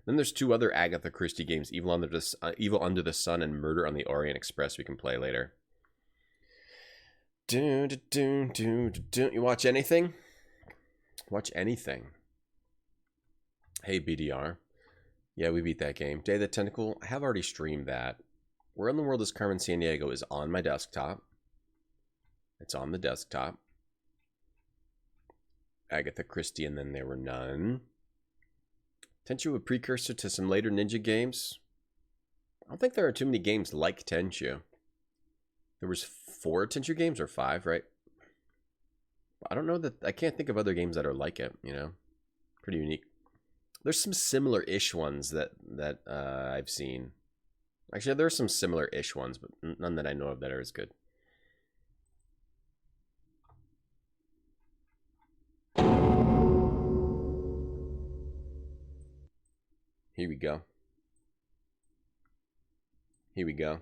Then there's 2 other Agatha Christie games, Evil Under the Sun and Murder on the Orient Express we can play later. You watch anything? Watch anything. Hey, BDR. Yeah, we beat that game. Day of the Tentacle, I have already streamed that. Where in the World is Carmen Sandiego is on my desktop. It's on the desktop. Agatha Christie, and then there were none. Tenchu, a precursor to some later ninja games. I don't think there are too many games like Tenchu. There was 4 Tenchu games, or 5, right? I don't know that... I can't think of other games that are like it, you know? Pretty unique. There's some similar-ish ones that I've seen. Actually, there are some similar-ish ones, but none that I know of that are as good. Here we go. Here we go.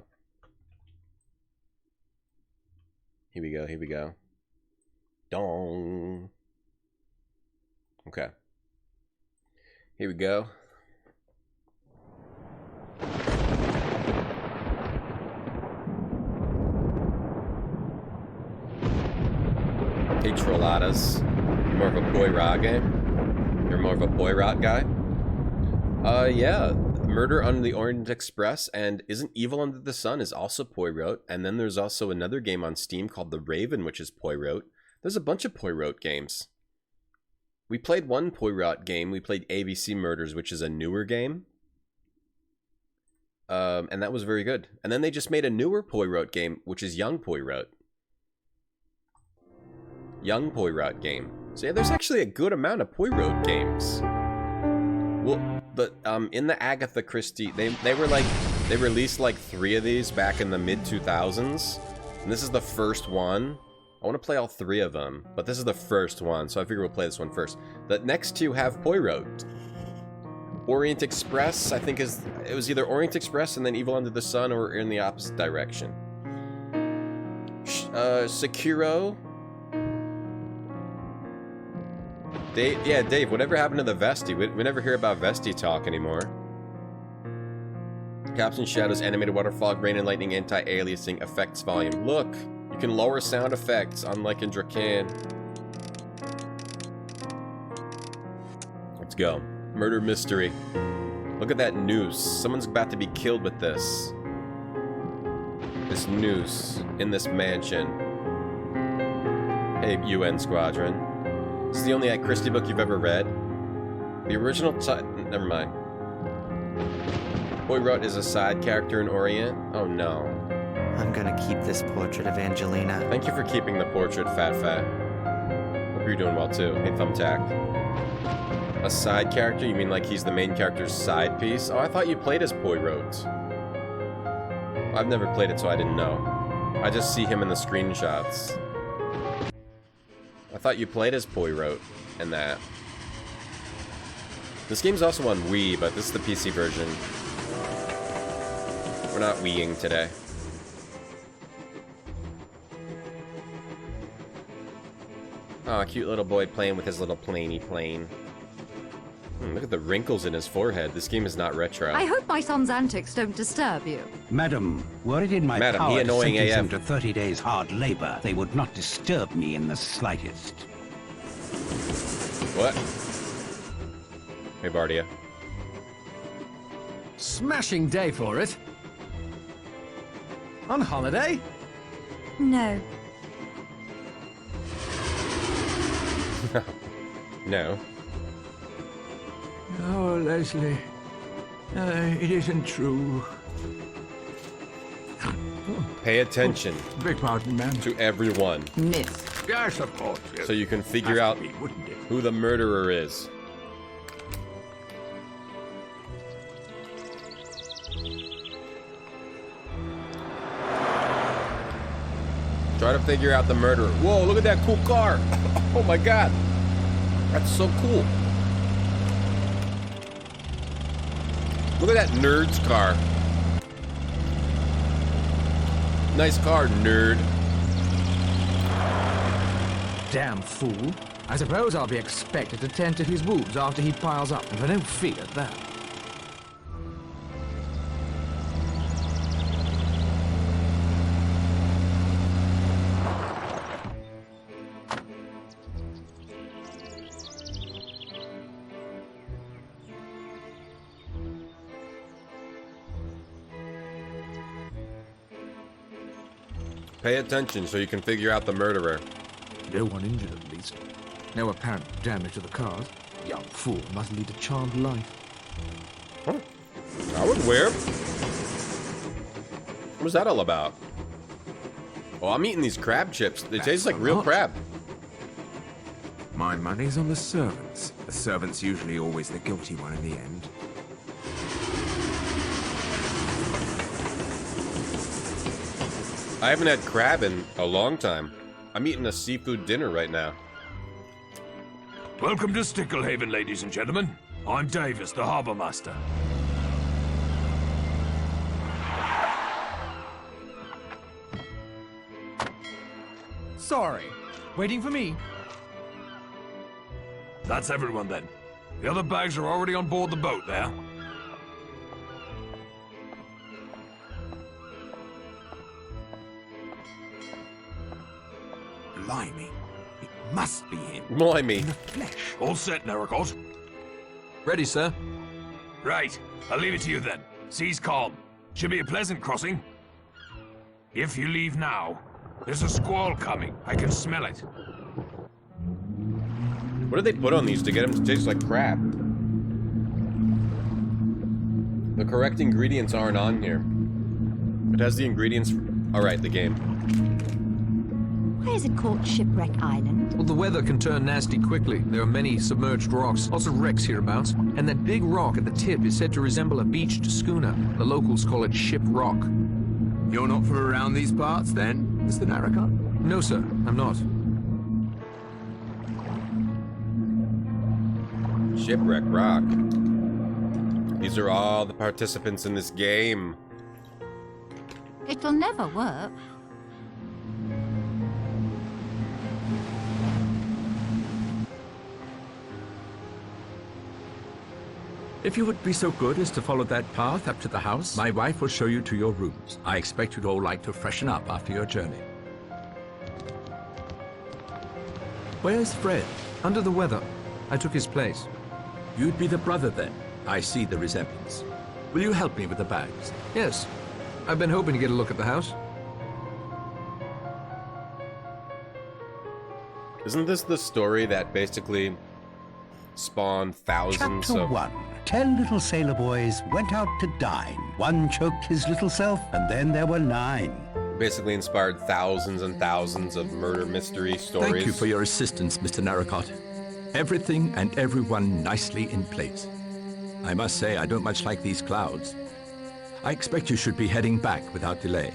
Here we go. Here we go. Dong. Okay. Here we go. Hey, Trolladas. You're more of a Poirot game? You're more of a Poirot guy? Yeah. Murder on the Orient Express and Isn't Evil Under the Sun is also Poirot. And then there's also another game on Steam called The Raven, which is Poirot. There's a bunch of Poirot games. We played one Poirot game. We played ABC Murders, which is a newer game. And that was very good. And then they just made a newer Poirot game, which is Young Poirot. Young Poirot game. So yeah, there's actually a good amount of Poirot games. Well, but in the Agatha Christie, they released like 3 of these back in the mid-2000s. And this is the first one. I want to play all 3 of them, but this is the first one, so I figure we'll play this one first. The next 2 have Poirot. Orient Express, I think it was either Orient Express and then Evil Under the Sun, or in the opposite direction. Sekiro. Dave, whatever happened to the Vesti? We never hear about Vesti talk anymore. Caps and Shadows, Animated Waterfall, Rain and Lightning, Anti-Aliasing, Effects Volume. Look! You can lower sound effects, unlike in Drakan. Let's go. Murder Mystery. Look at that noose. Someone's about to be killed with this. This noose in this mansion. Hey, UN Squadron. This is the only Christie book you've ever read? The original never mind. Poirot is a side character in Orient? Oh no. I'm gonna keep this portrait of Angelina. Thank you for keeping the portrait, Fat. Hope you're doing well too. Hey, Thumbtack. A side character? You mean like he's the main character's side piece? Oh, I thought you played as Poirot. I've never played it, so I didn't know. I just see him in the screenshots. I thought you played as Poirot in that. This game's also on Wii, but this is the PC version. We're not Wiiing today. Aw, cute little boy playing with his little planey plane. Look at the wrinkles in his forehead. This game is not retro. I hope my son's antics don't disturb you. Madam, were it in my power to sentence him to 30 days hard labor, they would not disturb me in the slightest. What? Hey, Bardia. Smashing day for it. On holiday? No. No. Oh, Leslie. It isn't true. Pay attention. Beg pardon, ma'am. To everyone. Miss. Yes, of course. Yes. So you can figure out who the murderer is. Try to figure out the murderer. Whoa, look at that cool car. Oh my god. That's so cool. Look at that nerd's car. Nice car, nerd. Damn fool. I suppose I'll be expected to tend to his wounds after he piles up, and I don't feel at that. Pay attention so you can figure out the murderer. No one injured, at least. No apparent damage to the cars. Young fool must lead a charmed life. Huh. That was weird. What was that all about? Oh, I'm eating these crab chips. They taste like real crab. My money's on the servants. The servant's usually always the guilty one in the end. I haven't had crab in a long time. I'm eating a seafood dinner right now. Welcome to Sticklehaven, ladies and gentlemen. I'm Davis, the Harbour Master. Sorry. Waiting for me? That's everyone then. The other bags are already on board the boat there. Blimey. It must be him. Blimey. In the flesh. All set, Narracot. Ready, sir. Right. I'll leave it to you then. Sea's calm. Should be a pleasant crossing. If you leave now, there's a squall coming. I can smell it. What did they put on these to get them to taste like crab? The correct ingredients aren't on here. It has the ingredients. Alright, the game. Why is it called Shipwreck Island? Well, the weather can turn nasty quickly. There are many submerged rocks, lots of wrecks hereabouts, and that big rock at the tip is said to resemble a beached schooner. The locals call it Ship Rock. You're not from around these parts, then, Mr. Narracot? No, sir, I'm not. Shipwreck Rock. These are all the participants in this game. It'll never work. If you would be so good as to follow that path up to the house, my wife will show you to your rooms. I expect you'd all like to freshen up after your journey. Where's Fred? Under the weather. I took his place. You'd be the brother then. I see the resemblance. Will you help me with the bags? Yes. I've been hoping to get a look at the house. Isn't this the story that basically spawned thousands Chapter of... 1. 10 little sailor boys went out to dine. One choked his little self, and then there were 9. Basically inspired thousands and thousands of murder mystery stories. Thank you for your assistance, Mr. Narracot. Everything and everyone nicely in place. I must say, I don't much like these clouds. I expect you should be heading back without delay.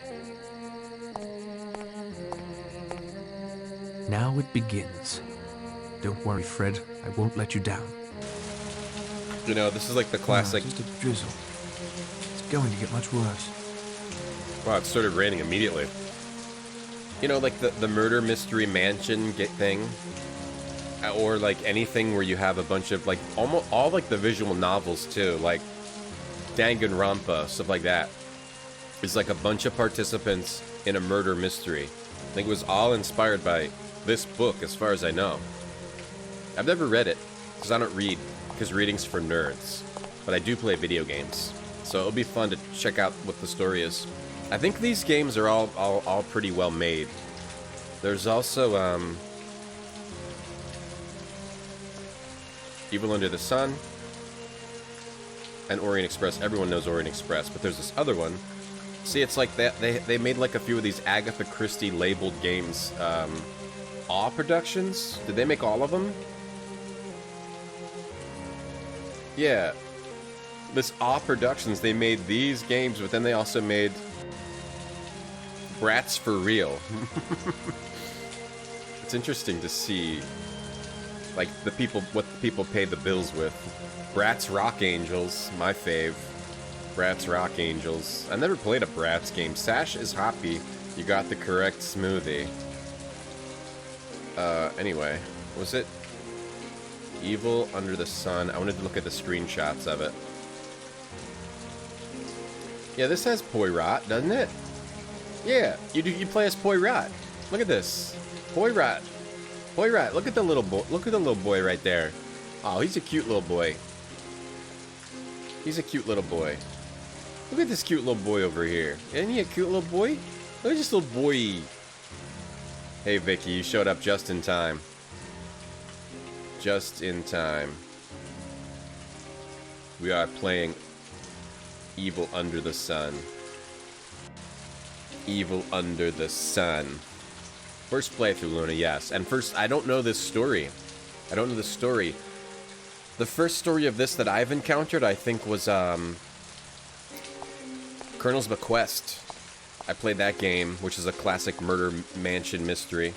Now it begins. Don't worry, Fred. I won't let you down. You know, this is like the classic... Just a drizzle. It's going to get much worse. Wow, it started raining immediately. You know, like the murder mystery mansion thing. Or like anything where you have a bunch of like almost all like the visual novels too, like Danganronpa, stuff like that. It's like a bunch of participants in a murder mystery. I think it was all inspired by this book, as far as I know. I've never read it because I don't read, because reading's for nerds. But I do play video games, so it'll be fun to check out what the story is. I think these games are all pretty well made. There's also Evil Under the Sun, and Orient Express. Everyone knows Orient Express, but there's this other one. See, it's like that. They made like a few of these Agatha Christie labeled games. Awe Productions? Did they make all of them? Yeah. This Awe Productions, they made these games, but then they also made Brats for Real. It's interesting to see like what the people pay the bills with. Bratz Rock Angels, my fave. Bratz Rock Angels. I never played a Bratz game. Sash is hoppy. You got the correct smoothie. Anyway, was it Evil Under the Sun? I wanted to look at the screenshots of it. Yeah, this has Poirot, doesn't it? Yeah, you play as Poirot. Look at this, Poirot. Poirot, look at the little boy. Look at the little boy right there. Oh, he's a cute little boy. He's a cute little boy. Look at this cute little boy over here. Isn't he a cute little boy? Look at this little boy. Hey Vicky, you showed up just in time. Just in time. We are playing Evil Under the Sun. Evil Under the Sun. First playthrough, Luna, yes. And first, I don't know this story. I don't know this story. The first story of this that I've encountered, I think, was, Colonel's Bequest. I played that game, which is a classic murder mansion mystery.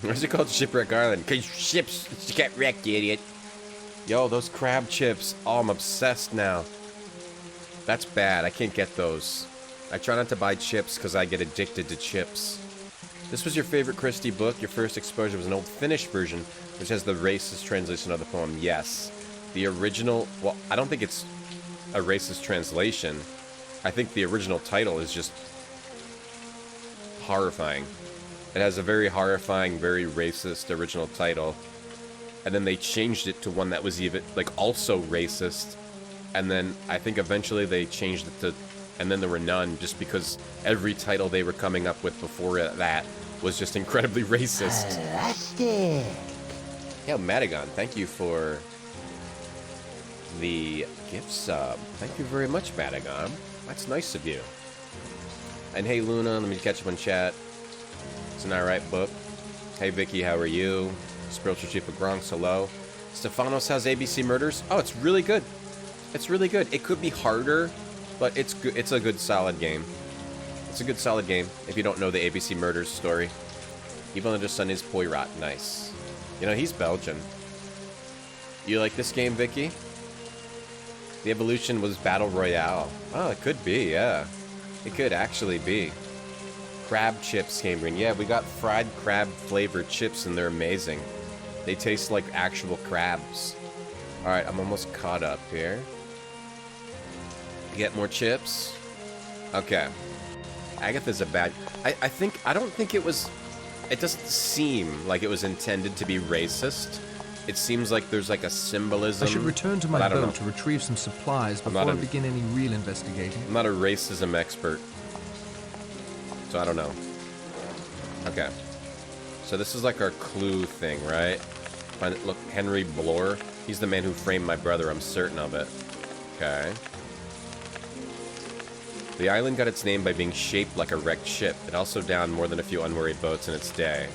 What's it called? Shipwreck Island. Cause ships get wrecked, you idiot. Yo, those crab chips. Oh, I'm obsessed now. That's bad. I can't get those. I try not to buy chips because I get addicted to chips. This was your favorite Christie book? Your first exposure was an old Finnish version, which has the racist translation of the poem. Yes. The original... Well, I don't think it's a racist translation. I think the original title is just horrifying. It has a very horrifying, very racist original title. And then they changed it to one that was even, like, also racist. And then I think eventually they changed it to... And then there were none, just because every title they were coming up with before that was just incredibly racist. Fantastic. Yeah, Madagon, thank you for the gift sub. Thank you very much, Madagon. That's nice of you. And hey, Luna, let me catch up on chat. It's an alright book. Hey, Vicky, how are you? Spiritual Chief of Gronks, hello. Stefanos has ABC Murders. Oh, it's really good. It's really good. It could be harder, but it's good. It's a good, solid game. It's a good, solid game if you don't know the ABC Murders story. Evil Under Sun is Poirot. Nice. You know, he's Belgian. You like this game, Vicky? The evolution was Battle Royale. Oh, it could be, yeah. It could actually be. Crab chips came in. Yeah, we got fried crab flavored chips and they're amazing. They taste like actual crabs. Alright, I'm almost caught up here. Get more chips? Okay. Agatha's a bad... I don't think it was... It doesn't seem like it was intended to be racist. It seems like there's like a symbolism. I should return to my boat to retrieve some supplies before I begin any real investigating. I'm not a racism expert. So I don't know. Okay. So this is like our clue thing, right? Find it. Look, Henry Bloor. He's the man who framed my brother. I'm certain of it. Okay. The island got its name by being shaped like a wrecked ship. It also downed more than a few unworried boats in its day.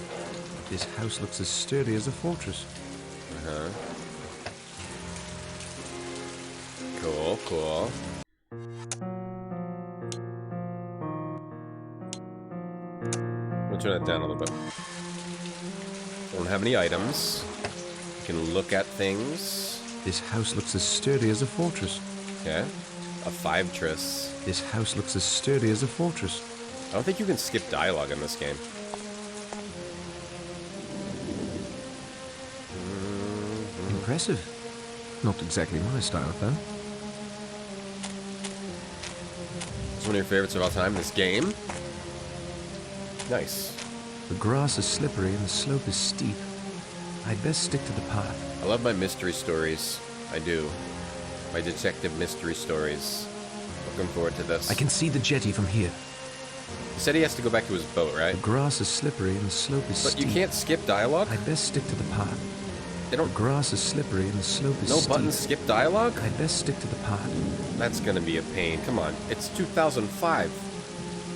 This house looks as sturdy as a fortress. Uh-huh. Cool, cool. We'll turn that down a little bit. I don't have any items. You can look at things. This house looks as sturdy as a fortress. Okay. A 5-tris. This house looks as sturdy as a fortress. I don't think you can skip dialogue in this game. Impressive. Not exactly my style, though. It's one of your favorites of all time, this game. Nice. The grass is slippery and the slope is steep. I'd best stick to the path. I love my mystery stories. I do. My detective mystery stories. Looking forward to this. I can see the jetty from here. He said he has to go back to his boat, right? The grass is slippery and the slope is steep. But you can't skip dialogue? I'd best stick to the path. They don't... The grass is slippery and the slope is steep. No buttons skip dialogue? I'd best stick to the path. That's gonna be a pain. Come on. It's 2005.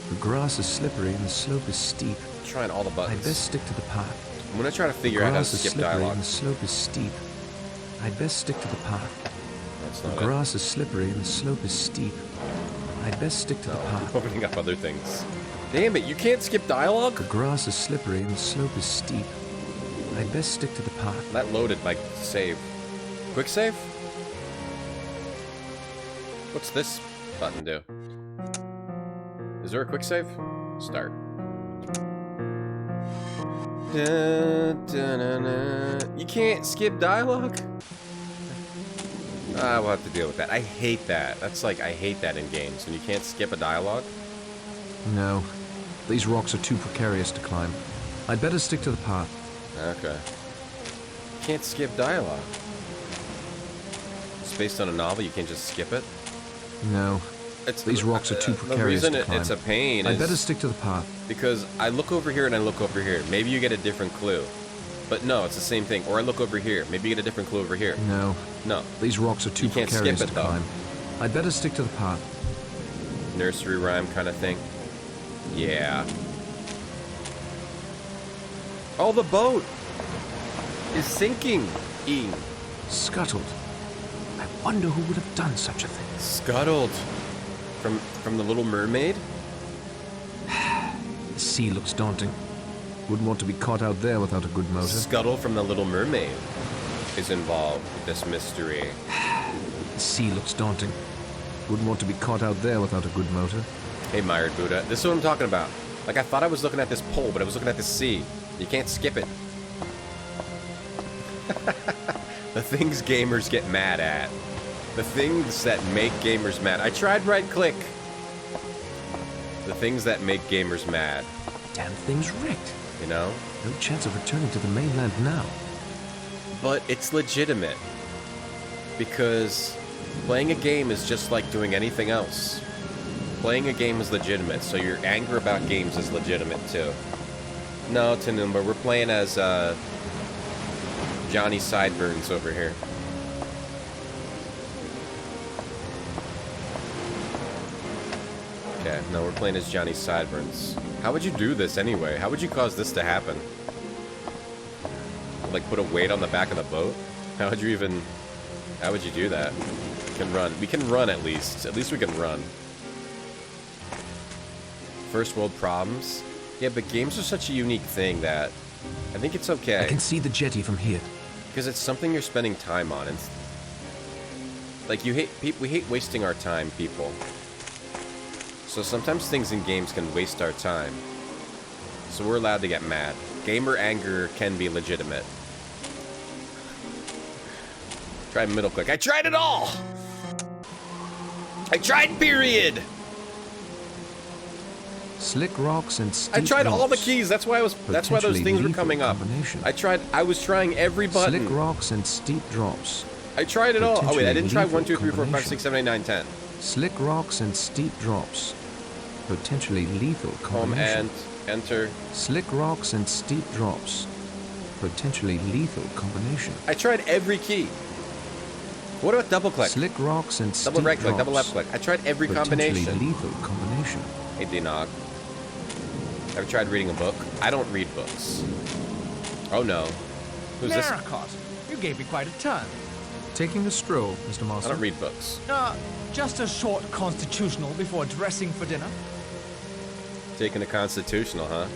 The grass is slippery and the slope is steep. I'm trying all the buttons. I'd best stick to the path. I'm gonna try to figure out how to skip dialogue. And the slope is steep. I'd best stick to the path. That's not the grass is slippery and the slope is steep. I'd best stick to the path. Opening up other things. Damn it, you can't skip dialogue? The grass is slippery and the slope is steep. I'd best stick to the path. That loaded my save. Quick save? What's this button do? Is there a quick save? Start. You can't skip dialogue? We'll have to deal with that. I hate that. That's like, I hate that in games. When you can't skip a dialogue. No. These rocks are too precarious to climb. I'd better stick to the path. Okay. Can't skip dialogue. It's based on a novel, you can't just skip it? No. These rocks are too precarious to climb. The reason it's a pain is... I'd better stick to the path. Because I look over here and I look over here. Maybe you get a different clue. But no, it's the same thing. Or I look over here. Maybe you get a different clue over here. No. No. These rocks are too precarious to climb. I'd better stick to the path. Nursery rhyme kind of thing. Yeah. Oh, the boat is sinking. Scuttled. I wonder who would have done such a thing. Scuttled. From the Little Mermaid? The sea looks daunting. Wouldn't want to be caught out there without a good motor. Scuttle from the Little Mermaid is involved with this mystery. The sea looks daunting. Wouldn't want to be caught out there without a good motor. Hey, Mired Buddha, this is what I'm talking about. Like, I thought I was looking at this pole, but I was looking at the sea. You can't skip it. The things gamers get mad at. The things that make gamers mad. I tried right-click. The things that make gamers mad. Damn thing's wrecked. You know? No chance of returning to the mainland now. But it's legitimate. Because playing a game is just like doing anything else. Playing a game is legitimate, so your anger about games is legitimate too. No, Tanumba, we're playing as Johnny Sideburns over here. Okay, no, we're playing as Johnny Sideburns. How would you do this anyway? How would you cause this to happen? Like put a weight on the back of the boat? How would you do that? We can run. We can run at least. At least we can run. First world problems? Yeah, but games are such a unique thing that I think it's okay. I can see the jetty from here. Because it's something you're spending time on. And like we hate wasting our time, people. So sometimes things in games can waste our time. So we're allowed to get mad. Gamer anger can be legitimate. Try middle click. I tried it all! I tried period! Slick rocks and steep I tried rocks. all the keys. That's why those things were coming up. I was trying every button. Slick rocks and steep drops. I tried it all. Oh wait, I didn't try 1, 2, 3, 4, 5, 6, 7, 8, 9, 10. Slick rocks and steep drops. Potentially lethal combination. Home and enter. Slick rocks and steep drops. Potentially lethal combination. I tried every key. What about double click? Slick rocks and steep double right click, drops. double left click. I tried every combination. Potentially lethal combination. Hey, Dinog. Ever tried reading a book? I don't read books. Oh no. Who's this? Narracott, you gave me quite a turn. Taking a stroll, Mr. Master. I don't read books. Just a short constitutional before dressing for dinner. Taking a constitutional, huh?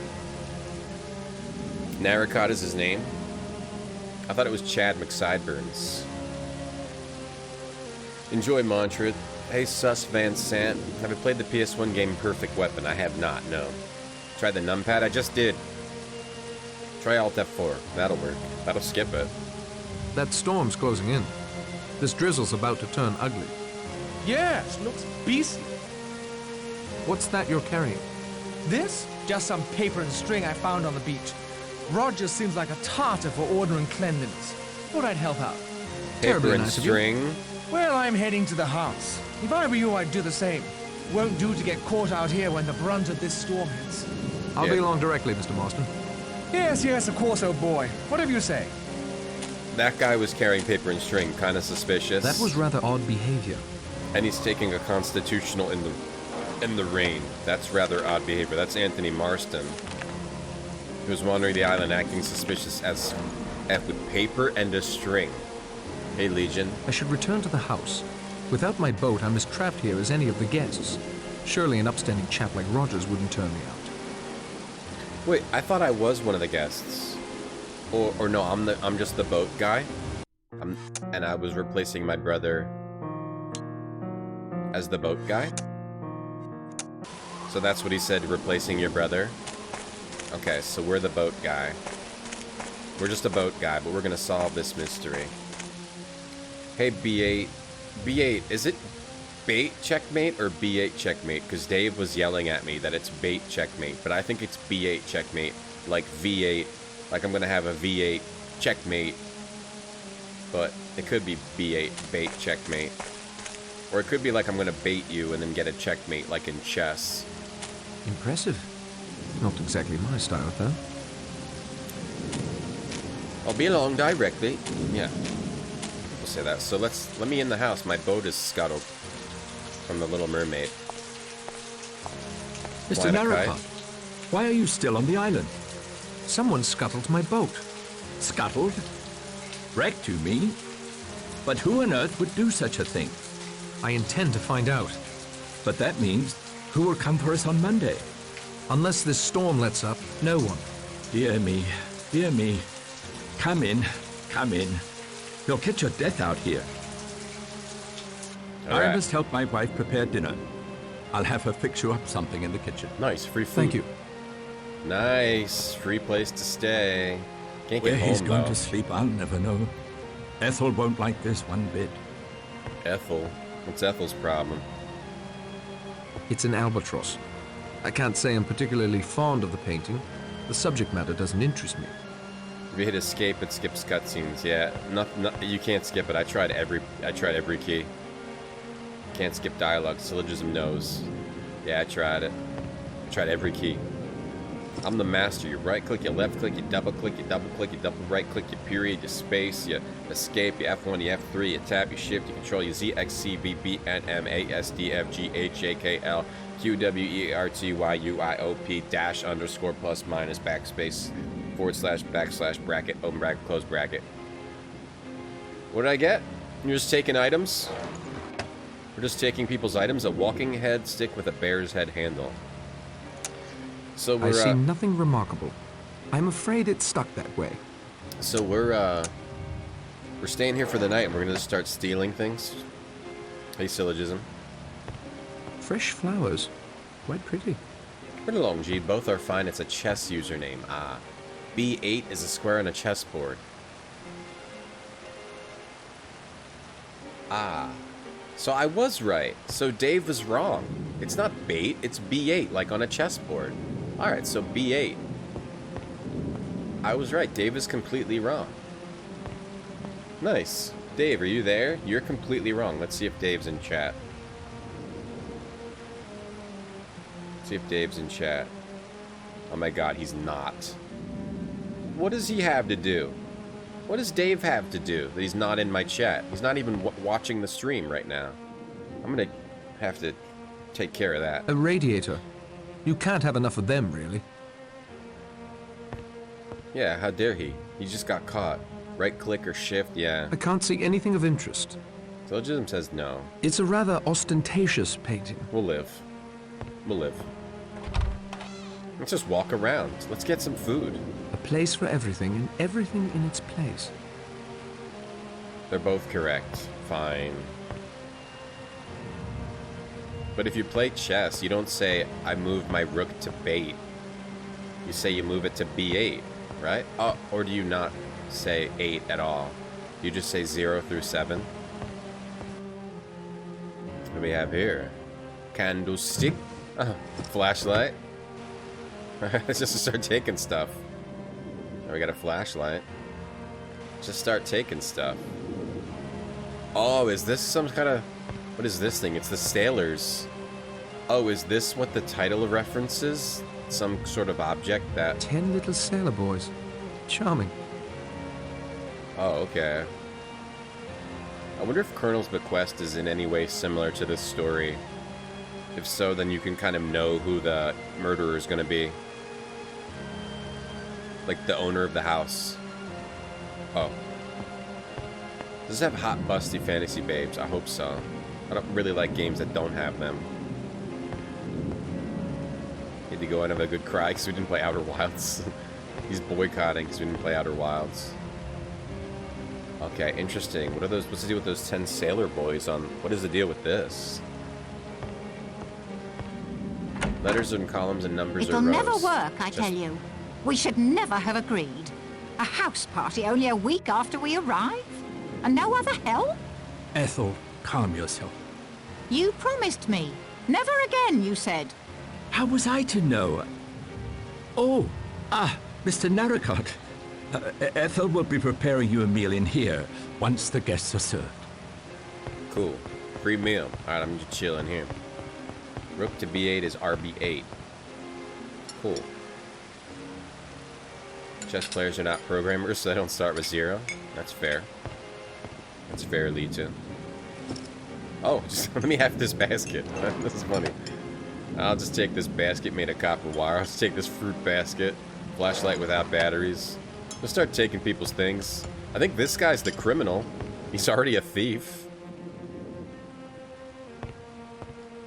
Narracott is his name? I thought it was Chad McSideburns. Enjoy Mantra. Hey, Sus Van Sant. Have you played the PS1 game Perfect Weapon? I have not, no. Try the numpad? I just did. Try Alt F4. That'll work. That'll skip it. That storm's closing in. This drizzle's about to turn ugly. Yes, looks beastly. What's that you're carrying? This? Just some paper and string I found on the beach. Roger seems like a tartar for order and cleanliness. Thought I'd help out. Paper and string? Well, I'm heading to the house. If I were you, I'd do the same. Won't do to get caught out here when the brunt of this storm hits. I'll be along directly, Mr. Marston. Yes, of course, old boy. Whatever you say. That guy was carrying paper and string, kind of suspicious. That was rather odd behavior. And he's taking a constitutional in the rain. That's rather odd behavior. That's Anthony Marston. He was wandering the island acting suspicious as F with paper and a string. Hey, Legion. I should return to the house. Without my boat, I'm as trapped here as any of the guests. Surely an upstanding chap like Rogers wouldn't turn me out. Wait, I thought I was one of the guests. Or no, I'm just the boat guy. And I was replacing my brother as the boat guy. So that's what he said, replacing your brother. Okay, so we're the boat guy. We're just a boat guy, but we're gonna solve this mystery. Hey, B8. B8, is it bait checkmate or B8 checkmate? Because Dave was yelling at me that it's bait checkmate, but I think it's B8 checkmate. Like V8. Like I'm gonna have a V8 checkmate. But it could be B8 bait checkmate. Or it could be like I'm gonna bait you and then get a checkmate, like in chess. Impressive. Not exactly my style, though. I'll be along directly. Yeah. We'll say that. So let me in the house. My boat is scuttled from the Little Mermaid. Mr. Naraka, why are you still on the island? Someone scuttled my boat. Scuttled? Wrecked, you mean? But who on earth would do such a thing? I intend to find out. But that means, who will come for us on Monday? Unless this storm lets up, no one. Dear me, dear me. Come in, come in. You'll catch your death out here. All right. I must help my wife prepare dinner. I'll have her fix you up something in the kitchen. Nice, free food. Thank you. Nice, free place to stay. Can't get Where home, he's going though. to sleep, I'll never know. Ethel won't like this one bit. Ethel? What's Ethel's problem? It's an albatross. I can't say I'm particularly fond of the painting. The subject matter doesn't interest me. If you hit escape, it skips cutscenes. Yeah, you can't skip it. I tried every key. Can't skip dialogue. Syllogism knows. Yeah, I tried it. I tried every key. I'm the master. You right click, you left click, you double click, you double click, you double right click, you period, you space, you escape, you F1, you F3, you tab, you shift, you control, you Z, X, C, V, B, N, M, A, S, D, F, G, H, J, K, L, Q, W, E, R, T, Y, U, I, O, P, dash, underscore, plus, minus, backspace, forward slash, backslash, bracket, open bracket, close bracket. What did I get? You're just taking items? We're just taking people's items. A walking head stick with a bear's head handle. So I see nothing remarkable. I'm afraid it's stuck that way. So we're staying here for the night and we're gonna just start stealing things. Hey, syllogism. Fresh flowers. Quite pretty. Right along, G. Both are fine. It's a chess username. Ah. B8 is a square on a chessboard. Ah. So I was right. So Dave was wrong. It's not bait, it's B8, like on a chessboard. Alright, so B8. I was right. Dave is completely wrong. Nice. Dave, are you there? You're completely wrong. Let's see if Dave's in chat. See if Dave's in chat. Oh my god, he's not. What does he have to do? What does Dave have to do that he's not in my chat? He's not even watching the stream right now. I'm gonna have to take care of that. A radiator. You can't have enough of them, really. Yeah, how dare he? He just got caught. Right click or shift, yeah. I can't see anything of interest. Syllogism says no. It's a rather ostentatious painting. We'll live. We'll live. Let's just walk around. Let's get some food. A place for everything, and everything in its place. They're both correct. Fine. But if you play chess, you don't say, I move my rook to bait. You say you move it to b8, right? Oh, or do you not say 8 at all? You just say 0 through 7? What do we have here? Candlestick. Oh, flashlight. Let's just start taking stuff. Now we got a flashlight. Just start taking stuff. Oh, is this some kind of... What is this thing? It's the sailors. Oh, is this what the title references? Some sort of object that... 10 little sailor boys. Charming. Oh, okay. I wonder if Colonel's Bequest is in any way similar to this story. If so, then you can kind of know who the murderer is going to be. Like the owner of the house. Oh. Does it have hot, busty fantasy babes? I hope so. I don't really like games that don't have them. Need to go and have a good cry because we didn't play Outer Wilds. He's boycotting because we didn't play Outer Wilds. Okay, interesting. What are those? What's the deal with those 10 sailor boys on... What is the deal with this? Letters and columns and numbers It'll or rows. never work, I tell you. We should never have agreed. A house party only a week after we arrive? And no other help? Ethel, calm yourself. You promised me. Never again, you said. How was I to know? Oh, Mr. Narrakot. Ethel will be preparing you a meal in here once the guests are served. Cool. Free meal. Alright, I'm just chilling here. Rook to B8 is RB8. Cool. Chess players are not programmers, so they don't start with 0. That's fair. That's fair, Legion. Oh, just let me have this basket. This is funny. I'll just take this basket made of copper wire. I'll just take this fruit basket. Flashlight without batteries. We'll start taking people's things. I think this guy's the criminal. He's already a thief.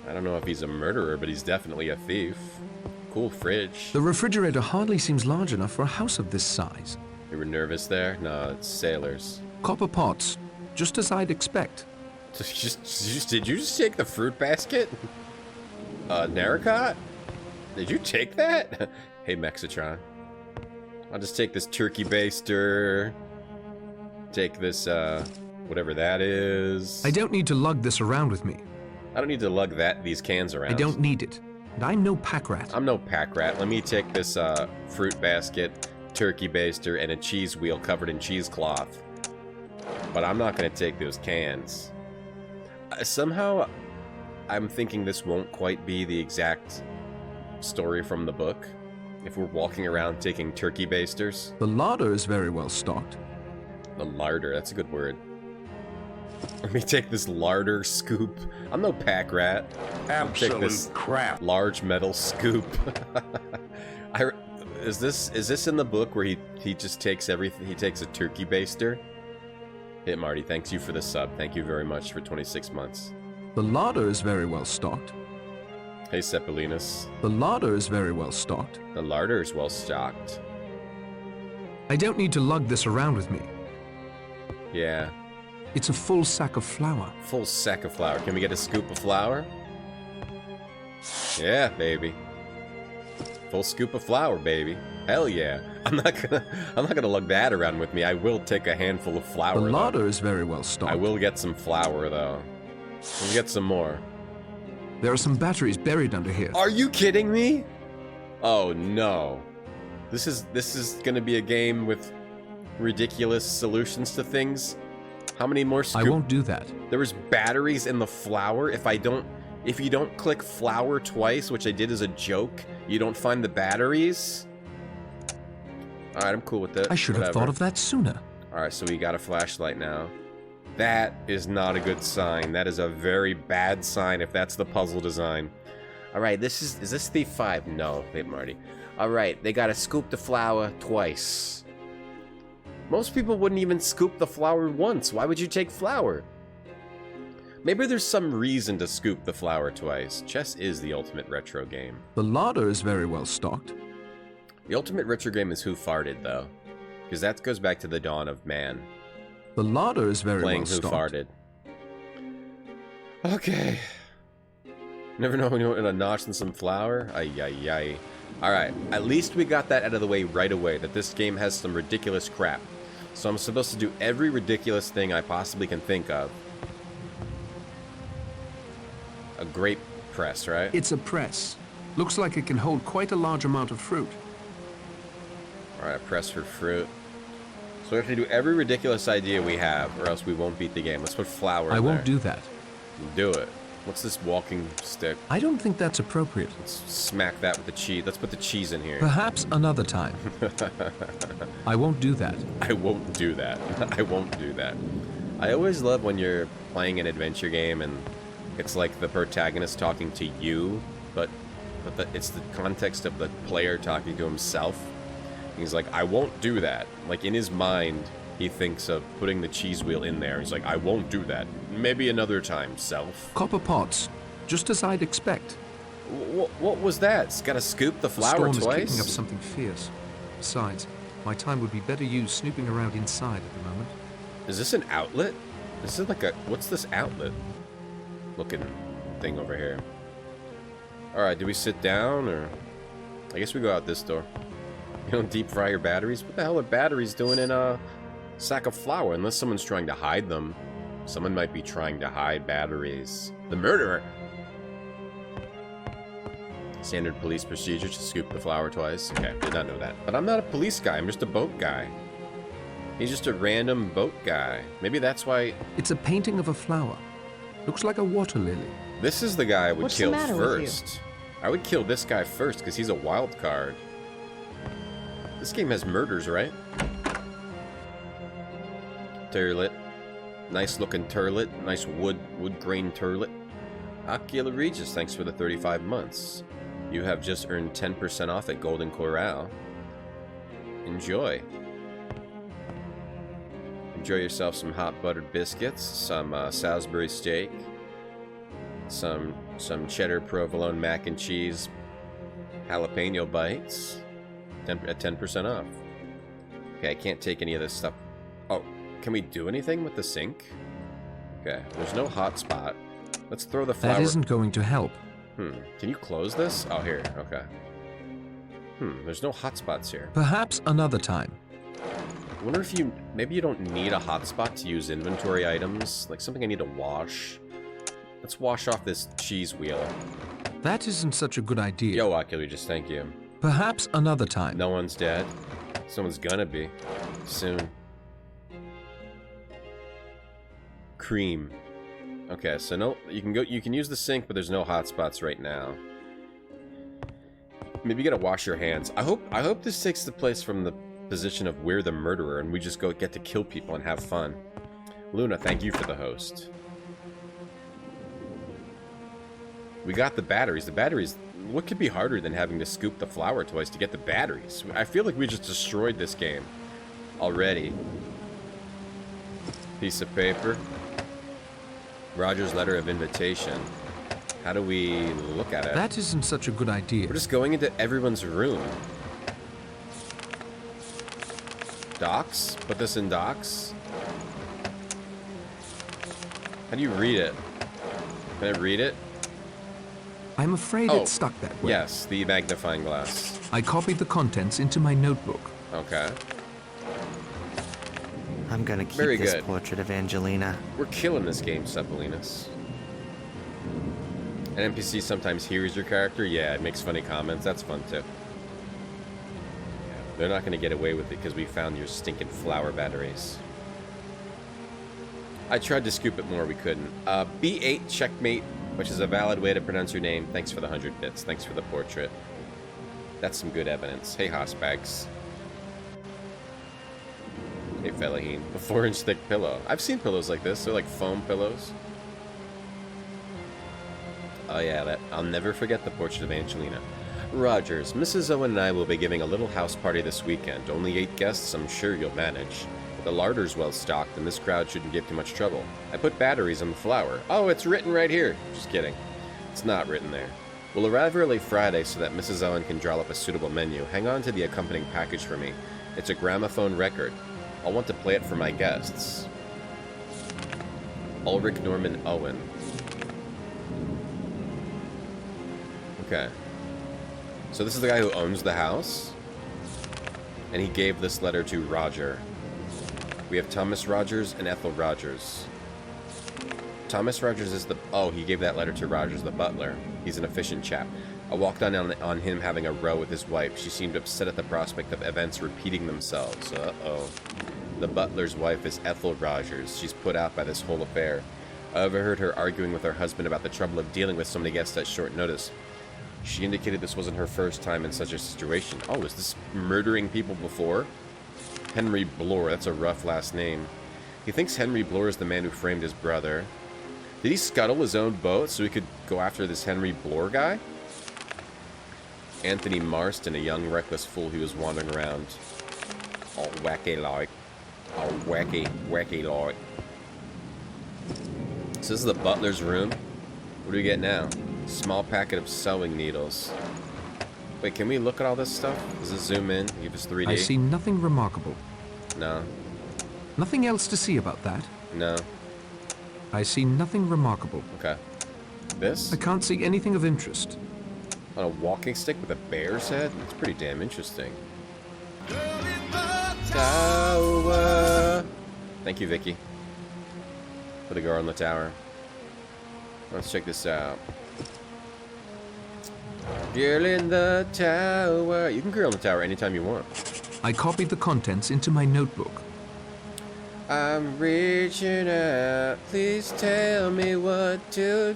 I don't know if he's a murderer, but he's definitely a thief. Cool fridge. The refrigerator hardly seems large enough for a house of this size. You were nervous there? No, it's sailors. Copper pots, just as I'd expect. Did you just take the fruit basket? Naricot? Did you take that? Hey, Mexitron. I'll just take this turkey baster. Take this, whatever that is. I don't need to lug this around with me. I don't need to lug these cans around. I don't need it. And I'm no pack rat. I'm no pack rat. Let me take this, fruit basket, turkey baster, and a cheese wheel covered in cheesecloth. But I'm not gonna take those cans. Somehow, I'm thinking this won't quite be the exact story from the book. If we're walking around taking turkey basters. The larder is very well stocked. The larder, that's a good word. Let me take this larder scoop. I'm no pack rat. Absolute take this crap. Large metal scoop. Is this in the book where he just takes everything? He takes a turkey baster. Hey Marty, thanks you for the sub. Thank you very much for 26 months. The larder is very well stocked. Hey Cephalinus. The larder is very well stocked. The larder is well stocked. I don't need to lug this around with me. Yeah. It's a full sack of flour. Full sack of flour. Can we get a scoop of flour? Yeah, baby. Full scoop of flour, baby. Hell yeah. I'm not gonna lug that around with me. I will take a handful of flour. The larder is very well stocked. I will get some flour though. We'll get some more. There are some batteries buried under here. Are you kidding me? Oh no. This is gonna be a game with ridiculous solutions to things. How many more I won't do that. There was batteries in the flour. If you don't click flour twice, which I did as a joke, you don't find the batteries. Alright, I'm cool with that. I should have thought of that sooner. Alright, so we got a flashlight now. That is not a good sign. That is a very bad sign if that's the puzzle design. Alright, is this Thief 5? No, Thief Marty. Alright, they gotta scoop the flour twice. Most people wouldn't even scoop the flour once. Why would you take flour? Maybe there's some reason to scoop the flour twice. Chess is the ultimate retro game. The larder is very well stocked. The ultimate retro game is Who Farted, though. Because that goes back to the dawn of man. The larder is very well stocked. Playing Who Farted. Okay. Never know when you want a notch and some flour? Ay, ay, ay. Alright, at least we got that out of the way right away, that this game has some ridiculous crap. So I'm supposed to do every ridiculous thing I possibly can think of. A grape press, right? It's a press. Looks like it can hold quite a large amount of fruit. Alright, a press for fruit. So we have to do every ridiculous idea we have, or else we won't beat the game. Let's put flour in there. I won't do that. Do it. What's this walking stick? I don't think that's appropriate. Let's smack that with the cheese. Let's put the cheese in here. Perhaps another time. I won't do that. I won't do that. I won't do that. I always love when you're playing an adventure game and it's like the protagonist talking to you, but it's the context of the player talking to himself. He's like, I won't do that. Like, in his mind, he thinks of putting the cheese wheel in there. He's like, I won't do that. Maybe another time, self. Copper pots, just as I'd expect. What was that? It's got to scoop the flour twice? The storm is kicking up twice? something fierce. Besides, my time would be better used snooping around inside at the moment. Is this an outlet? This is like a... What's this outlet looking thing over here? Alright, do we sit down, or... I guess we go out this door. You don't deep fry your batteries? What the hell are batteries doing in a sack of flour? Unless someone's trying to hide them. Someone might be trying to hide batteries. The murderer! Standard police procedure to scoop the flour twice. Okay, did not know that. But I'm not a police guy, I'm just a boat guy. He's just a random boat guy. Maybe that's why... It's a painting of a flower. Looks like a water lily. This is the guy I would What's kill the matter with you? first. I would kill this guy first because he's a wild card. This game has murders, right? Turlet. Nice looking turlet. Nice wood grain turlet. Aquila Regis, thanks for the 35 months. You have just earned 10% off at Golden Corral. Enjoy. Enjoy yourself some hot buttered biscuits, some Salisbury steak, some cheddar provolone mac and cheese, jalapeno bites, at 10% off. Okay, I can't take any of this stuff. Oh, can we do anything with the sink? Okay, there's no hotspot. Let's throw the flour. That isn't going to help. Can you close this? Oh, here. Okay. There's no hotspots here. Perhaps another time. I wonder if maybe you don't need a hotspot to use inventory items. Like something I need to wash. Let's wash off this cheese wheel. That isn't such a good idea. Yo, Ocular, just thank you. Perhaps another time. No one's dead. Someone's gonna be. Soon. Cream. Okay, so no, you can use the sink, but there's no hotspots right now. Maybe you gotta wash your hands. I hope this takes the place from the position of we're the murderer and we just get to kill people and have fun. Luna, thank you for the host. We got the batteries. The batteries, what could be harder than having to scoop the flour twice to get the batteries? I feel like we just destroyed this game already. Piece of paper. Roger's letter of invitation. How do we look at it? That isn't such a good idea. We're just going into everyone's room. Docs? Put this in docs? How do you read it? Can I read it? I'm afraid it's stuck that way. Yes, the magnifying glass. I copied the contents into my notebook. Okay. I'm gonna keep Very this good. portrait of Angelina. We're killing this game, Sepalinas. An NPC sometimes hears your character. Yeah, it makes funny comments. That's fun, too. They're not going to get away with it because we found your stinking flour batteries. I tried to scoop it more, we couldn't. B8 Checkmate, which is a valid way to pronounce your name. Thanks for the 100 bits. Thanks for the portrait. That's some good evidence. Hey, Hosbags. Hey, Felaheen. A 4-inch thick pillow. I've seen pillows like this. They're like foam pillows. Oh yeah, I'll never forget the portrait of Angelina. Rogers, Mrs. Owen and I will be giving a little house party this weekend. Only 8 guests, I'm sure you'll manage. The larder's well stocked, and this crowd shouldn't give too much trouble. I put batteries on the flour. Oh, it's written right here. Just kidding. It's not written there. We'll arrive early Friday so that Mrs. Owen can draw up a suitable menu. Hang on to the accompanying package for me. It's a gramophone record. I'll want to play it for my guests. Ulrich Norman Owen. Okay. So this is the guy who owns the house. And he gave this letter to Roger. We have Thomas Rogers and Ethel Rogers. Thomas Rogers is the... Oh, he gave that letter to Rogers, the butler. He's an efficient chap. I walked on him having a row with his wife. She seemed upset at the prospect of events repeating themselves. Uh-oh. The butler's wife is Ethel Rogers. She's put out by this whole affair. I overheard her arguing with her husband about the trouble of dealing with so many guests at short notice. She indicated this wasn't her first time in such a situation. Oh, is this murdering people before? Henry Bloor, that's a rough last name. He thinks Henry Bloor is the man who framed his brother. Did he scuttle his own boat so he could go after this Henry Bloor guy? Anthony Marston, a young reckless fool who was wandering around. All wacky-like. All wacky-like. So this is the butler's room. What do we get now? Small packet of sewing needles. Wait, can we look at all this stuff? Does it zoom in? Give us 3D? I see nothing remarkable. No. Nothing else to see about that? No. I see nothing remarkable. Okay. This? I can't see anything of interest. On a walking stick with a bear's head? That's pretty damn interesting. Tower. Thank you, Vicky. For the girl in the tower. Let's check this out. Girl in the tower. You can girl in the tower anytime you want. I copied the contents into my notebook. I'm reaching out. Please tell me what to...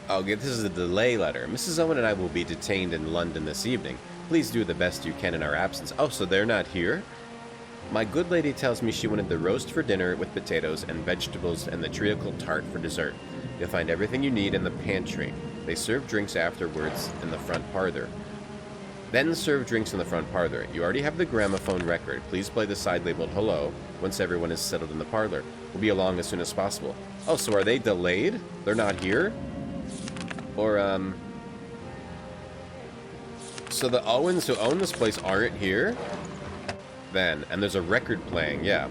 Oh, this is a delay letter. Mrs. Owen and I will be detained in London this evening. Please do the best you can in our absence. Oh, so they're not here? My good lady tells me she wanted the roast for dinner with potatoes and vegetables and the treacle tart for dessert. You'll find everything you need in the pantry. They serve drinks afterwards in the front parlor. Then serve drinks in the front parlor. You already have the gramophone record. Please play the side labeled hello once everyone is settled in the parlor. We'll be along as soon as possible. Oh, so are they delayed? They're not here? Or, so the Owens who own this place aren't here? Then, and there's a record playing, yeah.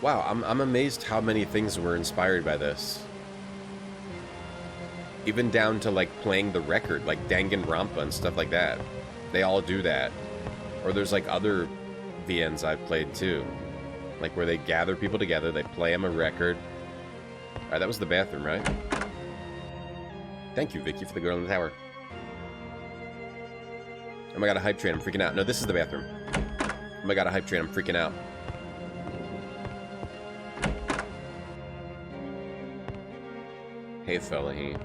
Wow, I'm amazed how many things were inspired by this. Even down to, like, playing the record, like Danganronpa and stuff like that. They all do that. Or there's, like, other VNs I've played, too. Like, where they gather people together, they play them a record. Alright, that was the bathroom, right? Thank you, Vicky, for the girl in the tower. Oh my god, a hype train, I'm freaking out. No, this is the bathroom. Oh my god, a hype train, I'm freaking out. Hey, fella, he.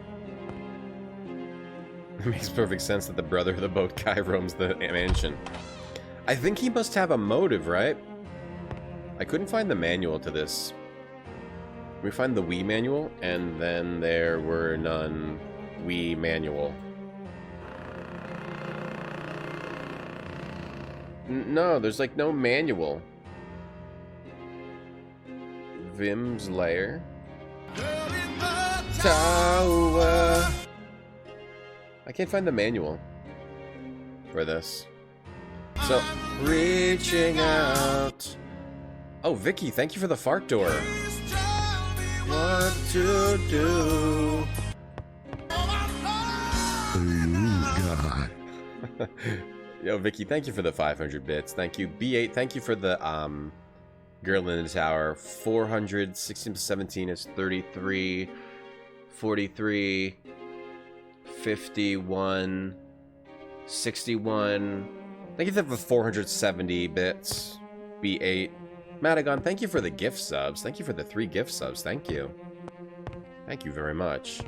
It makes perfect sense that the brother of the boat guy roams the mansion. I think he must have a motive, right? I couldn't find the manual to this. We find the Wii manual, and then there were none Wii manual. No, there's like no manual. Vim's lair. Tower. I can't find the manual for this. So, reaching out. Oh, Vicky, thank you for the fart door. What to do? Oh, God. Yo, Vicky, thank you for the 500 bits. Thank you. B8, thank you for the girl in the tower. 400, 16 to 17 is 33, 43, 51, 61. Thank you for the 470 bits. B8. Madagon, thank you for the gift subs. Thank you for the 3 gift subs. Thank you. Thank you very much.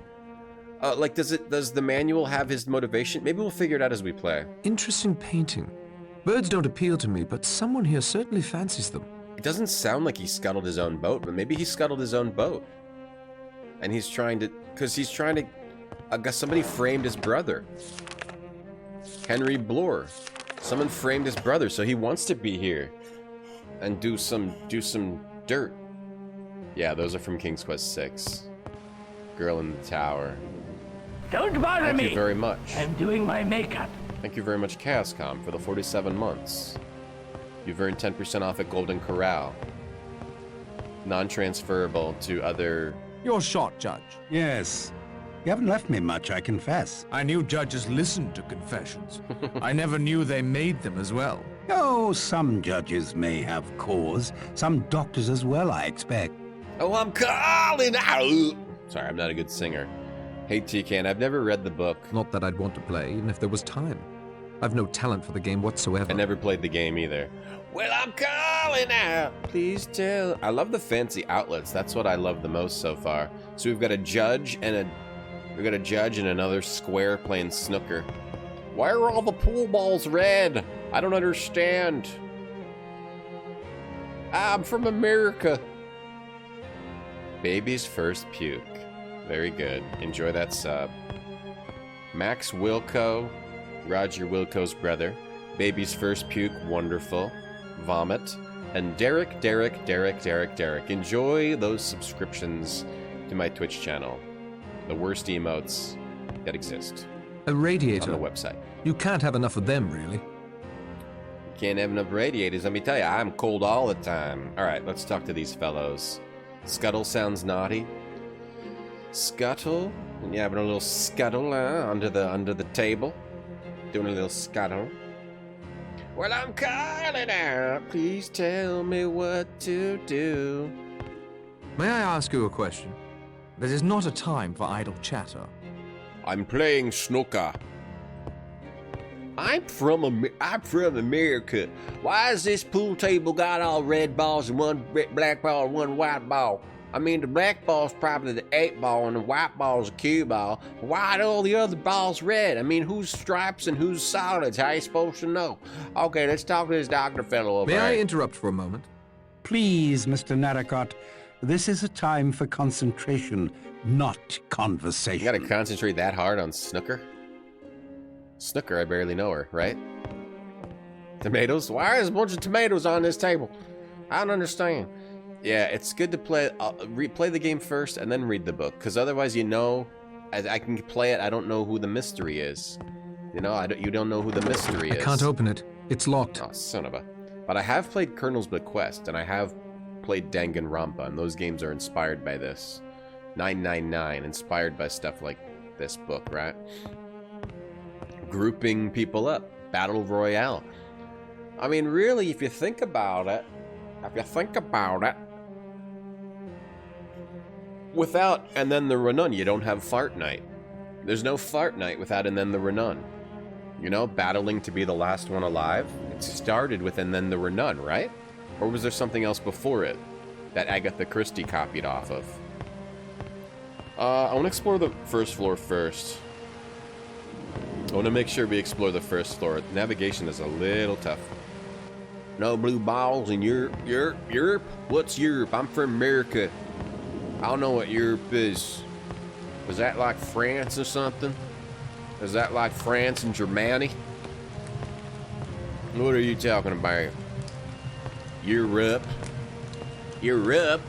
Like, does the manual have his motivation? Maybe we'll figure it out as we play. Interesting painting. Birds don't appeal to me, but someone here certainly fancies them. It doesn't sound like he scuttled his own boat, but maybe he scuttled his own boat. And he's trying to... Because he's trying to... I guess somebody framed his brother. Henry Bloor. Someone framed his brother, so he wants to be here. And do some dirt. Yeah, those are from King's Quest VI. Girl in the tower. Don't bother me! Thank you very much. I'm doing my makeup. Thank you very much, Chaoscom, for the 47 months. You've earned 10% off at Golden Corral. Non-transferable to other... You're shot, Judge. Yes. You haven't left me much, I confess. I knew judges listened to confessions. I never knew they made them as well. Oh, some judges may have cause. Some doctors as well, I expect. Oh, I'm calling out! Sorry, I'm not a good singer. Hey, TKN, I've never read the book. Not that I'd want to play, even if there was time. I've no talent for the game whatsoever. I never played the game either. Well, I'm calling out. Please tell. I love the fancy outlets. That's what I love the most so far. So we've got a judge and another square playing snooker. Why are all the pool balls red? I don't understand. I'm from America. Baby's first puke. Very good. Enjoy that sub. Max Wilco. Roger Wilco's brother. Baby's first puke. Wonderful. Vomit. And Derek. Enjoy those subscriptions to my Twitch channel. The worst emotes that exist. A radiator. On the website. You can't have enough of them, really. Can't have enough radiators, let me tell you. I'm cold all the time. Alright, let's talk to these fellows. Scuttle sounds naughty. Scuttle? And you're having a little scuttle under the table. Doing a little scuttle. Well, I'm calling out. Please tell me what to do. May I ask you a question? This is not a time for idle chatter. I'm playing snooker. I'm from America. Why is this pool table got all red balls and one black ball and one white ball? I mean, the black ball's probably the 8 ball and the white ball's a cue ball. Why are all the other balls red? I mean, who's stripes and who's solids? How you supposed to know? Okay, let's talk to this doctor fellow over May there. I interrupt for a moment? Please, Mr. Narracott, this is a time for concentration, not conversation. You gotta concentrate that hard on snooker? Snooker, I barely know her, right? Tomatoes? Why is a bunch of tomatoes on this table? I don't understand. Yeah, it's good to play play the game first and then read the book, because otherwise, you know, I can play it, I don't know who the mystery is. You know, you don't know who the mystery is. I can't open it. It's locked. Oh, son of a... But I have played Colonel's Bequest, and I have played Danganronpa, and those games are inspired by this. 999, inspired by stuff like this book, right? Grouping people up. Battle Royale. I mean, really, if you think about it, without and then the Renon, you don't have Fart Night. There's no Fart Night without and then the Renon. You know, battling to be the last one alive. It started with and then the Renon, right? Or was there something else before it that Agatha Christie copied off of? I want to explore the first floor first. I want to make sure we explore the first floor. Navigation is a little tough. No blue balls in Europe. Europe? What's Europe? I'm from America. I don't know what Europe is. Was that like France or something? Is that like France and Germany? What are you talking about? Europe? Europe?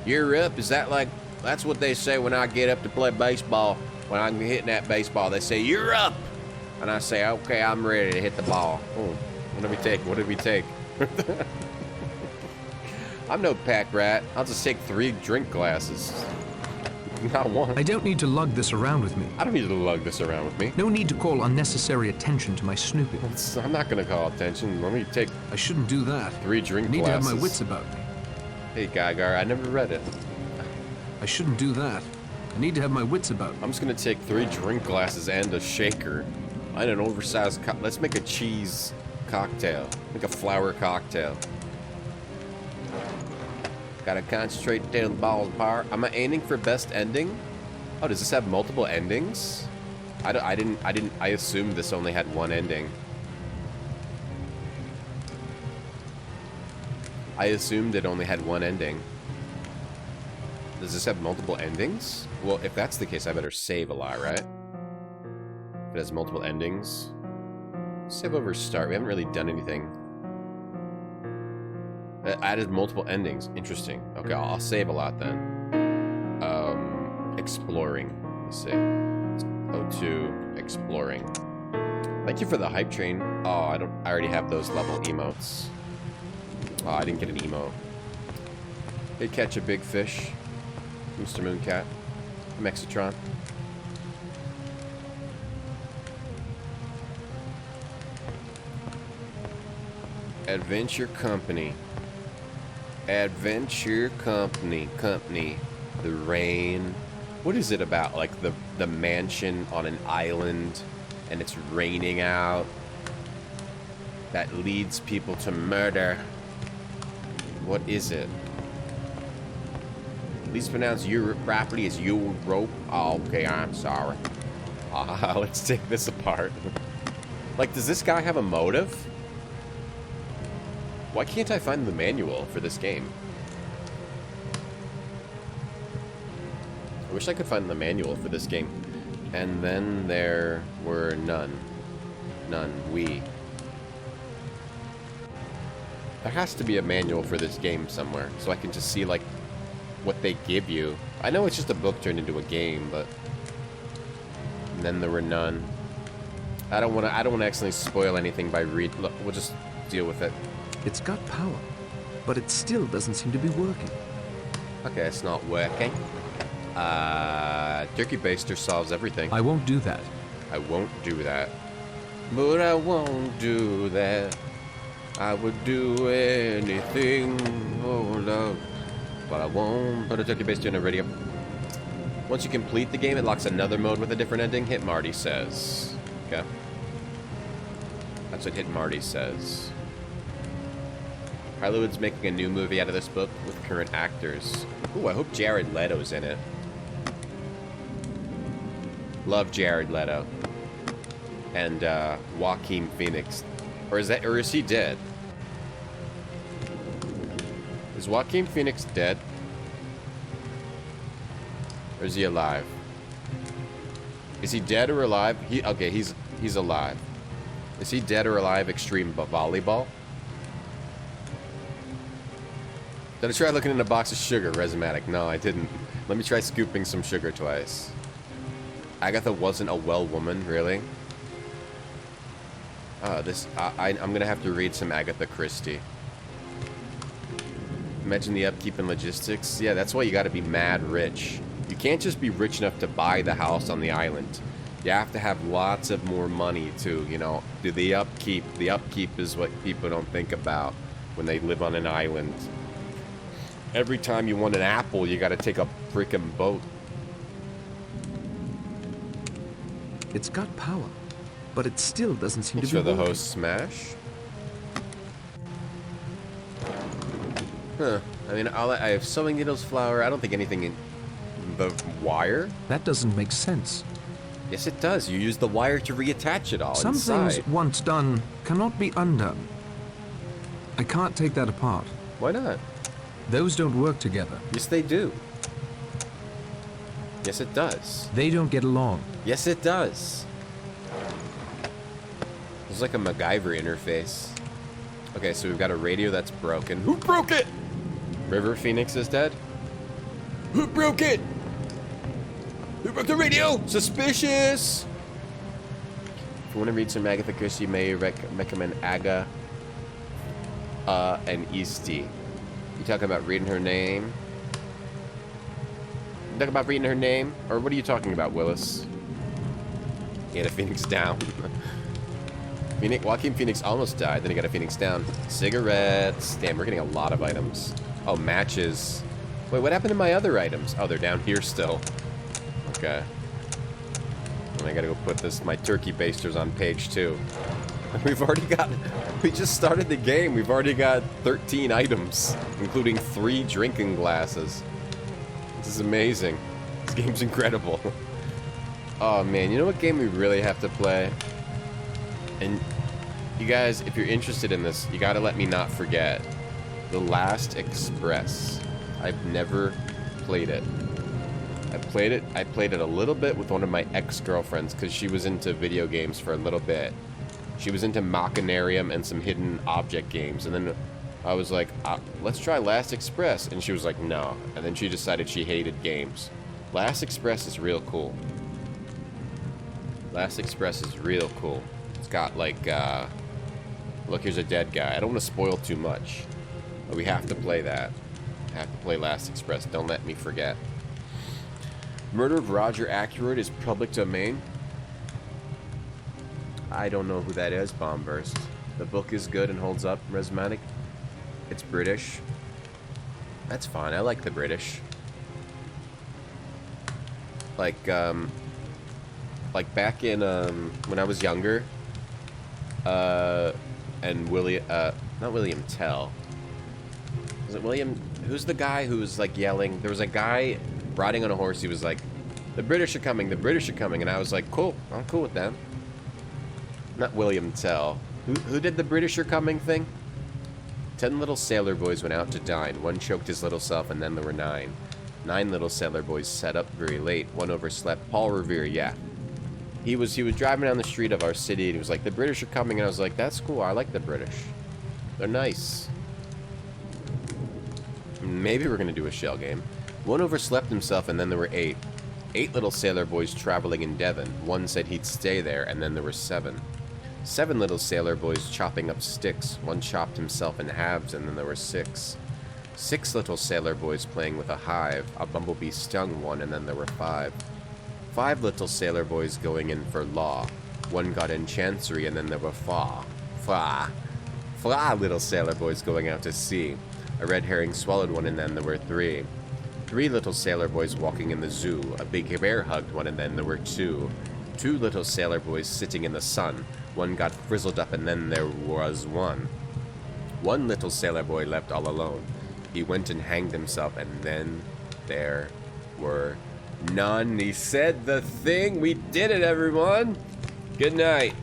Europe? Is that like... That's what they say when I get up to play baseball. When I'm hitting that baseball, they say, "You're up!" And I say, "Okay, I'm ready to hit the ball." Oh, what did we take? What did we take? I'm no pack rat. I'll just take 3 drink glasses. Not one. I don't need to lug this around with me. I don't need to lug this around with me. No need to call unnecessary attention to my snooping. I'm not going to call attention. Let me take... I shouldn't do that. 3 drink I need glasses. to have my wits about me. Hey, Geiger, I never read it. I shouldn't do that. I need to have my wits about me. I'm just going to take 3 drink glasses and a shaker. And an oversized... Let's make a cheese cocktail. Make a flour cocktail. Gotta concentrate until the ball's apart. Am I aiming for best ending? Oh, does this have multiple endings? I assumed this only had one ending. I assumed it only had one ending. Does this have multiple endings? Well, if that's the case, I better save a lot, right? If it has multiple endings. Save over start. We haven't really done anything. It added multiple endings. Interesting. Okay, I'll save a lot then. Exploring. Let's see. O2 exploring. Thank you for the hype train. Oh, I already have those level emotes. Oh, I didn't get an emote. They catch a big fish. Mr. Mooncat. Mexitron. Adventure Company. Adventure Company. The rain. What is it about? Like the mansion on an island and it's raining out. That leads people to murder. What is it? Please pronounce Europe properly as Europe. Oh, okay, I'm sorry. Let's take this apart. Like, does this guy have a motive? Why can't I find the manual for this game? I wish I could find the manual for this game. And then there were none. None. There has to be a manual for this game somewhere, so I can just see, like, what they give you. I know it's just a book turned into a game, but... And then there were none. I don't want to accidentally spoil anything by Look, we'll just deal with it. It's got power, but it still doesn't seem to be working. Okay, it's not working. Turkey Baster solves everything. I won't do that. I won't do that. But I won't do that. I would do anything for love. But I won't put a Turkey Baster in a radio. Once you complete the game, it locks another mode with a different ending. Hit Marty says. Okay. That's what Hit Marty says. Hollywood's making a new movie out of this book with current actors. Ooh, I hope Jared Leto's in it. Love Jared Leto. And Joaquin Phoenix. Or is he dead? Is Joaquin Phoenix dead? Or is he alive? Is he dead or alive? Okay, he's alive. Is he dead or alive? Extreme volleyball? Did I try looking in a box of sugar? Resimatic. No, I didn't. Let me try scooping some sugar twice. Agatha wasn't a well woman, really? I'm gonna have to read some Agatha Christie. Imagine the upkeep and logistics. Yeah, that's why you gotta be mad rich. You can't just be rich enough to buy the house on the island. You have to have lots of more money to, you know, do the upkeep. The upkeep is what people don't think about when they live on an island. Every time you want an apple, you gotta take a freaking boat. It's got power, but it still doesn't seem to be for the working. host smash. Huh. I mean, I have sewing needles, flour. I don't think anything in the wire. That doesn't make sense. Yes, it does. You use the wire to reattach it all Some inside. things, once done, cannot be undone. I can't take that apart. Why not? Those don't work together. Yes, they do. Yes, it does. They don't get along. Yes, it does. It's like a MacGyver interface. Okay, so we've got a radio that's broken. Who broke it? River Phoenix is dead? Who broke it? Who broke the radio? Suspicious! If you want to read some Agatha Christie, you may recommend Aga and Eastie. You talking about reading her name? You talking about reading her name? Or what are you talking about, Willis? He had a Phoenix down. Joaquin Phoenix almost died, then he got a Phoenix down. Cigarettes. Damn, we're getting a lot of items. Oh, matches. Wait, what happened to my other items? Oh, they're down here still. Okay. And I gotta go put my turkey basters on page 2. We've already got... We just started the game. We've already got 13 items, including 3 drinking glasses. This is amazing. This game's incredible. Oh, man. You know what game we really have to play? And you guys, if you're interested in this, you gotta let me not forget. The Last Express. I've never played it. I played it a little bit with one of my ex-girlfriends because she was into video games for a little bit. She was into Machinarium and some hidden object games. And then I was like, let's try Last Express. And she was like, no. And then she decided she hated games. Last Express is real cool. Last Express is real cool. It's got like, look, here's a dead guy. I don't want to spoil too much. But we have to play that. I have to play Last Express. Don't let me forget. Murder of Roger Ackroyd is public domain. I don't know who that is, Bombburst. The book is good and holds up, Resmatic. It's British. That's fine. I like the British. Like back in, when I was younger, and not William Tell. Was it William? Who's the guy who was like yelling? There was a guy riding on a horse. He was like, "The British are coming! The British are coming!" And I was like, "Cool, I'm cool with that." Not William Tell. Who did the British are coming thing? 10 little sailor boys went out to dine. One choked his little self, and then there were 9. 9 little sailor boys sat up very late. One overslept. Paul Revere, yeah. He was driving down the street of our city, and he was like, "The British are coming," and I was like, "That's cool. I like the British. They're nice." Maybe we're gonna do a shell game. One overslept himself, and then there were 8. 8 little sailor boys traveling in Devon. One said he'd stay there, and then there were 7. 7 little sailor boys chopping up sticks. One chopped himself in halves, and then there were 6. 6 little sailor boys playing with a hive. A bumblebee stung one, and then there were 5. 5 little sailor boys going in for law. One got in chancery, and then there were 4. 4 little sailor boys going out to sea. A red herring swallowed one, and then there were 3. 3 little sailor boys walking in the zoo. A big bear hugged one, and then there were 2. 2 little sailor boys sitting in the sun. One got frizzled up and then there was one. One little sailor boy left all alone. He went and hanged himself and then there were none. He said the thing. We did it, everyone. Good night.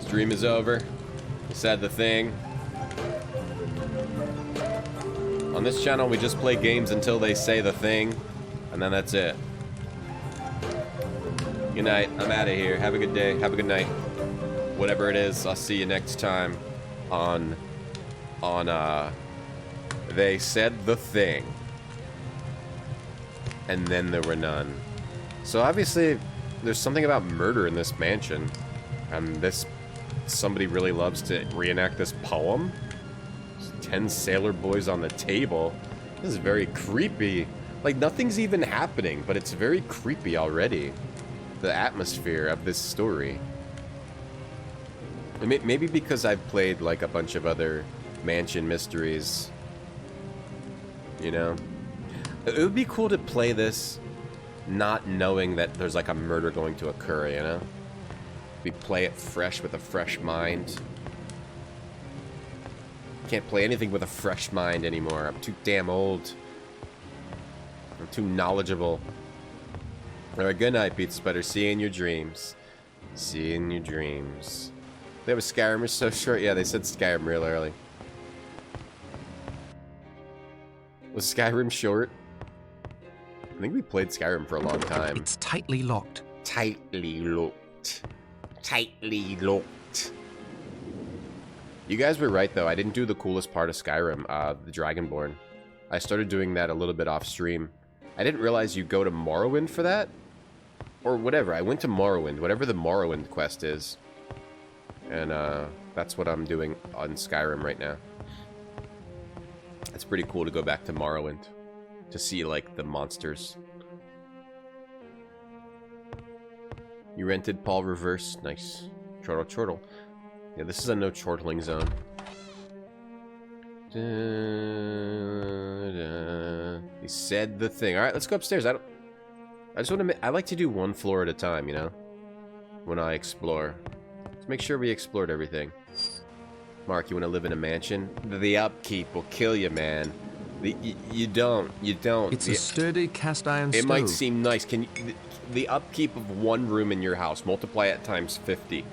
Stream is over. He said the thing. On this channel, we just play games until they say the thing, and then that's it. Good night. I'm out of here. Have a good day. Have a good night. Whatever it is, I'll see you next time on They Said the Thing. And then there were none. So obviously, there's something about murder in this mansion. And somebody really loves to reenact this poem. 10 sailor boys on the table. This is very creepy. Like, nothing's even happening, but it's very creepy already. The atmosphere of this story. Maybe because I've played, like, a bunch of other mansion mysteries. You know? It would be cool to play this not knowing that there's, like, a murder going to occur, you know? We play it fresh with a fresh mind. Can't play anything with a fresh mind anymore. I'm too damn old. I'm too knowledgeable. Alright, good night, Pizza Spider. See you in your dreams. See you in your dreams. They have a Skyrim is so short. Yeah, they said Skyrim real early. Was Skyrim short? I think we played Skyrim for a long time. It's tightly locked. Tightly locked. Tightly locked. You guys were right, though. I didn't do the coolest part of Skyrim, the Dragonborn. I started doing that a little bit off stream. I didn't realize you go to Morrowind for that. Or whatever. I went to Morrowind, whatever the Morrowind quest is. And that's what I'm doing on Skyrim right now. It's pretty cool to go back to Morrowind. To see, like, the monsters. You rented Paul Reverse. Nice. Chortle, chortle. Yeah, this is a no chortling zone. He said the thing. Alright, let's go upstairs. I just want to... I like to do one floor at a time, you know? When I explore. Let's make sure we explored everything. Mark, you want to live in a mansion? The upkeep will kill you, man. You don't. It's a sturdy cast iron stove. It might seem nice. Can you... The upkeep of one room in your house, multiply it times 50.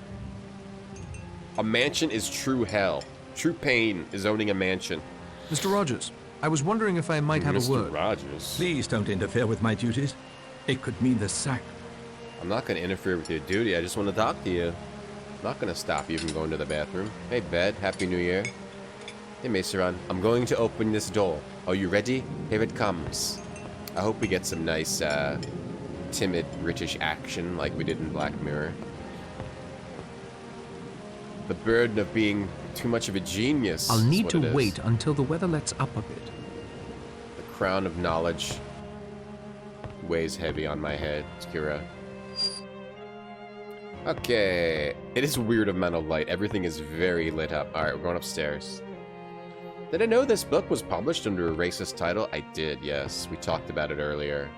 A mansion is true hell. True pain is owning a mansion. Mr. Rogers, I was wondering if I might have a word. Mr. Rogers. Please don't interfere with my duties. It could mean the sack. I'm not going to interfere with your duty. I just want to talk to you. I'm not going to stop you from going to the bathroom. Hey, Bed. Happy New Year. Hey, Maceron. I'm going to open this door. Are you ready? Here it comes. I hope we get some nice, timid British action like we did in Black Mirror. The burden of being too much of a genius. I'll need to wait until the weather lets up a bit. The crown of knowledge weighs heavy on my head, Kira. Okay. It is a weird amount of light. Everything is very lit up. Alright, we're going upstairs. Did I know this book was published under a racist title? I did, yes. We talked about it earlier.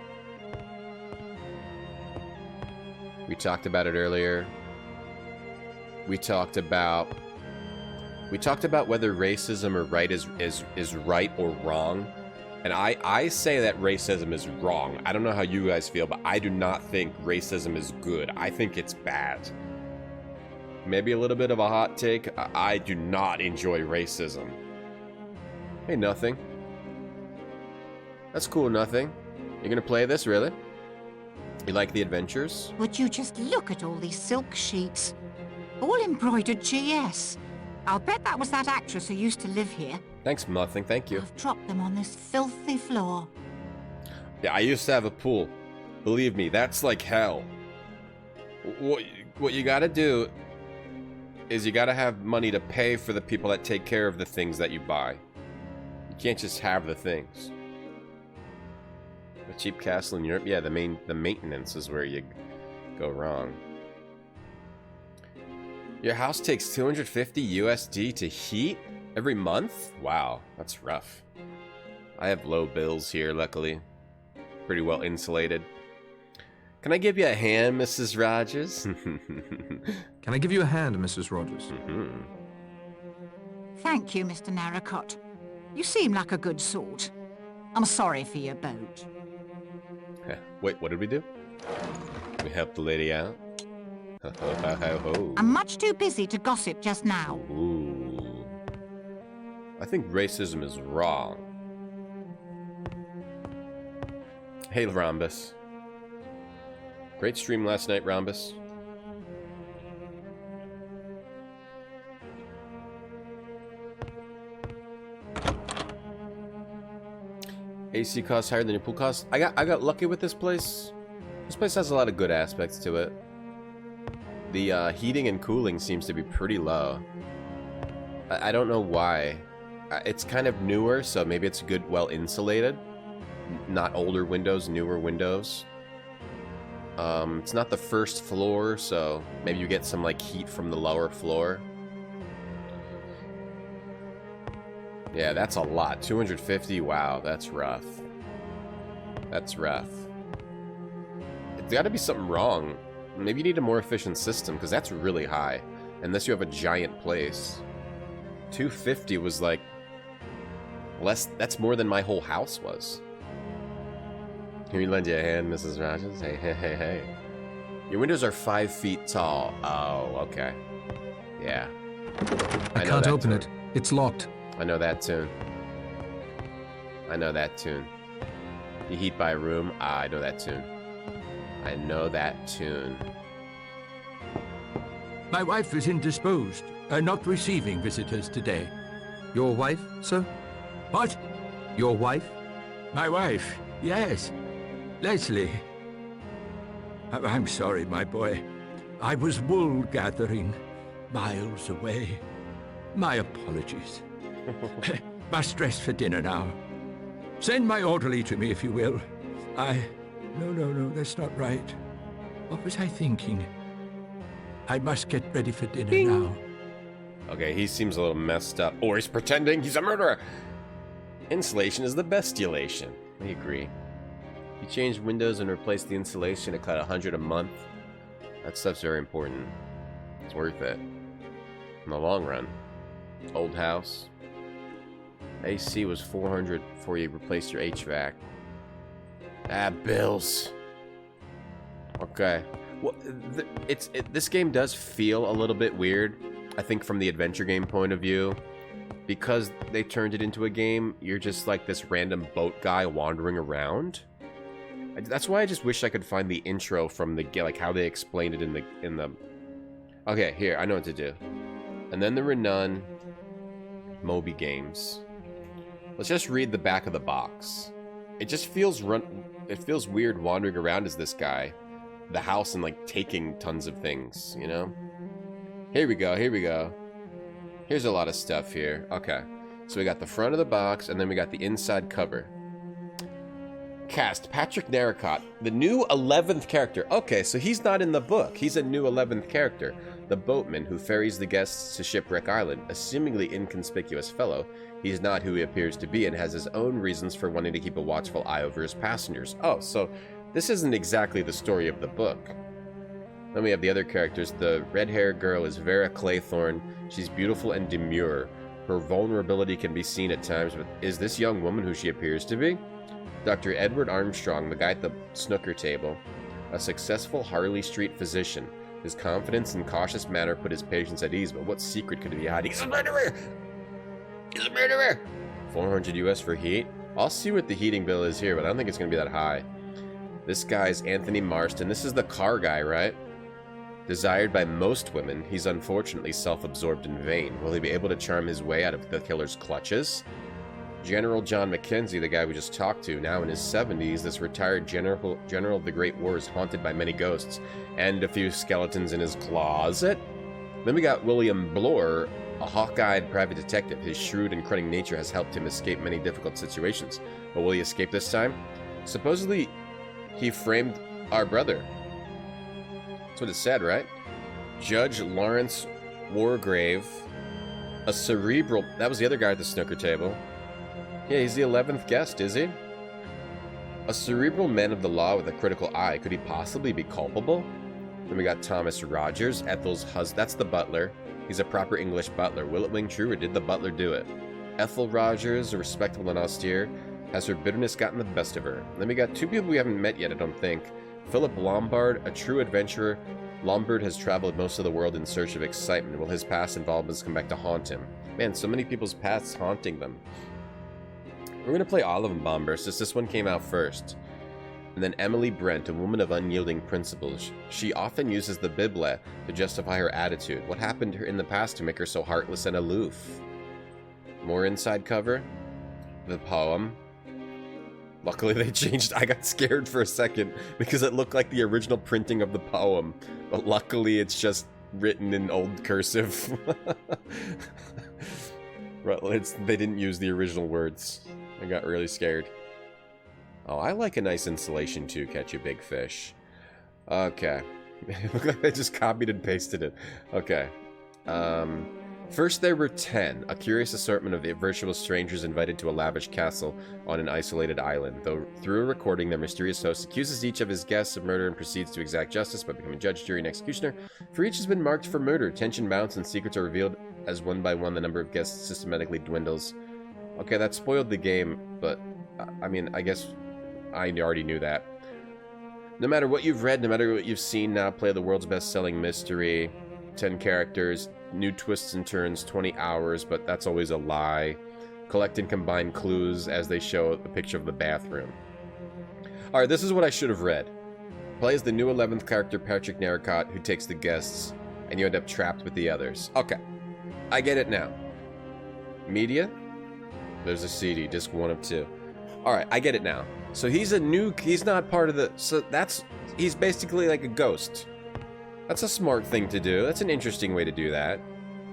We talked about it earlier. We talked about whether racism or right is right or wrong. And I say that racism is wrong. I don't know how you guys feel, but I do not think racism is good. I think it's bad. Maybe a little bit of a hot take. I do not enjoy racism. Hey, nothing. That's cool, nothing. You're gonna play this, really? You like the adventures? Would you just look at all these silk sheets? All embroidered GS. I'll bet that was that actress who used to live here. Thanks, nothing. Thank you. I've dropped them on this filthy floor. Yeah, I used to have a pool. Believe me, that's like hell. What you gotta do is you gotta have money to pay for the people that take care of the things that you buy. You can't just have the things. A cheap castle in Europe? Yeah, the maintenance is where you go wrong. Your house takes 250 USD to heat every month? Wow, that's rough. I have low bills here, luckily. pretty well insulated. Can I give you a hand, Mrs. Rogers? Can I give you a hand, Mrs. Rogers? Thank you, Mr. Narracott. You seem like a good sort. I'm sorry for your boat. Wait, what did we do? We helped the lady out? I'm much too busy to gossip just now. Ooh. I think racism is wrong. Hey, Rhombus. Great stream last night, Rhombus. AC costs higher than your pool costs. I got lucky with this place. This place has a lot of good aspects to it. The heating and cooling seems to be pretty low. I don't know why. It's kind of newer, so maybe it's good, well insulated. Not older windows, newer windows. It's not the first floor, so maybe you get some like heat from the lower floor. Yeah, that's a lot. 250, wow, that's rough. That's rough. There's gotta be something wrong. Maybe you need a more efficient system, because that's really high. Unless you have a giant place. 250 was like less, that's more than my whole house was. Can we lend you a hand, Mrs. Rogers? Hey, hey, hey, hey. Your windows are 5 feet tall. Oh, okay. Yeah. I can't open it. It's locked. I know that tune. I know that tune. You heat by room? Ah, I know that tune. I know that tune. My wife is indisposed, not receiving visitors today. Your wife, sir? What? Your wife? My wife, yes. Leslie. I'm sorry, my boy. I was wool gathering, miles away. My apologies. Must dress for dinner now. Send my orderly to me, if you will. No, that's not right. What was I thinking? I must get ready for dinner now. Okay, he seems a little messed up. Or he's pretending he's a murderer. Insulation is the bestulation. I agree. You change windows and replace the insulation at about $100 a month. That stuff's very important. It's worth it. In the long run. Old house. AC was $400 before you replaced your HVAC. Ah, bills. Okay. Well, this game does feel a little bit weird, I think, from the adventure game point of view. Because they turned it into a game, you're just like this random boat guy wandering around. That's why I just wish I could find the intro from the like how they explained it in the. Okay, here, I know what to do. And then there were none. Moby Games. Let's just read the back of the box. It just feels it feels weird wandering around as this guy, the house, and like taking tons of things, you know? Here we go, here we go. Here's a lot of stuff here. Okay. So we got the front of the box, and then we got the inside cover. Cast, Patrick Narracott, the new 11th character. Okay, so he's not in the book. He's a new 11th character. The boatman who ferries the guests to Shipwreck Island, a seemingly inconspicuous fellow. He's not who he appears to be and has his own reasons for wanting to keep a watchful eye over his passengers. Oh, so this isn't exactly the story of the book. Then we have the other characters. The red-haired girl is Vera Claythorne. She's beautiful and demure. Her vulnerability can be seen at times, but is this young woman who she appears to be? Dr. Edward Armstrong, the guy at the snooker table, a successful Harley Street physician. His confidence and cautious manner put his patients at ease, but what secret could he be hiding? He's a murderer! He's a murderer! 400 US for heat? I'll see what the heating bill is here, but I don't think it's going to be that high. This guy's Anthony Marston. This is the car guy, right? Desired by most women, he's unfortunately self-absorbed and vain. Will he be able to charm his way out of the killer's clutches? General John Mackenzie, the guy we just talked to, now in his 70s, this retired general of the Great War, is haunted by many ghosts and a few skeletons in his closet. Then we got William Bloor, a hawk-eyed private detective. His shrewd and cunning nature has helped him escape many difficult situations. But will he escape this time? Supposedly, he framed our brother. That's what it said, right? Judge Lawrence Wargrave, a cerebral... That was the other guy at the snooker table. Yeah, he's the 11th guest, is he? A cerebral man of the law with a critical eye. Could he possibly be culpable? Then we got Thomas Rogers, Ethel's husband. That's the butler. He's a proper English butler. Will it ring true, or did the butler do it? Ethel Rogers, respectable and austere. Has her bitterness gotten the best of her? Then we got two people we haven't met yet, I don't think. Philip Lombard, a true adventurer. Lombard has traveled most of the world in search of excitement. Will his past involvements come back to haunt him? Man, so many people's pasts haunting them. We're going to play all of them, Bomber, since this one came out first. And then Emily Brent, a woman of unyielding principles. She often uses the Bible to justify her attitude. What happened to her in the past to make her so heartless and aloof? More inside cover. The poem. Luckily they changed. I got scared for a second because it looked like the original printing of the poem. But luckily it's just written in old cursive. They didn't use the original words. I got really scared. Oh, I like a nice installation too, Catch a Big Fish. Okay. Look like they just copied and pasted it. Okay. First there were 10, a curious assortment of virtual strangers invited to a lavish castle on an isolated island. Though through a recording, their mysterious host accuses each of his guests of murder and proceeds to exact justice by becoming judge, jury, and executioner. For each has been marked for murder. Tension mounts and secrets are revealed as one by one the number of guests systematically dwindles. Okay, that spoiled the game, but I mean, I guess I already knew that. No matter what you've read, no matter what you've seen, now play the world's best-selling mystery. 10 characters, new twists and turns, 20 hours, but that's always a lie. Collect and combine clues as they show the picture of the bathroom. Alright, this is what I should have read. Play as the new 11th character, Patrick Naricott, who takes the guests, and you end up trapped with the others. Okay. I get it now. Media? There's a CD, disc 1 of 2. Alright, I get it now. So he's not part of the, he's basically like a ghost. That's a smart thing to do. That's an interesting way to do that.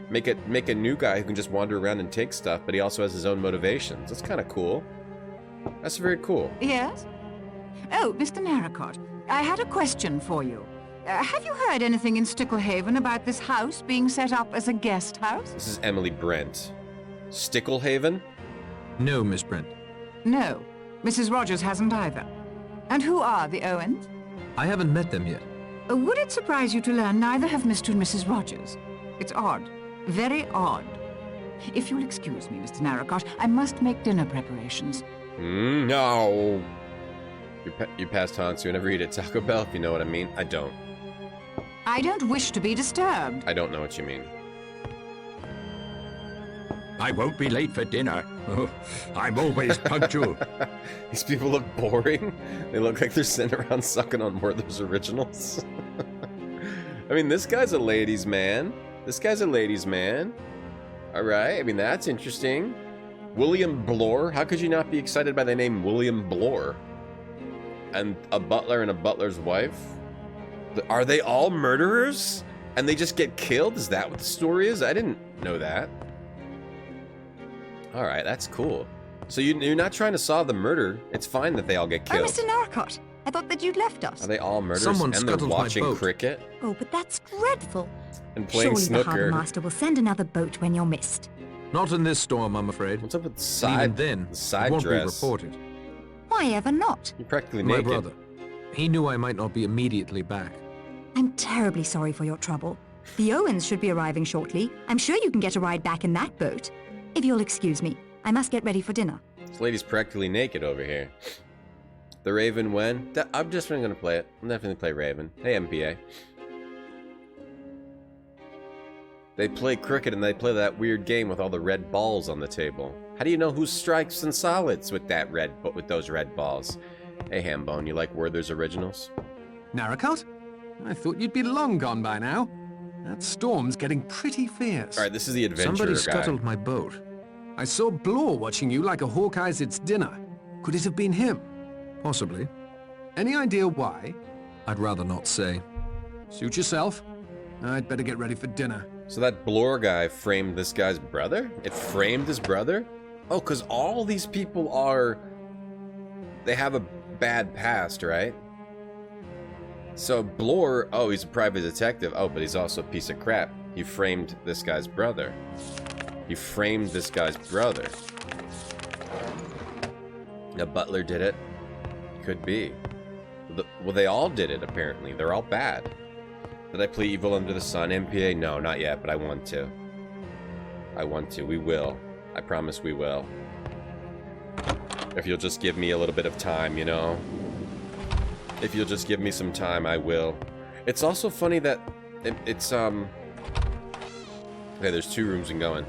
Make a new guy who can just wander around and take stuff, but he also has his own motivations. That's kind of cool. That's very cool. Yes? Oh, Mr. Naricott, I had a question for you. Have you heard anything in Sticklehaven about this house being set up as a guest house? This is Emily Brent. Sticklehaven? No, Miss Brent. No. Mrs. Rogers hasn't either. And who are the Owens? I haven't met them yet. Would it surprise you to learn neither have Mr. and Mrs. Rogers? It's odd. Very odd. If you'll excuse me, Mr. Naricott, I must make dinner preparations. No! You passed Hansu whenever you eat at Taco Bell, if you know what I mean. I don't. I don't wish to be disturbed. I don't know what you mean. I won't be late for dinner. Oh, I'm always punctual. These people look boring. They look like they're sitting around sucking on more of those originals. I mean, this guy's a ladies' man. This guy's a ladies' man. Alright, I mean, that's interesting. William Blore? How could you not be excited by the name William Blore? And a butler and a butler's wife? Are they all murderers? And they just get killed? Is that what the story is? I didn't know that. Alright, that's cool. So you're not trying to solve the murder. It's fine that they all get killed. Oh, Mr. Naricott, I thought that you'd left us. Are they all murderers? Someone and they're scuttled my watching boat. cricket? Oh, but that's dreadful. And playing Surely snooker. the harbour master will send another boat when you're missed. Not in this storm, I'm afraid. What's up with the And side, even then, the side it won't dress? be reported. Why ever not? You're practically My naked. brother. He knew I might not be immediately back. I'm terribly sorry for your trouble. The Owens should be arriving shortly. I'm sure you can get a ride back in that boat. If you'll excuse me, I must get ready for dinner. This lady's practically naked over here. The Raven when? I'm just going to play it. I'll definitely play Raven. Hey, MPA. They play cricket and they play that weird game with all the red balls on the table. How do you know who's strikes and solids with those red balls? Hey, Hambone, you like Werther's Originals? Naricott? I thought you'd be long gone by now. That storm's getting pretty fierce. Alright, this is the adventurer Somebody guy. scuttled my boat. I saw Blore watching you like a hawk eyes its dinner. Could it have been him? Possibly. Any idea why? I'd rather not say. Suit yourself. I'd better get ready for dinner. So that Blore guy framed this guy's brother? It framed his brother? Oh, because all these people they have a bad past, right? So Blore, oh, he's a private detective. Oh, but he's also a piece of crap. He framed this guy's brother. He framed this guy's brother. The butler did it. Could be. Well, they all did it, apparently. They're all bad. Did I play Evil Under the Sun? MPA? No, not yet, but I want to. I want to. We will. I promise we will. If you'll just give me a little bit of time, you know? If you'll just give me some time, I will. It's also funny that it's, okay, there's 2 rooms and going.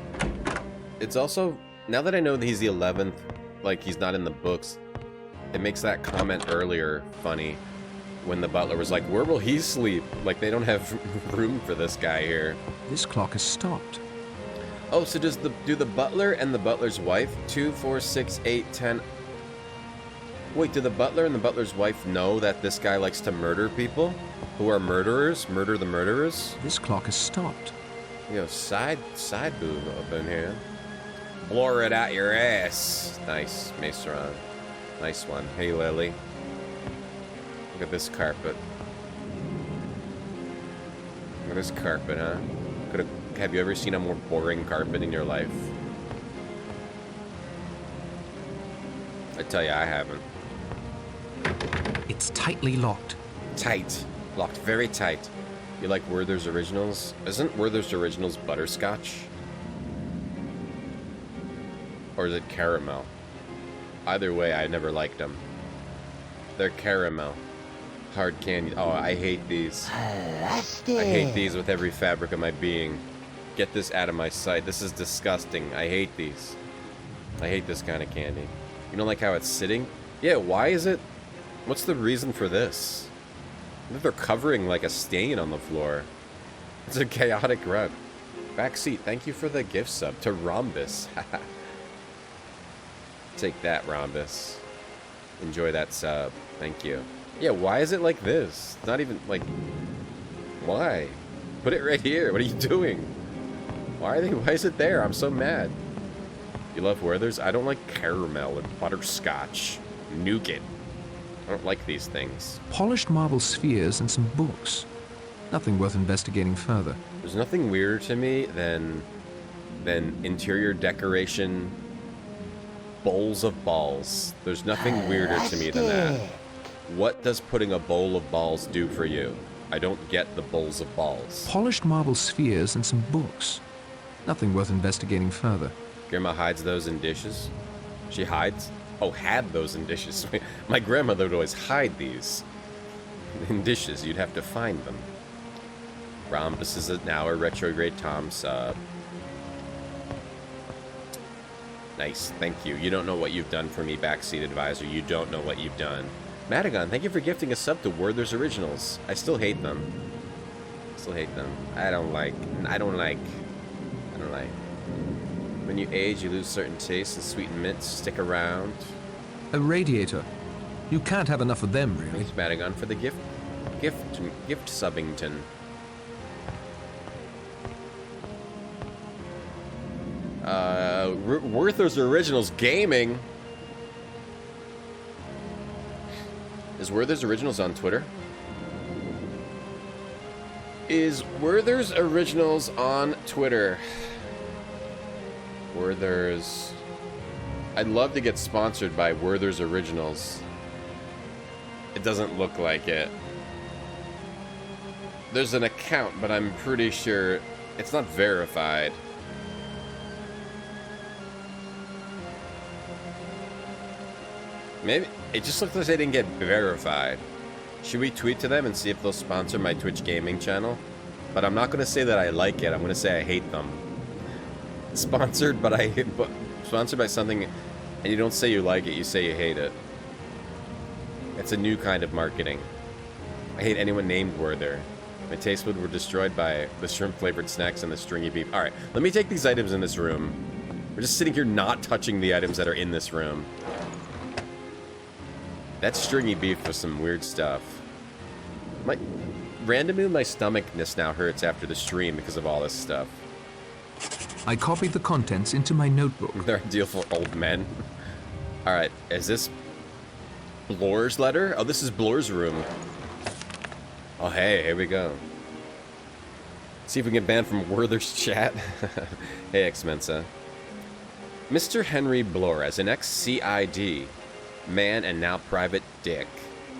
It's also, now that I know that he's the 11th, like, he's not in the books, it makes that comment earlier funny when the butler was like, where will he sleep? Like, they don't have room for this guy here. This clock has stopped. Oh, so do the butler and the butler's wife 2, 4, 6, 8, 10... Wait, do the butler and the butler's wife know that this guy likes to murder people? Who are murderers? Murder the murderers? This clock has stopped. Yo, side boob up in here. Blur it out your ass. Nice, Maceron. Nice one. Hey, Lily. Look at this carpet. Look at this carpet, huh? Have you ever seen a more boring carpet in your life? I tell you, I haven't. It's tightly locked. Tight. Locked very tight. You like Werther's Originals? Isn't Werther's Originals butterscotch? Or is it caramel? Either way, I never liked them. They're caramel. Hard candy. Oh, I hate these. I hate these with every fabric of my being. Get this out of my sight. This is disgusting. I hate these. I hate this kind of candy. You don't like how it's sitting? Yeah, why is it? What's the reason for this? I think they're covering like a stain on the floor. It's a chaotic run. Backseat, thank you for the gift sub to Rhombus. Take that, Rhombus. Enjoy that sub. Thank you. Yeah, why is it like this? It's not even, like... Why? Put it right here. What are you doing? Why is it there? I'm so mad. You love Werther's? I don't like caramel and butterscotch. Nuke it. I don't like these things. Polished marble spheres and some books. Nothing worth investigating further. There's nothing weirder to me than interior decoration bowls of balls. There's nothing weirder to me than that. What does putting a bowl of balls do for you? I don't get the bowls of balls. Polished marble spheres and some books. Nothing worth investigating further. Grandma hides those in dishes? She hides? Oh, had those in dishes. My grandmother would always hide these. In dishes, you'd have to find them. Rhombus is now a retrograde Tom sub. Nice, thank you. You don't know what you've done for me, Backseat Advisor. You don't know what you've done. Madagon, thank you for gifting a sub to Werther's Originals. I still hate them. I don't like. When you age, you lose certain tastes, and sweetened mints stick around. A radiator. You can't have enough of them, really. Thanks, Madagon, for the gift subbington. Werther's Originals Gaming. Is Werther's Originals on Twitter? Is Werther's Originals on Twitter? Werther's... I'd love to get sponsored by Werther's Originals. It doesn't look like it. There's an account, but I'm pretty sure it's not verified. Maybe it just looks like they didn't get verified. Should we tweet to them and see if they'll sponsor my Twitch gaming channel? But I'm not going to say that I like it. I'm going to say I hate them. Sponsored by something, and you don't say you like it. You say you hate it. It's a new kind of marketing. I hate anyone named Werther. My taste buds were destroyed by the shrimp-flavored snacks and the stringy beef. All right, let me take these items in this room. We're just sitting here not touching the items that are in this room. That stringy beef was some weird stuff. Randomly, my stomachness now hurts after the stream because of all this stuff. I copied the contents into my notebook. They're ideal for old men. Alright, is this Blor's letter? Oh, this is Blor's room. Oh, hey, here we go. See if we can get banned from Werther's chat. Hey, X-Mensa. Mr. Henry Blor, as an ex-CID, Man and now Private Dick.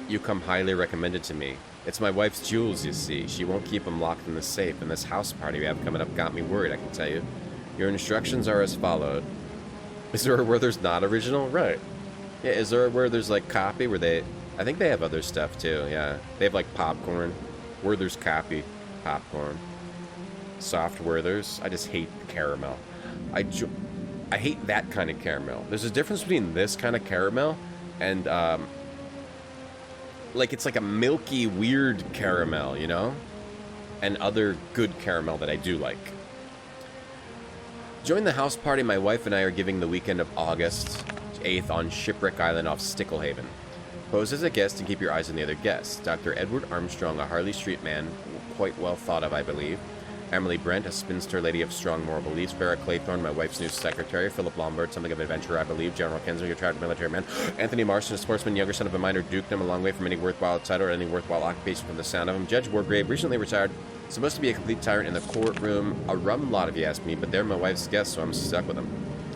You come highly recommended to me. It's my wife's jewels, you see. She won't keep them locked in the safe, and this house party we have coming up got me worried, I can tell you. Your instructions are as followed. Is there a Werther's not original? Right. Yeah, is there a Werther's, like, copy where they... I think they have other stuff, too, yeah. They have, like, popcorn. Werther's copy. Popcorn. Soft Werther's. I just hate caramel. I hate that kind of caramel. There's a difference between this kind of caramel and, like, it's like a milky, weird caramel, you know? And other good caramel that I do like. Join the house party my wife and I are giving the weekend of August 8th on Shipwreck Island off Sticklehaven. Pose as a guest and keep your eyes on the other guests. Dr. Edward Armstrong, a Harley Street man, quite well thought of, I believe. Emily Brent, a spinster lady of strong moral beliefs. Vera Claythorne, my wife's new secretary. Philip Lombard, something of an adventurer, I believe. General Kensington, a trapped military man. Anthony Marston, a sportsman, younger son of a minor dukedom, a long way from any worthwhile title or any worthwhile occupation from the sound of him. Judge Wargrave, recently retired, supposed to be a complete tyrant in the courtroom. A rum lot, if you ask me, but they're my wife's guests, so I'm stuck with them.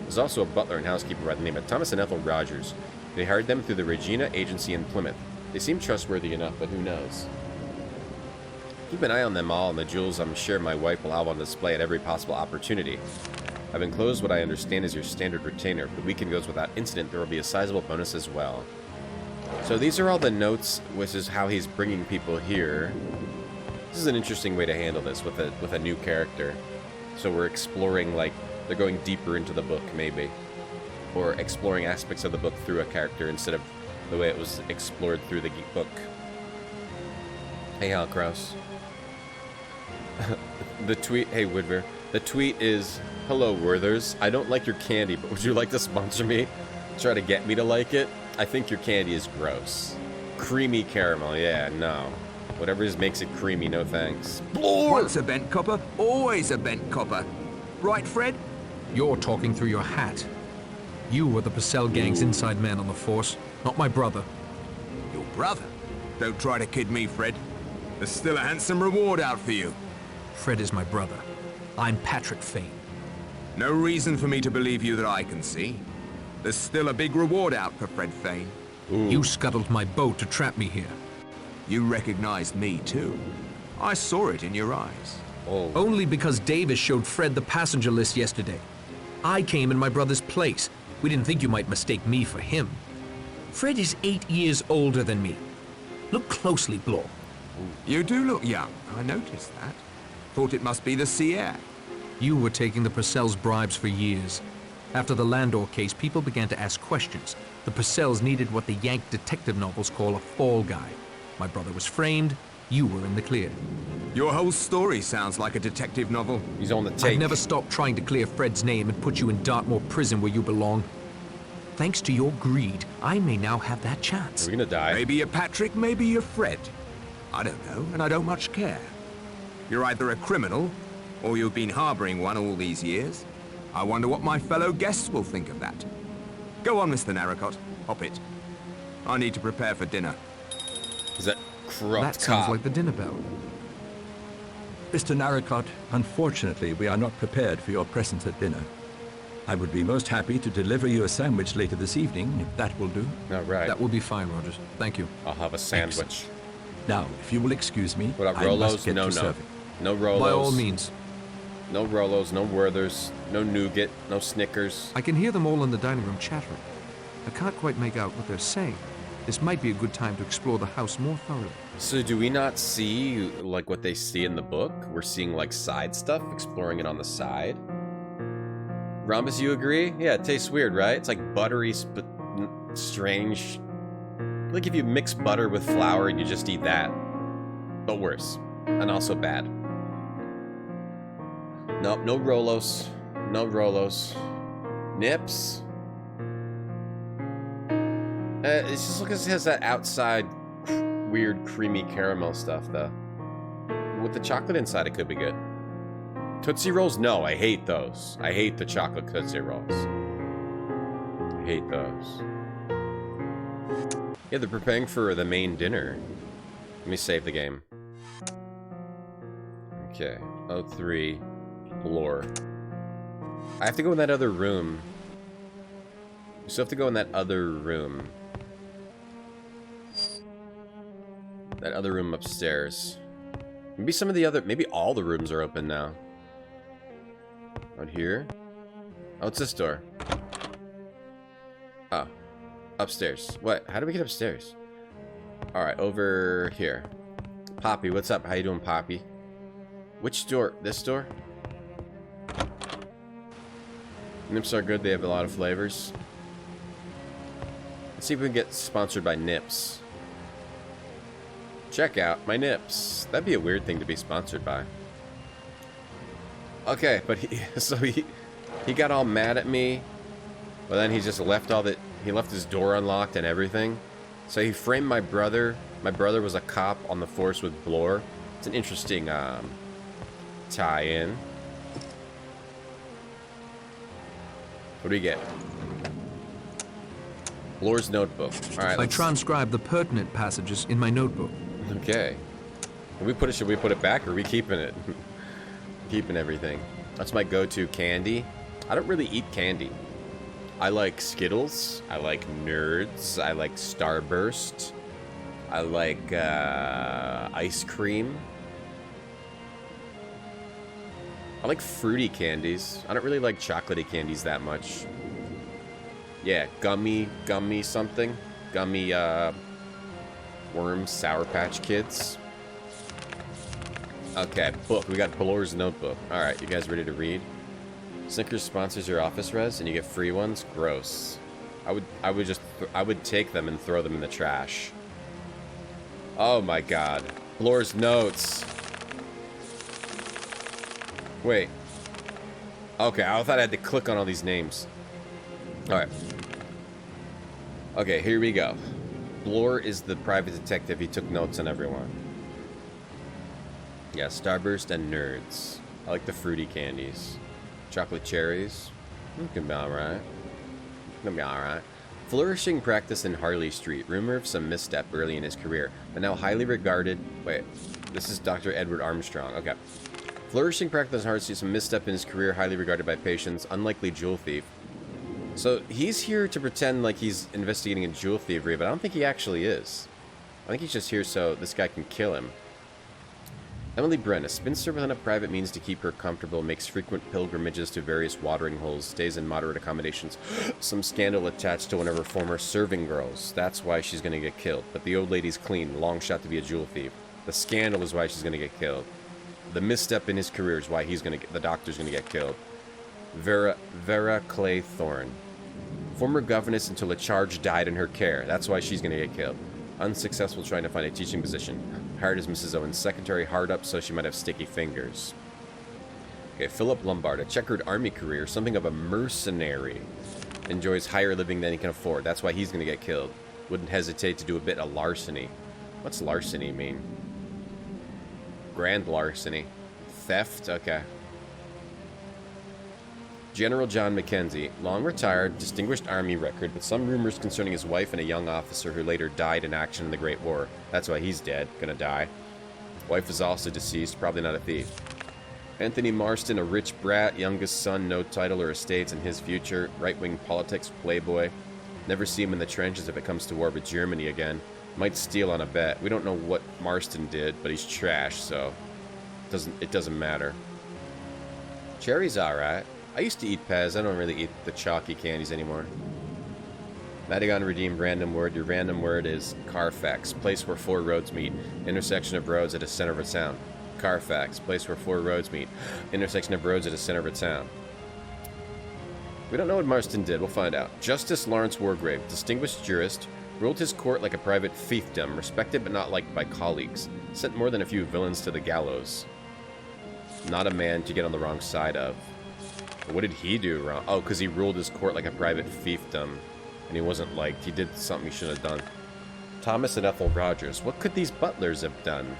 There's also a butler and housekeeper by the name of Thomas and Ethel Rogers. They hired them through the Regina Agency in Plymouth. They seem trustworthy enough, but who knows? Keep an eye on them all and the jewels I'm sure my wife will have on display at every possible opportunity. I've enclosed what I understand is your standard retainer. If the weekend goes without incident, there will be a sizable bonus as well. So these are all the notes, which is how he's bringing people here. This is an interesting way to handle this with a new character. So we're exploring, like, they're going deeper into the book, maybe. Or exploring aspects of the book through a character instead of the way it was explored through the book. Hey, Hal Kraus. The tweet, hey Woodver, the tweet is, hello Werther's, I don't like your candy, but would you like to sponsor me? Try to get me to like it? I think your candy is gross. Creamy caramel, yeah, no. Whatever makes it creamy, no thanks. Once a bent copper, always a bent copper. Right, Fred? You're talking through your hat. You were the Purcell gang's inside man on the force, not my brother. Your brother? Don't try to kid me, Fred. There's still a handsome reward out for you. Fred is my brother. I'm Patrick Fane. No reason for me to believe you that I can see. There's still a big reward out for Fred Fane. Ooh. You scuttled my boat to trap me here. You recognized me, too. I saw it in your eyes. Oh. Only because Davis showed Fred the passenger list yesterday. I came in my brother's place. We didn't think you might mistake me for him. Fred is 8 years older than me. Look closely, Blore. You do look young. I noticed that. Thought it must be the sea air. You were taking the Purcells' bribes for years. After the Landor case, people began to ask questions. The Purcells needed what the Yank detective novels call a fall guy. My brother was framed. You were in the clear. Your whole story sounds like a detective novel. He's on the take. I've never stopped trying to clear Fred's name and put you in Dartmoor prison where you belong. Thanks to your greed, I may now have that chance. We're gonna die. Maybe you're Patrick, maybe you're Fred. I don't know, and I don't much care. You're either a criminal, or you've been harboring one all these years. I wonder what my fellow guests will think of that. Go on, Mr. Narracott. Hop it. I need to prepare for dinner. Is that corrupt? That sounds like the dinner bell. Mr. Narracott, unfortunately, we are not prepared for your presence at dinner. I would be most happy to deliver you a sandwich later this evening, if that will do. All right. That will be fine, Rogers. Thank you. I'll have a sandwich. Excellent. Now, if you will excuse me, what up, I Rolos? must get No, to no. serving. No Rolos. By all means. No Rolos, no Werthers, no Nougat, no Snickers. I can hear them all in the dining room chattering. I can't quite make out what they're saying. This might be a good time to explore the house more thoroughly. So do we not see, like, what they see in the book? We're seeing, like, side stuff, exploring it on the side. Rhombus, you agree? Yeah, it tastes weird, right? It's like buttery, but strange. Like if you mix butter with flour and you just eat that. But worse. And also bad. Nope, no Rolos. No Rolos. Nips. It's just because it has that outside weird creamy caramel stuff, though. With the chocolate inside, it could be good. Tootsie Rolls? No, I hate those. I hate the chocolate Tootsie Rolls. I hate those. Yeah, they're preparing for the main dinner. Let me save the game. Okay. 03. Lore. I have to go in that other room. We still have to go in that other room. That other room upstairs. Maybe some of the other... Maybe all the rooms are open now. Out here? Oh, it's this door. Oh. Upstairs. What? How do we get upstairs? Alright, over here. Poppy, what's up? How you doing, Poppy? Which door? This door? Nips are good. They have a lot of flavors. Let's see if we can get sponsored by Nips. Check out my Nips. That'd be a weird thing to be sponsored by. Okay, but he got all mad at me. But then he just left he left his door unlocked and everything. So he framed my brother. My brother was a cop on the force with Blore. It's an interesting tie-in. What do we get? Blore's notebook. All right. I transcribed the pertinent passages in my notebook. Okay. Should we put it back, or are we keeping it? Keeping everything. That's my go-to candy. I don't really eat candy. I like Skittles. I like Nerds. I like Starburst. I like ice cream. I like fruity candies. I don't really like chocolatey candies that much. Yeah, gummy something. Gummy worms, Sour Patch Kids. Okay, book. We got Blore's notebook. Alright, you guys ready to read? Snickers sponsors your office res and you get free ones? Gross. I would take them and throw them in the trash. Oh my god. Blore's notes. Wait. Okay, I thought I had to click on all these names. Alright. Okay, here we go. Blore is the private detective. He took notes on everyone. Yeah, Starburst and Nerds. I like the fruity candies. Chocolate cherries. Can be alright. Can be alright. Flourishing practice in Harley Street. Rumor of some misstep early in his career, but now highly regarded... Wait, this is Dr. Edward Armstrong. Okay. Flourishing practice in Harley Street. Some misstep in his career, highly regarded by patients. Unlikely jewel thief. So he's here to pretend like he's investigating a jewel thievery, but I don't think he actually is. I think he's just here so this guy can kill him. Emily Brent, a spinster with enough private means to keep her comfortable, makes frequent pilgrimages to various watering holes, stays in moderate accommodations. Some scandal attached to one of her former serving girls. That's why she's going to get killed. But the old lady's clean, long shot to be a jewel thief. The scandal is why she's going to get killed. The misstep in his career is why he's going to get, the doctor's going to get killed. Vera Clay Thorne. Former governess until a charge died in her care. That's why she's going to get killed. Unsuccessful trying to find a teaching position. Hired as Mrs. Owen's secretary, hard up so she might have sticky fingers. Okay, Philip Lombard, a checkered army career, something of a mercenary. Enjoys higher living than he can afford. That's why he's going to get killed. Wouldn't hesitate to do a bit of larceny. What's larceny mean? Grand larceny. Theft? Okay. General John Mackenzie, long retired, distinguished Army record, but some rumors concerning his wife and a young officer who later died in action in the Great War. That's why he's dead, gonna die. Wife is also deceased, probably not a thief. Anthony Marston, a rich brat, youngest son, no title or estates in his future, right-wing politics, playboy. Never see him in the trenches if it comes to war with Germany again. Might steal on a bet. We don't know what Marston did, but he's trash, so it doesn't matter. Cherry's alright. I used to eat Pez. I don't really eat the chalky candies anymore. Madigan redeemed random word. Your random word is Carfax. Place where four roads meet. Intersection of roads at the center of a town. Carfax. Place where four roads meet. Intersection of roads at the center of a town. We don't know what Marston did. We'll find out. Justice Lawrence Wargrave. Distinguished jurist. Ruled his court like a private fiefdom. Respected but not liked by colleagues. Sent more than a few villains to the gallows. Not a man to get on the wrong side of. What did he do wrong? Oh, because he ruled his court like a private fiefdom. And he wasn't liked. He did something he shouldn't have done. Thomas and Ethel Rogers. What could these butlers have done?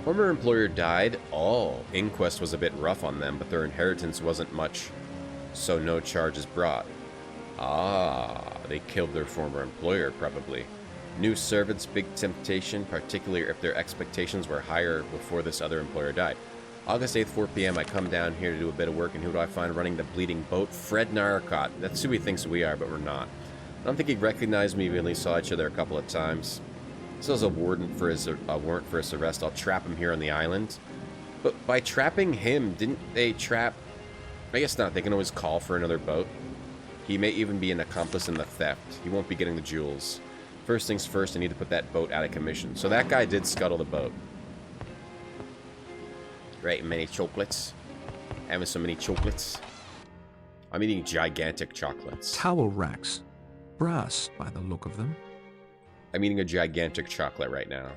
Former employer died. Oh, inquest was a bit rough on them, but their inheritance wasn't much, so no charges brought. Ah, they killed their former employer, probably. New servants, big temptation, particularly if their expectations were higher before this other employer died. August 8th, 4 p.m., I come down here to do a bit of work, and who do I find running the bleeding boat? Fred Narcott. That's who he thinks we are, but we're not. I don't think he recognized me. We only saw each other a couple of times. This is a warrant for his arrest. I'll trap him here on the island. But by trapping him, didn't they trap... I guess not. They can always call for another boat. He may even be an accomplice in the theft. He won't be getting the jewels. First things first, I need to put that boat out of commission. So that guy did scuttle the boat. Right, many chocolates. Having so many chocolates. I'm eating gigantic chocolates. Towel racks. Brass, by the look of them. I'm eating a gigantic chocolate right now.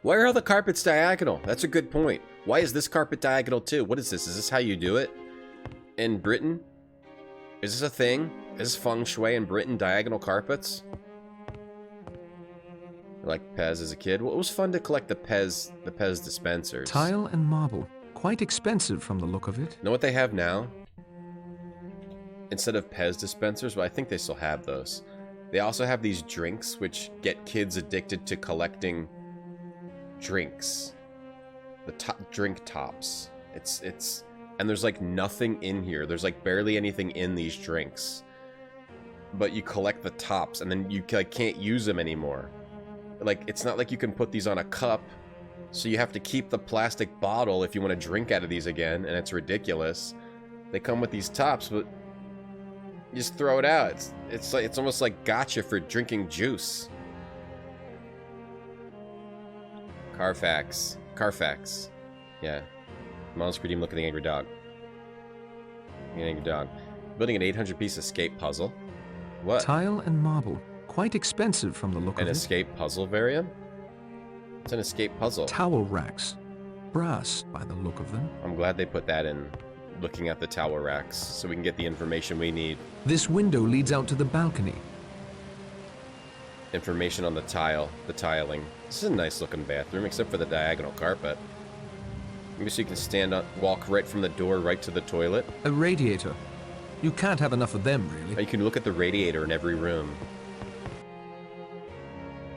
Why are all the carpets diagonal? That's a good point. Why is this carpet diagonal too? What is this? Is this how you do it? In Britain? Is this a thing? Is this feng shui in Britain, diagonal carpets? Like Pez as a kid? Well, it was fun to collect the Pez dispensers. Tile and marble. Quite expensive from the look of it. Know what they have now? Instead of Pez dispensers, well, I think they still have those. They also have these drinks which get kids addicted to collecting drinks. The drink tops. And there's like nothing in here. There's like barely anything in these drinks. But you collect the tops and then you like can't use them anymore. Like, it's not like you can put these on a cup. So you have to keep the plastic bottle if you want to drink out of these again, and it's ridiculous. They come with these tops, but you just throw it out. It's almost like gotcha for drinking juice. Carfax. Yeah. Monster Redeem, look at the angry dog. The angry dog. Building an 800-piece escape puzzle. What? Tile and marble. Quite expensive from the look of it. An escape puzzle variant? It's an escape puzzle. Towel racks. Brass, by the look of them. I'm glad they put that in, looking at the towel racks, so we can get the information we need. This window leads out to the balcony. Information on the tiling. This is a nice looking bathroom, except for the diagonal carpet. Maybe so you can walk right from the door right to the toilet. A radiator. You can't have enough of them, really. You can look at the radiator in every room.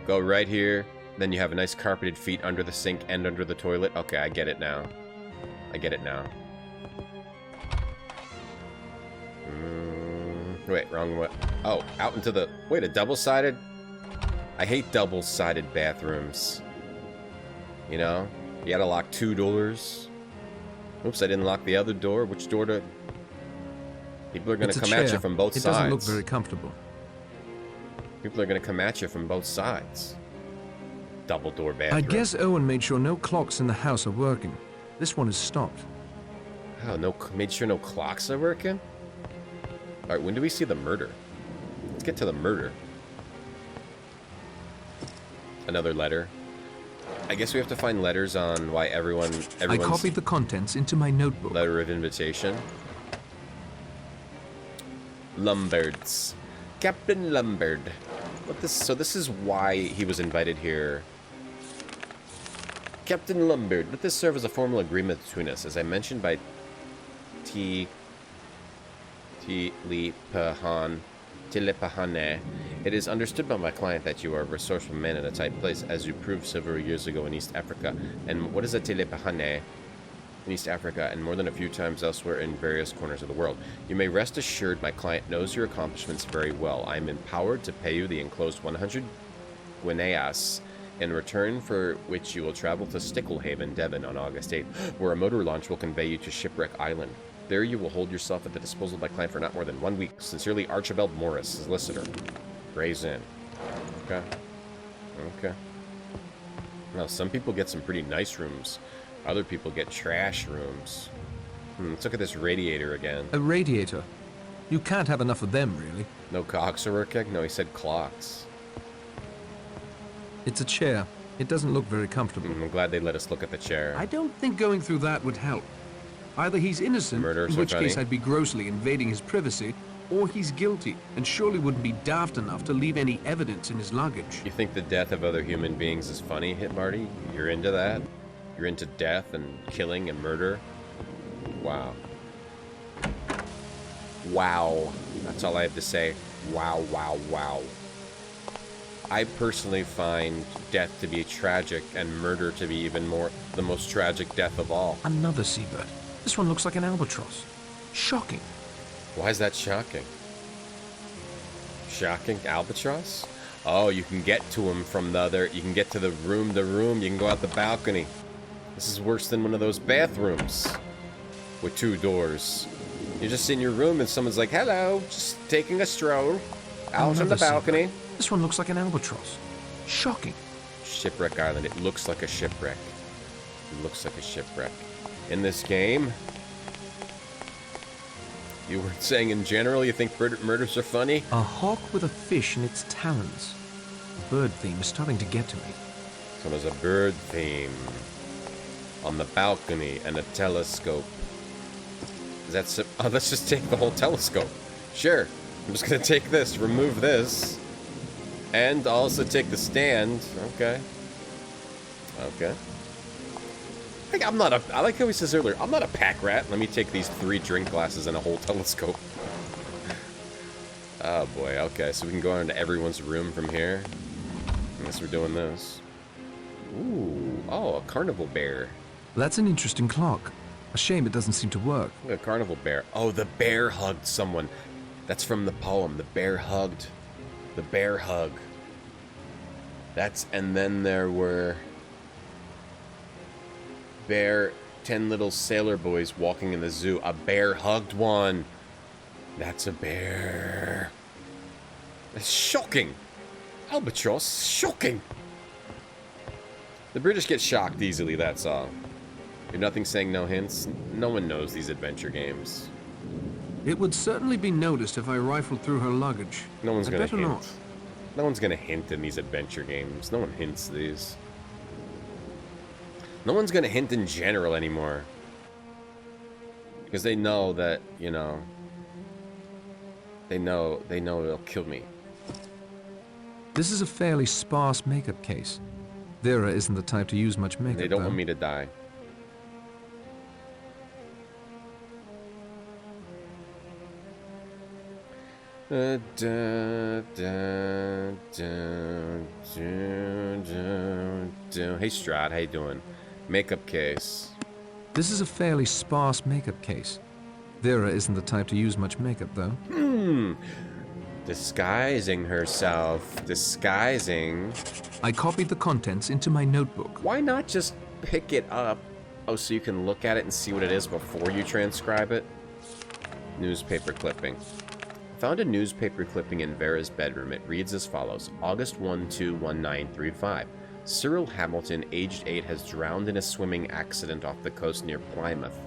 Go right here. Then you have a nice carpeted feet under the sink and under the toilet. Okay, I get it now. Wait, wrong way. Oh, out into the... Wait, a double-sided... I hate double-sided bathrooms. You know? You gotta lock 2 doors. Oops, I didn't lock the other door. Which door to... People are gonna come at you from both sides. It doesn't look very comfortable. People are gonna come at you from both sides. Double door bathroom. I guess Owen made sure no clocks in the house are working. This one is stopped. Oh, made sure no clocks are working? Alright, when do we see the murder? Let's get to the murder. Another letter. I guess we have to find letters on why everyone's... I copied the contents into my notebook. Letter of invitation. Lumbards. Captain Lombard. So this is why he was invited here. Captain Lombard, let this serve as a formal agreement between us. As I mentioned by Tilipahane, it is understood by my client that you are a resourceful man in a tight place, as you proved several years ago in East Africa. And what is a Tilipahane? In East Africa, and more than a few times elsewhere in various corners of the world. You may rest assured my client knows your accomplishments very well. I am empowered to pay you the enclosed 100 guineas, in return for which you will travel to Sticklehaven, Devon on August 8th, where a motor launch will convey you to Shipwreck Island. There you will hold yourself at the disposal of my client for not more than 1 week. Sincerely, Archibald Morris, solicitor. Raise in. Okay. Now, some people get some pretty nice rooms. Other people get trash rooms. Let's look at this radiator again. A radiator. You can't have enough of them, really. No clocks are working? No, he said clocks. It's a chair. It doesn't look very comfortable. I'm glad they let us look at the chair. I don't think going through that would help. Either he's innocent, in which case I'd be grossly invading his privacy, or he's guilty, and surely wouldn't be daft enough to leave any evidence in his luggage. You think the death of other human beings is funny, Hit Marty? You're into that? You're into death and killing and murder? Wow. Wow. That's all I have to say. Wow, wow, wow. I personally find death to be tragic and murder to be even more the most tragic death of all. Another seabird. This one looks like an albatross. Shocking. Why is that shocking? Shocking? Albatross? Oh, you can get to him from the other... You can get to the room. You can go out the balcony. This is worse than one of those bathrooms with 2 doors. You're just in your room and someone's like, hello, just taking a stroll out on the balcony. This one looks like an albatross. Shocking. Shipwreck Island. It looks like a shipwreck. It looks like a shipwreck. In this game, you were saying in general you think murders are funny? A hawk with a fish in its talons. The bird theme is starting to get to me. So there's a bird theme on the balcony and a telescope. Is that oh, let's just take the whole telescope. Sure. I'm just gonna take this, remove this, and also take the stand. Okay. Okay. I like how he says earlier, I'm not a pack rat. Let me take these 3 drink glasses and a whole telescope. Oh boy, okay, so we can go into everyone's room from here. I guess we're doing this. Ooh, oh, a carnival bear. That's an interesting clock. A shame it doesn't seem to work. Look at a carnival bear. Oh, the bear hugged someone. That's from the poem. The bear hugged. The bear hug. That's, and then there were 10 little sailor boys walking in the zoo. A bear hugged one. That's a bear. That's shocking. Albatross, shocking. The British get shocked easily, that's all. If nothing saying no hints, no one knows these adventure games. It would certainly be noticed if I rifled through her luggage. No one's gonna hint. Not. No one's gonna hint in these adventure games. No one hints these. No one's gonna hint in general anymore. Because they know that, you know... They know it'll kill me. This is a fairly sparse makeup case. Vera isn't the type to use much makeup, They don't want me to die. Hey Strahd, how you doing? Makeup case. This is a fairly sparse makeup case. Vera isn't the type to use much makeup, though. Disguising herself. Disguising. I copied the contents into my notebook. Why not just pick it up? Oh, so you can look at it and see what it is before you transcribe it? Newspaper clipping. Found a newspaper clipping in Vera's bedroom. It reads as follows. August 121935. Cyril Hamilton, aged 8, has drowned in a swimming accident off the coast near Plymouth.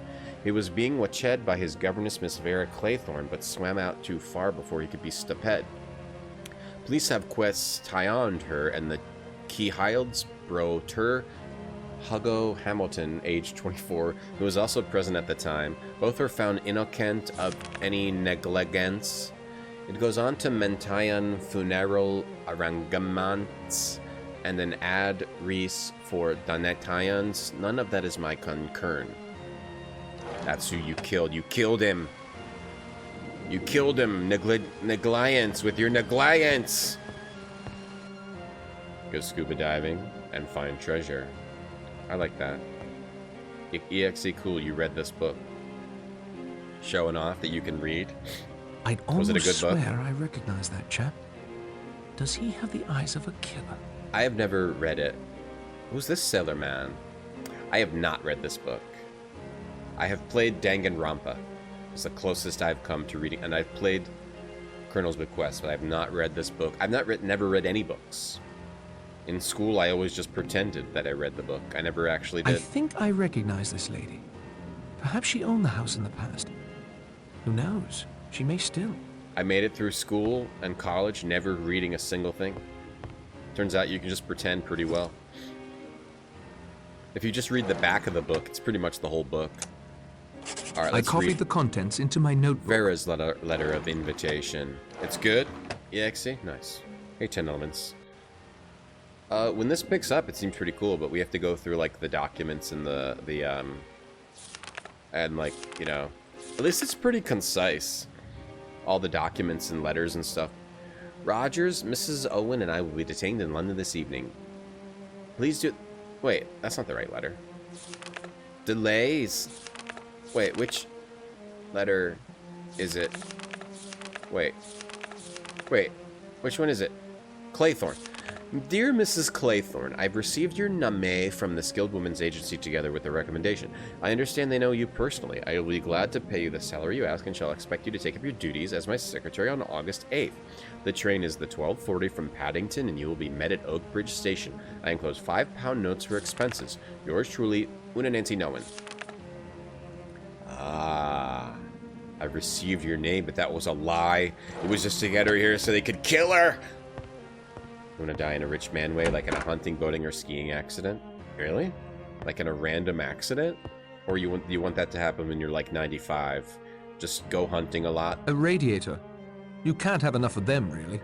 He was being watched by his governess, Miss Vera Claythorne, but swam out too far before he could be stopped. Police have questioned her and the Kehilds bro Tur Hugo Hamilton, age 24, who was also present at the time. Both were found innocent of any negligence. It goes on to Mentayan funeral arrangements and an ad res for donatayans. None of that is my concern. That's who you killed. You killed him. You killed him. Negligence with your negligence. Go scuba diving and find treasure. I like that. EXE cool, you read this book. Showing off that you can read. I'd almost Was it a good book? swear I recognize that chap. Does he have the eyes of a killer? I have never read it. Who's this sailor man? I have not read this book. I have played Danganronpa. It's the closest I've come to reading, and I've played Colonel's Bequest, but I have not read this book. I've never read any books. In school, I always just pretended that I read the book. I never actually did. I think I recognize this lady. Perhaps she owned the house in the past. Who knows? She may still. I made it through school and college, never reading a single thing. Turns out you can just pretend pretty well. If you just read the back of the book, it's pretty much the whole book. All right, I let's copied read the contents into my notebook. Vera's letter of invitation. It's good. EXE? Nice. Hey, 10 elements. When this picks up, it seems pretty cool, but we have to go through, like, the documents and and, like, you know, at least it's pretty concise. All the documents and letters and stuff. Rogers, Mrs. Owen, and I will be detained in London this evening. Please do... Wait, that's not the right letter. Delays. Wait, which letter is it? Wait, which one is it? Claythorne. Dear Mrs. Claythorne, I've received your name from the Skilled Women's Agency together with the recommendation. I understand they know you personally. I will be glad to pay you the salary you ask and shall expect you to take up your duties as my secretary on August 8th. The train is the 12:40 from Paddington and you will be met at Oak Bridge Station. I enclose £5 notes for expenses. Yours truly, Una Nancy Nowen. Ah, I've received your name, but that was a lie. It was just to get her here so they could kill her. You want to die in a rich man way, like in a hunting, boating, or skiing accident? Really? Like in a random accident? Or you want that to happen when you're like 95? Just go hunting a lot? A radiator. You can't have enough of them, really.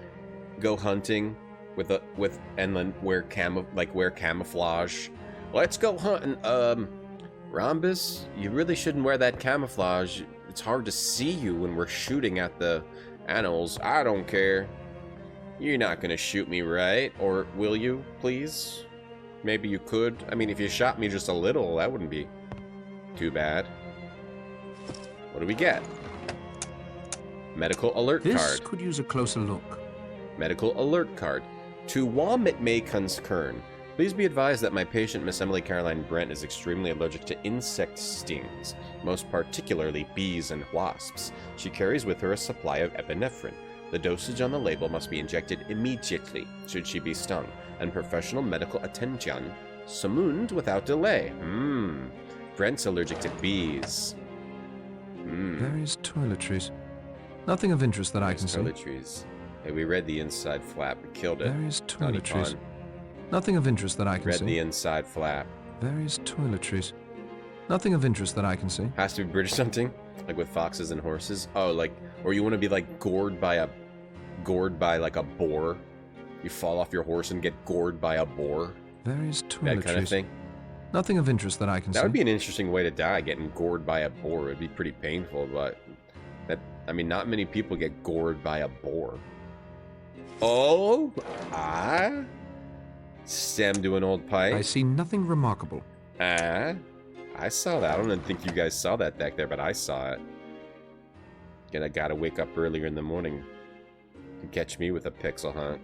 Go hunting and then wear camouflage. Let's go hunting. Rhombus, you really shouldn't wear that camouflage. It's hard to see you when we're shooting at the animals. I don't care. You're not gonna shoot me, right? Or will you, please? Maybe you could. I mean, if you shot me just a little, that wouldn't be too bad. What do we get? Medical alert card. This could use a closer look. Medical alert card. To whom it may concern, please be advised that my patient, Miss Emily Caroline Brent, is extremely allergic to insect stings, most particularly bees and wasps. She carries with her a supply of epinephrine. The dosage on the label must be injected immediately, should she be stung, and professional medical attention summoned without delay. Brent's allergic to bees. Various toiletries. Nothing of interest that I can see. Toiletries. Hey, we read the inside flap. We killed it. Various toiletries. Nothing of interest that I can see. Read the inside flap. Various toiletries. Nothing of interest that I can see. Has to be British something? Like with foxes and horses? Oh, like, or you want to be like gored by like a boar? You fall off your horse and get gored by a boar? Various toiletries. That kind of thing? Nothing of interest that I can see. That would be an interesting way to die, getting gored by a boar. It'd be pretty painful, but I mean, not many people get gored by a boar. Oh, stem to an old pipe. I see nothing remarkable. I saw that. I don't think you guys saw that back there, but I saw it. Again, I gotta wake up earlier in the morning to catch me with a pixel hunt.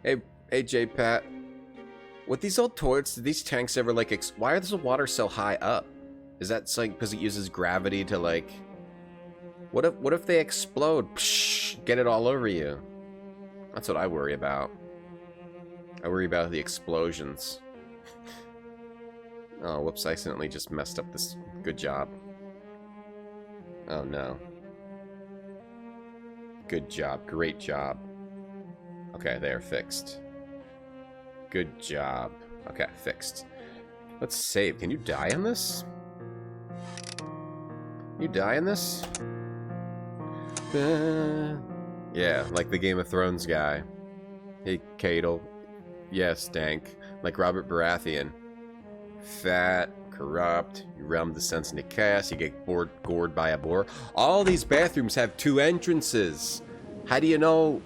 Hey, J-Pat. With these old toilets, did these tanks ever, like, why is the water so high up? Is that, like, because it uses gravity to, like... What if they explode? Psh, get it all over you. That's what I worry about. I worry about the explosions. Oh, whoops, I accidentally just messed up this. Good job. Oh, no. Good job. Great job. Okay, they are fixed. Good job. Okay, fixed. Let's save. Can you die in this? You die in this? Yeah, like the Game of Thrones guy. Hey, Cadle. Yes, Dank. Like Robert Baratheon. Fat, corrupt, you realm descends into chaos, you get gored by a boar. All these bathrooms have 2 entrances. How do you know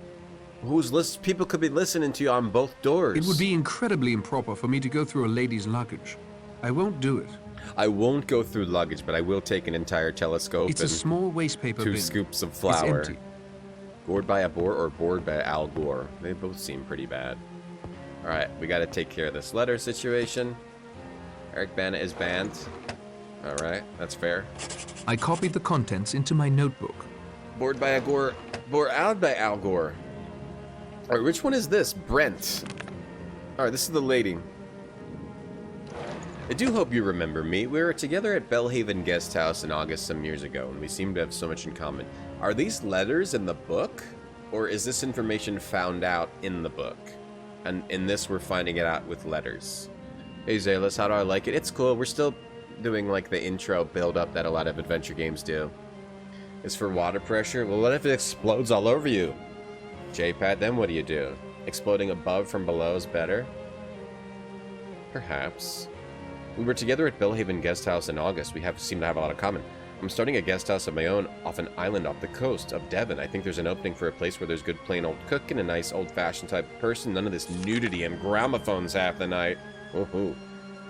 people could be listening to you on both doors? It would be incredibly improper for me to go through a lady's luggage. I won't do it. I won't go through luggage, but I will take an entire telescope. It's a small waste paper 2 bin. scoops of flour. It's empty. Gored by a boar or bored by Al Gore? They both seem pretty bad. Alright, we gotta take care of this letter situation. Eric Bana is banned. Alright, that's fair. I copied the contents into my notebook. Bored by a Gore. Bored out by Al Gore. Alright, which one is this? Brent. Alright, this is the lady. I do hope you remember me. We were together at Bellhaven Guest House in August some years ago, and we seem to have so much in common. Are these letters in the book? Or is this information found out in the book? And in this, we're finding it out with letters. Hey, Zalis, how do I like it? It's cool. We're still doing, like, the intro build-up that a lot of adventure games do. It's for water pressure? Well, what if it explodes all over you? J-Pad, then what do you do? Exploding above from below is better? Perhaps. We were together at Bellhaven Guest House in August. We seem to have a lot in common. I'm starting a guest house of my own off an island off the coast of Devon. I think there's an opening for a place where there's good plain old cooking, a nice old-fashioned type of person, none of this nudity and gramophones half the night. Ooh-hoo.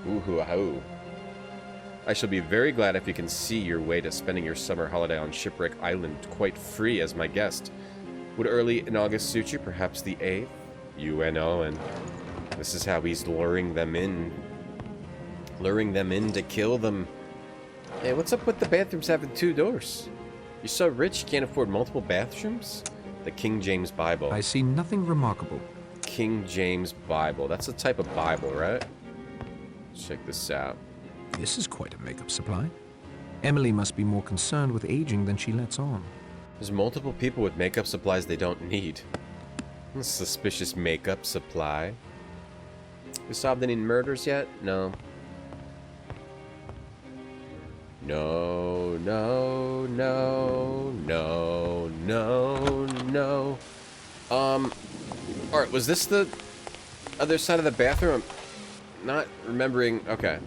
Ooh-hoo-ahoo. I shall be very glad if you can see your way to spending your summer holiday on Shipwreck Island quite free as my guest. Would early in August suit you? Perhaps the 8th? UNO, and this is how he's luring them in. Luring them in to kill them. Hey, what's up with the bathrooms having 2 doors? You're so rich you can't afford multiple bathrooms? The King James Bible. I see nothing remarkable. King James Bible. That's a type of Bible, right? Check this out. This is quite a makeup supply. Emily must be more concerned with aging than she lets on. There's multiple people with makeup supplies they don't need. Suspicious makeup supply. We solved any murders yet? No. No, no, no, no, no, no. Alright, was this the other side of the bathroom? I'm not remembering. Okay.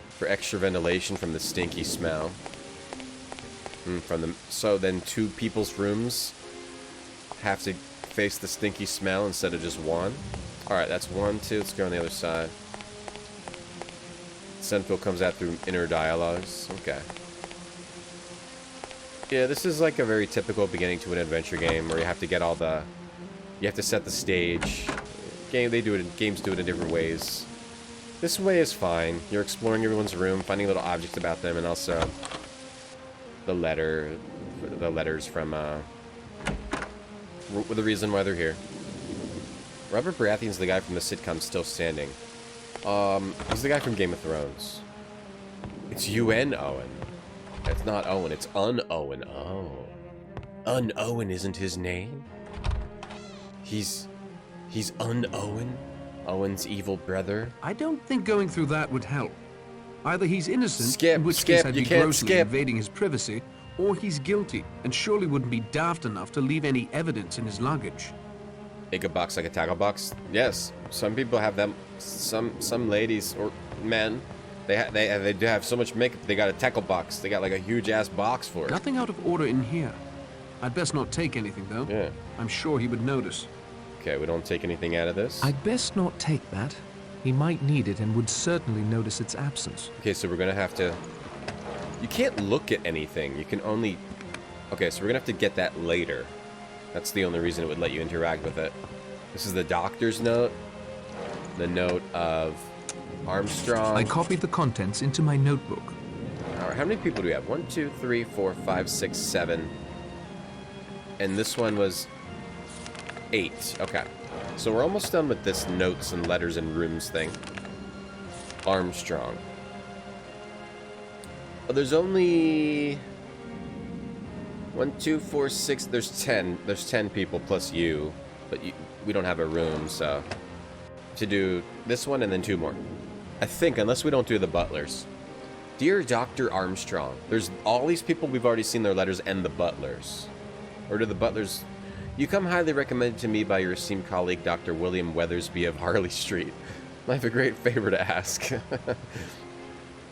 For extra ventilation from the stinky smell. So then 2 people's rooms have to face the stinky smell instead of just one. Alright, that's 1, 2. Let's go on the other side. Senfield comes out through inner dialogues. Okay. Yeah, this is like a very typical beginning to an adventure game where you have to get all the... You have to set the stage. Games do it in different ways. This way is fine. You're exploring everyone's room, finding little objects about them, and also the letters from the reason why they're here. Robert Baratheon's the guy from the sitcom Still Standing. He's the guy from Game of Thrones. It's UN Owen. It's not Owen, it's Un-Owen. Oh. Un-Owen isn't his name? He's Un-Owen? Owen's evil brother? I don't think going through that would help. Either he's innocent, Skip, in which skip, case I'd you be can't grossly skip. invading his privacy, or he's guilty, and surely wouldn't be daft enough to leave any evidence in his luggage. Make a box like a tackle box? Yes. Some people have them. Some ladies or men, they do have so much makeup. They got a tackle box. They got like a huge ass box for it. Nothing out of order in here. I'd best not take anything though. Yeah. I'm sure he would notice. Okay, we don't take anything out of this. I'd best not take that. He might need it and would certainly notice its absence. Okay, so we're gonna have to... You can't look at anything. You can only... Okay, so we're gonna have to get that later. That's the only reason it would let you interact with it. This is the doctor's note. The note of Armstrong. I copied the contents into my notebook. Alright, how many people do we have? 1, 2, 3, 4, 5, 6, 7. And this one was 8. Okay. So we're almost done with this notes and letters and rooms thing. Armstrong. Oh, there's only 1, 2, 4, 6. There's 10. There's 10 people plus you, but we don't have a room, so to do this one and then 2 more. I think, unless we don't do the butlers. Dear Dr. Armstrong, there's all these people we've already seen their letters and the butlers. Or do the butlers? You come highly recommended to me by your esteemed colleague, Dr. William Weathersby of Harley Street. I have a great favor to ask.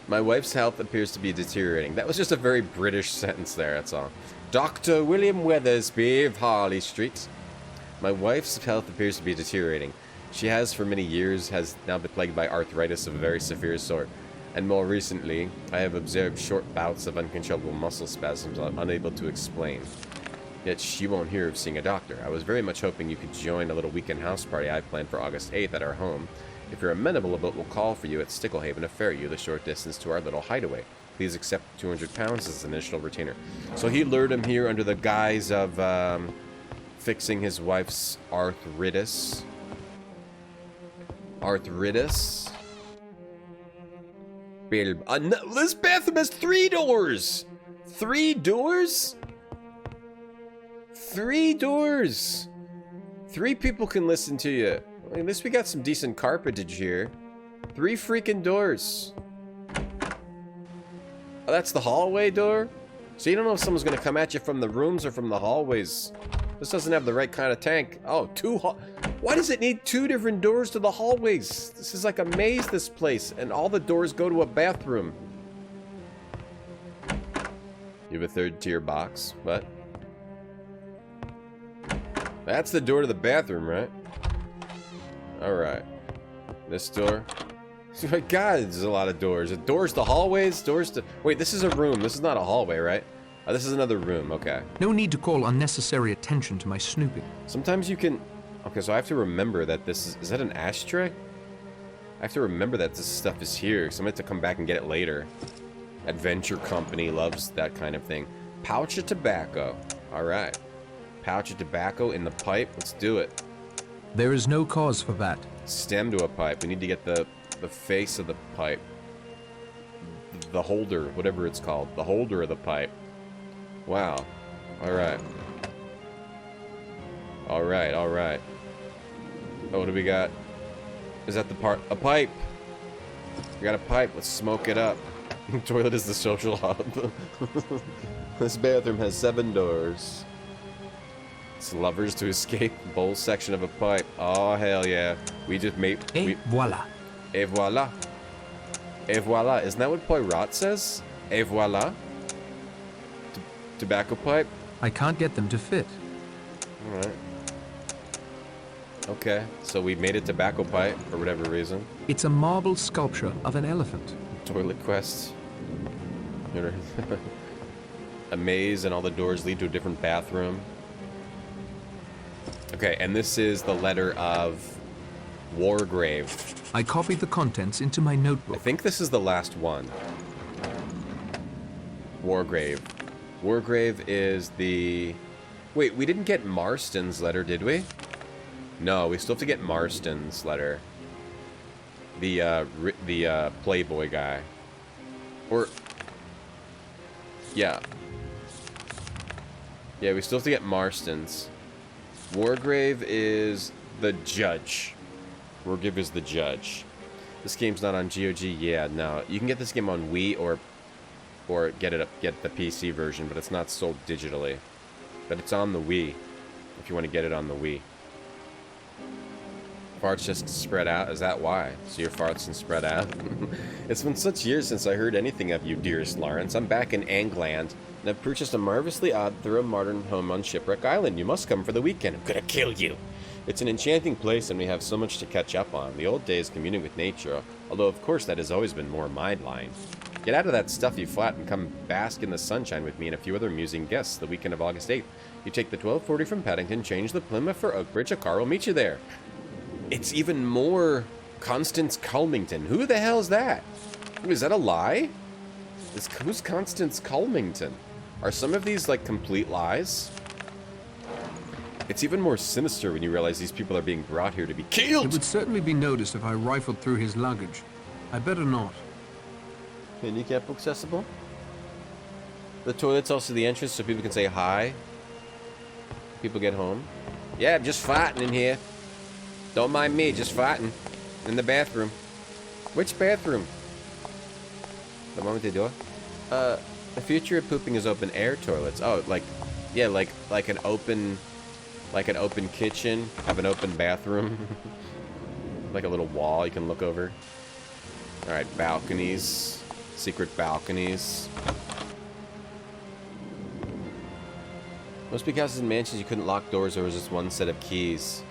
My wife's health appears to be deteriorating. That was just a very British sentence there, that's all. Dr. William Weathersby of Harley Street. My wife's health appears to be deteriorating. She has for many years now been plagued by arthritis of a very severe sort. And more recently, I have observed short bouts of uncontrollable muscle spasms unable to explain. Yet she won't hear of seeing a doctor. I was very much hoping you could join a little weekend house party I planned for August 8th at our home. If you're amenable, a boat will call for you at Sticklehaven to ferry you the short distance to our little hideaway. Please accept 200 pounds as an initial retainer. So he lured him here under the guise of fixing his wife's arthritis. Arthritis? No, this bathroom has 3 doors! 3 doors? 3 doors! 3 people can listen to you. At least we got some decent carpetage here. 3 freaking doors. Oh, that's the hallway door? So you don't know if someone's gonna come at you from the rooms or from the hallways. This doesn't have the right kind of tank. Oh, 2 Why does it need 2 different doors to the hallways? This is like a maze, this place, and all the doors go to a bathroom. You have a 3rd tier box. What? That's the door to the bathroom, right? Alright. This door. Oh my god, there's a lot of doors. Doors to hallways, doors to... Wait, this is a room. This is not a hallway, right? Oh, this is another room. Okay. No need to call unnecessary attention to my snooping. Sometimes you can... Okay, so I have to remember that this is... Is that an ashtray? I have to remember that this stuff is here. So I'm going to have to come back and get it later. Adventure Company loves that kind of thing. Pouch of tobacco. Alright. Pouch of tobacco in the pipe. Let's do it. There is no cause for that. Stem to a pipe. We need to get the face of the pipe. The holder, whatever it's called. The holder of the pipe. Wow. Alright. Alright, alright. Oh, what do we got? Is that the part? A pipe! We got a pipe. Let's smoke it up. Toilet is the social hub. This bathroom has 7 doors. It's lovers to escape. Bowl section of a pipe. Oh, hell yeah. We just made... Et voila. Et voila. Et voila. Isn't that what Poirot says? Et voila. Tobacco pipe? I can't get them to fit. Alright. Okay, so we made a tobacco pipe for whatever reason. It's a marble sculpture of an elephant. Toilet quest. A maze and all the doors lead to a different bathroom. Okay, and this is the letter of Wargrave. I copied the contents into my notebook. I think this is the last one. Wargrave. Wargrave is the... Wait, we didn't get Marston's letter, did we? No, we still have to get Marston's letter. The Playboy guy. Or... Yeah. Yeah, we still have to get Marston's. Wargrave is the judge. Wargrave is the judge. This game's not on GOG. Yeah, no. You can get this game on Wii or get the PC version, but it's not sold digitally. But it's on the Wii, if you want to get it on the Wii. Farts just spread out? Is that why? So your farts can spread out? It's been such years since I heard anything of you, dearest Lawrence. I'm back in Angland, and I've purchased a marvelously odd, thorough modern home on Shipwreck Island. You must come for the weekend. I'm gonna kill you. It's an enchanting place, and we have so much to catch up on. The old days communing with nature, although of course that has always been more my line. Get out of that stuffy flat and come bask in the sunshine with me and a few other amusing guests the weekend of August 8th. You take the 1240 from Paddington, change the Plymouth for Oakbridge, a car will meet you there. It's even more Constance Culmington. Who the hell is that? Is that a lie? Who's Constance Culmington? Are some of these, like, complete lies? It's even more sinister when you realize these people are being brought here to be killed! It would certainly be noticed if I rifled through his luggage. I better not. Handicap accessible? The toilet's also the entrance so people can say hi. People get home. Yeah, I'm just fighting in here. Don't mind me, just fighting. In the bathroom. Which bathroom? The one with the door? The future of pooping is open air toilets. Oh, like, yeah, like an open kitchen, have an open bathroom. Like a little wall you can look over. Alright, balconies. Secret balconies. Most big houses and mansions you couldn't lock doors, there was just one set of keys.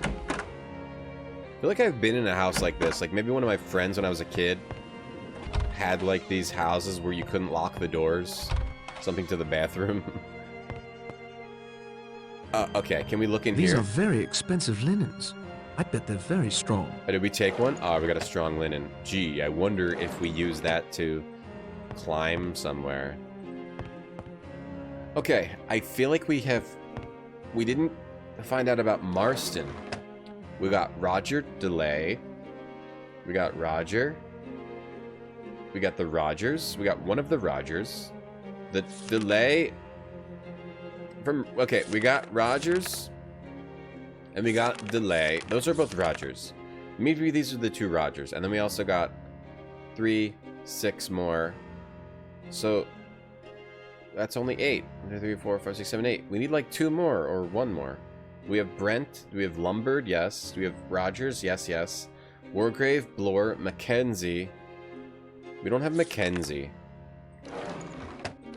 I feel like I've been in a house like this. Like maybe one of my friends when I was a kid had like these houses where you couldn't lock the doors. Something to the bathroom. Okay, can we look in here? These are very expensive linens. I bet they're very strong. Oh, did we take one? Oh, we got a strong linen. Gee, I wonder if we use that to climb somewhere. Okay, I feel like we didn't find out about Marston. We got Roger Delay. We got Roger. We got the Rogers. We got one of the Rogers. The Delay from... Okay, we got Rogers. And we got Delay. Those are both Rogers. Maybe these are the 2 Rogers. And then we also got 3, 6 more. So that's only 8. 1, 2, 3, 4, 5, 6, 7, 8. We need like 2 more or 1 more. We have Brent. Do we have Lombard? Yes. Do we have Rogers? Yes, yes. Wargrave, Bloor, Mackenzie. We don't have Mackenzie.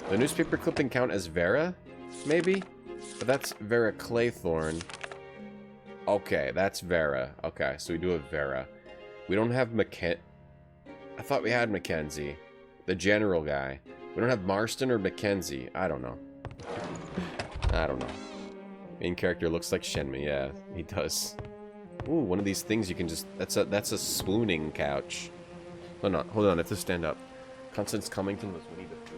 The newspaper clipping count as Vera? Maybe? But that's Vera Claythorne. Okay, that's Vera. Okay, so we do have Vera. We don't have I thought we had Mackenzie. The general guy. We don't have Marston or Mackenzie. I don't know. I don't know. Main character looks like Shenmue. Yeah, he does. Ooh, one of these things you can just... That's a swooning couch. Hold on. I have to stand up. Constance Cummington was Winnie the Pooh.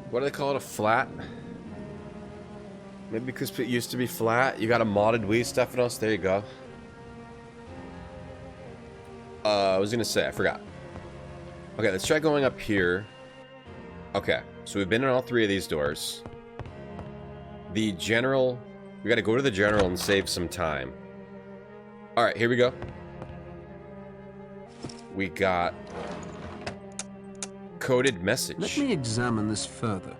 What do they call it? A flat? Maybe because it used to be flat. You got a modded Wii, Stephanos. There you go. I was gonna say, I forgot. Okay, let's try going up here. Okay, so we've been in all 3 of these doors. The general... We gotta go to the general and save some time. Alright, here we go. We got... Coded message. Let me examine this further.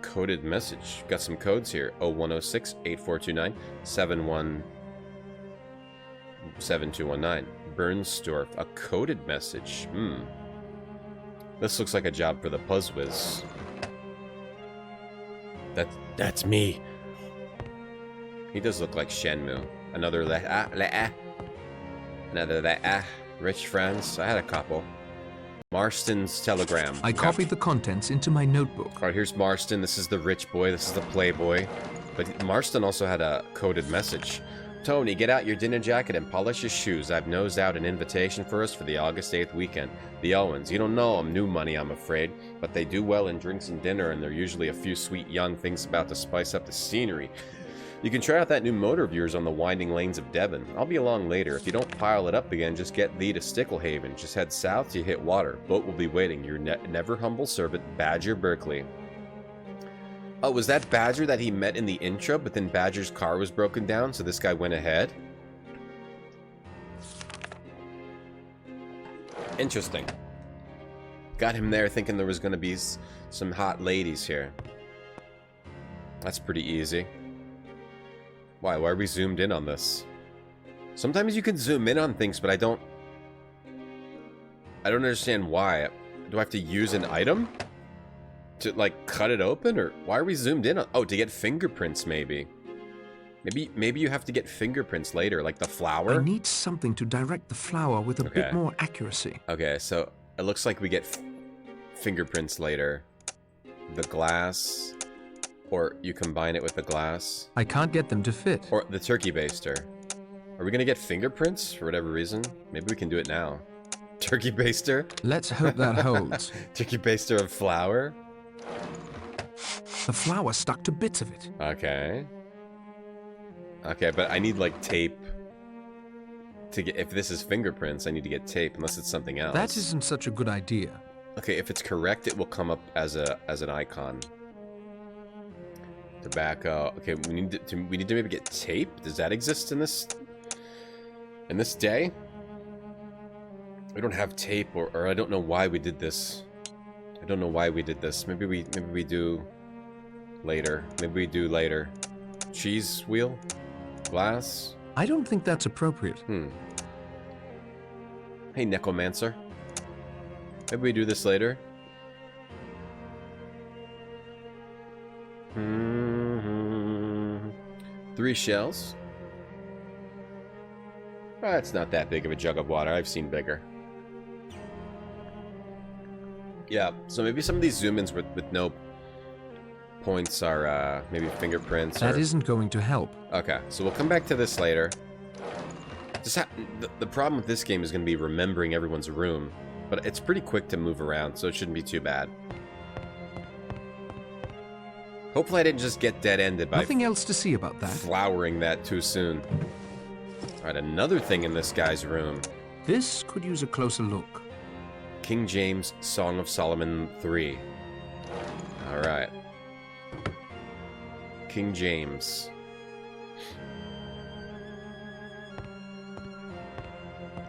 Coded message. Got some codes here. 0106-8429-717219. Bernstorff. A coded message. This looks like a job for the Puzzwiz. That's me. He does look like Shenmue. Another Another rich friends. I had a couple. Marston's telegram. I copied the contents into my notebook. Alright, here's Marston. This is the rich boy. This is the playboy. But Marston also had a coded message. Tony, get out your dinner jacket and polish your shoes. I've nosed out an invitation for us for the August 8th weekend. The Owens. You don't know them. New money, I'm afraid. But they do well in drinks and dinner, and there are usually a few sweet young things about to spice up the scenery. You can try out that new motor of yours on the winding lanes of Devon. I'll be along later. If you don't pile it up again, just get thee to Sticklehaven. Just head south till you hit water. Boat will be waiting. Your never humble servant, Badger Berkeley. Oh, was that Badger that he met in the intro, but then Badger's car was broken down, so this guy went ahead? Interesting. Got him there thinking there was going to be some hot ladies here. That's pretty easy. Why are we zoomed in on this? Sometimes you can zoom in on things, but I don't understand why. Do I have to use an item to, like, cut it open? Or why are we zoomed in on... Oh, to get fingerprints, maybe. Maybe you have to get fingerprints later, like the flower? I need something to direct the flower with a bit more accuracy. Okay, so it looks like we get fingerprints later. The glass... Or you combine it with the glass. I can't get them to fit. Or the turkey baster. Are we gonna get fingerprints for whatever reason? Maybe we can do it now. Turkey baster? Let's hope that holds. Turkey baster of flour? The flour stuck to bits of it. Okay. Okay, but I need like tape to get... If this is fingerprints, I need to get tape, unless it's something else. That isn't such a good idea. Okay, if it's correct, it will come up as an icon. Tobacco. Okay, we need to maybe get tape. Does that exist in this day? We don't have tape, or I don't know why we did this. I don't know why we did this. Maybe we do later. Maybe we do later. Cheese wheel? Glass? I don't think that's appropriate. Hey, Necromancer. Maybe we do this later. 3 shells. It's not that big of a jug of water. I've seen bigger. Yeah, so maybe some of these zoom-ins with no points are maybe fingerprints. That isn't going to help. Okay, so we'll come back to this later. The problem with this game is going to be remembering everyone's room, but it's pretty quick to move around, so it shouldn't be too bad. Hopefully I didn't just get dead-ended by... Nothing else to see about that. Flowering that too soon. Alright, another thing in this guy's room. This could use a closer look. King James Song of Solomon 3. Alright. King James.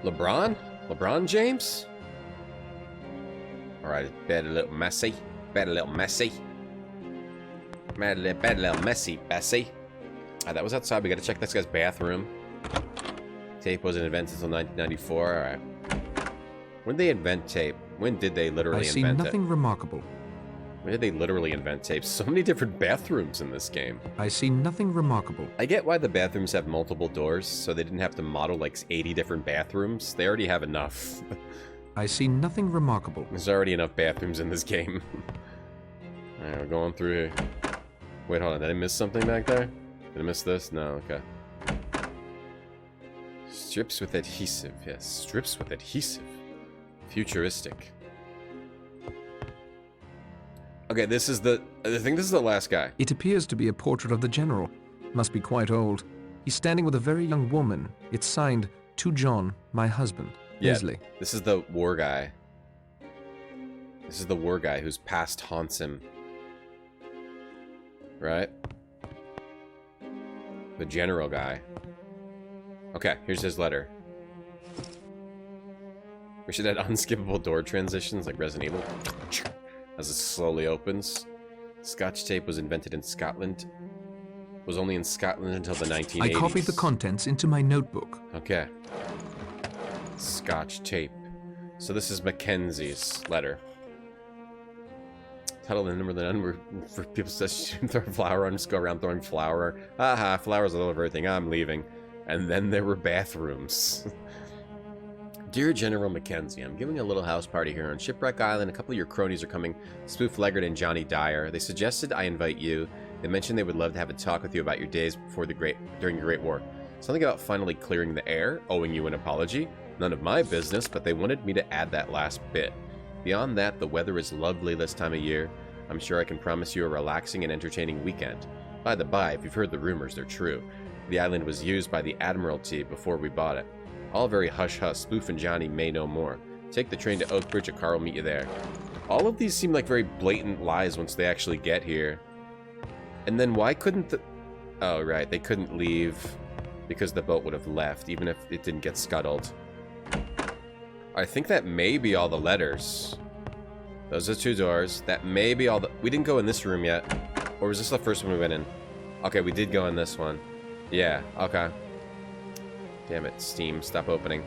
LeBron? LeBron James? Alright, bed a little messy. Bed a little messy. Bed a little messy, Bessie. That was outside. We gotta check this guy's bathroom. Tape wasn't invented until 1994. Alright. When did they invent tape? When did they literally invent it? I see nothing remarkable. When did they literally invent tape? So many different bathrooms in this game. I see nothing remarkable. I get why the bathrooms have multiple doors, so they didn't have to model like 80 different bathrooms. They already have enough. I see nothing remarkable. There's already enough bathrooms in this game. Alright, we're going through here. Wait, hold on. Did I miss something back there? Did I miss this? No, okay. Strips with adhesive. Yes, strips with adhesive. Futuristic. Okay, this is the... I think this is the last guy. It appears to be a portrait of the general. Must be quite old. He's standing with a very young woman. It's signed, To John, my husband. Yeah, Leslie. This is the war guy. This is the war guy whose past haunts him. Right? The general guy. Okay, here's his letter. We should add unskippable door transitions like Resident Evil. As it slowly opens. Scotch tape was invented in Scotland. Was only in Scotland until the 1980s. I copied the contents into my notebook. Okay. Scotch tape. So this is Mackenzie's letter. Title the number of the number for people says throw flour on, just go around throwing flour. Haha, flowers all over everything. I'm leaving. And then there were bathrooms. Dear General Mackenzie, I'm giving a little house party here on Shipwreck Island. A couple of your cronies are coming, Spoof Leggard and Johnny Dyer. They suggested I invite you. They mentioned they would love to have a talk with you about your days before during the Great War. Something about finally clearing the air, owing you an apology. None of my business, but they wanted me to add that last bit. Beyond that, the weather is lovely this time of year. I'm sure I can promise you a relaxing and entertaining weekend. By the by, if you've heard the rumors, they're true. The island was used by the Admiralty before we bought it. All very hush-hush. Spoof and Johnny may know more. Take the train to Oakbridge and Carl will meet you there. All of these seem like very blatant lies once they actually get here. And then why couldn't the... Oh, right. They couldn't leave because the boat would have left, even if it didn't get scuttled. I think that may be all the letters. Those are 2 doors. That may be all the... We didn't go in this room yet. Or was this the first one we went in? Okay, we did go in this one. Yeah, okay. Damn it, Steam, stop opening.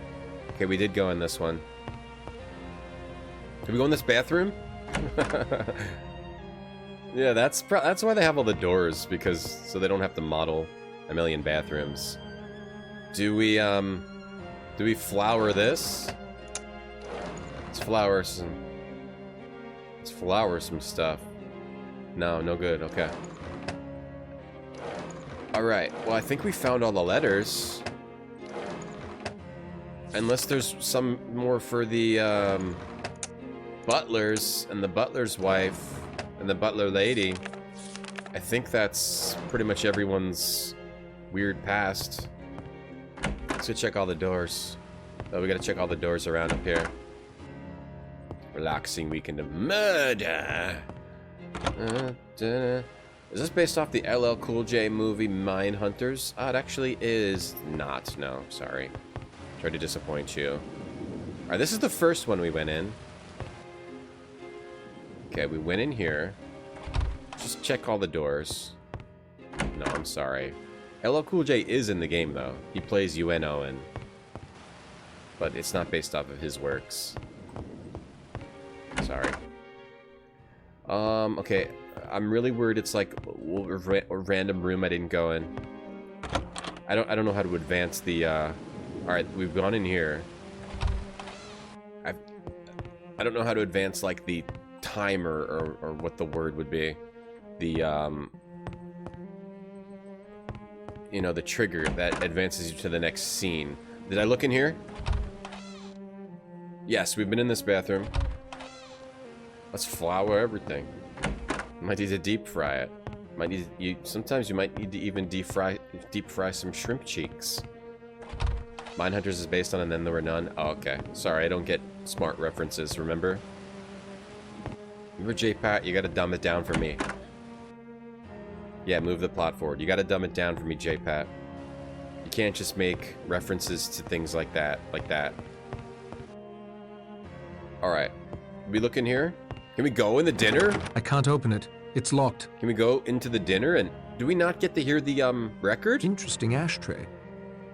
Okay, we did go in this one. Did we go in this bathroom? Yeah, that's why they have all the doors, because so they don't have to model a million bathrooms. Do we flower this? Let's flower some stuff. No, no good, okay. Alright, well I think we found all the letters. Unless there's some more for the butlers and the butler's wife and the butler lady. I think that's pretty much everyone's weird past. Let's go check all the doors. Oh, we gotta check all the doors around up here. Relaxing weekend of murder. Is this based off the LL Cool J movie Mindhunters? It actually is not. No, sorry. Tried to disappoint you. Alright, this is the first one we went in. Okay, we went in here. Just check all the doors. No, I'm sorry. LL Cool J is in the game, though. He plays UN Owen. But it's not based off of his works. Sorry. Okay. I'm really worried it's like a random room I didn't go in. I don't know how to advance the, Alright, we've gone in here. I don't know how to advance, like, the timer, or what the word would be. The, you know, the trigger that advances you to the next scene. Did I look in here? Yes, we've been in this bathroom. Let's flour everything. Might need to deep fry it. Might need sometimes you might need to even deep fry some shrimp cheeks. Mindhunters is based on And Then There Were None. Oh, okay. Sorry, I don't get smart references, remember? Remember, J-Pat? You gotta dumb it down for me. Yeah, move the plot forward. You gotta dumb it down for me, J-Pat. can't just make references to things like that, Alright. We look in here? Can we go in the dinner? I can't open it. It's locked. Can we go into the dinner and... Do we not get to hear the, record? Interesting ashtray.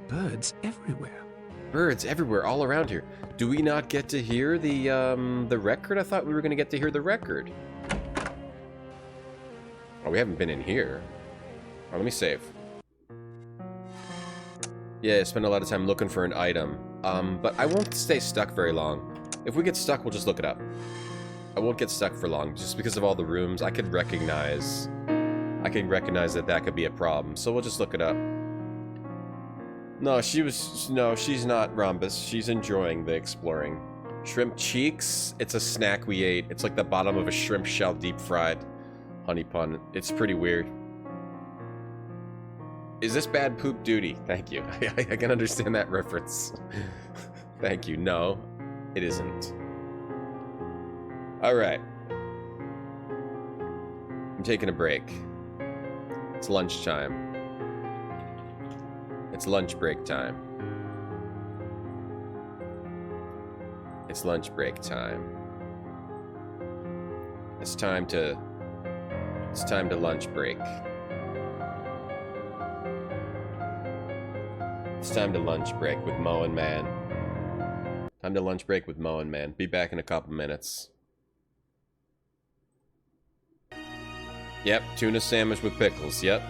Birds everywhere. Birds everywhere, all around here. Do we not get to hear the record? I thought we were gonna get to hear the record. Oh, we haven't been in here. Oh, let me save. Yeah, I spend a lot of time looking for an item. But I won't stay stuck very long. If we get stuck, we'll just look it up. I won't get stuck for long, just because of all the rooms. I can recognize that that could be a problem, so we'll just look it up. No, she's not Rhombus. She's enjoying the exploring. Shrimp cheeks? It's a snack we ate. It's like the bottom of a shrimp shell deep fried. Honey pun. It's pretty weird. Is this bad poop duty? Thank you. I can understand that reference. Thank you. No, it isn't. Alright. I'm taking a break. It's lunchtime. It's lunch break time. It's lunch break time. It's time to lunch break. It's time to lunch break with Mo and Man. Time to lunch break with Mo and Man. Be back in a couple minutes. Yep, tuna sandwich with pickles, yep.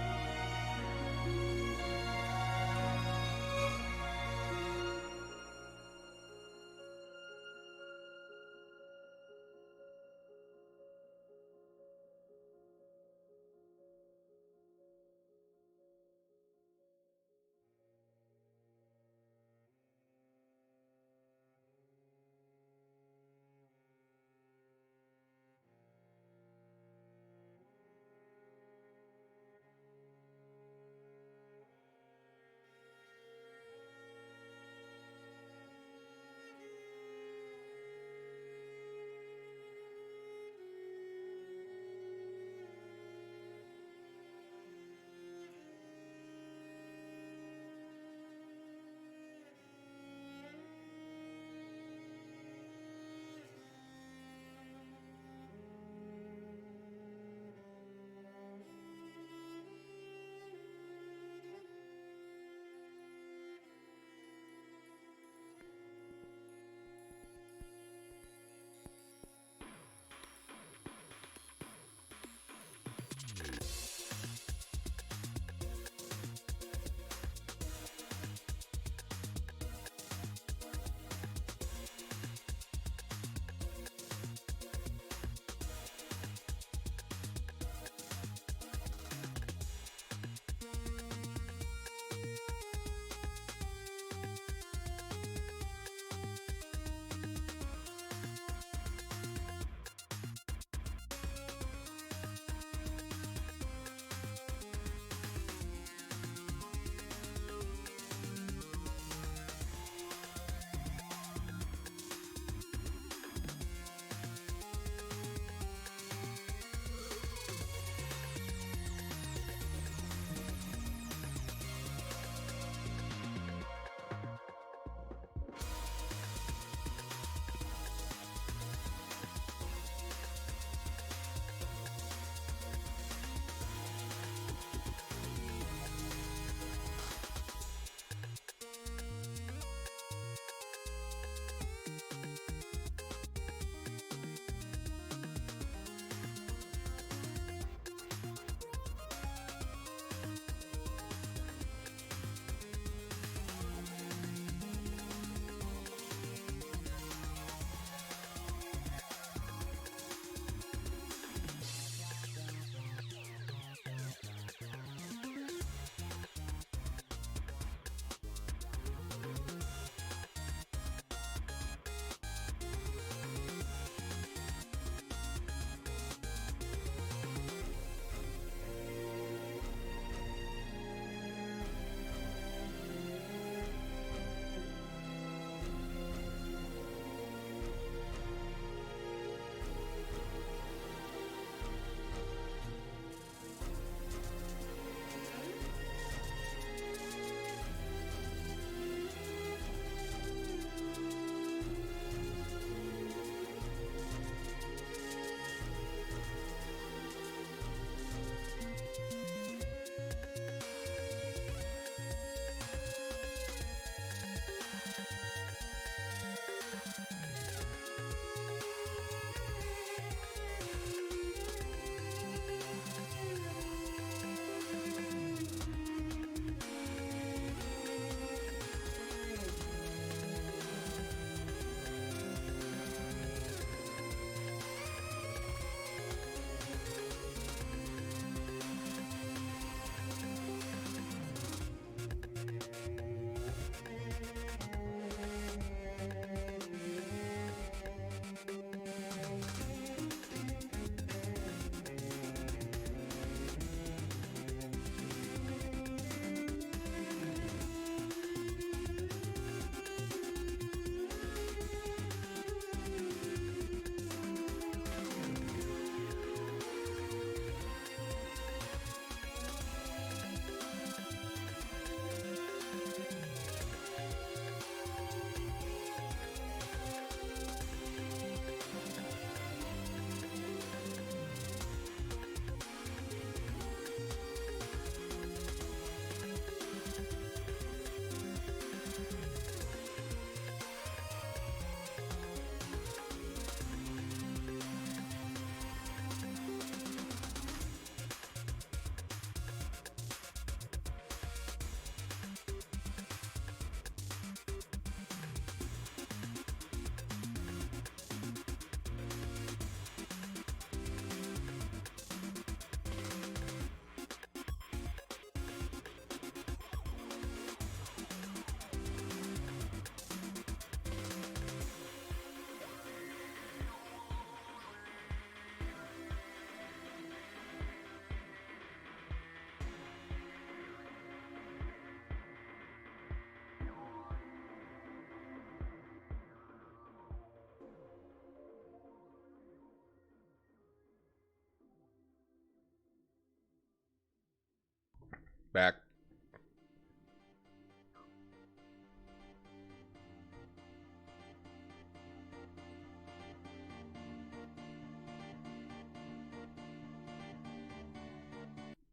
Back.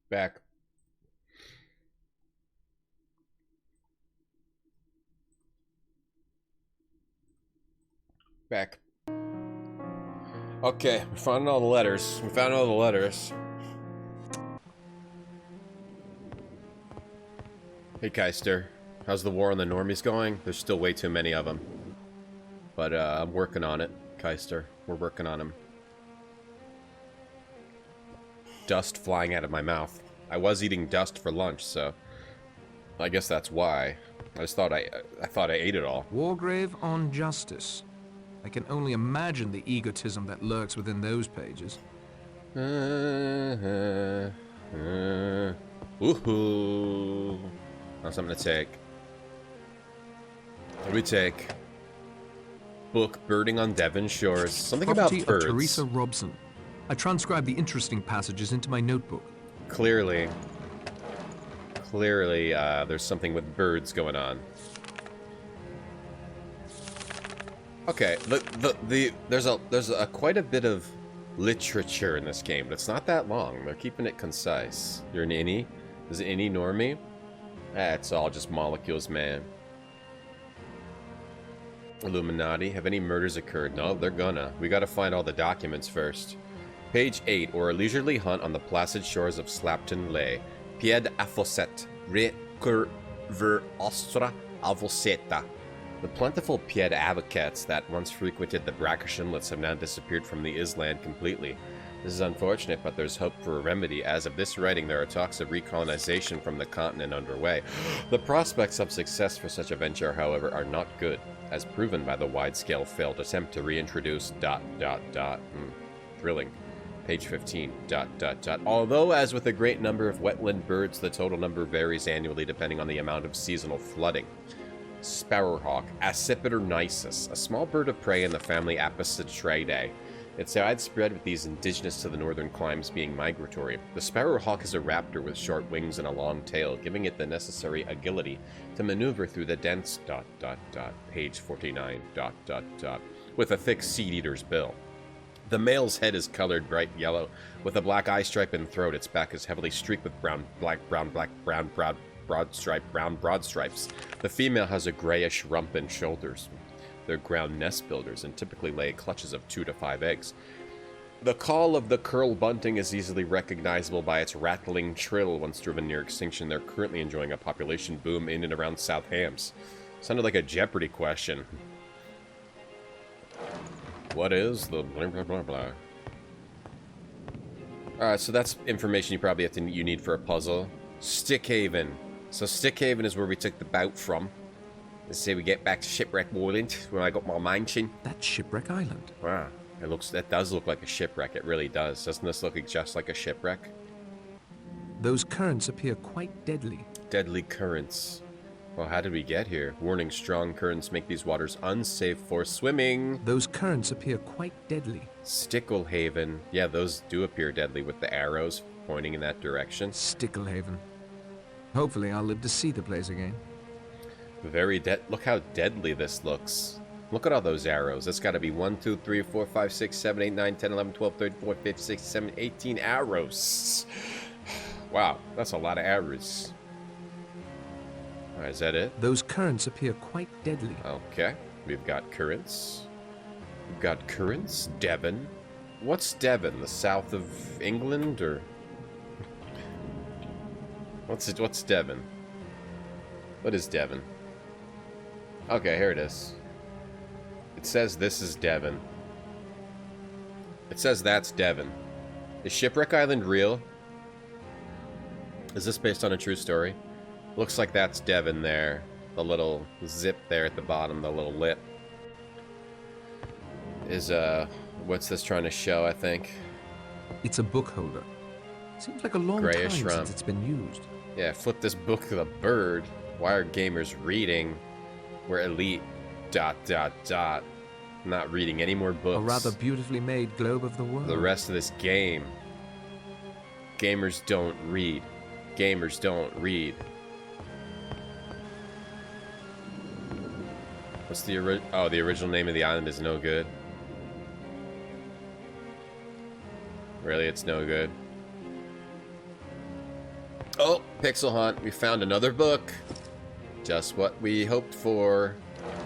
Back. Back. Okay, we found all the letters. We found all the letters. Hey, Keister. How's the war on the normies going? There's still way too many of them. But, I'm working on it, Keister. We're working on them. Dust flying out of my mouth. I was eating dust for lunch, so... I guess that's why. I just thought I thought I ate it all. Wargrave on justice. I can only imagine the egotism that lurks within those pages. Woohoo! That's something to take. What do we take? Book Birding on Devon Shores. Something Property about birds. of Teresa Robson. I transcribed the interesting passages into my notebook. Clearly, there's something with birds going on. Okay, there's a quite a bit of literature in this game, but it's not that long. They're keeping it concise. You're an innie? Is it innie normie? It's all just molecules, man. Illuminati. Have any murders occurred? No, they're gonna. We gotta find all the documents first. Page 8, or a leisurely hunt on the placid shores of Slapton Lay. Pied Affoset. Recurver Ostra Avoseta. The plentiful pied avocates that once frequented the brackish inlets have now disappeared from the island completely. This is unfortunate, but there's hope for a remedy. As of this writing, there are talks of recolonization from the continent underway. The prospects of success for such a venture, however, are not good, as proven by the wide-scale failed attempt to reintroduce ... Thrilling. Page 15, ... Although, as with a great number of wetland birds, the total number varies annually depending on the amount of seasonal flooding. Sparrowhawk, Accipiter, a small bird of prey in the family Apicitridae. It's widespread, with these indigenous to the northern climes being migratory. The sparrowhawk is a raptor with short wings and a long tail, giving it the necessary agility to maneuver through the dense ... Page 49, ... with a thick seed-eater's bill. The male's head is colored bright yellow, with a black eye stripe and throat. Its back is heavily streaked with brown broad stripes. The female has a grayish rump and shoulders. They're ground nest builders and typically lay clutches of 2 to 5 eggs. The call of the curl bunting is easily recognizable by its rattling trill. Once driven near extinction, they're currently enjoying a population boom in and around South Hams. Sounded like a Jeopardy question. What is the blah blah blah blah? Alright, so that's information you probably you need for a puzzle. Stickhaven. So Stickhaven is where we took the boat from. Let's say we get back to Shipwreck Moorland, where I got my mansion. That's Shipwreck Island. Wow. That does look like a shipwreck. It really does. Doesn't this look just like a shipwreck? Those currents appear quite deadly. Deadly currents. Well, how did we get here? Warning, strong currents make these waters unsafe for swimming. Those currents appear quite deadly. Sticklehaven. Yeah, those do appear deadly with the arrows pointing in that direction. Sticklehaven. Hopefully I'll live to see the place again. Very look how deadly this looks. Look at all those arrows. That's got to be 1, 2, 3, 4, 5, 6, 7, 8, 9, 10, 11, 12, 13, 14, 15, 16, 17, 18 arrows. Wow, that's a lot of arrows. Alright, is that it? Those currents appear quite deadly. Okay, we've got currents. We've got currents. Devon. What's Devon? The south of England, or what's Devon? What is Devon? Okay, here it is. It says this is Devon. It says that's Devon. Is Shipwreck Island real? Is this based on a true story? Looks like that's Devon there. The little zip there at the bottom, the little lip. Is, what's this trying to show, I think? It's a book holder. Seems like a long Grayish time rump. since it's been used. Yeah, flip this book to the bird. Why are gamers reading? We're elite... ... Not reading any more books. A rather beautifully made globe of the world. The rest of this game. Gamers don't read. gamers don't read. What's the the original name of the island is no good. Really, it's no good. Oh, Pixel Hunt, we found another book. Just what we hoped for.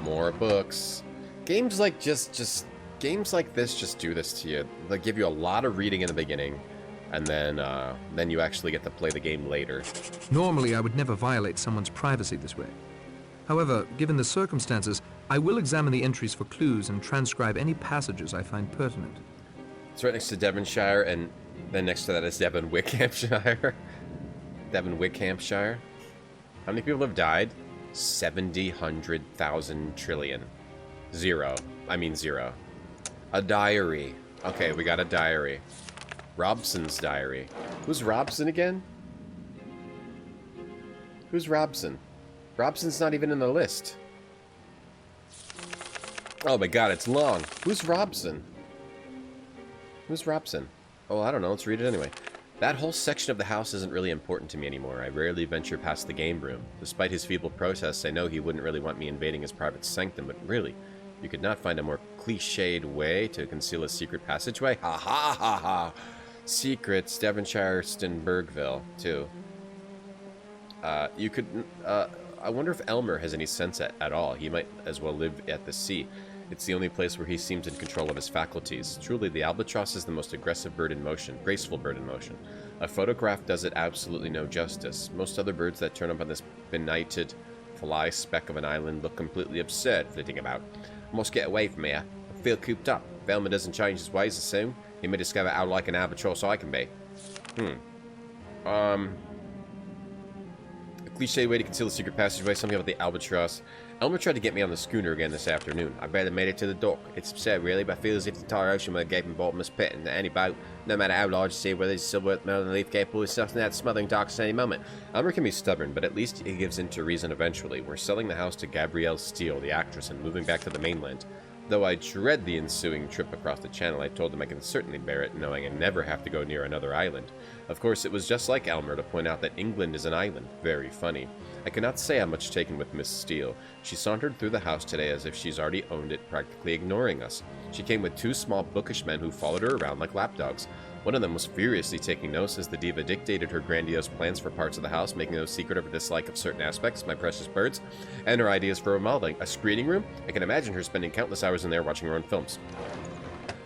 More books. Games like games like this just do this to you. They give you a lot of reading in the beginning, and then you actually get to play the game later. Normally, I would never violate someone's privacy this way. However, given the circumstances, I will examine the entries for clues and transcribe any passages I find pertinent. It's right next to Devonshire, and then next to that is Devon Wickhampshire. Devon Wickhampshire. How many people have died? 70, 100,000 trillion. Zero. I mean zero. A diary. Okay, we got a diary. Robson's diary. Who's Robson again? Who's Robson? Robson's not even in the list. Oh my god, it's long. Who's Robson? Who's Robson? Oh, I don't know. Let's read it anyway. That whole section of the house isn't really important to me anymore. I rarely venture past the game room. Despite his feeble protests, I know he wouldn't really want me invading his private sanctum, but really, you could not find a more cliched way to conceal a secret passageway? Ha ha ha ha! Secrets, Devonshire, Stinbergville, too. You could, I wonder if Elmer has any sense at all. He might as well live at the sea. It's the only place where he seems in control of his faculties. Truly, the albatross is the most aggressive bird in motion, graceful bird in motion. A photograph does it absolutely no justice. Most other birds that turn up on this benighted fly speck of an island look completely absurd flitting about. I must get away from here. I feel cooped up. If Elmer doesn't change his ways soon, he may discover how like an albatross I can be. A cliche way to conceal the secret passageway, something about the albatross. Elmer tried to get me on the schooner again this afternoon. I barely made it to the dock. It's absurd, really, but I feel as if the entire ocean were a gaping bottomless pit, and any boat, no matter how large, see whether it's silver, metal, and leaf, capable of stuffing that smothering darkness at any moment. Elmer can be stubborn, but at least he gives in to reason eventually. We're selling the house to Gabrielle Steele, the actress, and moving back to the mainland. Though I dread the ensuing trip across the channel, I told him I can certainly bear it, knowing I never have to go near another island. Of course, it was just like Elmer to point out that England is an island. Very funny. I cannot say I'm much taken with Miss Steele. She sauntered through the house today as if she's already owned it, practically ignoring us. She came with two small bookish men who followed her around like lapdogs. One of them was furiously taking notes as the diva dictated her grandiose plans for parts of the house, making no secret of her dislike of certain aspects, my precious birds, and her ideas for remodeling. A screening room? I can imagine her spending countless hours in there watching her own films.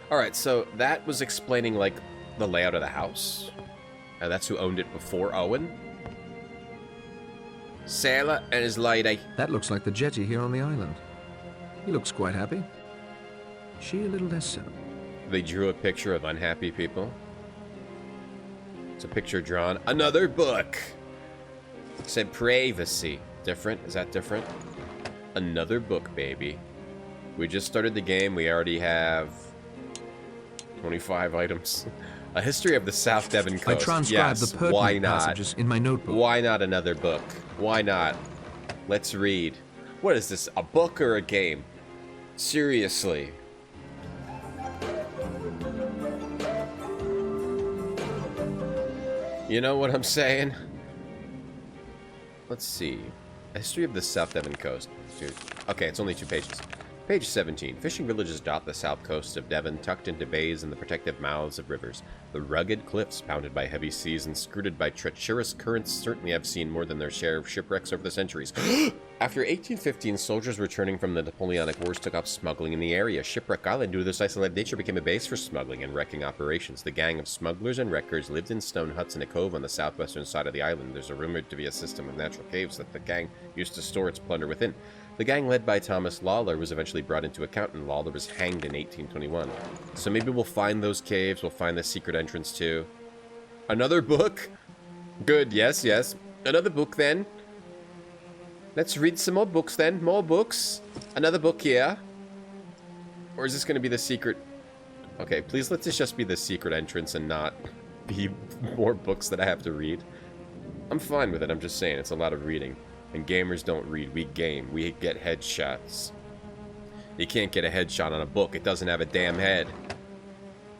Alright, so that was explaining, like, the layout of the house. That's who owned it before Owen. Sailor and his lady. That looks like the jetty here on the island. He looks quite happy. She a little less so. They drew a picture of unhappy people. It's a picture drawn. Another book! It said privacy. Different? Is that different? Another book, baby. We just started the game. We already have 25 items. A history of the South Devon coast. I transcribed the pertinent passages in my notebook. Why not another book? Why not? Let's read. What is this? A book or a game? Seriously. You know what I'm saying? Let's see. A history of the South Devon coast. Dude. Okay, it's only 2 pages. Page 17. Fishing villages dot the south coast of Devon, tucked into bays and the protective mouths of rivers. The rugged cliffs, pounded by heavy seas and skirted by treacherous currents, certainly have seen more than their share of shipwrecks over the centuries. After 1815, soldiers returning from the Napoleonic Wars took up smuggling in the area. Shipwreck Island, due to this isolated nature, became a base for smuggling and wrecking operations. The gang of smugglers and wreckers lived in stone huts in a cove on the southwestern side of the island. There's a rumored to be a system of natural caves that the gang used to store its plunder within. The gang led by Thomas Lawler was eventually brought into account, and Lawler was hanged in 1821. So maybe we'll find those caves, we'll find the secret entrance too. Another book? Good, yes, yes. Another book then. Let's read some more books then. More books. Another book here. Or is this going to be the secret? Okay, please let this just be the secret entrance and not be more books that I have to read. I'm fine with it, I'm just saying, it's a lot of reading. And gamers don't read, we game. We get headshots. You can't get a headshot on a book, it doesn't have a damn head.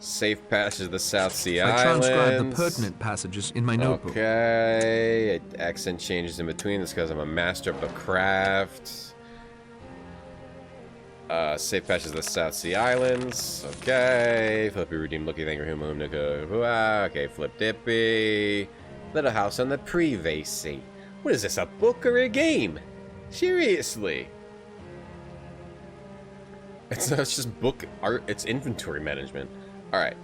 Safe passage of the South Sea I Islands. transcribed the pertinent passages in my notebook. Okay. Accent changes in between. That's because I'm a master of the craft. Safe passage of the South Sea Islands. Okay. Flippy redeem looky thank you. Okay. Flip dippy. Little house on the privacy. What is this, a book or a game? Seriously. It's just book art. It's inventory management. All right.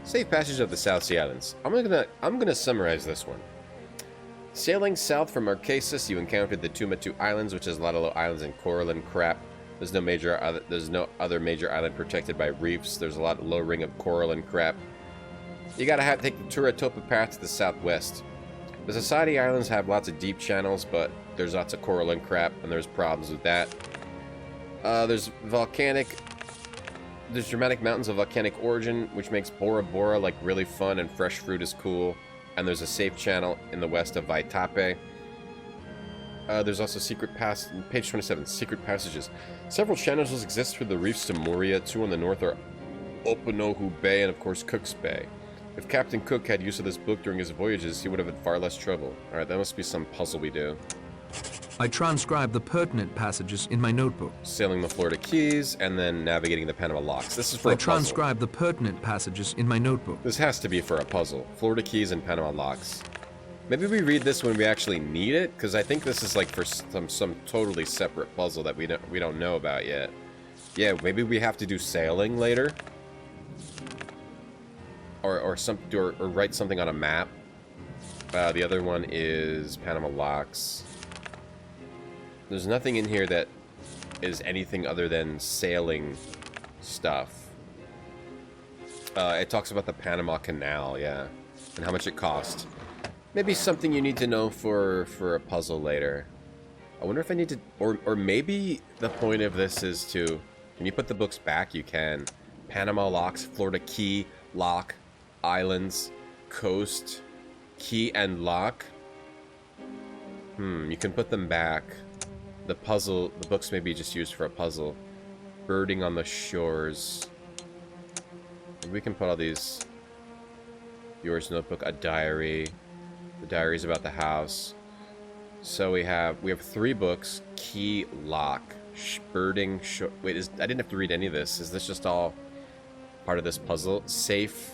Safe passage of the South Sea Islands. I'm gonna summarize this one. Sailing south from Marquesas, you encountered the Tumetu Islands, which is a lot of little islands and coral and crap. There's no other major island protected by reefs. There's a lot of low ring of coral and crap. You gotta take the Turatopa path to the southwest. The Society Islands have lots of deep channels, but there's lots of coral and crap, and there's problems with that. There's dramatic mountains of volcanic origin, which makes Bora Bora like really fun, and fresh fruit is cool. And there's a safe channel in the west of Vaitape. There's also secret pass, page 27, secret passages. Several channels exist through the reefs to Moria. 2 on the north are Opanohu Bay and of course Cook's Bay. If Captain Cook had use of this book during his voyages, he would have had far less trouble. Alright, that must be some puzzle we do. I transcribed the pertinent passages in my notebook. Sailing the Florida Keys, and then navigating the Panama Locks. This is for a puzzle. I transcribed the pertinent passages in my notebook. This has to be for a puzzle. Florida Keys and Panama Locks. Maybe we read this when we actually need it, because I think this is like for some totally separate puzzle that we don't know about yet. Yeah, maybe we have to do sailing later. Or write something on a map. The other one is Panama Locks. There's nothing in here that is anything other than sailing stuff. It talks about the Panama Canal, yeah, and how much it cost. Maybe something you need to know for a puzzle later. I wonder if I need to, or maybe the point of this is to, can you put the books back? You can. Panama Locks, Florida Key, Lock, Islands, Coast, Key and Lock. You can put them back. The books may be just used for a puzzle. Birding on the shores. We can put all these. Yours notebook, a diary. The diary's about the house. So we have 3 books. Key, lock, birding. Wait, I didn't have to read any of this. Is this just all part of this puzzle? Safe,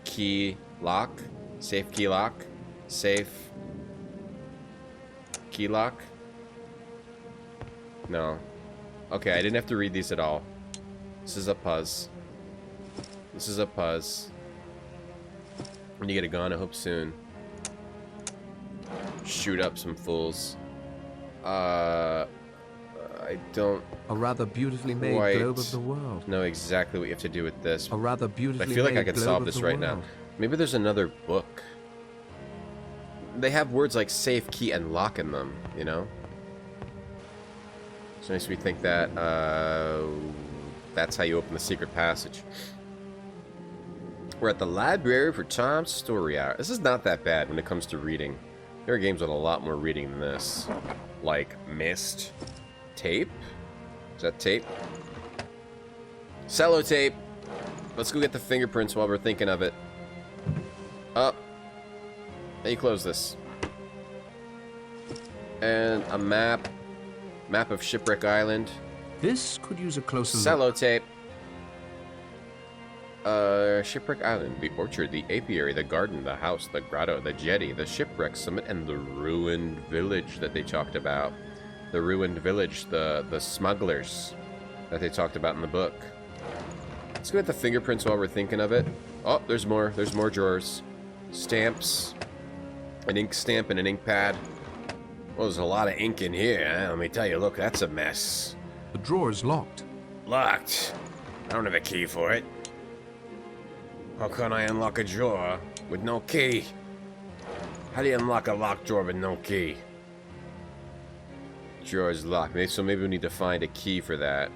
key, lock. Safe, key, lock. Safe, key, lock. No. Okay, I didn't have to read these at all. This is a puzz. This is a puzz. When you get a gun, I hope soon. Shoot up some fools. I don't... A rather beautifully made globe of the world. Know exactly what you have to do with this. A rather beautifully made I feel like I could solve this right now. Maybe there's another book. They have words like safe, key, and lock in them, you know? So makes me think that that's how you open the secret passage. We're at the library for Tom's Story Hour. This is not that bad when it comes to reading. There are games with a lot more reading than this. Like Myst. Tape? Is that tape? Cellotape. Let's go get the fingerprints while we're thinking of it. Up. How you close this? And a map. Map of Shipwreck Island. This could use a closer look. Cellotape. Shipwreck Island, the orchard, the apiary, the garden, the house, the grotto, the jetty, the shipwreck summit, and the ruined village that they talked about. The ruined village, the smugglers that they talked about in the book. Let's go get the fingerprints while we're thinking of it. Oh, there's more. There's more drawers. Stamps. An ink stamp and an ink pad. Well, there's a lot of ink in here, huh? Let me tell you, look, that's a mess. The drawer is locked. Locked? I don't have a key for it. How can I unlock a drawer with no key? How do you unlock a locked drawer with no key? Drawer is locked. So maybe we need to find a key for that.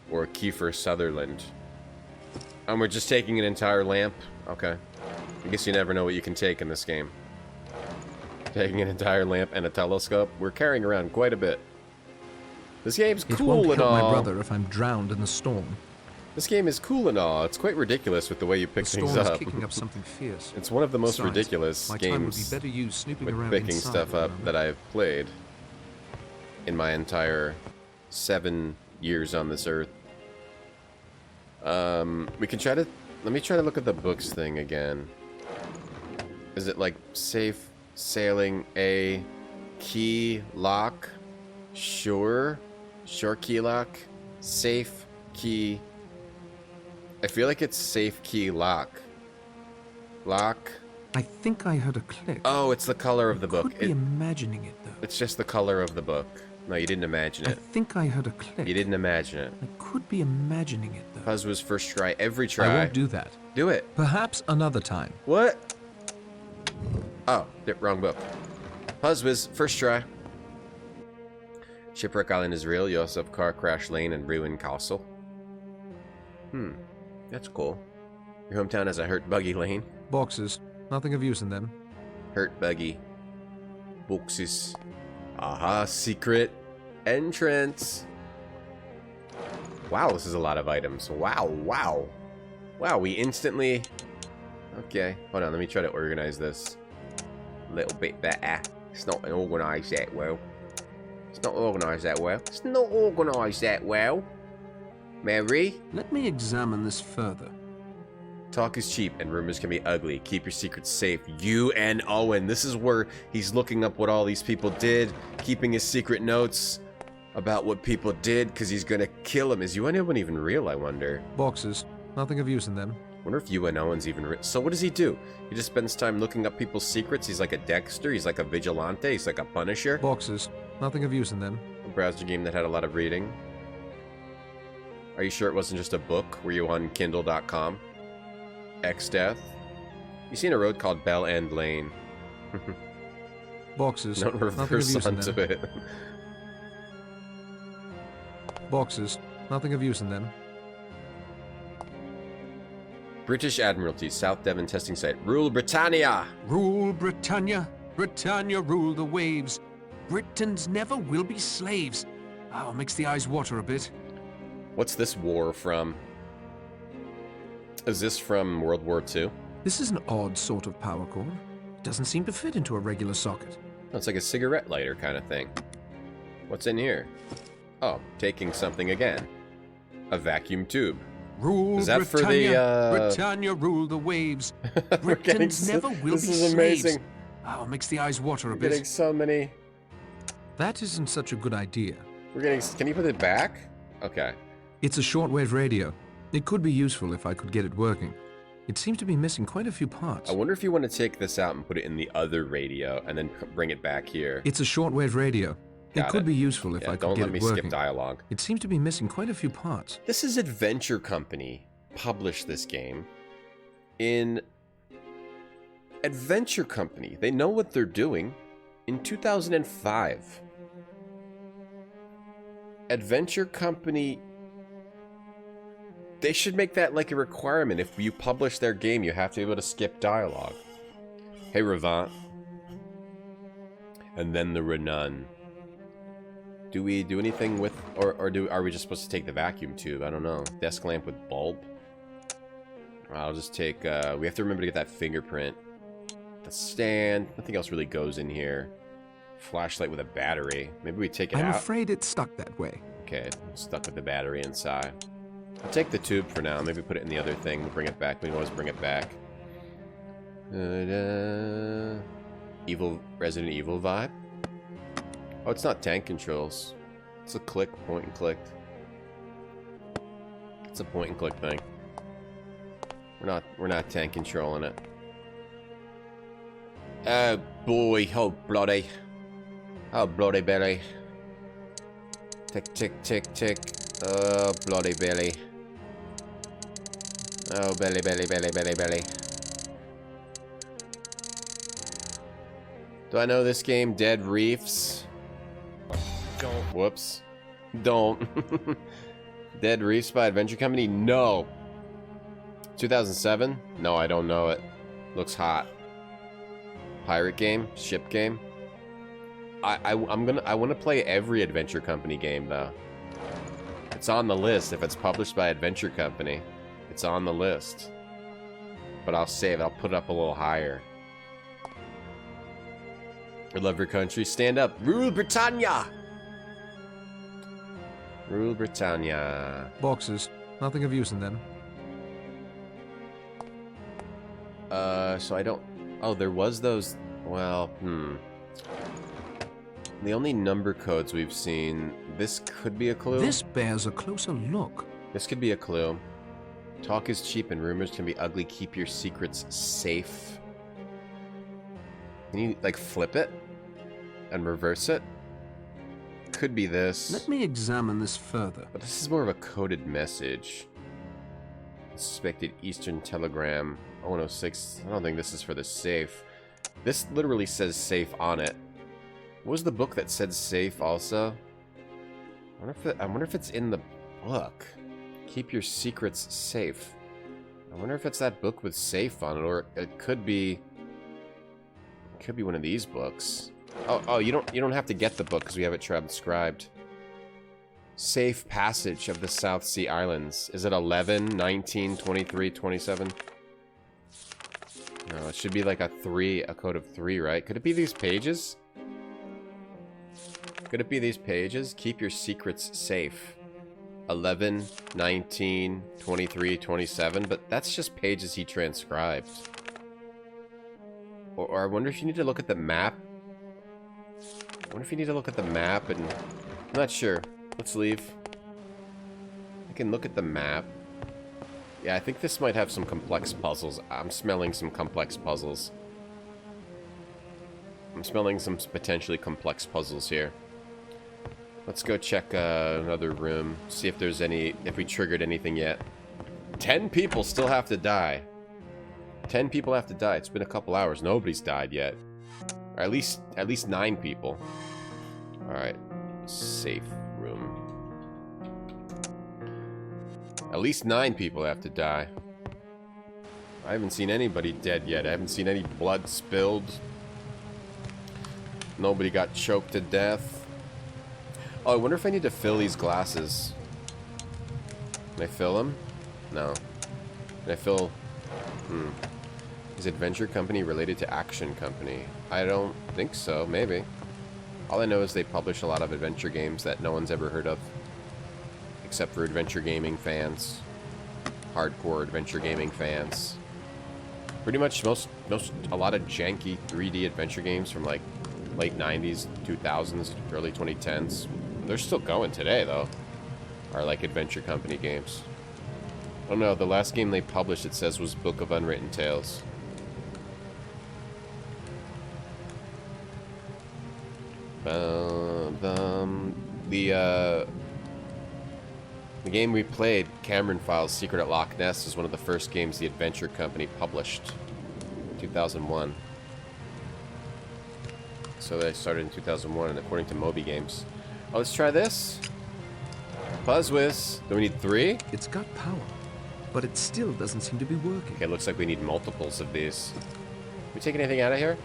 Or a key for Sutherland. And we're just taking an entire lamp? Okay. I guess you never know what you can take in this game. Taking an entire lamp and a telescope. We're carrying around quite a bit. This game's cool and all. It won't help my brother if I'm drowned in the storm. This game is cool and all. It's quite ridiculous with the way you pick things storm up. is kicking up something fierce. It's one of the most Besides, ridiculous my time would be games better used snooping with around picking inside stuff at the up moment. that I've played in my entire 7 years on this earth. We can try to... Let me try to look at the books thing again. Is it like safe, sailing, A, key, lock, sure, key lock, safe, key. I feel like it's safe, key, lock. Lock. I think I heard a click. Oh, it's the color of the book. Could be imagining it, though. It's just the color of the book. No, you didn't imagine it. I think I heard a click. You didn't imagine it. I could be imagining it, though. Puzz was first try. Every try. I won't do that. Do it. Perhaps another time. What? Oh, wrong book. Puzz was first try. Shipwreck Island is real. You also have Car Crash Lane and Ruin Castle. That's cool. Your hometown has a Hurt Buggy Lane. Boxes. Nothing of use in them. Hurt Buggy. Boxes. Aha, secret entrance. Wow, this is a lot of items. Wow, wow. Wow, we instantly... Okay, hold on, let me try to organize this a little bit better. It's not organized that well. It's not organized that well. It's not organized that well. Mary? Let me examine this further. Talk is cheap and rumors can be ugly. Keep your secrets safe. You and Owen. This is where he's looking up what all these people did, keeping his secret notes about what people did because he's going to kill him. Is UNO even real, I wonder? Boxes. Nothing of use in them. I wonder if UNO's even real. So what does he do? He just spends time looking up people's secrets? He's like a Dexter? He's like a vigilante? He's like a Punisher? Boxes. Nothing of use in them. A browser game that had a lot of reading. Are you sure it wasn't just a book? Were you on Kindle.com? X-Death? You seen a road called Bell End Lane. Boxes. Don't reverse onto it. Boxes. Nothing of use in them. British Admiralty, South Devon testing site. Rule Britannia! Rule Britannia. Britannia rule the waves. Britons never will be slaves. Oh, makes the eyes water a bit. What's this war from? Is this from World War II? This is an odd sort of power cord. It doesn't seem to fit into a regular socket. Oh, it's like a cigarette lighter kind of thing. What's in here? Oh, taking something again. A vacuum tube. Rule is that Britannia, for the, Britannia rule the waves. Britons never will be slaves. This is amazing. Oh, makes the eyes water a bit. We're getting so many... That isn't such a good idea. We're getting... Can you put it back? Okay. It's a shortwave radio. It could be useful if I could get it working. It seems to be missing quite a few parts. I wonder if you want to take this out and put it in the other radio and then bring it back here. It's a shortwave radio. It could be useful if I could get it working. Don't let me skip dialogue. It seems to be missing quite a few parts. This is Adventure Company published this game in Adventure Company. They know what they're doing. In 2005. Adventure Company... They should make that like a requirement. If you publish their game, you have to be able to skip dialogue. Hey, Revant. And then the Renan. Do we do anything with... Are we just supposed to take the vacuum tube? I don't know. Desk lamp with bulb? I'll just take... we have to remember to get that fingerprint. The stand. Nothing else really goes in here. Flashlight with a battery. Maybe we take it out. I'm afraid it's stuck that way. Okay, stuck with the battery inside. I'll take the tube for now. Maybe put it in the other thing. We'll bring it back. We can always bring it back. Resident Evil vibe. Oh, it's not tank controls. It's a click, point and click. It's a point and click thing. We're not tank controlling it. Oh boy, oh bloody. Oh bloody belly. Tick tick tick tick. Oh bloody belly. Oh belly belly belly belly belly. Do I know this game? Dead Reefs? Don't. Whoops. Don't. Dead Reefs by Adventure Company? No. 2007? No, I don't know it. Looks hot. Pirate game? Ship game? I want to play every Adventure Company game though. It's on the list. If it's published by Adventure Company, it's on the list. But I'll save it. I'll put it up a little higher. I love your country. Stand up. Rule Britannia! Rule Britannia. Boxes. Nothing of use in them. So I don't... Oh, there was those... Well, The only number codes we've seen... This could be a clue. This bears a closer look. This could be a clue. Talk is cheap and rumors can be ugly. Keep your secrets safe. Can you, like, flip it? And reverse it? Could be this. Let me examine this further. But this is more of a coded message. Suspected Eastern Telegram 0106. I don't think this is for the safe. This literally says safe on it. What was the book that said safe also? I wonder if it's in the book. Keep your secrets safe. I wonder if it's that book with safe on it, or it could be... It could be one of these books. Oh, you don't have to get the book because we have it transcribed. Safe passage of the South Sea Islands. Is it 11, 19, 23, 27? No, it should be like a code of 3, right? Could it be these pages? Could it be these pages? Keep your secrets safe. 11, 19, 23, 27, but that's just pages he transcribed. Or I wonder if you need to look at the map. I wonder if you need to look at the map and... I'm not sure. Let's leave. I can look at the map. Yeah, I think this might have some complex puzzles. I'm smelling some complex puzzles. I'm smelling some potentially complex puzzles here. Let's go check another room. See if there's any... If we triggered anything yet. 10 people still have to die. 10 people have to die. It's been a couple hours. Nobody's died yet. Or at least 9 people. Alright. Safe room. At least 9 people have to die. I haven't seen anybody dead yet. I haven't seen any blood spilled. Nobody got choked to death. Oh, I wonder if I need to fill these glasses. Can I fill them? No. Can I fill... Is Adventure Company related to Action Company? I don't think so. Maybe. All I know is they publish a lot of adventure games that no one's ever heard of. Except for adventure gaming fans. Hardcore adventure gaming fans. Pretty much a lot of janky 3D adventure games from like late 90s, 2000s, early 2010s. They're still going today though. Are like Adventure Company games. Oh no, the last game they published it says was Book of Unwritten Tales. The game we played, Cameron Files Secret at Loch Ness, is one of the first games the Adventure Company published. 2001. So they started in 2001, and according to Moby Games. Oh, let's try this. Buzzwiz. Do we need 3? It's got power, but it still doesn't seem to be working. Okay, looks like we need multiples of these. We take anything out of here?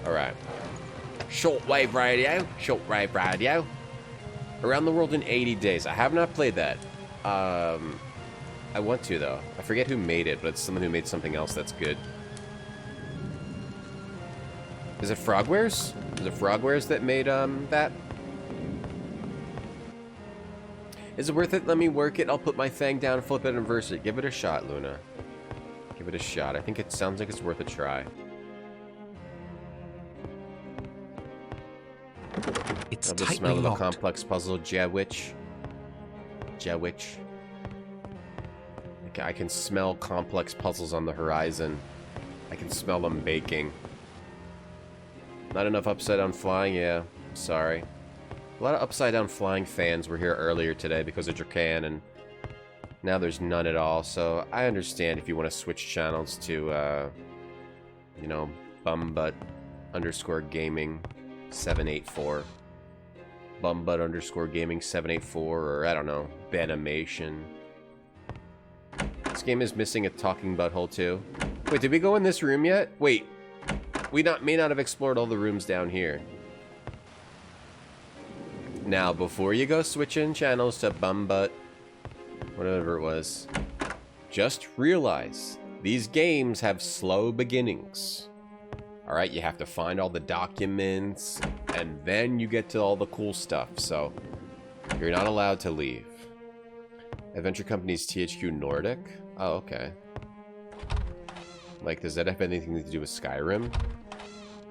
Alright. Shortwave radio. Shortwave radio. Around the World in 80 Days. I have not played that. I want to, though. I forget who made it, but it's someone who made something else that's good. Is it Frogwares? Is it Frogwares that made, that? Is it worth it? Let me work it. I'll put my thing down, flip it, and reverse it. Give it a shot, Luna. Give it a shot. I think it sounds like it's worth a try. It's Love the tightly smell of a locked. complex puzzle, Jawitch. Jawitch. I can smell complex puzzles on the horizon. I can smell them baking. Not enough upside down flying, yeah. Sorry. A lot of upside down flying fans were here earlier today because of Dracan, and now there's none at all. So I understand if you want to switch channels to, you know, bumbutt_gaming 784. Bumbutt_gaming 784, or I don't know, Benimation. This game is missing a talking butthole too. Wait, did we go in this room yet? Wait, we may not have explored all the rooms down here. Now, before you go switching channels to Bumbutt, whatever it was, just realize these games have slow beginnings. Alright, you have to find all the documents, and then you get to all the cool stuff, so you're not allowed to leave. Adventure Company's THQ Nordic? Oh, okay. Like, does that have anything to do with Skyrim?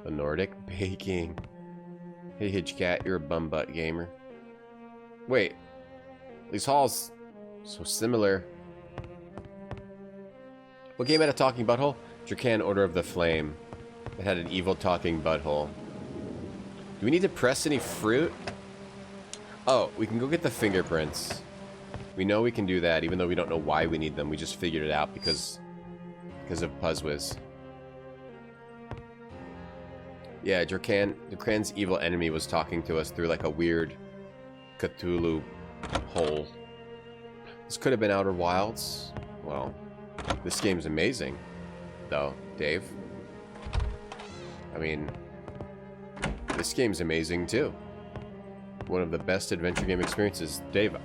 The Nordic baking. Hey, Hitchcat, you're a bumbutt gamer. Wait. These halls so similar. What game had a talking butthole? Dracan Order of the Flame. It had an evil talking butthole. Do we need to press any fruit? Oh, we can go get the fingerprints. We know we can do that, even though we don't know why we need them. We just figured it out because of Puzzwiz. Yeah, Dracan's evil enemy was talking to us through like a weird Cthulhu hole. This could have been Outer Wilds. Well, this game's amazing, though, Dave. I mean, this game's amazing too. One of the best adventure game experiences. Dave,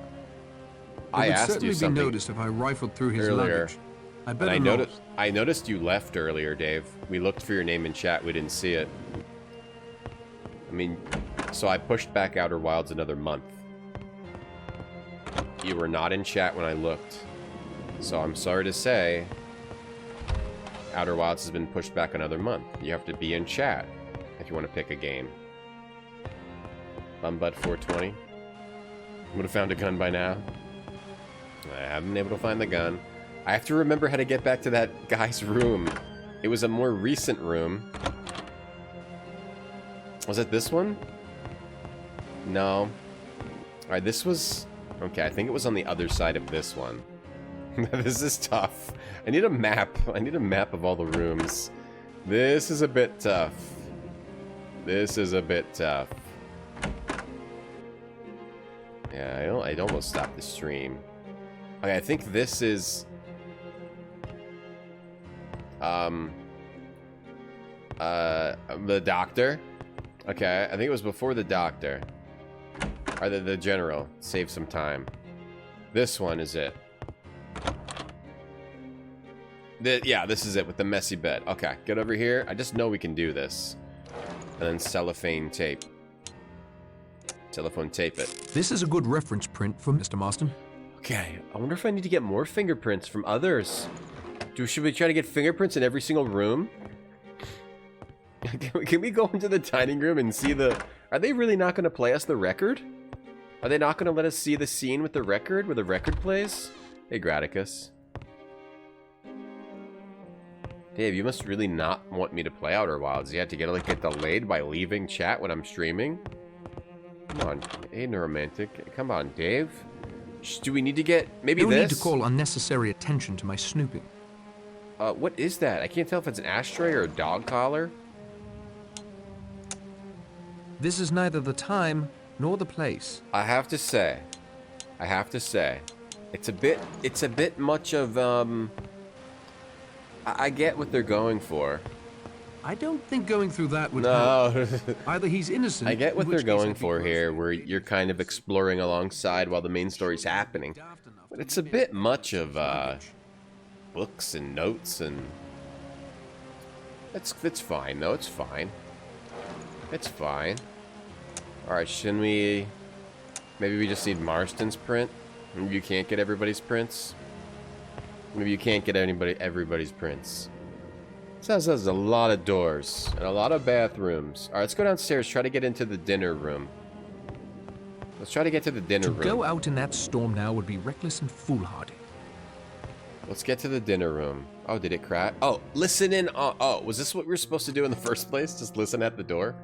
I asked you something. It would certainly be noticed if I rifled through his earlier. luggage. I better I noticed you left earlier, Dave. We looked for your name in chat. We didn't see it. I mean, so I pushed back Outer Wilds another month. You were not in chat when I looked. So I'm sorry to say, Outer Wilds has been pushed back another month. You have to be in chat if you want to pick a game. Bumbutt 420. Would have found a gun by now. I haven't been able to find the gun. I have to remember how to get back to that guy's room. It was a more recent room. Was it this one? No. Alright, this was... Okay, I think it was on the other side of this one. This is tough. I need a map. I need a map of all the rooms. This is a bit tough. This is a bit tough. Yeah, I'd almost stop the stream. Okay, I think this is... the doctor. Okay, I think it was before the doctor. Or the general. Save some time. This one is it. Yeah, this is it with the messy bed. Okay, get over here. I just know we can do this. And then cellophane tape. Telephone tape it. This is a good reference print from Mr. Marston. Okay, I wonder if I need to get more fingerprints from others. Should we try to get fingerprints in every single room? Can we go into the dining room and see the... Are they really not going to play us the record? Are they not going to let us see the scene with the record, where the record plays? Hey, Graticus. Dave, you must really not want me to play Outer Wilds. You have to get delayed by leaving chat when I'm streaming? Come on, hey, Neuromantic. Come on, Dave. Do we need to get... Maybe no this? No need to call unnecessary attention to my snooping. What is that? I can't tell if it's an ashtray or a dog collar. This is neither the time nor the place. I have to say, it's a bit much of, I get what they're going for. I don't think going through that would help. Either he's innocent. I get what they're going for here, where you're kind of exploring alongside while the main story's happening. But it's a bit much of, books and notes and... It's fine, though. It's fine. It's fine. Alright, shouldn't we... Maybe we just need Marston's print? Maybe you can't get everybody's prints? Maybe you can't get everybody's prints. This has a lot of doors and a lot of bathrooms. Alright, let's go downstairs, try to get into the dinner room. Let's try to get to the dinner room. To go out in that storm now would be reckless and foolhardy. Let's get to the dinner room. Oh, did it crack? Oh, listen in. Oh, was this what we were supposed to do in the first place? Just listen at the door?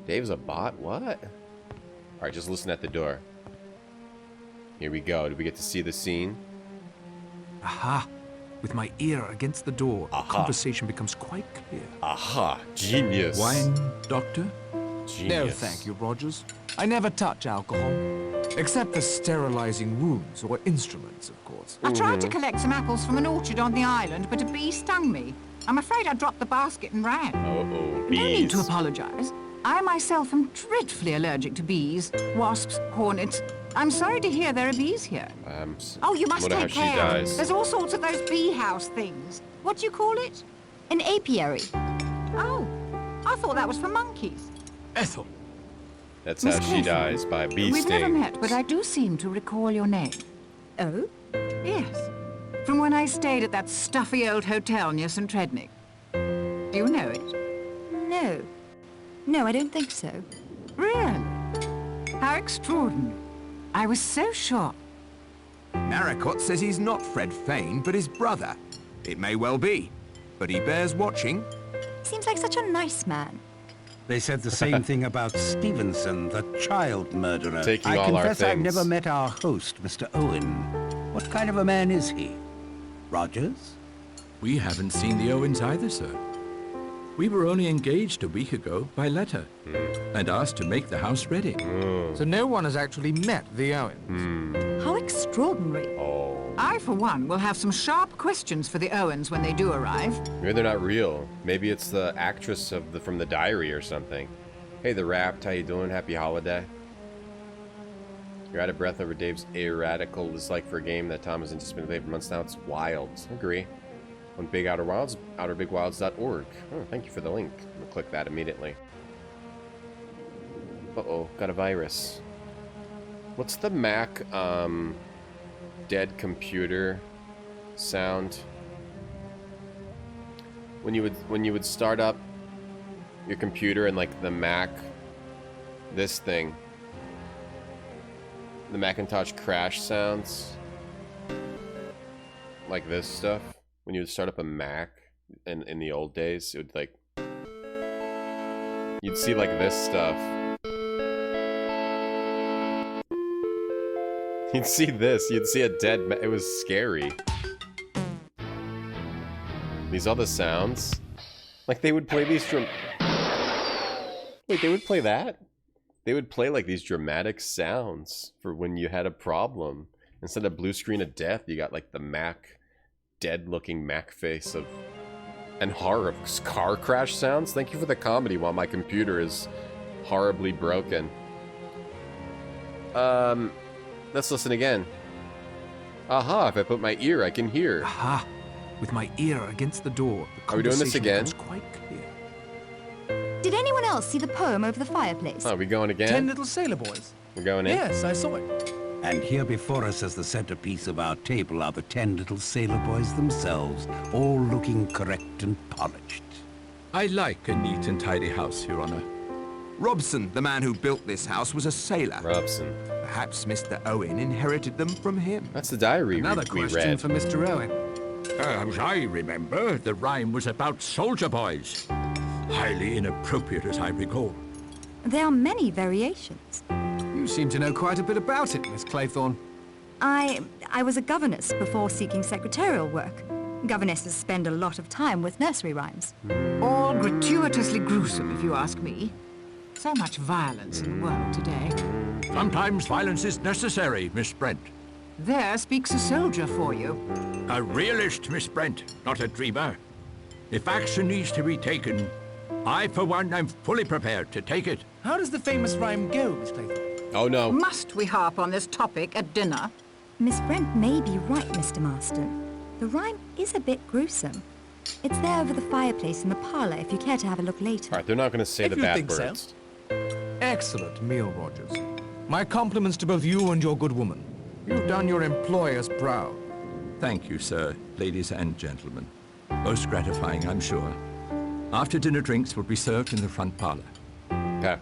Dave's a bot? What? Alright, just listen at the door. Here we go. Did we get to see the scene? Aha! With my ear against the door, the conversation becomes quite clear. Aha! Genius! Wine, Doctor? Genius. No, thank you, Rogers. I never touch alcohol. Except for sterilizing wounds or instruments, of course. I tried to collect some apples from an orchard on the island, but a bee stung me. I'm afraid I dropped the basket and ran. Uh-oh, No need to bees. apologize. I myself am dreadfully allergic to bees, wasps, hornets. I'm sorry to hear there are bees here. Oh, you must wonder how take she care. dies. There's all sorts of those bee house things. What do you call it? An apiary. Oh, I thought that was for monkeys. Ethel. That's Miss how she Clifford, dies, by a bee We've never sting. met, but I do seem to recall your name. Oh? Yes, from when I stayed at that stuffy old hotel near St. Trednick. Do you know it? No. No, I don't think so. Really? How extraordinary. I was so sure. Narracott says he's not Fred Fane, but his brother. It may well be, but he bears watching. Seems like such a nice man. They said the same thing about Stevenson, the child murderer. Taking I all our confess I've things. never met our host, Mr. Owen. What kind of a man is he? Rogers? We haven't seen the Owens either, sir. We were only engaged a week ago by letter and asked to make the house ready. So no one has actually met the Owens. How extraordinary. I, for one, will have some sharp questions for the Owens when they do arrive. Maybe they're not real. Maybe it's the actress from the diary or something. Hey, the Rapt, how you doing? Happy holiday. You're out of breath over Dave's erratical dislike for a game that Tom has anticipated played for months now. It's wild. Agree. On Big Outer Wilds, outerbigwilds.org. Oh, thank you for the link. I'm gonna click that immediately. Uh-oh, got a virus. What's the Mac, dead computer sound? When you would start up your computer and like the Mac, this thing, the Macintosh crash sounds, like this stuff. When you would start up a Mac in the old days, it would like, you'd see like this stuff. You'd see this. You'd see a dead. It was scary. These other sounds, like they would play these. Wait, they would play that? They would play like these dramatic sounds for when you had a problem. Instead of blue screen of death, you got like the Mac, dead-looking Mac face of, and horror car crash sounds. Thank you for the comedy while my computer is horribly broken. Let's listen again. Aha, if I put my ear, I can hear. Aha, with my ear against the door. The Are we doing this again? becomes quite clear. Did anyone else see the poem over the fireplace? Oh, are we going again? 10 little sailor boys. We're going in? Yes, I saw it. And here before us as the centerpiece of our table are the 10 little sailor boys themselves, all looking correct and polished. I like a neat and tidy house, Your Honor. Robson, the man who built this house, was a sailor. Robson. Perhaps Mr. Owen inherited them from him. That's the diary Another we question read. for Mr. Owen. As I remember, the rhyme was about soldier boys. Highly inappropriate, as I recall. There are many variations. You seem to know quite a bit about it, Miss Claythorne. I was a governess before seeking secretarial work. Governesses spend a lot of time with nursery rhymes. All gratuitously gruesome, if you ask me. So much violence in the world today. Sometimes violence is necessary, Miss Brent. There speaks a soldier for you. A realist, Miss Brent, not a dreamer. If action needs to be taken, I, for one, am fully prepared to take it. How does the famous rhyme go, Miss Claythorne? Oh no. Must we harp on this topic at dinner? Miss Brent may be right, Mr. Marston. The rhyme is a bit gruesome. It's there over the fireplace in the parlor if you care to have a look later. Alright, they're not going to say If the you bad think so. words. Excellent meal, Rogers. My compliments to both you and your good woman. You've done your employers proud. Thank you, sir, ladies and gentlemen. Most gratifying, I'm sure. After dinner drinks will be served in the front parlor. Okay.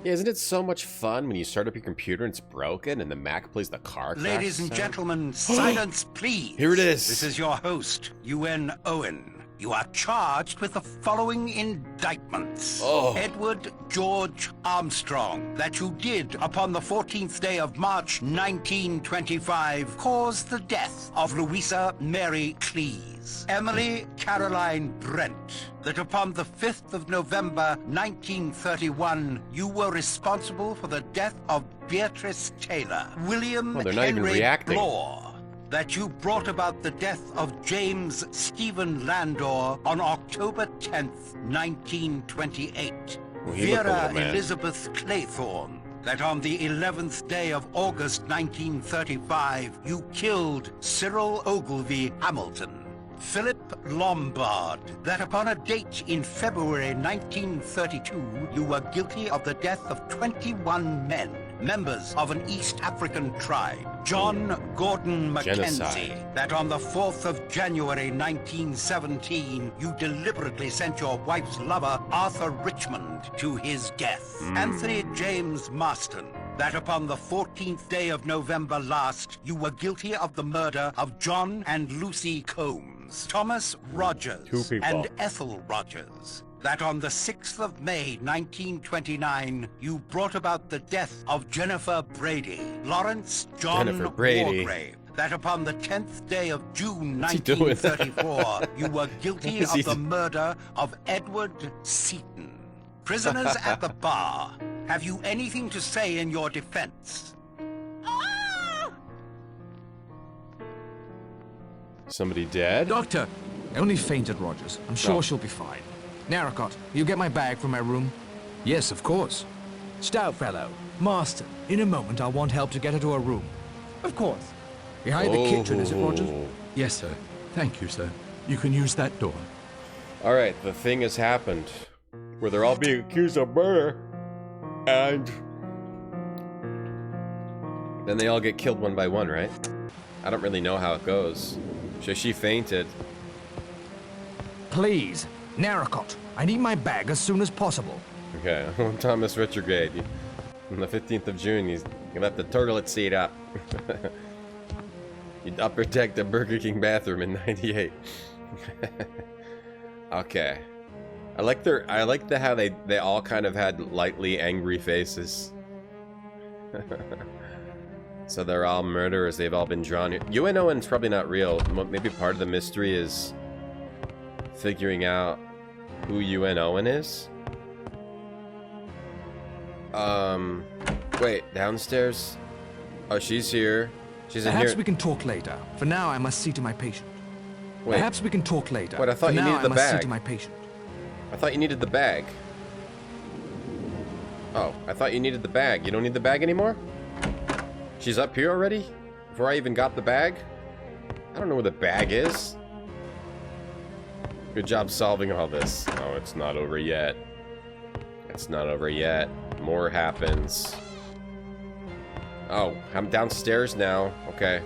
Yeah, isn't it so much fun when you start up your computer and it's broken and the Mac plays the car crash Ladies and sound? gentlemen, silence please. Here it is. This is your host, UN Owen. You are charged with the following indictments. Edward George Armstrong, that you did upon the 14th day of March 1925 cause the death of Louisa Mary Cleese. Emily Caroline Brent, that upon the 5th of November 1931 you were responsible for the death of Beatrice Taylor. William Oh, they're not even Henry reacting. Blore, that you brought about the death of James Stephen Landor on October 10th, 1928. Well, he looked a Vera little mad. Elizabeth Claythorne, that on the 11th day of August 1935, you killed Cyril Ogilvy Hamilton. Philip Lombard, that upon a date in February 1932, you were guilty of the death of 21 men, members of an East African tribe. John Gordon Mackenzie, Genocide. that on the 4th of January 1917, you deliberately sent your wife's lover, Arthur Richmond, to his death. Anthony James Marston, that upon the 14th day of November last, you were guilty of the murder of John and Lucy Combs. Thomas Rogers 2 people. and Ethel Rogers, that on the 6th of May 1929, you brought about the death of Jennifer Brady. Lawrence John Jennifer Brady. Wargrave, that upon the 10th day of June What's he doing? 1934, you were guilty What is of he the do- murder of Edward Seaton. Prisoners at the bar, have you anything to say in your defense? Somebody dead? Doctor, I only fainted, Rogers. I'm sure Oh. she'll be fine. Narracott, you get my bag from my room? Yes, of course. Stout fellow, Marston, in a moment I'll want help to get her to her room. Of course. Behind the kitchen, is it, Rogers? Yes, sir. Thank you, sir. You can use that door. Alright, the thing has happened. Where they're all being accused of murder. And then they all get killed one by one, right? I don't really know how it goes. So she fainted. Please, Narracott, I need my bag as soon as possible. Okay, Thomas Retrograde. On the 15th of June, you left the toilet seat up. You'd upper deck the Burger King bathroom in '98. Okay. I like how they all kind of had lightly angry faces. So they're all murderers. They've all been drawn here. UN Owen's probably not real. Maybe part of the mystery is figuring out who UN Owen is. Wait, downstairs? Oh, she's here. She's in Perhaps here. we can talk later. For now, I must see to my patient. Wait. Perhaps we can talk later. Wait, I thought For you now, needed the I must see bag. to my patient. I thought you needed the bag. Oh, I thought you needed the bag. You don't need the bag anymore? She's up here already? Before I even got the bag? I don't know where the bag is. Good job solving all this. Oh, it's not over yet. It's not over yet. More happens. Oh, I'm downstairs now. Okay.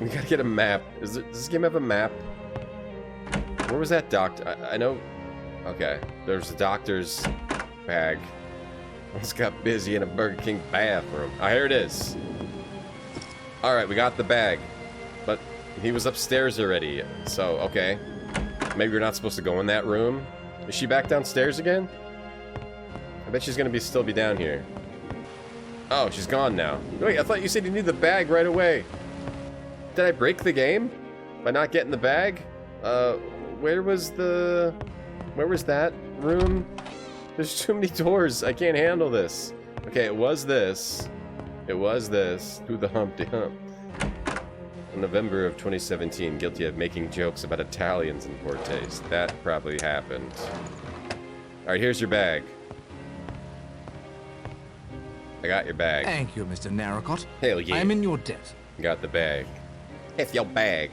We gotta get a map. Does this game have a map? Where was that doctor? I know... Okay. There's the doctor's bag. Almost got busy in a Burger King bathroom. Oh, here it is. Alright, we got the bag. But he was upstairs already. So, okay. Maybe we're not supposed to go in that room. Is she back downstairs again? I bet she's gonna still be down here. Oh, she's gone now. Wait, I thought you said you needed the bag right away. Did I break the game? By not getting the bag? Where was that room? There's too many doors. I can't handle this. Okay, it was this. It was this. Through the Humpty Hump. In November of 2017, guilty of making jokes about Italians in poor taste. That probably happened. Alright, here's your bag. I got your bag. Thank you, Mr. Narracott. Hell yeah. I'm in your debt. Got the bag. It's your bag.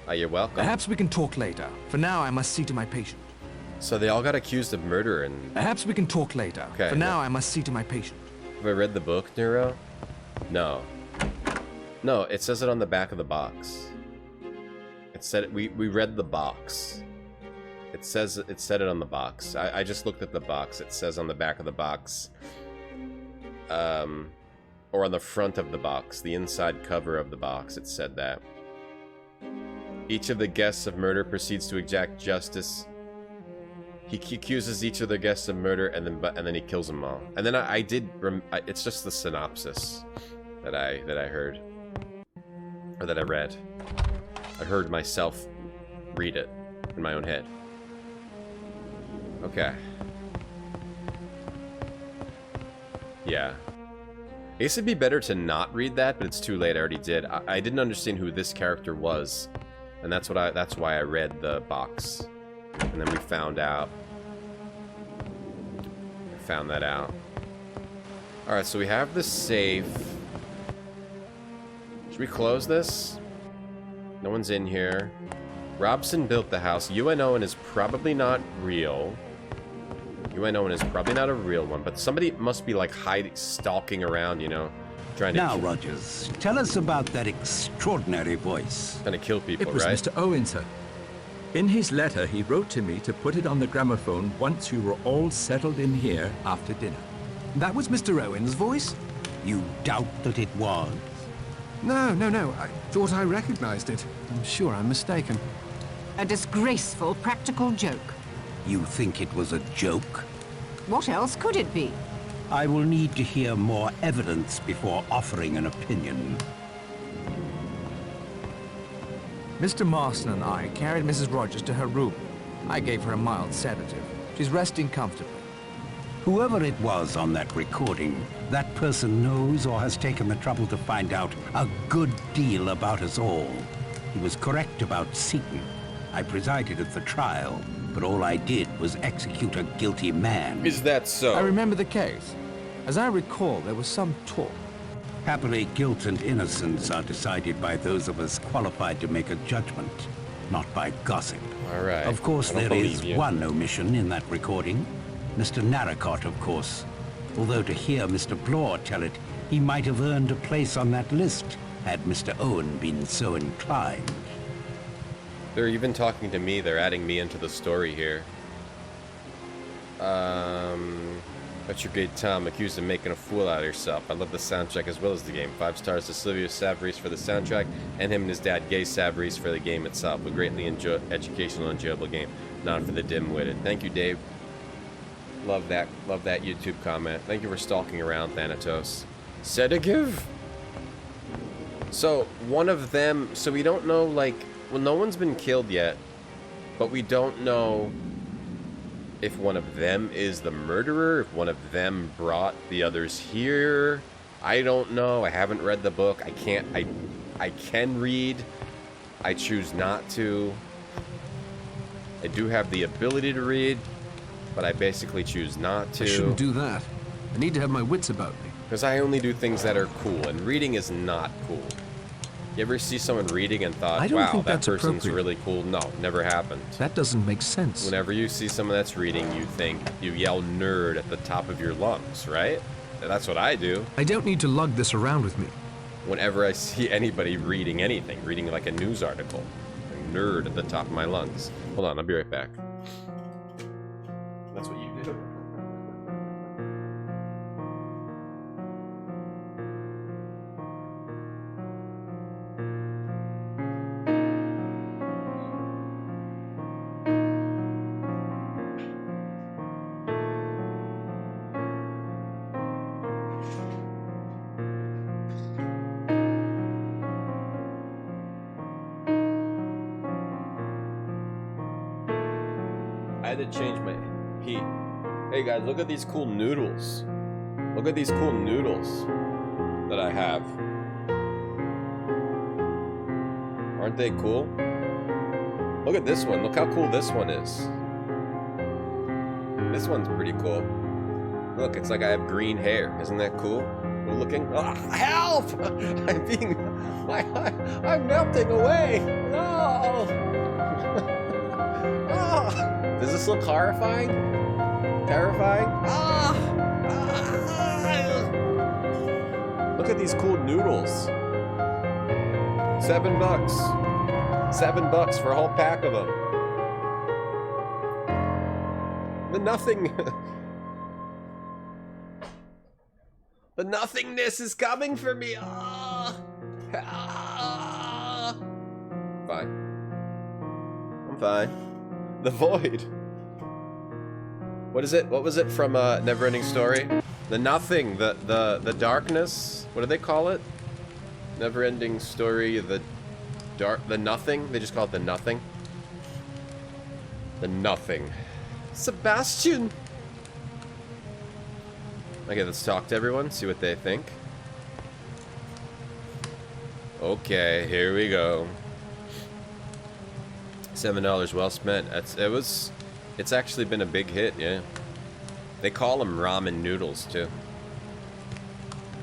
Oh, you're welcome. Perhaps we can talk later. For now, I must see to my patient. So they all got accused of murder and... Perhaps we can talk later. Okay, For now, yeah. I must see to my patient. Have I read the book, Neuro? No. No, it says it on the back of the box. It said we read the box. It said it on the box. I just looked at the box. It says on the back of the box. Or on the front of the box, the inside cover of the box, it said that. Each of the guests of murder proceeds to exact justice. He accuses each of the guests of murder, and then he kills them all. And then it's just the synopsis that I heard, or that I read. I heard myself read it in my own head. Okay. Yeah. I guess it'd be better to not read that, but it's too late. I already did. I didn't understand who this character was, and that's why I read the box, and then we found out. I found that out. All right, so we have the safe. Should we close this? No one's in here. Robson built the house. UNO is probably not real. UNO is probably not a real one, but somebody must be like hiding, stalking around, you know, trying to. Now, Rogers, tell us about that extraordinary voice. Trying to kill people, It was right? Mr. Owen, sir. In his letter, he wrote to me to put it on the gramophone once you were all settled in here after dinner. That was Mr. Owen's voice? You doubt that it was? No. I thought I recognized it. I'm sure I'm mistaken. A disgraceful practical joke. You think it was a joke? What else could it be? I will need to hear more evidence before offering an opinion. Mr. Marston and I carried Mrs. Rogers to her room. I gave her a mild sedative. She's resting comfortably. Whoever it was on that recording, that person knows or has taken the trouble to find out a good deal about us all. He was correct about Seton. I presided at the trial, but all I did was execute a guilty man. Is that so? I remember the case. As I recall, there was some talk. Happily, guilt and innocence are decided by those of us qualified to make a judgment, not by gossip. All right. Of course, I don't there believe is you. one omission in that recording. Mr. Narracott, of course. Although to hear Mr. Blore tell it, he might have earned a place on that list had Mr. Owen been so inclined. They're even talking to me. They're adding me into the story here. That's your great Tom, accused of making a fool out of yourself. I love the soundtrack as well as the game. 5 stars to Silvio Savarese for the soundtrack, and him and his dad, Gay Savarese, for the game itself. A greatly educational and enjoyable game, not for the dim-witted. Thank you, Dave. Love that YouTube comment. Thank you for stalking around, Thanatos. Sedagiv? So, one of them... So we don't know, like... Well, no one's been killed yet, but we don't know if one of them is the murderer, if one of them brought the others here. I don't know. I haven't read the book. I can't... I can read. I choose not to. I do have the ability to read, but I basically choose not to. I shouldn't do that. I need to have my wits about me. Because I only do things that are cool, and reading is not cool. You ever see someone reading and thought, wow, that person's really cool? No, never happened. That doesn't make sense. Whenever you see someone that's reading, you yell nerd at the top of your lungs, right? That's what I do. I don't need to lug this around with me. Whenever I see anybody reading anything, reading like a news article, nerd at the top of my lungs. Hold on, I'll be right back. That's what you do. I had to change my heat. Hey guys, look at these cool noodles. Look at these cool noodles that I have. Aren't they cool? Look at this one. Look how cool this one is. This one's pretty cool. Look, it's like I have green hair. Isn't that cool? Cool looking? Oh, help! I'm melting away. No! Oh! Does this look horrifying? Terrifying? Ah! Look at these cool noodles. $7. $7 for a whole pack of them. The nothing... The nothingness is coming for me. Ah! Ah! Fine. I'm fine. The void. What is it? What was it from Neverending Story? The nothing. The darkness. What do they call it? Neverending Story. The nothing. They just call it the nothing. The nothing. Sebastian. Okay, let's talk to everyone. See what they think. Okay, here we go. $7 well spent. It's actually been a big hit, yeah. They call them ramen noodles too.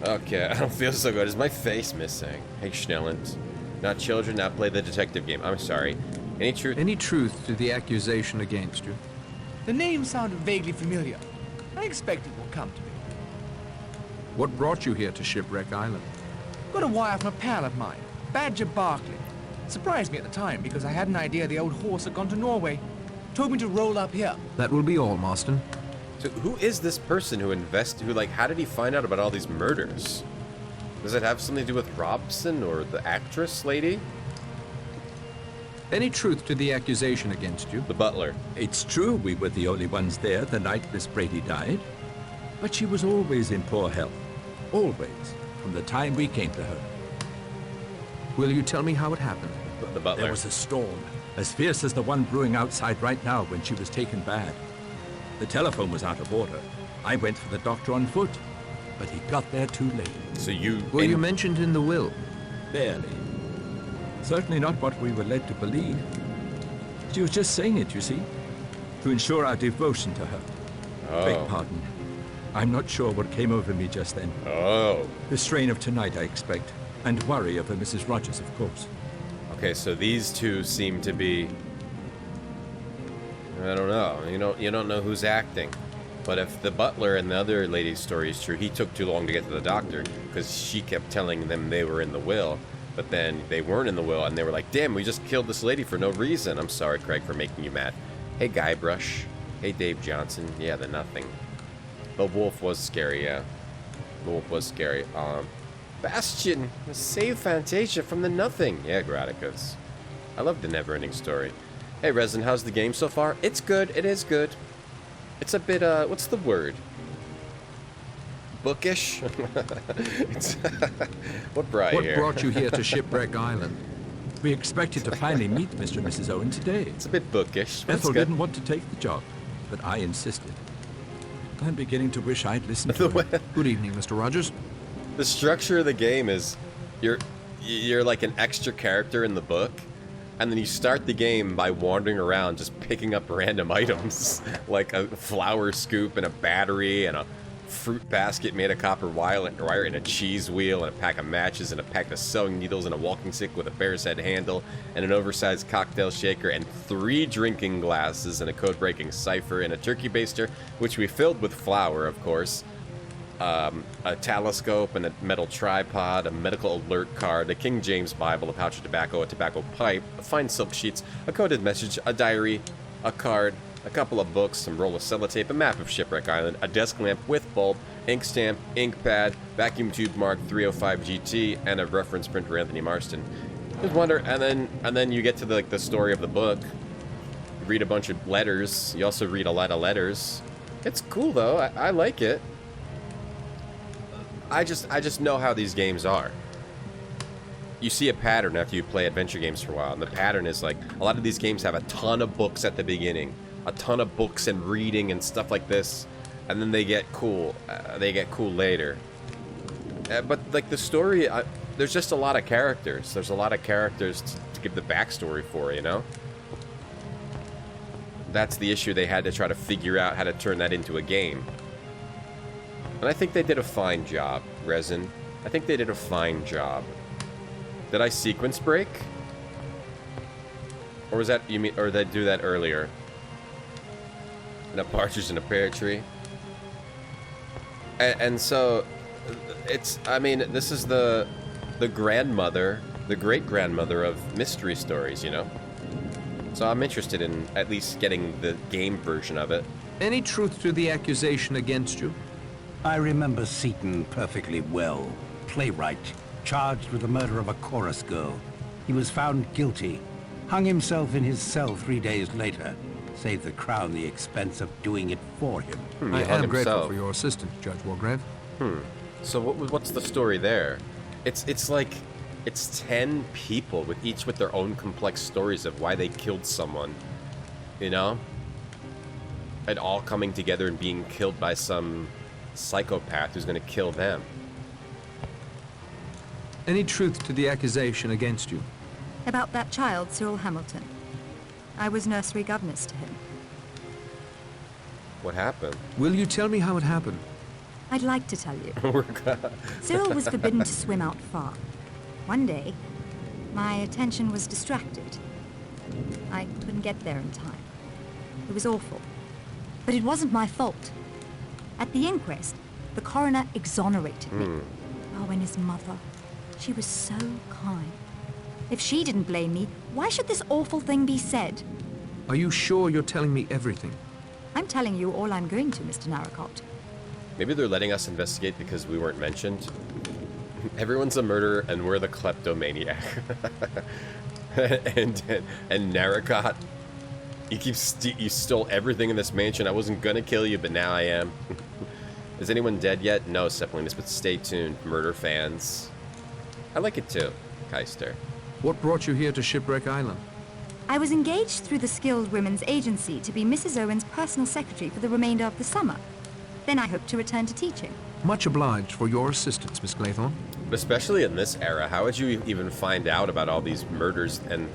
Okay, I don't feel so good. Is my face missing? Hey, Schnellens. Not children, not play the detective game. I'm sorry. Any truth? Any truth to the accusation against you? The name sounded vaguely familiar. I expect it will come to me. What brought you here to Shipwreck Island? Got a wire from a pal of mine, Badger Barkley. Surprised me at the time because I had an idea the old horse had gone to Norway. Told me to roll up here. That will be all, Marston. So who is this person who how did he find out about all these murders? Does it have something to do with Robson or the actress lady? Any truth to the accusation against you? The butler. It's true we were the only ones there the night Miss Brady died. But she was always in poor health. Always. From the time we came to her. Will you tell me how it happened? The butler. There was a storm, as fierce as the one brewing outside right now when she was taken bad. The telephone was out of order. I went for the doctor on foot, but he got there too late. So you... Were you mentioned in the will? Barely. Certainly not what we were led to believe. She was just saying it, you see, to ensure our devotion to her. Oh. Beg pardon. I'm not sure what came over me just then. Oh. The strain of tonight, I expect, and worry over Mrs. Rogers, of course. Okay, so these two seem to be... I don't know. You don't know who's acting. But if the butler and the other lady's story is true, he took too long to get to the doctor because she kept telling them they were in the will, but then they weren't in the will, and they were like, damn, we just killed this lady for no reason. I'm sorry, Craig, for making you mad. Hey, Guybrush. Hey, Dave Johnson. Yeah, the nothing. The wolf was scary, yeah. The wolf was scary. Bastion, save Fantasia from the nothing. Yeah, Graticus. I love the never-ending story. Hey, Resin, how's the game so far? It's good. It is good. It's a bit, what's the word? Bookish? It's what brought you here? What brought you here to Shipwreck Island? We expected to finally meet Mr. and Mrs. Owen today. It's a bit bookish. Ethel didn't want to take the job, but I insisted. I'm beginning to wish I'd listened to her. Good evening, Mr. Rogers. The structure of the game is you're like an extra character in the book, and then you start the game by wandering around just picking up random items like a flour scoop and a battery and a fruit basket made of copper wire and a cheese wheel and a pack of matches and a pack of sewing needles and a walking stick with a bear's head handle and an oversized cocktail shaker and 3 drinking glasses and a code-breaking cipher and a turkey baster, which we filled with flour, of course. A telescope and a metal tripod, a medical alert card, a King James Bible, a pouch of tobacco, a tobacco pipe, fine silk sheets, a coded message, a diary, a card, a couple of books, some roll of sellotape, a map of Shipwreck Island, a desk lamp with bulb, ink stamp, ink pad, vacuum tube mark 305 GT, and a reference print for Anthony Marston. Just wonder, and then you get to the story of the book. You read a bunch of letters. You also read a lot of letters. It's cool though. I like it. I just know how these games are. You see a pattern after you play adventure games for a while, and the pattern is like a lot of these games have a ton of books at the beginning, a ton of books and reading and stuff like this, and then they get cool. They get cool later. But like the story, there's just a lot of characters. There's a lot of characters to give the backstory for, you know. That's the issue. They had to try to figure out how to turn that into a game. And I think they did a fine job, Resin. I think they did a fine job. Did I sequence break? Or was that, you mean, or did I do that earlier? And a partridge in a pear tree? And so, it's, I mean, this is the grandmother, the great-grandmother of mystery stories, you know? So I'm interested in at least getting the game version of it. Any truth to the accusation against you? I remember Seaton perfectly well. Playwright, charged with the murder of a chorus girl. He was found guilty, hung himself in his cell 3 days later, saved the Crown the expense of doing it for him. I am grateful for your assistance, Judge Wargrave. So what's the story there? It's like, it's 10 people with each with their own complex stories of why they killed someone, you know? And all coming together and being killed by some psychopath who's gonna kill them. Any truth to the accusation against you? About that child, Cyril Hamilton. I was nursery governess to him. What happened? Will you tell me how it happened? I'd like to tell you. Cyril was forbidden to swim out far. One day, my attention was distracted. I couldn't get there in time. It was awful. But it wasn't my fault. At the inquest, the coroner exonerated me. Oh, and his mother. She was so kind. If she didn't blame me, why should this awful thing be said? Are you sure you're telling me everything? I'm telling you all I'm going to, Mr. Narracott. Maybe they're letting us investigate because we weren't mentioned. Everyone's a murderer and we're the kleptomaniac. and Narracott, you stole everything in this mansion. I wasn't gonna kill you, but now I am. Is anyone dead yet? No, Sepulines, but stay tuned, murder fans. I like it too, Keister. What brought you here to Shipwreck Island? I was engaged through the Skilled Women's Agency to be Mrs. Owen's personal secretary for the remainder of the summer. Then I hope to return to teaching. Much obliged for your assistance, Miss Claythorne. But especially in this era, how would you even find out about all these murders and,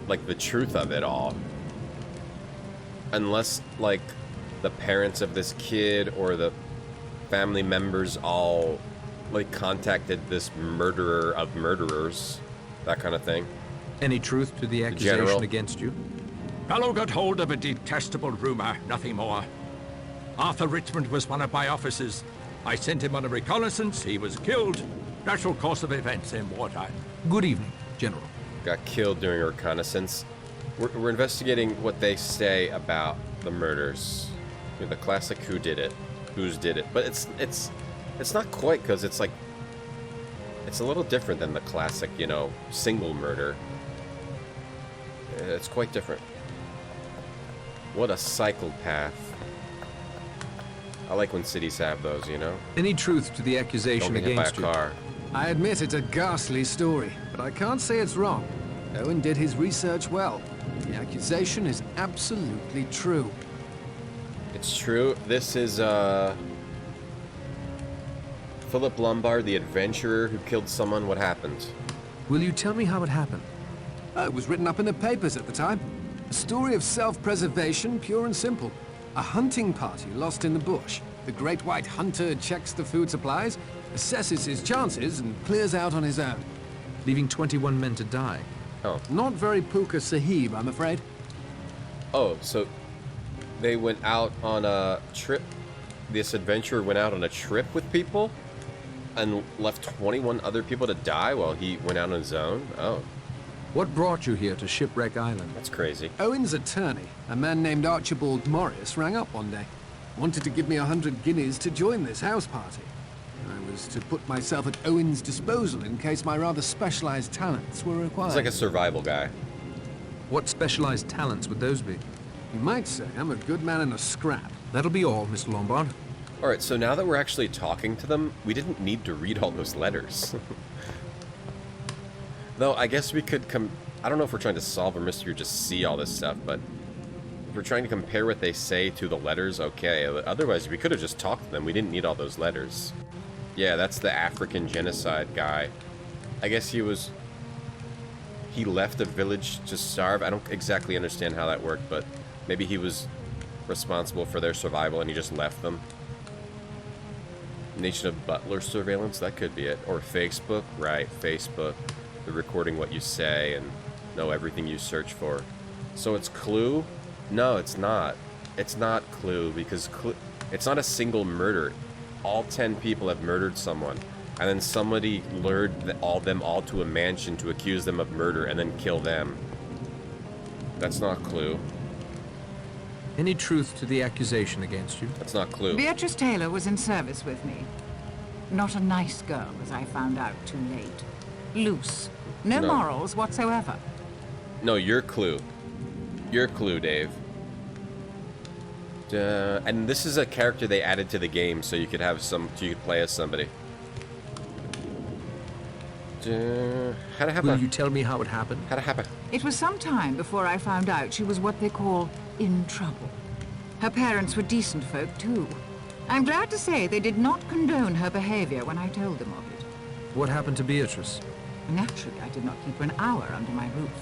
like, the truth of it all? Unless, like, the parents of this kid or the family members all, like, contacted this murderer of murderers, that kind of thing. Any truth to the accusation against you? Fellow got hold of a detestable rumor, nothing more. Arthur Richmond was one of my officers. I sent him on a reconnaissance, he was killed. Natural course of events in wartime. Good evening, General. Got killed during a reconnaissance. We're investigating what they say about the murders. You know, the classic who did it, whose did it. But it's not quite, because it's like, it's a little different than the classic, you know, single murder. It's quite different. What a psychopath. I like when cities have those, you know? Any truth to the accusation against you? Don't get hit by a car. I admit it's a ghastly story, but I can't say it's wrong. Owen did his research well. The accusation is absolutely true. It's true. This is, Philip Lombard, the adventurer who killed someone. What happened? Will you tell me how it happened? It was written up in the papers at the time. A story of self-preservation, pure and simple. A hunting party lost in the bush. The great white hunter checks the food supplies, assesses his chances, and clears out on his own. Leaving 21 men to die. Oh. Not very Puka Sahib, I'm afraid. Oh, so they went out on a trip? This adventurer went out on a trip with people? And left 21 other people to die while he went out on his own? Oh. What brought you here to Shipwreck Island? That's crazy. Owen's attorney, a man named Archibald Morris, rang up one day. Wanted to give me 100 guineas to join this house party. I was to put myself at Owen's disposal in case my rather specialized talents were required. He's like a survival guy. What specialized talents would those be? You might say I'm a good man in a scrap. That'll be all, Mr. Lombard. Alright, so now that we're actually talking to them, we didn't need to read all those letters. Though, I guess we could I don't know if we're trying to solve a mystery or just see all this stuff, but if we're trying to compare what they say to the letters, okay. Otherwise, we could have just talked to them. We didn't need all those letters. Yeah, that's the African genocide guy. I guess he left a village to starve. I don't exactly understand how that worked, but maybe he was responsible for their survival and he just left them. Nation of Butler surveillance, that could be it. Or Facebook, right, Facebook. They're recording what you say and know everything you search for. So it's Clue? No, it's not. It's not Clue, because it's not a single murder. All 10 people have murdered someone, and then somebody lured them all to a mansion to accuse them of murder and then kill them. That's not Clue. Any truth to the accusation against you? That's not Clue. Beatrice Taylor was in service with me. Not a nice girl, as I found out too late. Loose. No morals whatsoever. No, you're Clue. You're Clue, Dave. And this is a character they added to the game, so you could have you could play as somebody. How'd it happen? Will you tell me how it happened? How'd it happen? It was some time before I found out she was what they call in trouble. Her parents were decent folk, too. I'm glad to say they did not condone her behavior when I told them of it. What happened to Beatrice? Naturally, I did not keep her an hour under my roof.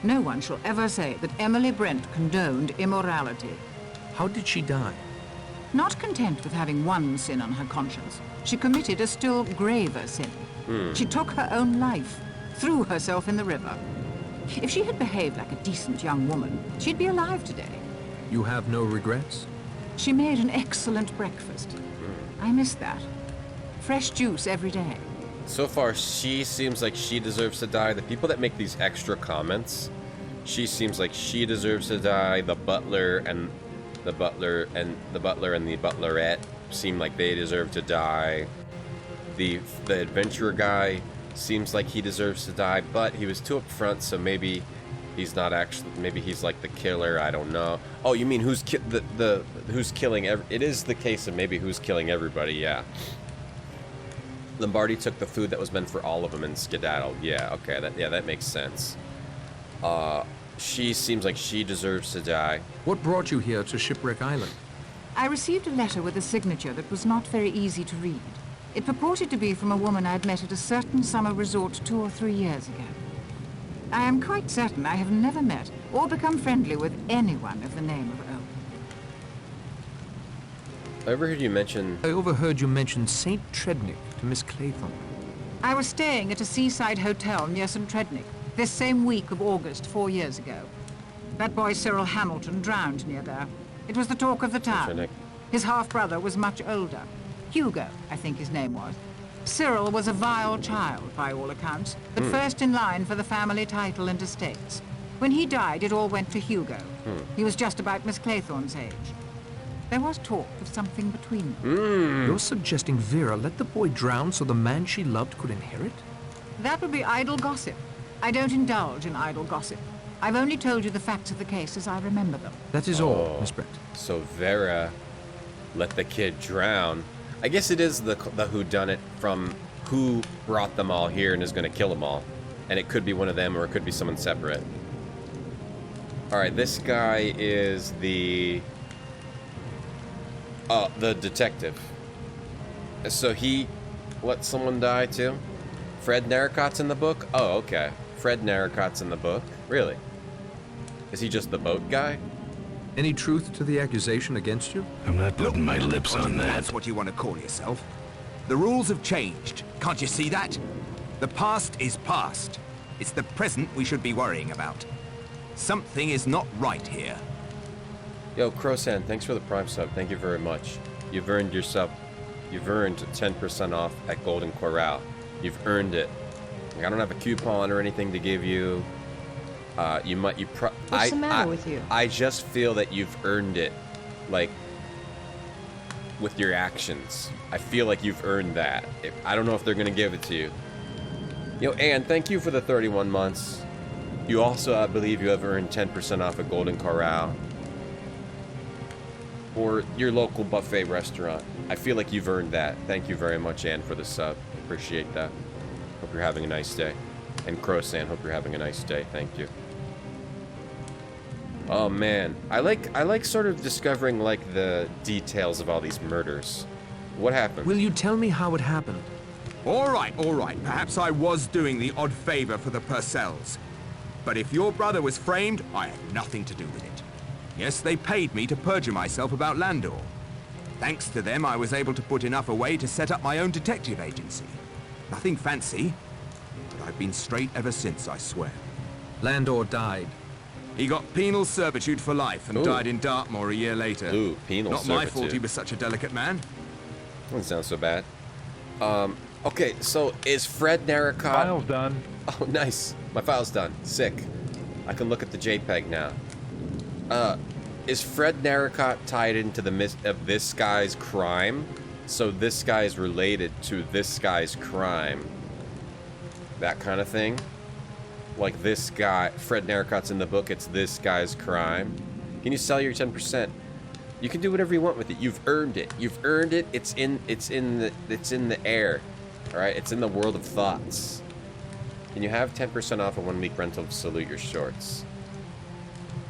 No one shall ever say that Emily Brent condoned immorality. How did she die? Not content with having one sin on her conscience, she committed a still graver sin. She took her own life, threw herself in the river. If she had behaved like a decent young woman, she'd be alive today. You have no regrets? She made an excellent breakfast. I miss that. Fresh juice every day. So far, she seems like she deserves to die. The people that make these extra comments, she seems like she deserves to die. The butler and the butlerette seem like they deserve to die. The adventurer guy seems like he deserves to die, but he was too upfront, so maybe he's not actually. Maybe he's like the killer. I don't know. Oh, you mean who's who's killing? It is the case of maybe who's killing everybody. Yeah. Lombardi took the food that was meant for all of them and skedaddled. Yeah. Okay. That makes sense. She seems like she deserves to die. What brought you here to Shipwreck Island? I received a letter with a signature that was not very easy to read. It purported to be from a woman I'd met at a certain summer resort 2 or 3 years ago. I am quite certain I have never met or become friendly with anyone of the name of Owen. I overheard you mention... I overheard you mention St. Trednick to Miss Claythorne. I was staying at a seaside hotel near St. Trednick this same week of August 4 years ago. That boy Cyril Hamilton drowned near there. It was the talk of the town. His half-brother was much older. Hugo, I think his name was. Cyril was a vile child, by all accounts, but first in line for the family title and estates. When he died, it all went to Hugo. He was just about Miss Claythorne's age. There was talk of something between them. You're suggesting Vera let the boy drown so the man she loved could inherit? That would be idle gossip. I don't indulge in idle gossip. I've only told you the facts of the case as I remember them. That is all, Miss Brent. So Vera let the kid drown. I guess it is the whodunit from who brought them all here and is going to kill them all. And it could be one of them or it could be someone separate. Alright, this guy is the detective. So he let someone die too? Fred Narracott's in the book? Oh, okay. Fred Narracott's in the book? Really? Is he just the boat guy? Any truth to the accusation against you? I'm not putting my lips on that. That's what you want to call yourself. The rules have changed. Can't you see that? The past is past. It's the present we should be worrying about. Something is not right here. Yo, Crosan, thanks for the Prime sub. Thank you very much. You've earned 10% off at Golden Corral. You've earned it. I don't have a coupon or anything to give you. What's the matter with you? I just feel that you've earned it, like, with your actions. I feel like you've earned that. I don't know if they're gonna give it to you. Yo, Ann, thank you for the 31 months. You also, I believe, you have earned 10% off at Golden Corral. Or your local buffet restaurant. I feel like you've earned that. Thank you very much, Ann, for the sub. Appreciate that. Hope you're having a nice day. And Crosan, hope you're having a nice day. Thank you. Oh man, I like sort of discovering like the details of all these murders. What happened? Will you tell me how it happened? All right. Perhaps I was doing the odd favor for the Purcells. But if your brother was framed, I had nothing to do with it. Yes, they paid me to perjure myself about Landor. Thanks to them, I was able to put enough away to set up my own detective agency. Nothing fancy, but I've been straight ever since, I swear. Landor died. He got penal servitude for life and died in Dartmoor a year later. Ooh, penal Not servitude. my fault he was such a delicate man. Doesn't sound so bad. Okay, so is Fred Narracott... File's done. Oh, nice. My file's done. Sick. I can look at the JPEG now. Is Fred Narracott tied into the midst of this guy's crime? So this guy is related to this guy's crime. That kind of thing? Like this guy, Fred Narracott's in the book, it's this guy's crime. Can you sell your 10%? You can do whatever you want with it. You've earned it. You've earned it. It's in the air. All right, it's in the world of thoughts. Can you have 10% off a 1-week rental of Salute Your Shorts?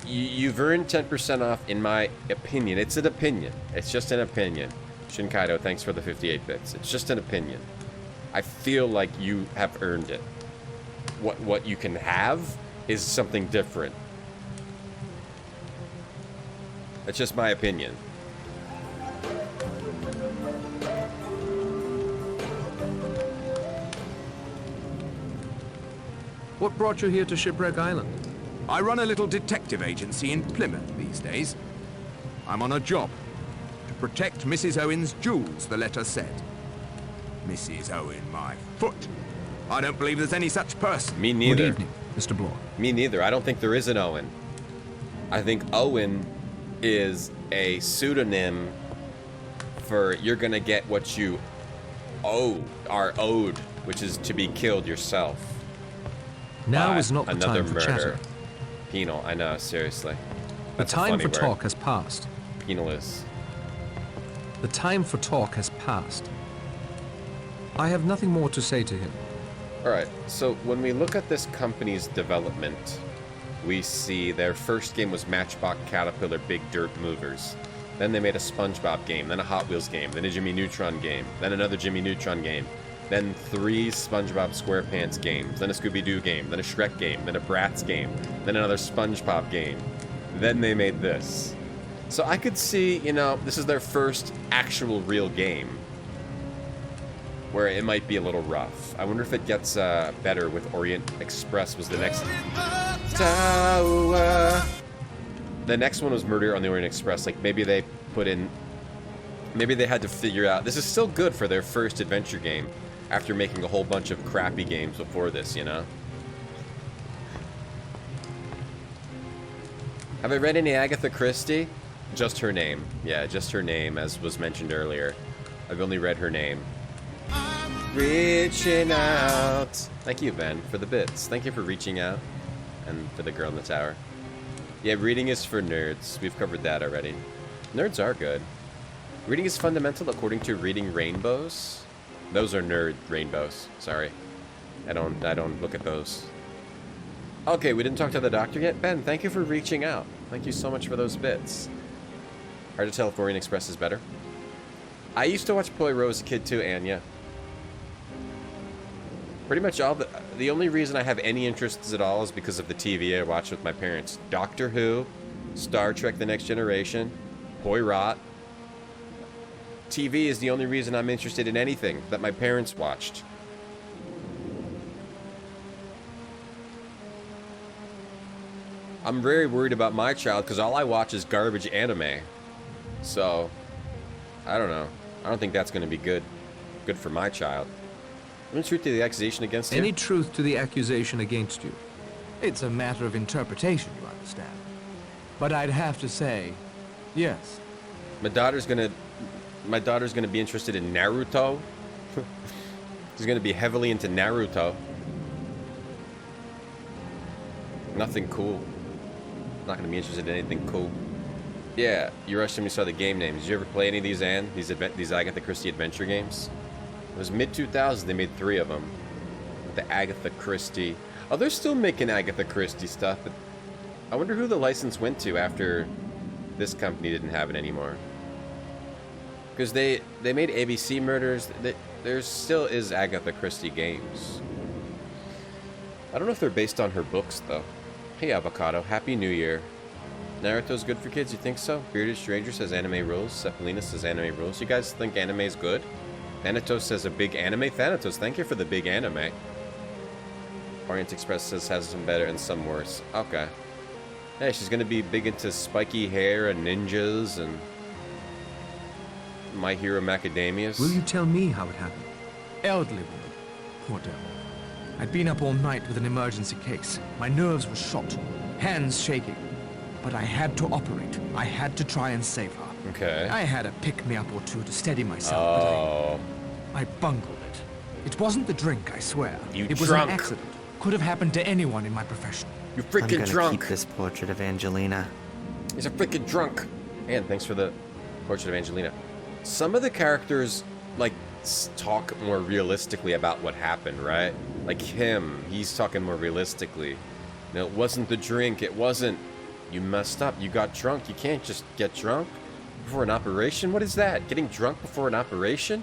You've earned 10% off, in my opinion. It's an opinion. It's just an opinion. Shinkaido, thanks for the 58 bits. It's just an opinion. I feel like you have earned it. What you can have is something different. That's just my opinion. What brought you here to Shipwreck Island? I run a little detective agency in Plymouth these days. I'm on a job to protect Mrs. Owen's jewels, the letter said. Mrs. Owen, my foot. I don't believe there's any such person. Me neither. Good evening, Mr. Bloor. Me neither. I don't think there is an Owen. I think Owen is a pseudonym for you're gonna get what you are owed, which is to be killed yourself. Now is not the another time for murder. chatter. Penal, I know, seriously. The That's a time funny for word. talk has passed. Penal is. The time for talk has passed. I have nothing more to say to him. Alright, so when we look at this company's development, we see their first game was Matchbox Caterpillar Big Dirt Movers. Then they made a SpongeBob game, then a Hot Wheels game, then a Jimmy Neutron game, then another Jimmy Neutron game, then 3 SpongeBob SquarePants games, then a Scooby-Doo game, then a Shrek game, then a Bratz game, then another SpongeBob game. Then they made this. So I could see, you know, this is their first actual real game, where it might be a little rough. I wonder if it gets better with Orient Express was the next tower. The next one was Murder on the Orient Express. Like, maybe they put in... Maybe they had to figure out... This is still good for their first adventure game, after making a whole bunch of crappy games before this, you know? Have I read any Agatha Christie? Just her name. Yeah, just her name, as was mentioned earlier. I've only read her name. Reaching out. Thank you, Ben, for the bits. Thank you for reaching out. And for the girl in the tower. Yeah, reading is for nerds. We've covered that already. Nerds are good. Reading is fundamental according to Reading Rainbows. Those are nerd rainbows. Sorry. I don't look at those. Okay, we didn't talk to the doctor yet. Ben, thank you for reaching out. Thank you so much for those bits. Hard to tell if Orient Express is better. I used to watch Poirot as a kid too, Anya. Pretty much all the only reason I have any interests at all is because of the TV I watched with my parents. Doctor Who, Star Trek The Next Generation, Poirot. TV is the only reason I'm interested in anything that my parents watched. I'm very worried about my child because all I watch is garbage anime. So, I don't know. I don't think that's going to be good for my child. Any truth to the accusation against you? Any truth to the accusation against you? It's a matter of interpretation, you understand. But I'd have to say, yes. My daughter's gonna be interested in Naruto. She's gonna be heavily into Naruto. Nothing cool. Not gonna be interested in anything cool. Yeah, you rushed when you saw the game names. Did you ever play any of these, Anne? These Agatha Christie adventure games? It was mid-2000s, they made 3 of them. The Agatha Christie. Oh, they're still making Agatha Christie stuff, but I wonder who the license went to after this company didn't have it anymore. Because they made ABC Murders. There still is Agatha Christie games. I don't know if they're based on her books, though. Hey, Avocado. Happy New Year. Naruto's good for kids, you think so? Bearded Stranger says anime rules. Cephalina says anime rules. You guys think anime's good? Thanatos says a big anime. Thanatos, thank you for the big anime. Orient Express says has some better and some worse. Okay. Hey, she's gonna be big into spiky hair and ninjas and My Hero Macadamias. Will you tell me how it happened? Elderly woman. Poor devil. I'd been up all night with an emergency case. My nerves were shot, hands shaking. But I had to operate. I had to try and save her. Okay. I had a pick-me-up or two to steady myself, but I bungled it. It wasn't the drink, I swear. It was an accident. Could have happened to anyone in my profession. You freaking I'm gonna keep this portrait of Angelina. He's a freaking drunk. And thanks for the portrait of Angelina. Some of the characters, like, talk more realistically about what happened, right? Like him, he's talking more realistically. No, it wasn't the drink. It wasn't. You messed up. You got drunk. You can't just get drunk before an operation. What is that? Getting drunk before an operation?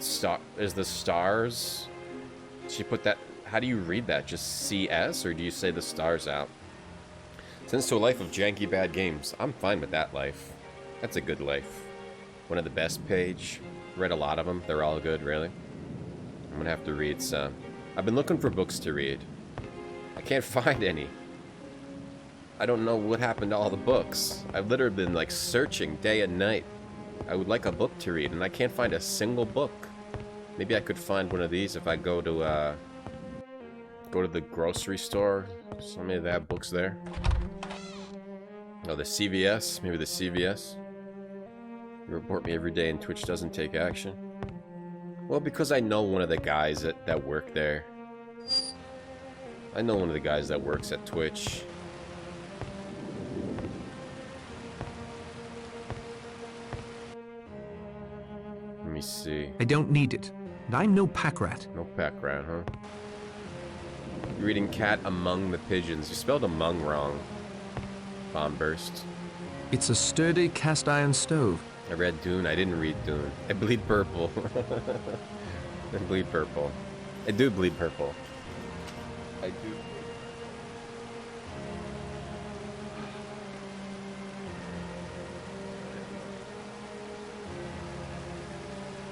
is the stars? She put that, how do you read that? Just CS, or do you say the stars out? Sends to a life of janky bad games. I'm fine with that life. That's a good life. One of the best page. Read a lot of them. They're all good, really. I'm gonna have to read some. I've been looking for books to read. I can't find any. I don't know what happened to all the books. I've literally been like searching day and night. I would like a book to read, and I can't find a single book. Maybe I could find one of these if I go to the grocery store. So maybe they have books there. Oh, the CVS. Maybe the CVS. You report me every day and Twitch doesn't take action. Well, because I know one of the guys that work there. I know one of the guys that works at Twitch. Let me see. I don't need it. And I'm no pack rat. No pack rat, huh? You're reading Cat Among the Pigeons. You spelled among wrong. Bomb burst. It's a sturdy cast iron stove. I read Dune. I didn't read Dune. I bleed purple. I bleed purple. I do bleed purple. I do.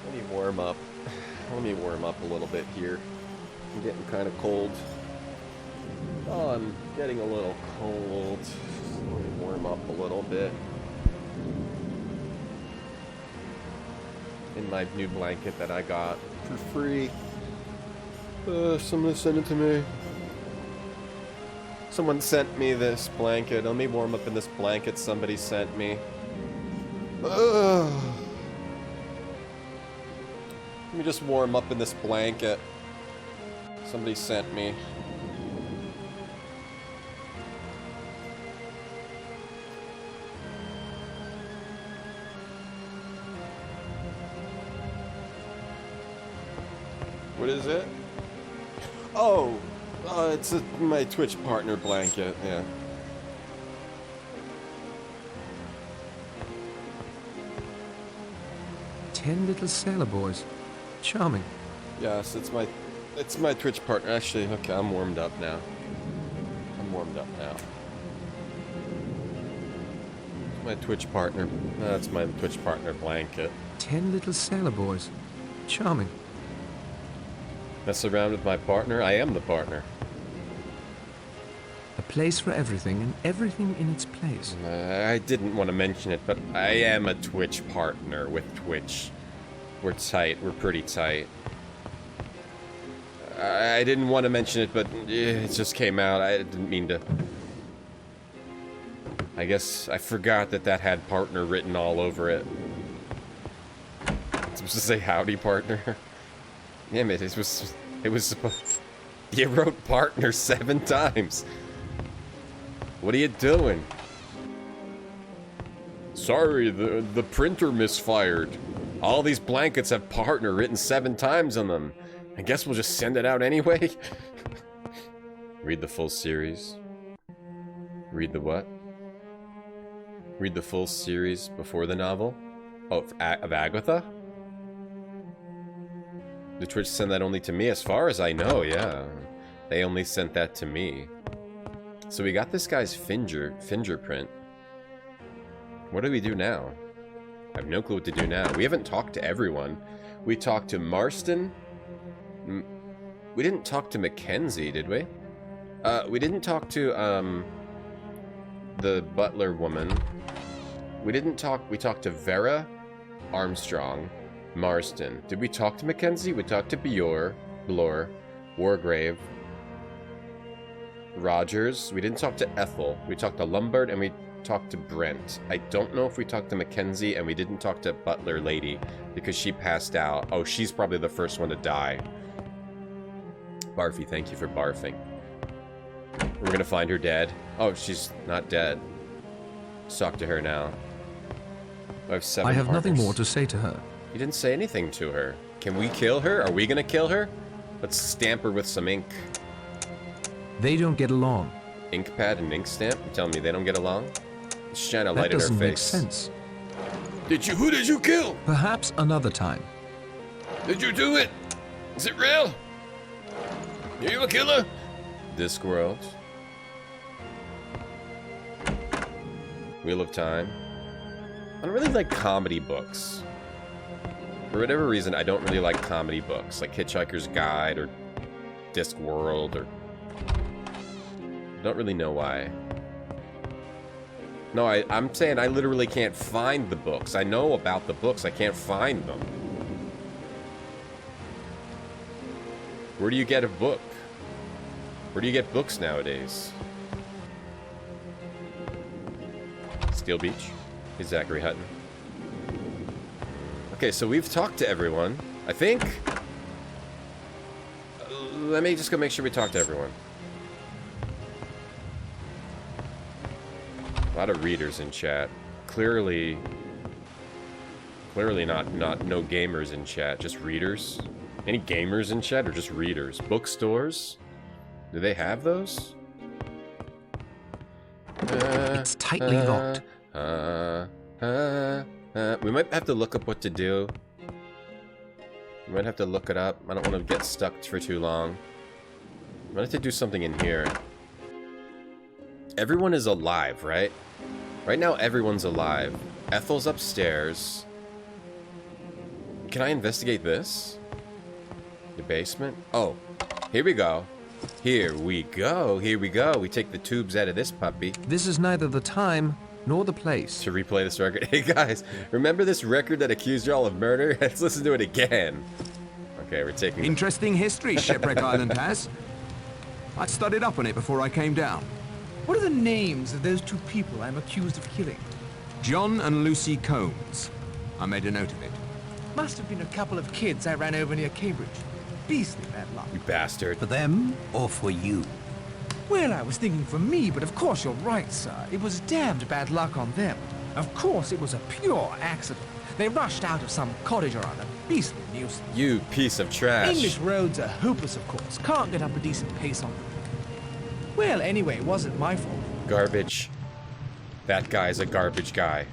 Let me warm up. Let me warm up a little bit here. I'm getting kind of cold. Oh, I'm getting a little cold. Let me warm up a little bit. In my new blanket that I got for free. Someone sent it to me. Someone sent me this blanket. Let me warm up in this blanket somebody sent me. Ugh. Let me just warm up in this blanket somebody sent me. What is it? Oh, it's my Twitch partner blanket, yeah. "10 little sailor boys. Charming." Yes, it's my Twitch partner. Actually, okay, I'm warmed up now. I'm warmed up now. It's my Twitch partner. That's my Twitch partner blanket. 10 little sailor boys. Charming. Mess around with my partner? I am the partner. A place for everything, and everything in its place. I didn't want to mention it, but I am a Twitch partner with Twitch. We're tight. We're pretty tight. I didn't want to mention it, but it just came out. I didn't mean to. I guess I forgot that had partner written all over it. It's supposed to say howdy, partner. Damn it, it was supposed... You wrote partner 7 times. What are you doing? Sorry, the printer misfired. All these blankets have partner written 7 times on them. I guess we'll just send it out anyway. Read the full series. Read the what? Read the full series before the novel? Oh, of Agatha? The Twitch sent that only to me, as far as I know, yeah. They only sent that to me. So we got this guy's fingerprint. What do we do now? I have no clue what to do now. We haven't talked to everyone. We talked to Marston. We didn't talk to Mackenzie, did we? We didn't talk to, the butler woman. We talked to Vera, Armstrong, Marston. Did we talk to Mackenzie? We talked to Blore, Wargrave, Rogers. We didn't talk to Ethel. We talked to Lombard and we talked to Brent. I don't know if we talked to Mackenzie, and we didn't talk to Butler Lady because she passed out. Oh, she's probably the first one to die. Barfy, thank you for barfing. We're gonna find her dead. Oh, she's not dead. Let's talk to her now. I have 7 I have partners. nothing more to say to her. You didn't say anything to her. Can we kill her? Are we gonna kill her? Let's stamp her with some ink. They don't get along. Ink pad and ink stamp? You telling me they don't get along? Let's shine a That light in her doesn't make face. sense. Who did you kill? Perhaps another time. Did you do it? Is it real? Are you a killer? Discworld. Wheel of Time. I don't really like comedy books. For whatever reason, I don't really like comedy books, like Hitchhiker's Guide or Discworld, or... I don't really know why. No, I'm saying I literally can't find the books. I know about the books, I can't find them. Where do you get a book? Where do you get books nowadays? Steel Beach? He's Zachary Hutton. Okay, so we've talked to everyone, I think. Let me just go make sure we talk to everyone. A lot of readers in chat. Clearly not no gamers in chat, just readers. Any gamers in chat or just readers? Bookstores? Do they have those? It's tightly locked. We might have to look up what to do. We might have to look it up. I don't want to get stuck for too long. I might have to do something in here. Everyone is alive, right? Right now, everyone's alive. Ethel's upstairs. Can I investigate this? The basement? Oh, here we go. Here we go. Here we go. We take the tubes out of this puppy. This is neither the time nor the place. To replay this record. Hey guys, remember this record that accused y'all of murder? Let's listen to it again. Okay, we're taking... Interesting history Shipwreck Island has. I studied up on it before I came down. What are the names of those two people I'm accused of killing? John and Lucy Combs. I made a note of it. Must have been a couple of kids I ran over near Cambridge. Beastly bad luck. You bastard. For them or for you? Well, I was thinking for me, but of course you're right, sir. It was damned bad luck on them. Of course it was a pure accident. They rushed out of some cottage or other. Beastly nuisance. You piece of trash. English roads are hopeless, of course. Can't get up a decent pace on them. Well, anyway, it wasn't my fault. Garbage. That guy's a garbage guy.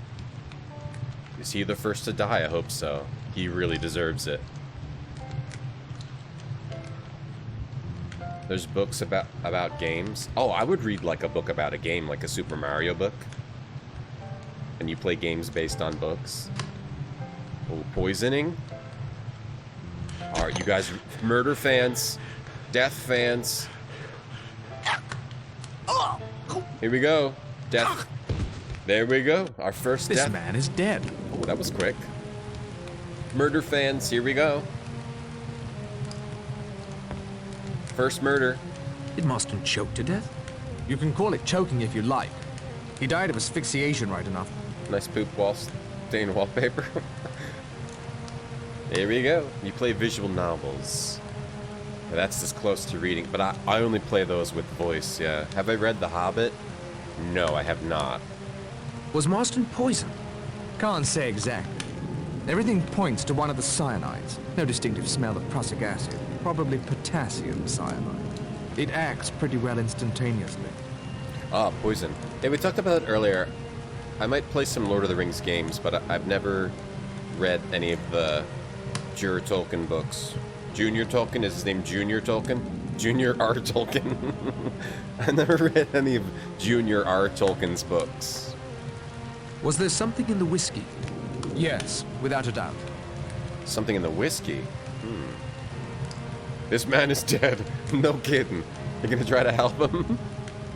Is he the first to die? I hope so. He really deserves it. There's books about games. Oh, I would read like a book about a game, like a Super Mario book. And you play games based on books. Oh, poisoning. Are you guys murder fans? Death fans? Here we go. Death. There we go. Our first death. This man is dead. Oh, that was quick. Murder fans, here we go. First murder. Did Marston choke to death? You can call it choking if you like. He died of asphyxiation right enough. Nice poop wall stain wallpaper. Here we go. You play visual novels. Yeah, that's as close to reading, but I only play those with voice, yeah. Have I read The Hobbit? No, I have not. Was Marston poisoned? Can't say exactly. Everything points to one of the cyanides. No distinctive smell of prussic acid. Probably potassium cyanide. It acts pretty well instantaneously. Ah, poison. Hey, we talked about it earlier. I might play some Lord of the Rings games, but I've never read any of the Junior Tolkien books. Junior Tolkien? Is his name Junior Tolkien? Junior R. Tolkien? I've never read any of Junior R. Tolkien's books. Was there something in the whiskey? Yes, without a doubt. Something in the whiskey? This man is dead. No kidding. You're gonna try to help him?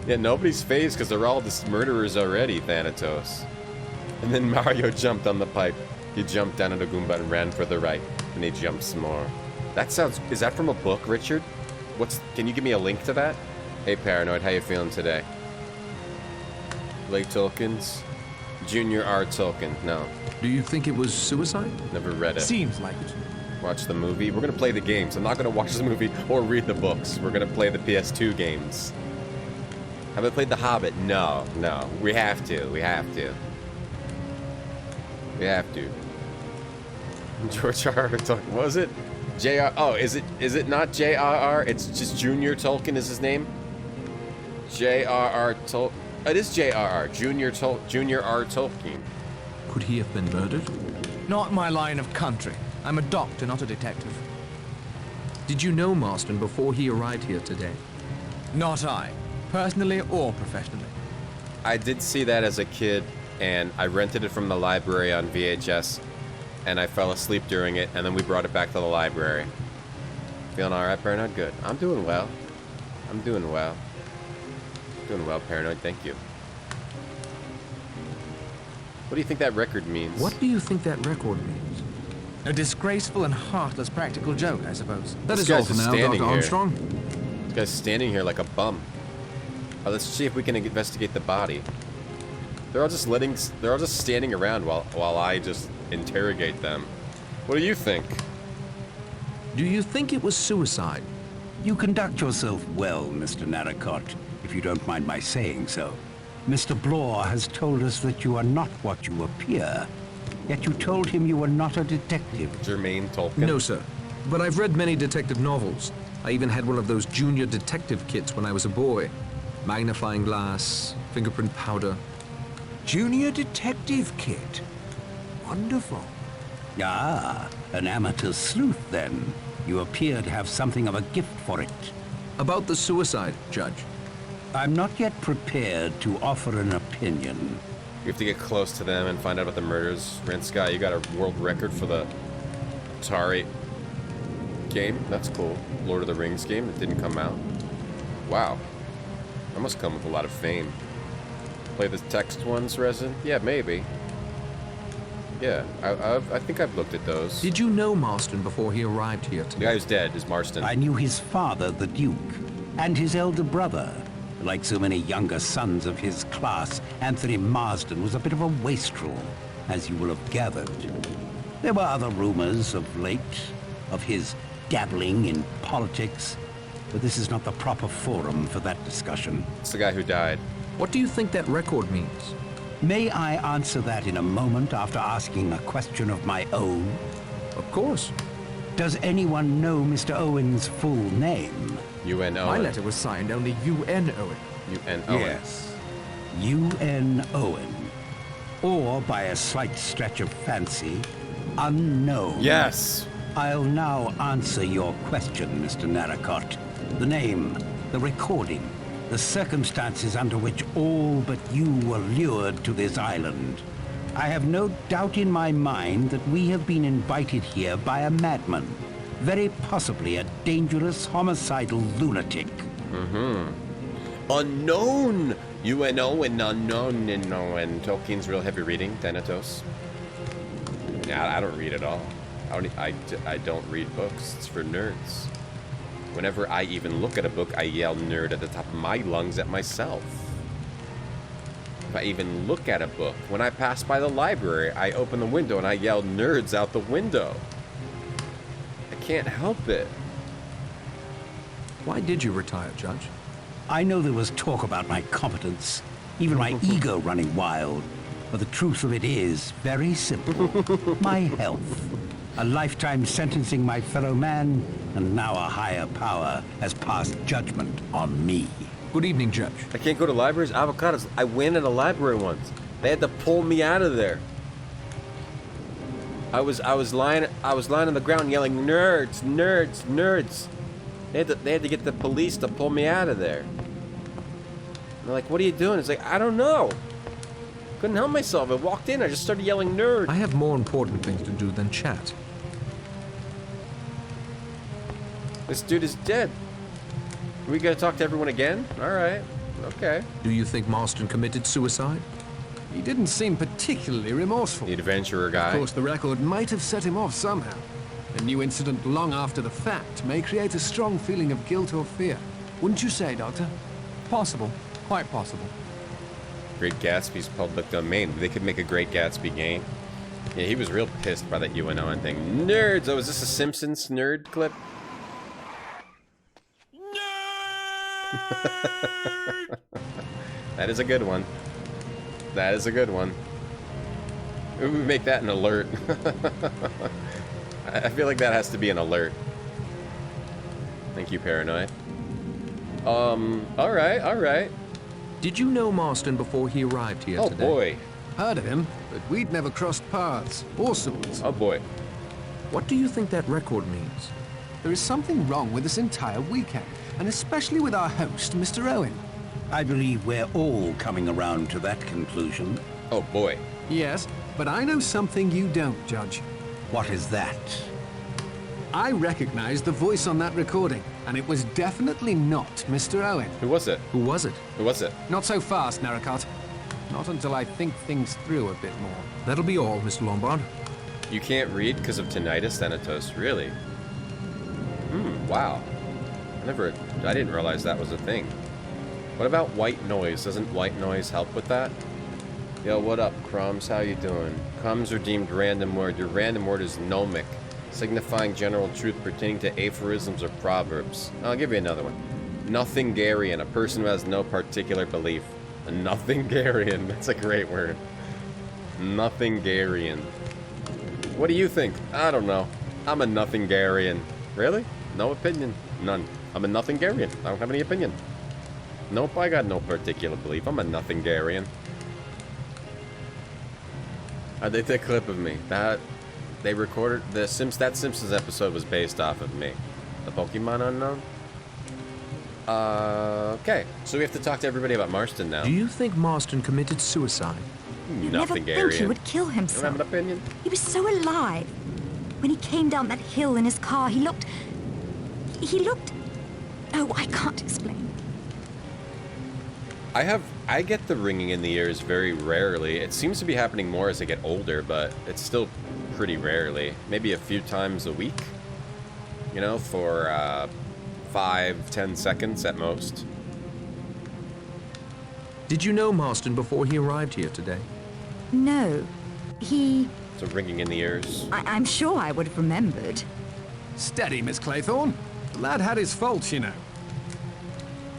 Yeah, nobody's phased because they're all just murderers already, Thanatos. And then Mario jumped on the pipe. He jumped down at a Goomba and ran for the right. And he jumped some more. That sounds... Is that from a book, Richard? Can you give me a link to that? Hey, Paranoid, how you feeling today? Blake Tolkien's? Junior R. Tolkien. No. Do you think it was suicide? Never read it. Seems like it. Watch the movie. We're gonna play the games. I'm not gonna watch the movie or read the books. We're gonna play the PS2 games. Have I played The Hobbit? No. We have to. We have to. George R. Tolkien. What was it? J.R. Oh, is it not J.R.R.? It's just Junior Tolkien is his name? J.R.R. Tolkien. It is J.R.R. Junior R. Tolkien. Could he have been murdered? Not my line of country. I'm a doctor, not a detective. Did you know Marston before he arrived here today? Not I. Personally or professionally. I did see that as a kid, and I rented it from the library on VHS, and I fell asleep during it, and then we brought it back to the library. Feeling alright, Paranoid? Good. I'm doing well. Doing well, Paranoid. Thank you. What do you think that record means? What do you think that record means? A disgraceful and heartless practical joke, I suppose. That is all for now, Dr. Armstrong. This guy's standing here like a bum. Oh, let's see if we can investigate the body. They're all just standing around while I just interrogate them. What do you think? Do you think it was suicide? You conduct yourself well, Mr. Narracott, if you don't mind my saying so. Mr. Blore has told us that you are not what you appear. Yet you told him you were not a detective. Jermaine Tolkien? No, sir. But I've read many detective novels. I even had one of those junior detective kits when I was a boy. Magnifying glass, fingerprint powder. Junior detective kit? Wonderful. Ah, an amateur sleuth then. You appear to have something of a gift for it. About the suicide, Judge. I'm not yet prepared to offer an opinion. You have to get close to them and find out about the murders. Rensky, you got a world record for the Atari game. That's cool. Lord of the Rings game that didn't come out. Wow. That must come with a lot of fame. Play the text ones, Resin? Yeah, maybe. Yeah, I think I've looked at those. Did you know Marston before he arrived here today? The guy who's dead is Marston. I knew his father, the Duke, and his elder brother. Like so many younger sons of his class, Anthony Marsden was a bit of a wastrel, as you will have gathered. There were other rumors of late, of his dabbling in politics, but this is not the proper forum for that discussion. It's the guy who died. What do you think that record means? May I answer that in a moment after asking a question of my own? Of course. Does anyone know Mr. Owen's full name? U.N. Owen. My letter was signed only U.N. Owen. U.N. Owen. Yes. U.N. Owen. Or, by a slight stretch of fancy, unknown. Yes. I'll now answer your question, Mr. Narracott. The name, the recording, the circumstances under which all but you were lured to this island. I have no doubt in my mind that we have been invited here by a madman. Very possibly a dangerous, homicidal lunatic. Unknown! UNO and unknown and Owen. Tolkien's real heavy reading, Thanatos. Yeah, I don't read at all. I don't read books. It's for nerds. Whenever I even look at a book, I yell nerd at the top of my lungs at myself. If I even look at a book, when I pass by the library, I open the window and I yell nerds out the window. I can't help it. Why did you retire, Judge? I know there was talk about my competence, even my ego running wild, but the truth of it is very simple. My health. A lifetime sentencing my fellow man, and now a higher power has passed judgment on me. Good evening, Judge. I can't go to libraries. Avocados. I went in a library once. They had to pull me out of there. I was lying on the ground yelling nerds, nerds, nerds. They had to get the police to pull me out of there. And they're like, "What are you doing?" It's like, I don't know. Couldn't help myself. I walked in. I just started yelling nerd. I have more important things to do than chat. This dude is dead. Are we gonna talk to everyone again? All right. Okay. Do you think Marston committed suicide? He didn't seem particularly remorseful. The adventurer guy. Of course, the record might have set him off somehow. A new incident long after the fact may create a strong feeling of guilt or fear. Wouldn't you say, Doctor? Possible. Quite possible. Great Gatsby's public domain. They could make a Great Gatsby game. Yeah, he was real pissed by that UNO thing. Nerds! Oh, is this a Simpsons nerd clip? That is a good one. That is a good one. Maybe we make that an alert. I feel like that has to be an alert. Thank you, Paranoid. Alright. Did you know Marston before he arrived here today? Oh boy. Heard of him, but we'd never crossed paths or swords. Oh boy. What do you think that record means? There is something wrong with this entire weekend, and especially with our host, Mr. Owen. I believe we're all coming around to that conclusion. Oh boy. Yes, but I know something you don't, Judge. What is that? I recognize the voice on that recording, and it was definitely not Mr. Owen. Who was it? Who was it? Who was it? Not so fast, Narracott. Not until I think things through a bit more. That'll be all, Mr. Lombard. You can't read because of tinnitus, Thanatos. Really? Wow. I didn't realize that was a thing. What about white noise? Doesn't white noise help with that? Yo, what up, Crumbs? How you doing? Crumbs are deemed random word. Your random word is gnomic, signifying general truth pertaining to aphorisms or proverbs. I'll give you another one. Nothingarian, a person who has no particular belief. A nothingarian. That's a great word. Nothingarian. What do you think? I don't know. I'm a nothingarian. Really? No opinion. None. I'm a nothingarian. I don't have any opinion. Nope, I got no particular belief. I'm a nothingarian. I did that clip of me. That they recorded that Simpsons episode was based off of me. The Pokemon Unknown. Okay. So we have to talk to everybody about Marston now. Do you think Marston committed suicide? You never think he would kill himself. You don't have an opinion? He was so alive. When he came down that hill in his car, he looked... Oh, I can't explain. I get the ringing in the ears very rarely. It seems to be happening more as I get older, but it's still pretty rarely. Maybe a few times a week. You know, for 5-10 seconds at most. Did you know Marston before he arrived here today? No. He... So ringing in the ears. I'm sure I would have remembered. Steady, Miss Claythorne. The lad had his faults, you know.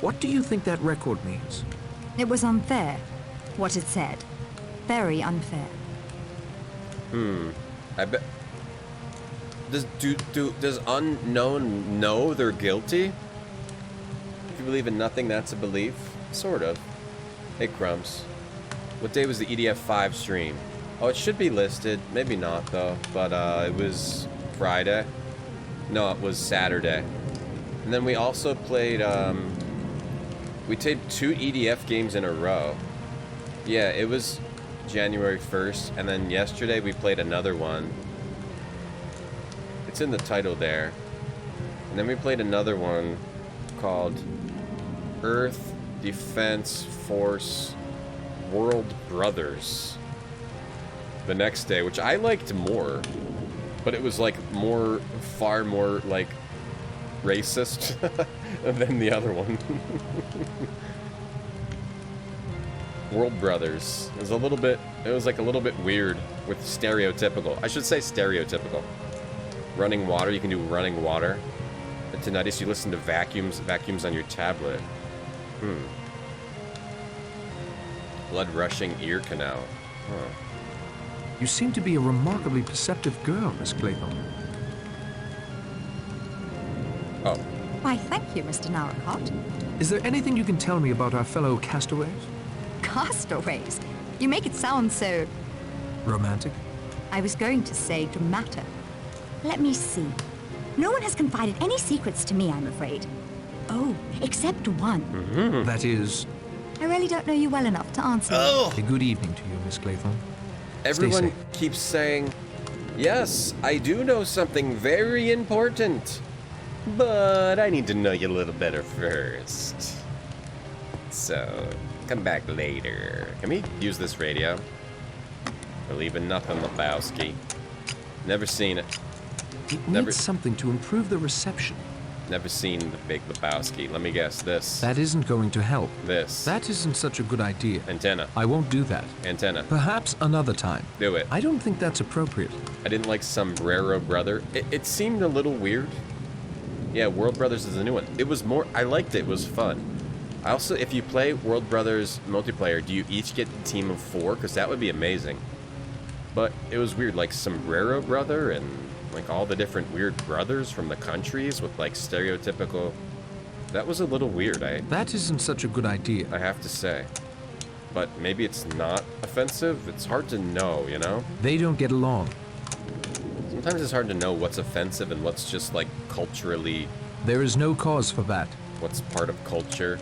What do you think that record means? It was unfair, what it said. Very unfair. I bet... Does unknown know they're guilty? If you believe in nothing, that's a belief. Sort of. Hey, Crumbs. What day was the EDF 5 stream? Oh, it should be listed. Maybe not, though. But, it was Friday. No, it was Saturday. And then we also played, we taped 2 EDF games in a row. Yeah, it was January 1st. And then yesterday we played another one. It's in the title there. And then we played another one called Earth Defense Force World Brothers the next day, which I liked more, but it was like far more like racist than the other one. World Brothers. It was like a little bit weird with stereotypical. I should say stereotypical. Running water, you can do running water. And tinnitus, you listen to vacuums on your tablet. Blood rushing ear canal. Huh. You seem to be a remarkably perceptive girl, Miss Claythorne. Oh. Why, thank you, Mr. Narracott. Is there anything you can tell me about our fellow castaways? Castaways? You make it sound so... Romantic? I was going to say dramatic. Let me see. No one has confided any secrets to me, I'm afraid. Oh, except one. That is... I really don't know you well enough to answer. Oh! A good evening to you, Miss Claythorne. Everyone keeps saying, yes, I do know something very important, but I need to know you a little better first. So, come back later. Can we use this radio? Believe in nothing, Lebowski. Never seen it. It needs something to improve the reception. Never seen the Big Lebowski. Let me guess. This. That isn't going to help. This. That isn't such a good idea. Antenna. I won't do that. Antenna. Perhaps another time. Do it. I don't think that's appropriate. I didn't like Sombrero Brother. It seemed a little weird. Yeah, World Brothers is a new one. It was more... I liked it. It was fun. I also, if you play World Brothers multiplayer, do you each get a team of 4? Because that would be amazing. But it was weird. Like Sombrero Brother and... like all the different weird brothers from the countries with like stereotypical... That was a little weird, That isn't such a good idea. I have to say. But maybe it's not offensive? It's hard to know, you know? They don't get along. Sometimes it's hard to know what's offensive and what's just like culturally... There is no cause for that. What's part of culture?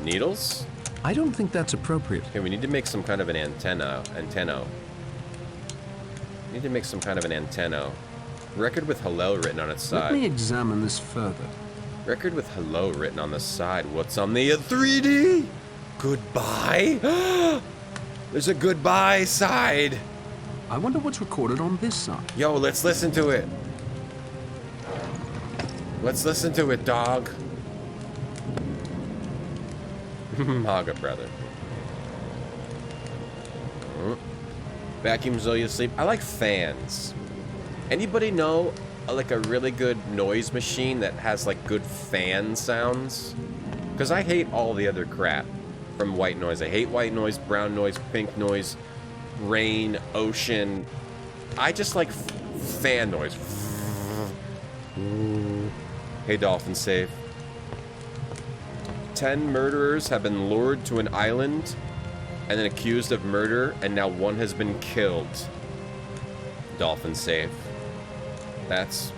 Needles? I don't think that's appropriate. Okay, we need to make some kind of an antenna. We need to make some kind of an antenna. Record with hello written on its side. Let me examine this further. Record with hello written on the side. What's on the 3D? Goodbye? There's a goodbye side. I wonder what's recorded on this side. Yo, let's listen to it. Let's listen to it, dog. Maga brother. Vacuums while you sleep. I like fans. Anybody know like a really good noise machine that has like good fan sounds? Because I hate all the other crap from white noise. I hate white noise, brown noise, pink noise, rain, ocean. I just like fan noise. Hey, Dolphin Safe. 10 murderers have been lured to an island and then accused of murder, and now 1 has been killed. Dolphin Safe. That's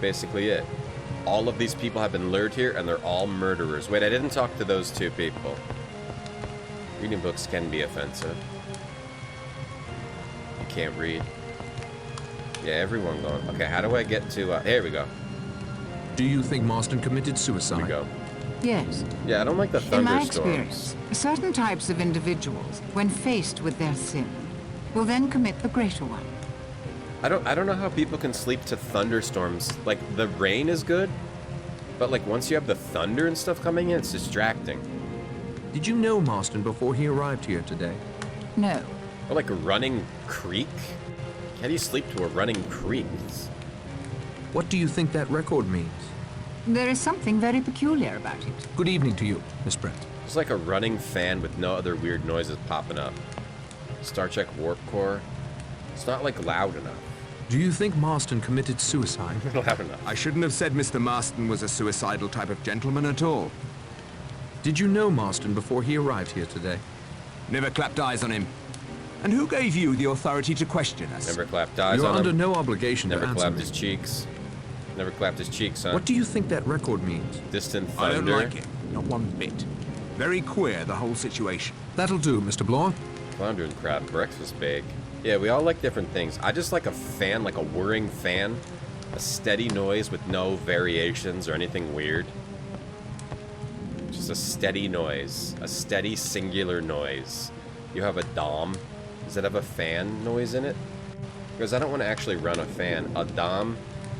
basically it. All of these people have been lured here, and they're all murderers. Wait, I didn't talk to those 2 people. Reading books can be offensive. You can't read. Yeah, everyone going. Okay, how do I get to... Here we go. Do you think Marston committed suicide? Here we go. Yes. Yeah, I don't like the In my thunderstorms. experience, certain types of individuals, when faced with their sin, will then commit the greater one. I don't know how people can sleep to thunderstorms. Like, the rain is good, but like once you have the thunder and stuff coming in, it's distracting. Did you know Marston before he arrived here today? No. Or like a running creek? How do you sleep to a running creek? What do you think that record means? There is something very peculiar about it. Good evening to you, Miss Brent. It's like a running fan with no other weird noises popping up. Star Trek Warp Core. It's not like loud enough. Do you think Marston committed suicide? Loud enough. I shouldn't have said Mr. Marston was a suicidal type of gentleman at all. Did you know Marston before he arrived here today? Never clapped eyes on him. And who gave you the authority to question us? Never clapped eyes You're on him. under no obligation Never to answer clapped me. his cheeks. Never clapped his cheeks, huh? What do you think that record means? Distant thunder. I don't like it. Not one bit. Very queer, the whole situation. That'll do, Mr. Bloor. Flounder and crab breakfast bake. Yeah, we all like different things. I just like a fan, like a whirring fan. A steady noise with no variations or anything weird. Just a steady noise. A steady, singular noise. You have a DOM. Does it have a fan noise in it? Because I don't want to actually run a fan. A DOM,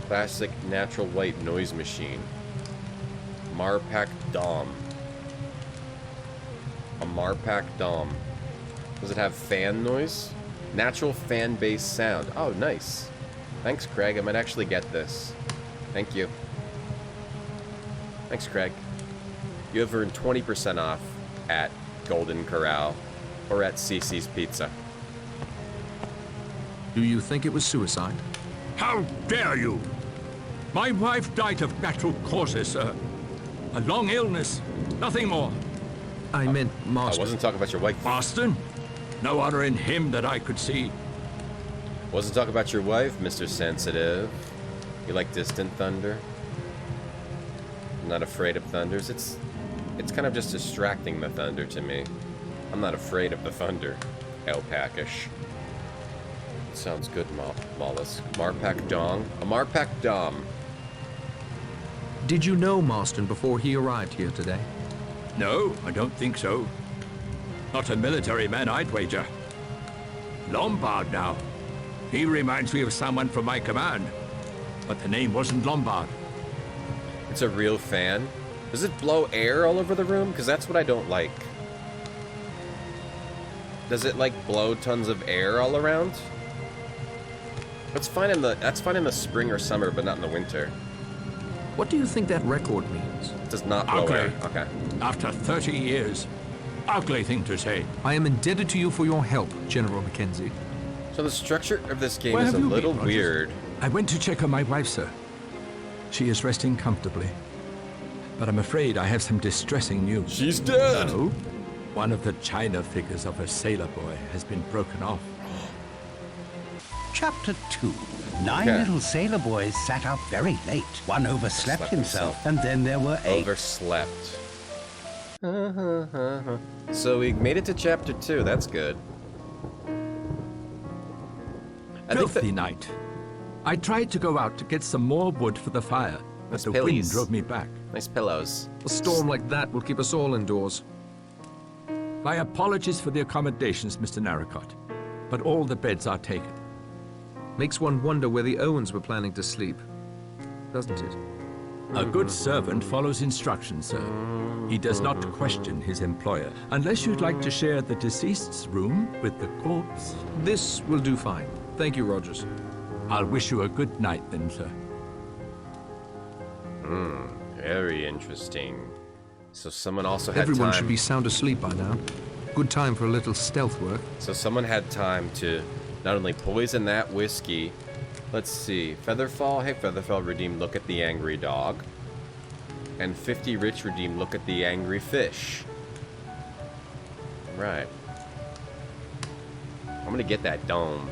classic natural white noise machine. Marpac DOM. A Marpac DOM. Does it have fan noise? Natural fan-based sound. Oh, nice. Thanks, Craig. I might actually get this. Thank you. Thanks, Craig. You have earned 20% off at Golden Corral or at CC's Pizza. Do you think it was suicide? How dare you! My wife died of natural causes, sir. A long illness, nothing more. I meant I Marston. wasn't talking about your wife. Marston? No honor in him that I could see. Wasn't talking about your wife, Mr. Sensitive. You like distant thunder? I'm not afraid of thunders. It's kind of just distracting, the thunder, to me. I'm not afraid of the thunder. Alpacish. Sounds good, Mollusk. Marpac Dong? A Marpac Dom. Did you know Marston before he arrived here today? No, I don't think so. Not a military man, I'd wager. Lombard now. He reminds me of someone from my command. But the name wasn't Lombard. It's a real fan. Does it blow air all over the room? Because that's what I don't like. Does it, like, blow tons of air all around? That's fine in the spring or summer, but not in the winter. What do you think that record means? It does not blow Ugly. air. Okay. After 30 years. Ugly thing to say. I am indebted to you for your help, General Mackenzie. So the structure of this game Where is a have you little been, Rogers? weird. I went to check on my wife, sir. She is resting comfortably. But I'm afraid I have some distressing news. She's dead! No. One of the china figures of a sailor boy has been broken off. Chapter 2. Nine little sailor boys sat up very late. One overslept himself, and then there were 8. Overslept. So we made it to chapter 2. That's good. Filthy night. I tried to go out to get some more wood for the fire, but Nice the pillies. wind drove me back. Nice pillows. A storm like that will keep us all indoors. My apologies for the accommodations, Mr. Narracott, but all the beds are taken. Makes one wonder where the Owens were planning to sleep, doesn't it? A good servant follows instructions, sir. He does not question his employer, unless you'd like to share the deceased's room with the corpse. This will do fine. Thank you, Rogers. I'll wish you a good night then, sir. Very interesting. So someone also had Everyone time. should be sound asleep by now. Good time for a little stealth work. So someone had time to not only poison that whiskey. Let's see. Featherfall. Hey, Featherfall redeemed Look at the Angry Dog. And 50 Rich redeemed Look at the Angry Fish. Right. I'm gonna get that dome.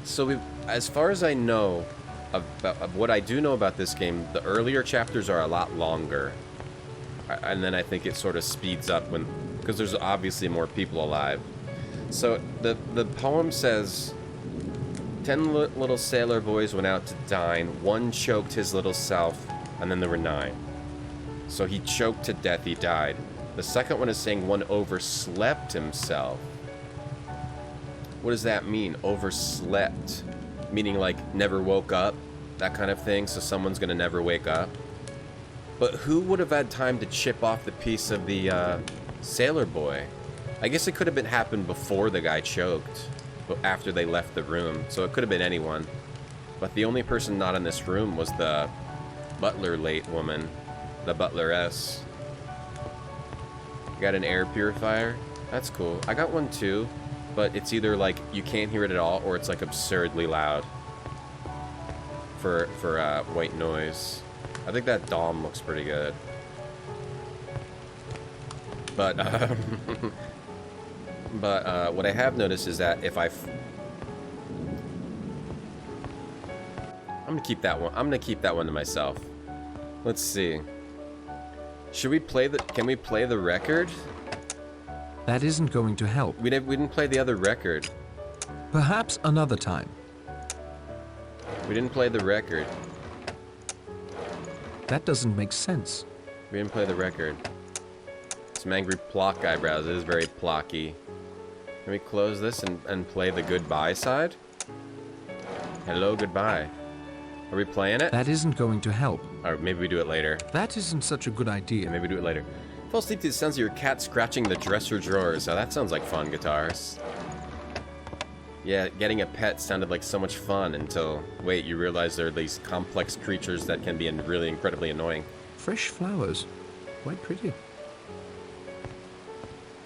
So we, as far as I know, of what I do know about this game, the earlier chapters are a lot longer. And then I think it sort of speeds up when, because there's obviously more people alive. So the poem says, 10 little sailor boys went out to dine. One choked his little self, and then there were 9. So he choked to death, he died. The second one is saying one overslept himself. What does that mean? Overslept? Meaning like never woke up? That kind of thing? So someone's gonna never wake up? But who would have had time to chip off the piece of the sailor boy? I guess it could have happened before the guy choked, but after they left the room, so it could have been anyone. But the only person not in this room was the butler late woman, the butleress. Got an air purifier? That's cool. I got one too, but it's either like you can't hear it at all or it's like absurdly loud for white noise. I think that Dom looks pretty good. But what I have noticed is that if I'm gonna keep that one. I'm gonna keep that one to myself. Let's see. Should we play the? Can we play the record? That isn't going to help. We didn't play the other record. Perhaps another time. We didn't play the record. That doesn't make sense. We didn't play the record. Some angry plock eyebrows. It is very plocky. Can we close this and play the goodbye side? Hello, goodbye. Are we playing it? That isn't going to help. Or maybe we do it later. That isn't such a good idea. Yeah, maybe do it later. Fall asleep to the sounds of your cat scratching the dresser drawers. Oh, that sounds like fun, guitars. Yeah, getting a pet sounded like so much fun until, wait, you realize there are these complex creatures that can be really incredibly annoying. Fresh flowers. Quite pretty.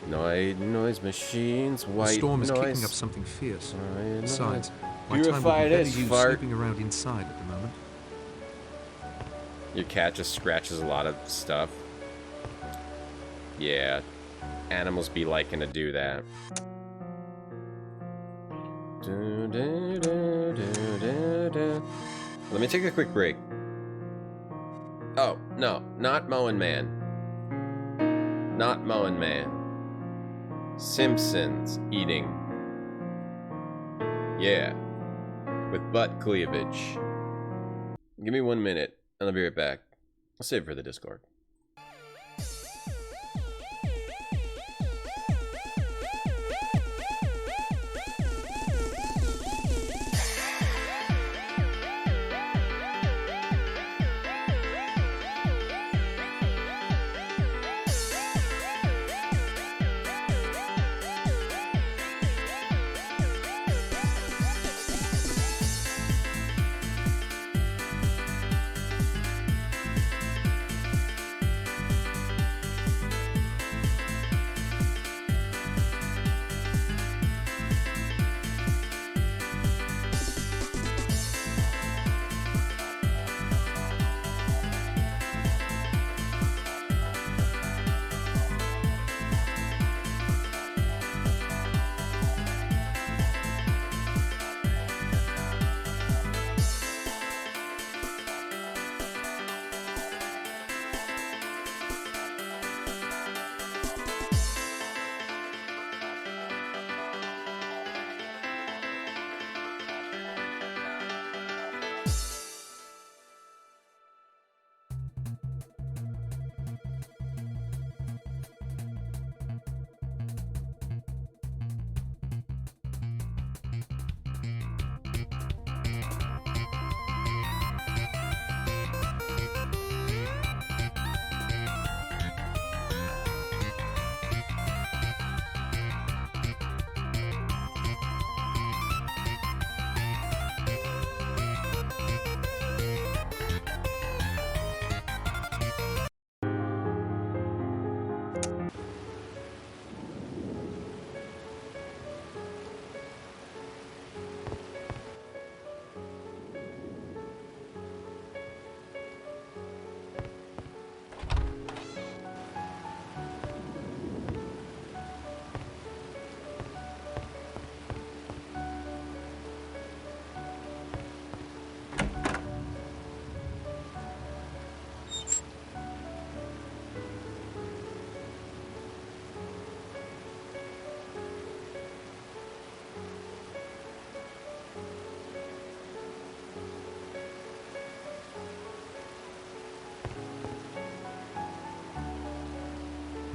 Noise machines, white The storm is noise. kicking up something fierce. Besides, my Purify time would be this better used fart. sleeping around inside at the moment. Your cat just scratches a lot of stuff. Yeah, animals be liking to do that. Let me take a quick break. Oh, no, not Mowing Man. Not Mowing Man. Simpsons eating. Yeah, with butt cleavage. Give me 1 minute, and I'll be right back. I'll save it for the Discord.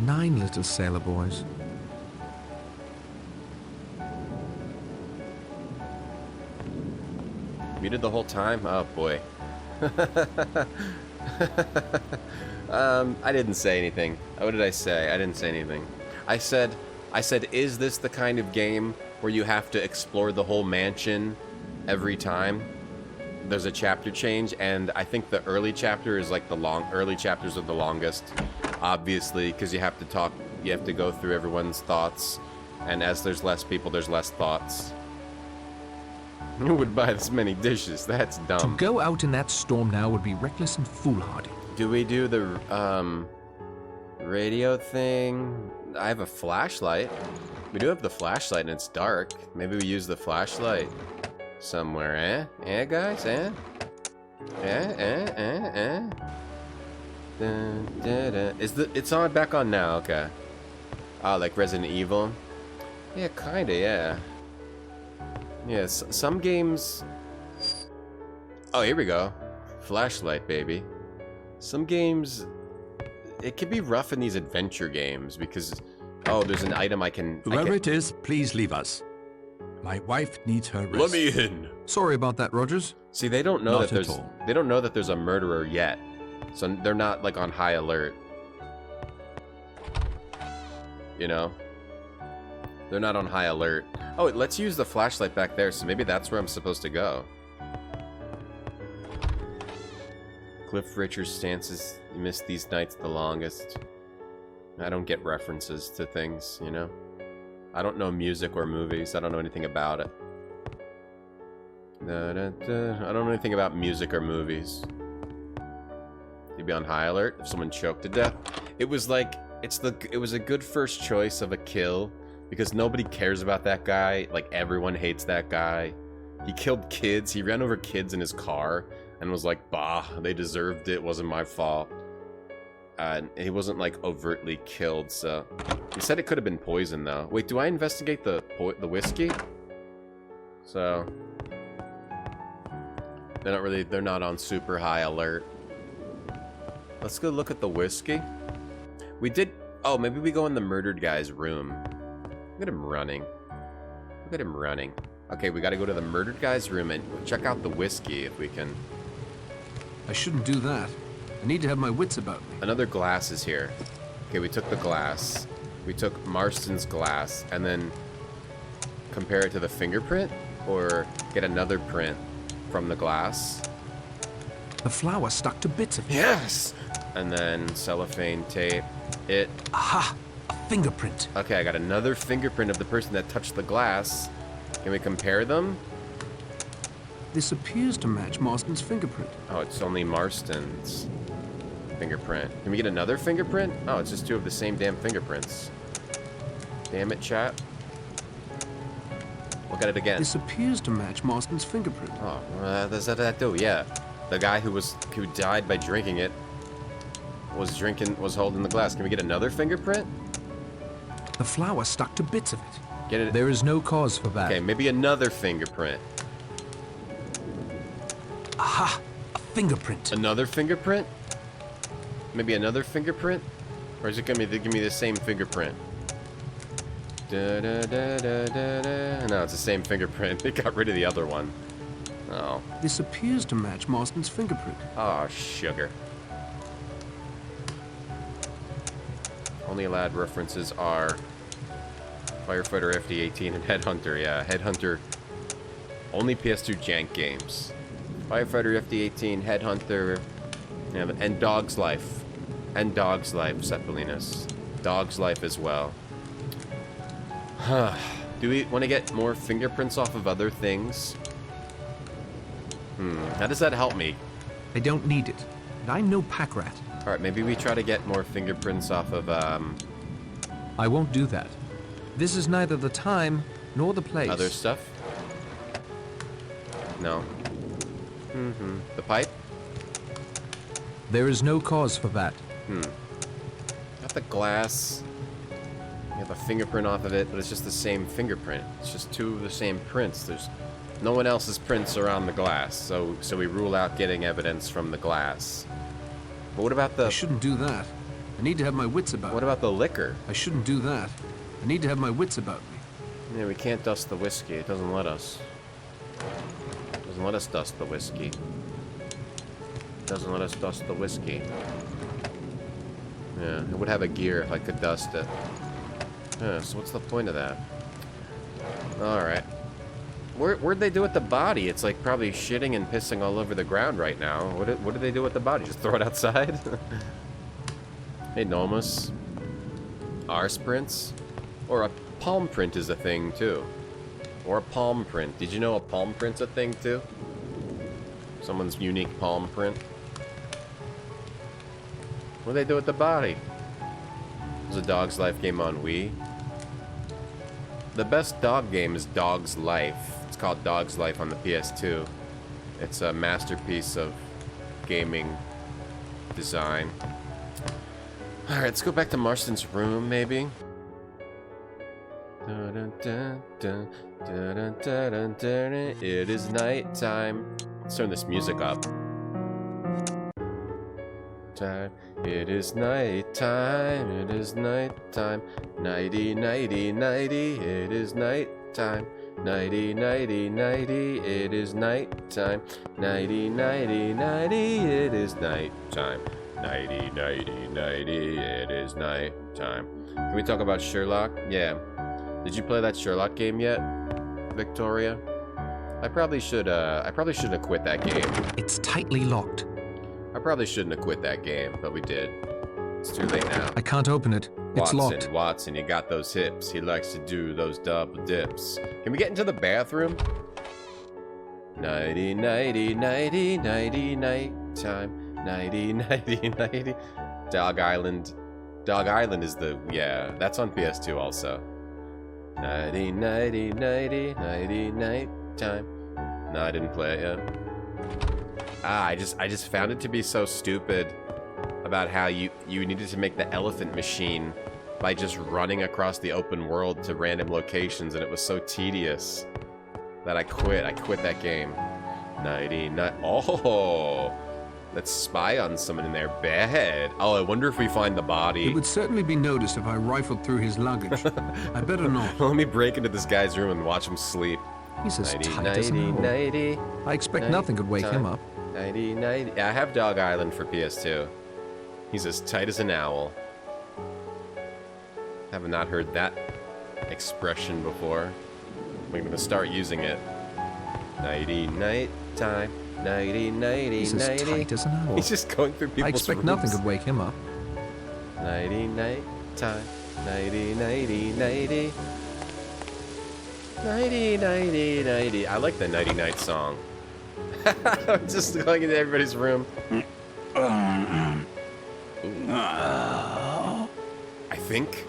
Nine little sailor boys. Muted the whole time? Oh boy. I didn't say anything. What did I say? I didn't say anything. I said, is this the kind of game where you have to explore the whole mansion every time there's a chapter change? And I think the early chapter is like early chapters are the longest, obviously, because you have to talk, you have to go through everyone's thoughts, and as there's less people, there's less thoughts. Who would buy this many dishes? That's dumb. To go out in that storm now would be reckless and foolhardy. Do we do the radio thing? I have a flashlight. We do have the flashlight and it's dark. Maybe we use the flashlight somewhere, eh? Eh, guys, eh? It's on back on now, okay. Ah, like Resident Evil? Yeah, kinda, yeah. Yes, some games... Oh, here we go. Flashlight, baby. Some games... It can be rough in these adventure games because... Oh, there's an item I can... Whoever it is, please leave us. My wife needs her rest. Let me in. Sorry about that, Rogers. See, they don't know Not that there's... at all. They don't know that there's a murderer yet. So they're not, like, on high alert. You know? They're not on high alert. Oh, let's use the flashlight back there, so maybe that's where I'm supposed to go. Cliff Richard's stances, you missed these nights the longest. I don't get references to things, you know? I don't know music or movies. I don't know anything about it. I don't know anything about music or movies. You'd be on high alert if someone choked to death. It was like, it was a good first choice of a kill. Because nobody cares about that guy. Like, everyone hates that guy. He killed kids. He ran over kids in his car. And was like, bah, they deserved it. It wasn't my fault. And he wasn't, like, overtly killed, so... He said it could have been poison, though. Wait, do I investigate the whiskey? So... They're not on super high alert. Let's go look at the whiskey. We did... Oh, maybe we go in the murdered guy's room. Look at him running. Look at him running. Okay, we gotta go to the murdered guy's room and check out the whiskey if we can. I shouldn't do that. I need to have my wits about me. Another glass is here. Okay, we took the glass. We took Marston's glass and then compare it to the fingerprint or get another print from the glass. The flower stuck to bits of it. Yes! And then cellophane tape it. Aha! A fingerprint. Okay, I got another fingerprint of the person that touched the glass. Can we compare them? This appears to match Marston's fingerprint. Oh, it's only Marston's fingerprint. Can we get another fingerprint? Oh, it's just two of the same damn fingerprints. Damn it, chat. Look at it again. This appears to match Marston's fingerprint. Oh, what does that do? Yeah. The guy who died by drinking it was holding the glass. Can we get another fingerprint? The flower stuck to bits of it. Get it? There is no cause for that. Okay, maybe another fingerprint. Aha! A fingerprint. Another fingerprint? Maybe another fingerprint? Or is it gonna give me the same fingerprint? Da, da, da, da, da, da. No, it's the same fingerprint. They got rid of the other one. Oh. This appears to match Marston's fingerprint. Oh, sugar. Only allowed references are Firefighter FD18 and Headhunter. Yeah, Headhunter. Only PS2 jank games. Firefighter FD18, Headhunter, yeah, and Dog's Life. And Dog's Life, Cephalinus. Dog's Life as well. Huh. Do we want to get more fingerprints off of other things? How does that help me? I don't need it. And I'm no pack rat. Alright, maybe we try to get more fingerprints off of, I won't do that. This is neither the time nor the place. Other stuff? No. The pipe? There is no cause for that. Got the glass. You have a fingerprint off of it, but it's just the same fingerprint. It's just two of the same prints. There's no one else's prints are on the glass, so we rule out getting evidence from the glass. But what about the... I shouldn't do that. I need to have my wits about me. What about the liquor? I shouldn't do that. I need to have my wits about me. Yeah, we can't dust the whiskey. It doesn't let us. It doesn't let us dust the whiskey. Doesn't let us dust the whiskey. Yeah, it would have a gear if I could dust it. Yeah, so what's the point of that? Alright. Where'd they do with the body? It's like probably shitting and pissing all over the ground right now. What did they do with the body? Just throw it outside? Hey, Nomus. Arse prints? Or a palm print is a thing, too. Or a palm print. Did you know a palm print's a thing, too? Someone's unique palm print. What do they do with the body? There's a Dog's Life game on Wii. The best dog game is Dog's Life. It's called Dog's Life on the PS2. It's a masterpiece of gaming design. Alright, let's go back to Marston's room, maybe. It is nighttime. Let's turn this music up. It is nighttime. It is nighttime. Nighty, nighty, nighty. It is nighttime. Nighty, nighty, nighty. It is nighttime. Nighty, nighty, nighty. It is nighttime. Nighty, nighty, nighty. It is nighttime. Can we talk about Sherlock? Yeah. Did you play that Sherlock game yet, Victoria? I probably shouldn't have quit that game. It's tightly locked. I probably shouldn't have quit that game, but we did. It's too late now. I can't open it. It's locked. Watson, you got those hips. He likes to do those double dips. Can we get into the bathroom? Nighty, nighty, nighty, nighty, nighttime. Nighty, nighty, nighty. Dog Island. Dog Island is the... Yeah, that's on PS2 also. Nighty, nighty, nighty, nighty, nighttime. No, I didn't play it yet. I just found it to be so stupid about how you needed to make the elephant machine by just running across the open world to random locations, and it was so tedious that I quit. I quit that game. Nighty night. Oh, let's spy on someone in their bed. Oh, I wonder if we find the body. It would certainly be noticed if I rifled through his luggage. I better not. Let me break into this guy's room and watch him sleep. He's as Nighty, tight as an nighty, owl. nighty. I expect nothing could wake him up. Nighty, nighty. Yeah, I have Dog Island for PS2. He's as tight as an owl. Have not heard that expression before. We're gonna start using it. Nighty, night time. Nighty, nighty, He's as tight as an owl. He's just going through people's I expect rooms. nothing could wake him up. Nighty, night time. Nighty, nighty, nighty. Nighty, nighty, nighty. I like the Nighty Night song. I'm just going into everybody's room. I think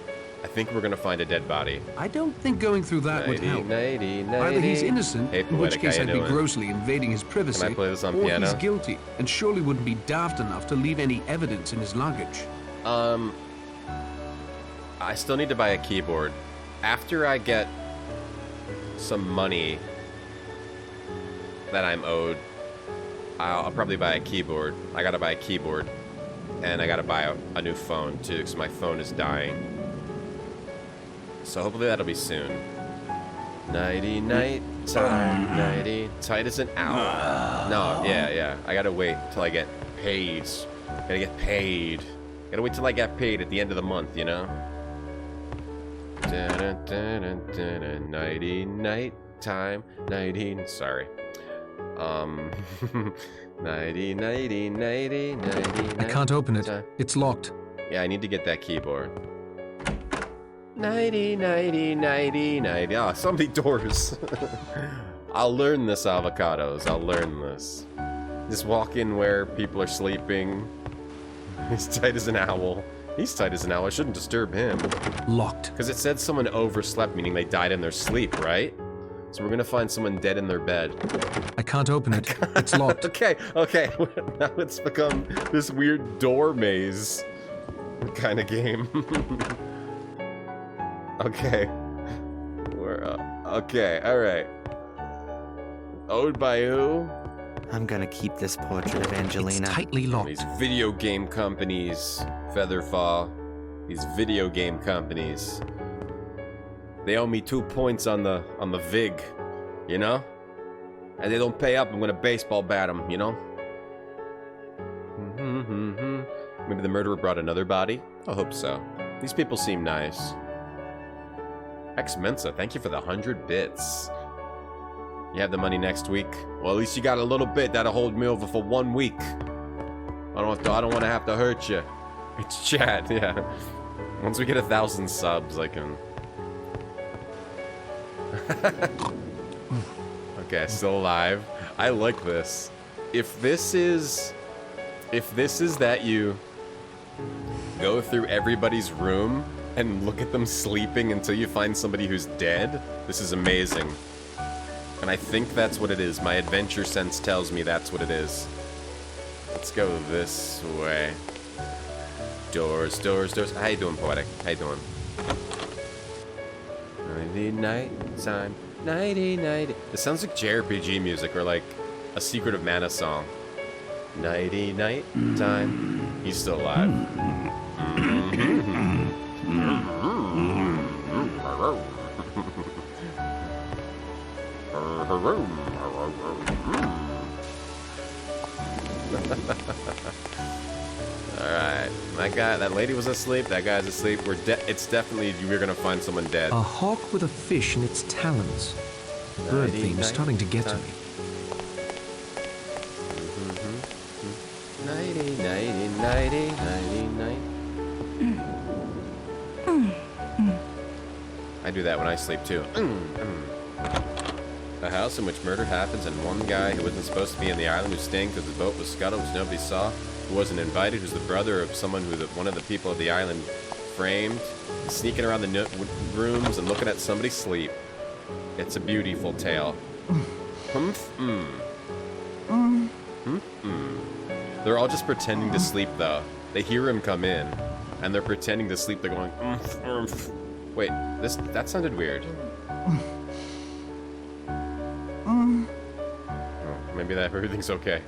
we're gonna find a dead body. I don't think going through that would help. Nighty, nighty. Either he's innocent, Hey, in which Poetic, case how I'd you be doing? grossly invading his privacy, Can I play this on or piano? he's guilty, and surely wouldn't be daft enough to leave any evidence in his luggage. I still need to buy a keyboard. After I get some money that I'm owed, I'll probably buy a keyboard. I gotta buy a keyboard. And I gotta buy a new phone, too, because my phone is dying. So hopefully that'll be soon. Nighty night time, nighty. Tight as an owl. No, yeah. I gotta wait till I get paid. Gotta get paid. Gotta wait till I get paid at the end of the month, you know? Nighty night time, nighty. Sorry. Nighty, nighty, nighty, nighty. I can't open it. It's locked. Yeah, I need to get that keyboard. Nighty, nighty, nighty, nighty. Ah, so many doors. I'll learn this, avocados. I'll learn this. Just walk in where people are sleeping. He's tight as an owl. He's tight as an owl. I shouldn't disturb him. Locked. Because it said someone overslept, meaning they died in their sleep, right? So we're gonna find someone dead in their bed. I can't open it. It's locked. Okay. Now it's become this weird door maze kind of game. Okay. Okay, alright. Owed by who? I'm gonna keep this portrait of Angelina. It's tightly locked. These video game companies, Featherfall. These video game companies. They owe me 2 points on the VIG, you know? And they don't pay up, I'm gonna baseball bat them, you know? Maybe the murderer brought another body? I hope so. These people seem nice. Ex Mensa, thank you for the 100 bits. You have the money next week? Well, at least you got a little bit that'll hold me over for 1 week. I don't want to have to hurt you. It's Chad, yeah. Once we get 1,000 subs, I can... Okay, still alive. I like this. If this is that you go through everybody's room and look at them sleeping until you find somebody who's dead, this is amazing. And I think that's what it is. My adventure sense tells me that's what it is. Let's go this way. Doors, doors, doors. How you doing, Poetic? How you doing? Nighty night time. Nighty nighty. This sounds like JRPG music or like a Secret of Mana song. Nighty night time. He's still alive. Alright. That lady was asleep. That guy's asleep. It's definitely, we're gonna find someone dead. A hawk with a fish in its talons. Bird theme is starting to get to me. Nighty, nighty, nighty, nighty, night. I do that when I sleep too. A house in which murder happens and one guy who wasn't supposed to be in the island who's staying because the boat was scuttled, which nobody saw, who wasn't invited, who's the brother of someone who one of the people of the island framed, sneaking around the rooms and looking at somebody sleep. It's a beautiful tale. They're all just pretending to sleep, though. They hear him come in, and they're pretending to sleep. They're going, Wait, that sounded weird. Oh, maybe everything's okay.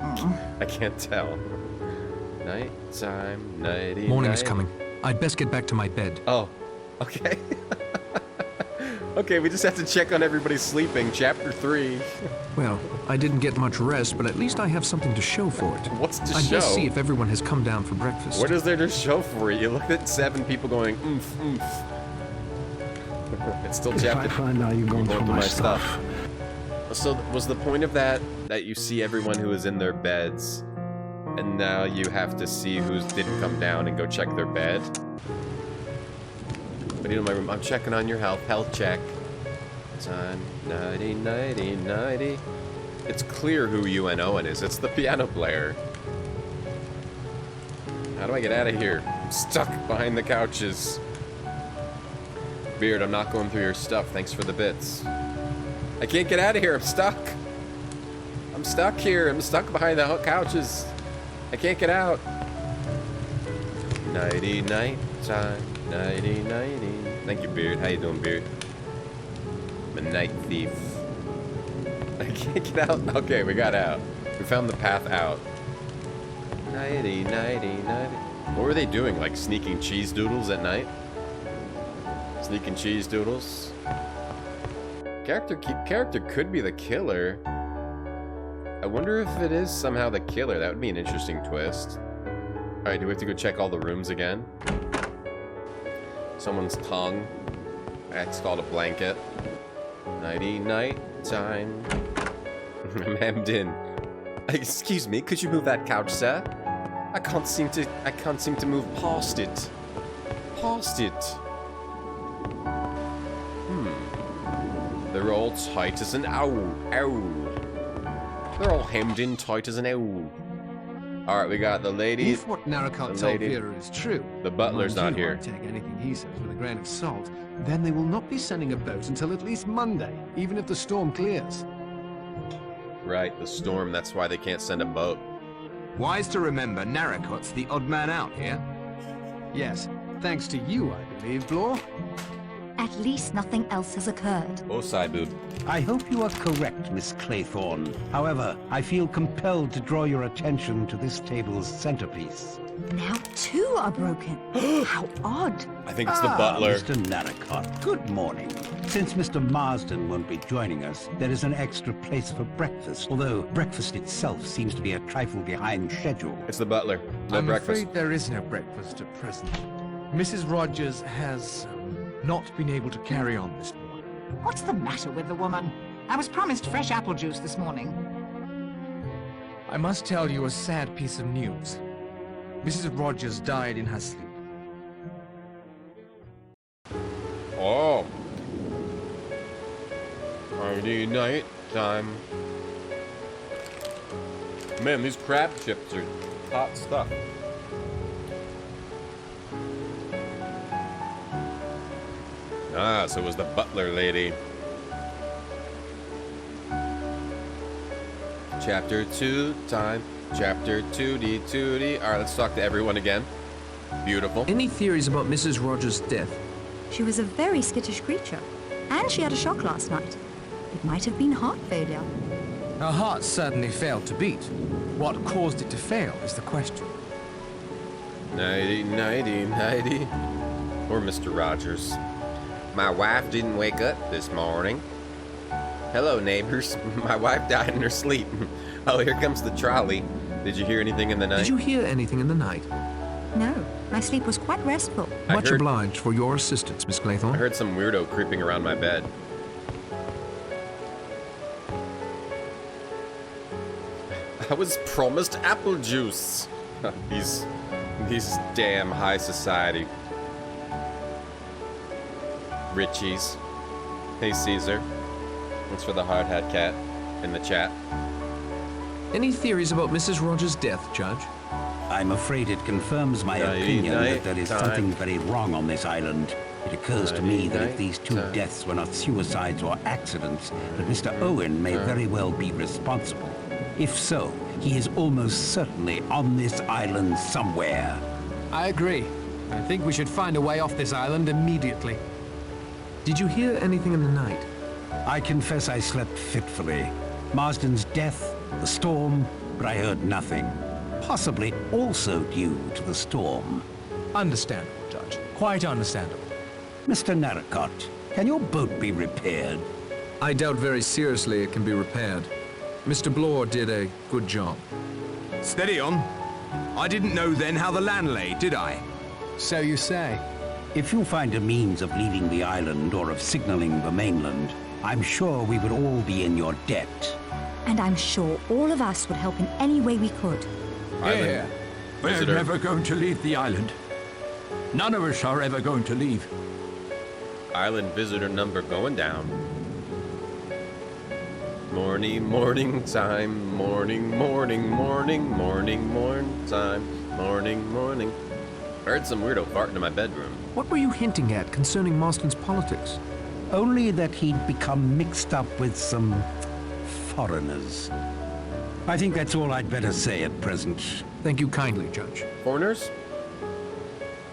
I can't tell. Nighttime, nighty. Morning's coming. I'd best get back to my bed. Oh, okay. Okay, we just have to check on everybody sleeping. Chapter 3. Well, I didn't get much rest, but at least I have something to show for it. What's to I'd show? best see if everyone has come down for breakfast. What is there to show for it? You look at 7 people going, oomph, oomph. It's still chapter. I find out you've gone through my stuff. So, was the point of that you see everyone who is in their beds, and now you have to see who didn't come down and go check their bed? What do you do in my room? I'm checking on your health. Health check. Time. Nighty, nighty, nighty. It's clear who UN Owen is. It's the piano player. How do I get out of here? I'm stuck behind the couches. Beard, I'm not going through your stuff. Thanks for the bits. I can't get out of here. I'm stuck. I'm stuck here. I'm stuck behind the couches. I can't get out. Nighty night time. Nighty nighty. Thank you, Beard. How you doing, Beard? I'm a night thief. I can't get out. Okay, we got out. We found the path out. Nighty nighty nighty. What were they doing? Like sneaking cheese doodles at night? Sneaking cheese doodles? Character could be the killer. I wonder if it is somehow the killer. That would be an interesting twist. Alright, do we have to go check all the rooms again? Someone's tongue. That's called a blanket. Nighty night time. I'm hemmed in. Excuse me, could you move that couch, sir? I can't seem to move past it. Past it. They're all tight as an owl. Owl. They're all hemmed in tight as an owl. Alright, we got the lady. If what Narracott told Vera is true, the butler's not here. Take anything he says with a grain of salt, then they will not be sending a boat until at least Monday, even if the storm clears. Right, the storm, that's why they can't send a boat. Wise to remember, Narracott's the odd man out here. Yes, thanks to you, I believe, Blore. At least nothing else has occurred. Oh, side boob. I hope you are correct, Miss Claythorne. However, I feel compelled to draw your attention to this table's centerpiece. Now 2 are broken. How odd. I think it's the butler. Mr. Narracott, good morning. Since Mr. Marsden won't be joining us, there is an extra place for breakfast, although breakfast itself seems to be a trifle behind schedule. It's the butler. No I'm breakfast. afraid there is no breakfast at present. Mrs. Rogers has not been able to carry on this morning. What's the matter with the woman? I was promised fresh apple juice this morning. I must tell you a sad piece of news. Mrs. Rogers died in her sleep. Oh. Friday night time. Man, these crab chips are hot stuff. Ah, so it was the butler lady. Chapter 2 time. Chapter 2D. Alright, let's talk to everyone again. Beautiful. Any theories about Mrs. Rogers' death? She was a very skittish creature. And she had a shock last night. It might have been heart failure. Her heart certainly failed to beat. What caused it to fail is the question. Nighty. Or Mr. Rogers. My wife didn't wake up this morning. Hello, neighbors. My wife died in her sleep. Oh, here comes the trolley. Did you hear anything in the night? Did you hear anything in the night? No, my sleep was quite restful. Much obliged for your assistance, Miss Claythorne. I heard some weirdo creeping around my bed. I was promised apple juice. These damn high society Richies. Hey, Caesar. Thanks for the hard hat cat in the chat. Any theories about Mrs. Rogers' death, Judge? I'm afraid it confirms my opinion that there is something very wrong on this island. It occurs to me that if these 2 deaths were not suicides or accidents, that Mr. Owen may very well be responsible. If so, he is almost certainly on this island somewhere. I agree. I think we should find a way off this island immediately. Did you hear anything in the night? I confess I slept fitfully. Marsden's death, the storm, but I heard nothing. Possibly also due to the storm. Understandable, Judge. Quite understandable. Mr. Narracott, can your boat be repaired? I doubt very seriously it can be repaired. Mr. Blore did a good job. Steady on. I didn't know then how the land lay, did I? So you say. If you find a means of leaving the island or of signaling the mainland, I'm sure we would all be in your debt. And I'm sure all of us would help in any way we could. Yeah. We're never going to leave the island. None of us are ever going to leave. Island visitor number going down. Morning time. Morning time. Morning. I heard some weirdo farting in my bedroom. What were you hinting at concerning Marston's politics? Only that he'd become mixed up with some foreigners. I think that's all I'd better say at present. Thank you kindly, Judge. Foreigners?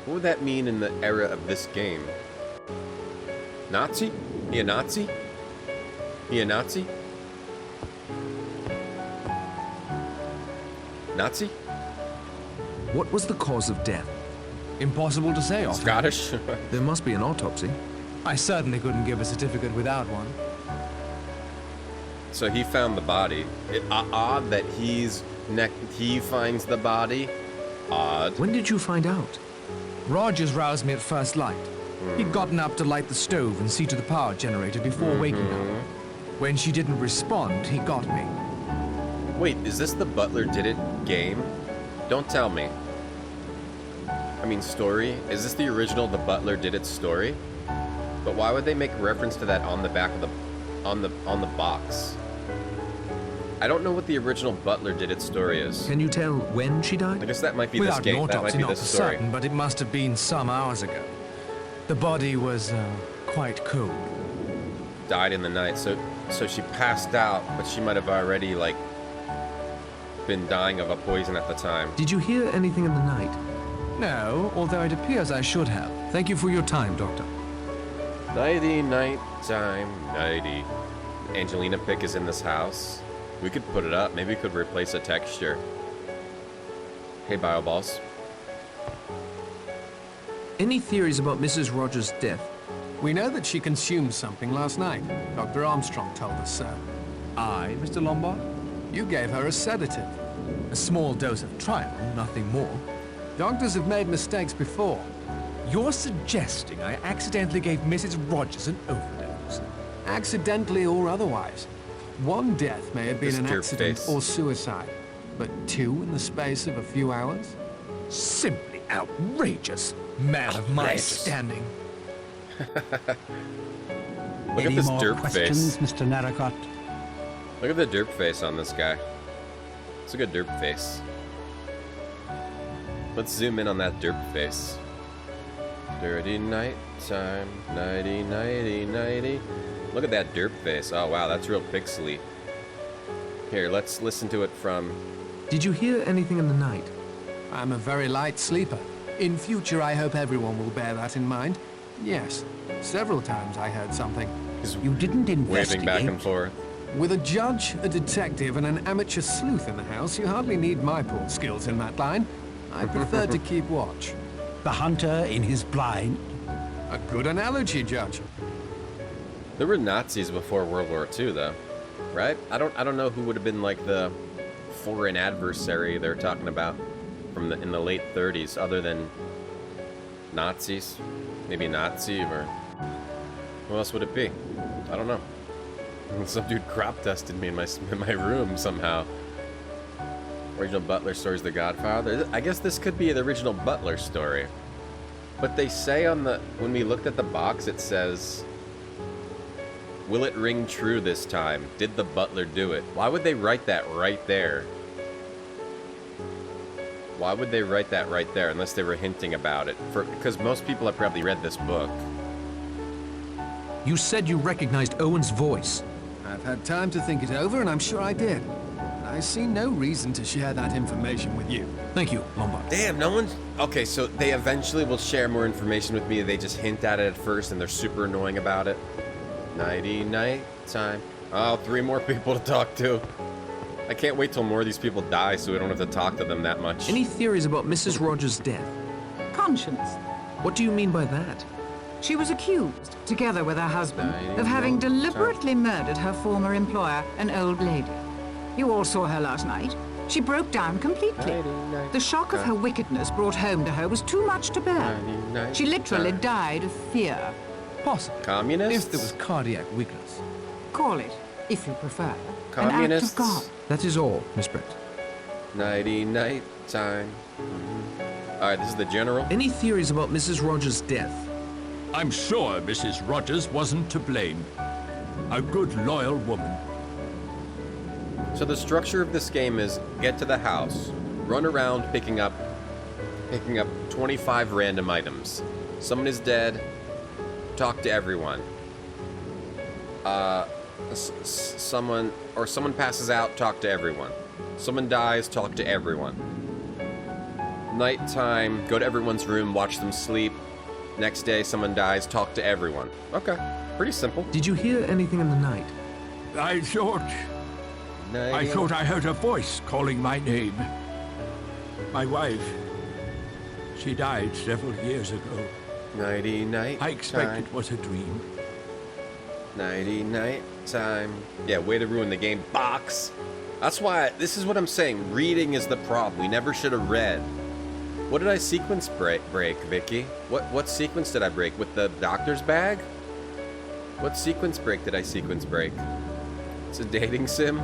What would that mean in the era of this game? Nazi? He a Nazi? He a Nazi? Nazi? What was the cause of death? Impossible to say, officer. Scottish? There must be an autopsy. I certainly couldn't give a certificate without one. So he found the body. Odd that he finds the body. Odd. When did you find out? Rogers roused me at first light. He'd gotten up to light the stove and see to the power generator before waking up. When she didn't respond, he got me. Wait, is this the Butler Did It game? Don't tell me. I mean, story? Is this the original The Butler Did It story? But why would they make reference to that on the back of the on the box? I don't know what the original Butler Did It story is. Can you tell when she died? I guess that might be Without this game. an That might autopsy, be not this for story. certain, but it must have been some hours ago. The body was quite cold. Died in the night, so she passed out, but she might have already like been dying of a poison at the time. Did you hear anything in the night? No, although it appears I should have. Thank you for your time, Doctor. Nighty night time, nighty. Angelina pic is in this house. We could put it up. Maybe we could replace a texture. Hey, Bio Balls. Any theories about Mrs. Rogers' death? We know that she consumed something last night. Dr. Armstrong told us so. I, Mr. Lombard? You gave her a sedative. A small dose of trial, nothing more. Doctors have made mistakes before. You're suggesting I accidentally gave Mrs. Rogers an overdose? Accidentally or otherwise. One death may have been an accident or suicide, but two in the space of a few hours? Simply outrageous. Man of my standing. Look at this derp questions, face. Mr. Narracott? Look at the derp face on this guy. It's a good derp face. Let's zoom in on that derp face. Dirty night time, nighty, nighty, nighty. Look at that derp face. Oh wow, that's real pixely. Here, let's listen to it from... Did you hear anything in the night? I'm a very light sleeper. In future, I hope everyone will bear that in mind. Yes, several times I heard something. You didn't investigate? Waving back and forth. With a judge, a detective, and an amateur sleuth in the house, you hardly need my poor skills in that line. I prefer to keep watch. The hunter in his blind? A good analogy, Judge. There were Nazis before World War II, though, right? I don't know who would have been like the foreign adversary they're talking about from in the late 30s, other than Nazis. Maybe Nazi, or who else would it be? I don't know. Some dude crop dusted me in my room somehow. Original Butler story's The Godfather. I guess this could be the original Butler story. But they say on the... When we looked at the box, it says... Will it ring true this time? Did the butler do it? Why would they write that right there? Why would they write that right there unless they were hinting about it? Because most people have probably read this book. You said you recognized Owen's voice. I've had time to think it over, and I'm sure I did. I see no reason to share that information with you. Thank you, Lombard. Damn, no one's... Okay, so they eventually will share more information with me. They just hint at it at first, and they're super annoying about it. Nighty night time. Oh, 3 more people to talk to. I can't wait till more of these people die so we don't have to talk to them that much. Any theories about Mrs. Rogers' death? Conscience. What do you mean by that? She was accused, together with her husband, of having deliberately murdered her former employer, an old lady. You all saw her last night. She broke down completely. The shock of her wickedness brought home to her was too much to bear. She literally died of fear. Possibly. Communists? If there was cardiac weakness. Call it, if you prefer, Communists? an act of God. That is all, Miss Brett. Nighty night time. Alright, this is the general. Any theories about Mrs. Rogers' death? I'm sure Mrs. Rogers wasn't to blame. A good, loyal woman. So the structure of this game is get to the house, run around picking up 25 random items. Someone is dead, talk to everyone. Someone passes out, talk to everyone. Someone dies, talk to everyone. Nighttime, go to everyone's room, watch them sleep. Next day, someone dies, talk to everyone. Okay, pretty simple. Did you hear anything in the night? I thought I heard a voice calling my name. My wife, she died several years ago. Nighty night. I expect it was a dream. Nighty night time. Yeah, way to ruin the game, box. That's why, this is what I'm saying. Reading is the problem. We never should have read. What did I sequence break, Vicky? What sequence did I break? With the doctor's bag? What sequence break did I sequence break? It's a dating sim?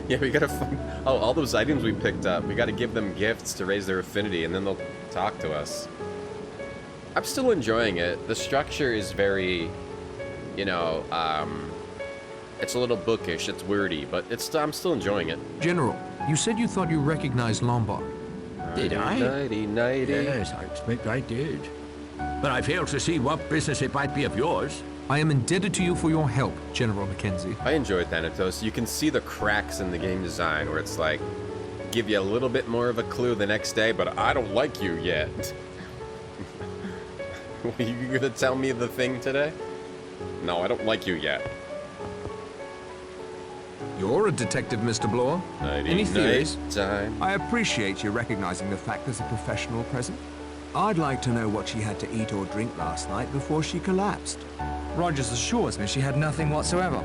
Yeah, we gotta find... Oh, all those items we picked up. We gotta give them gifts to raise their affinity, and then they'll talk to us. I'm still enjoying it. The structure is very... You know, it's a little bookish, it's wordy, but I'm still enjoying it. General, you said you thought you recognized Lombard. Did I? Nighty, nighty. Yes, I expect I did. But I fail to see what business it might be of yours. I am indebted to you for your help, General Mackenzie. I enjoyed Thanatos. You can see the cracks in the game design where it's like, give you a little bit more of a clue the next day, but I don't like you yet. Were you gonna tell me the thing today? No, I don't like you yet. You're a detective, Mr. Bloor. Any theories? I appreciate you recognizing the fact there's a professional present. I'd like to know what she had to eat or drink last night before she collapsed. Rogers assures me she had nothing whatsoever.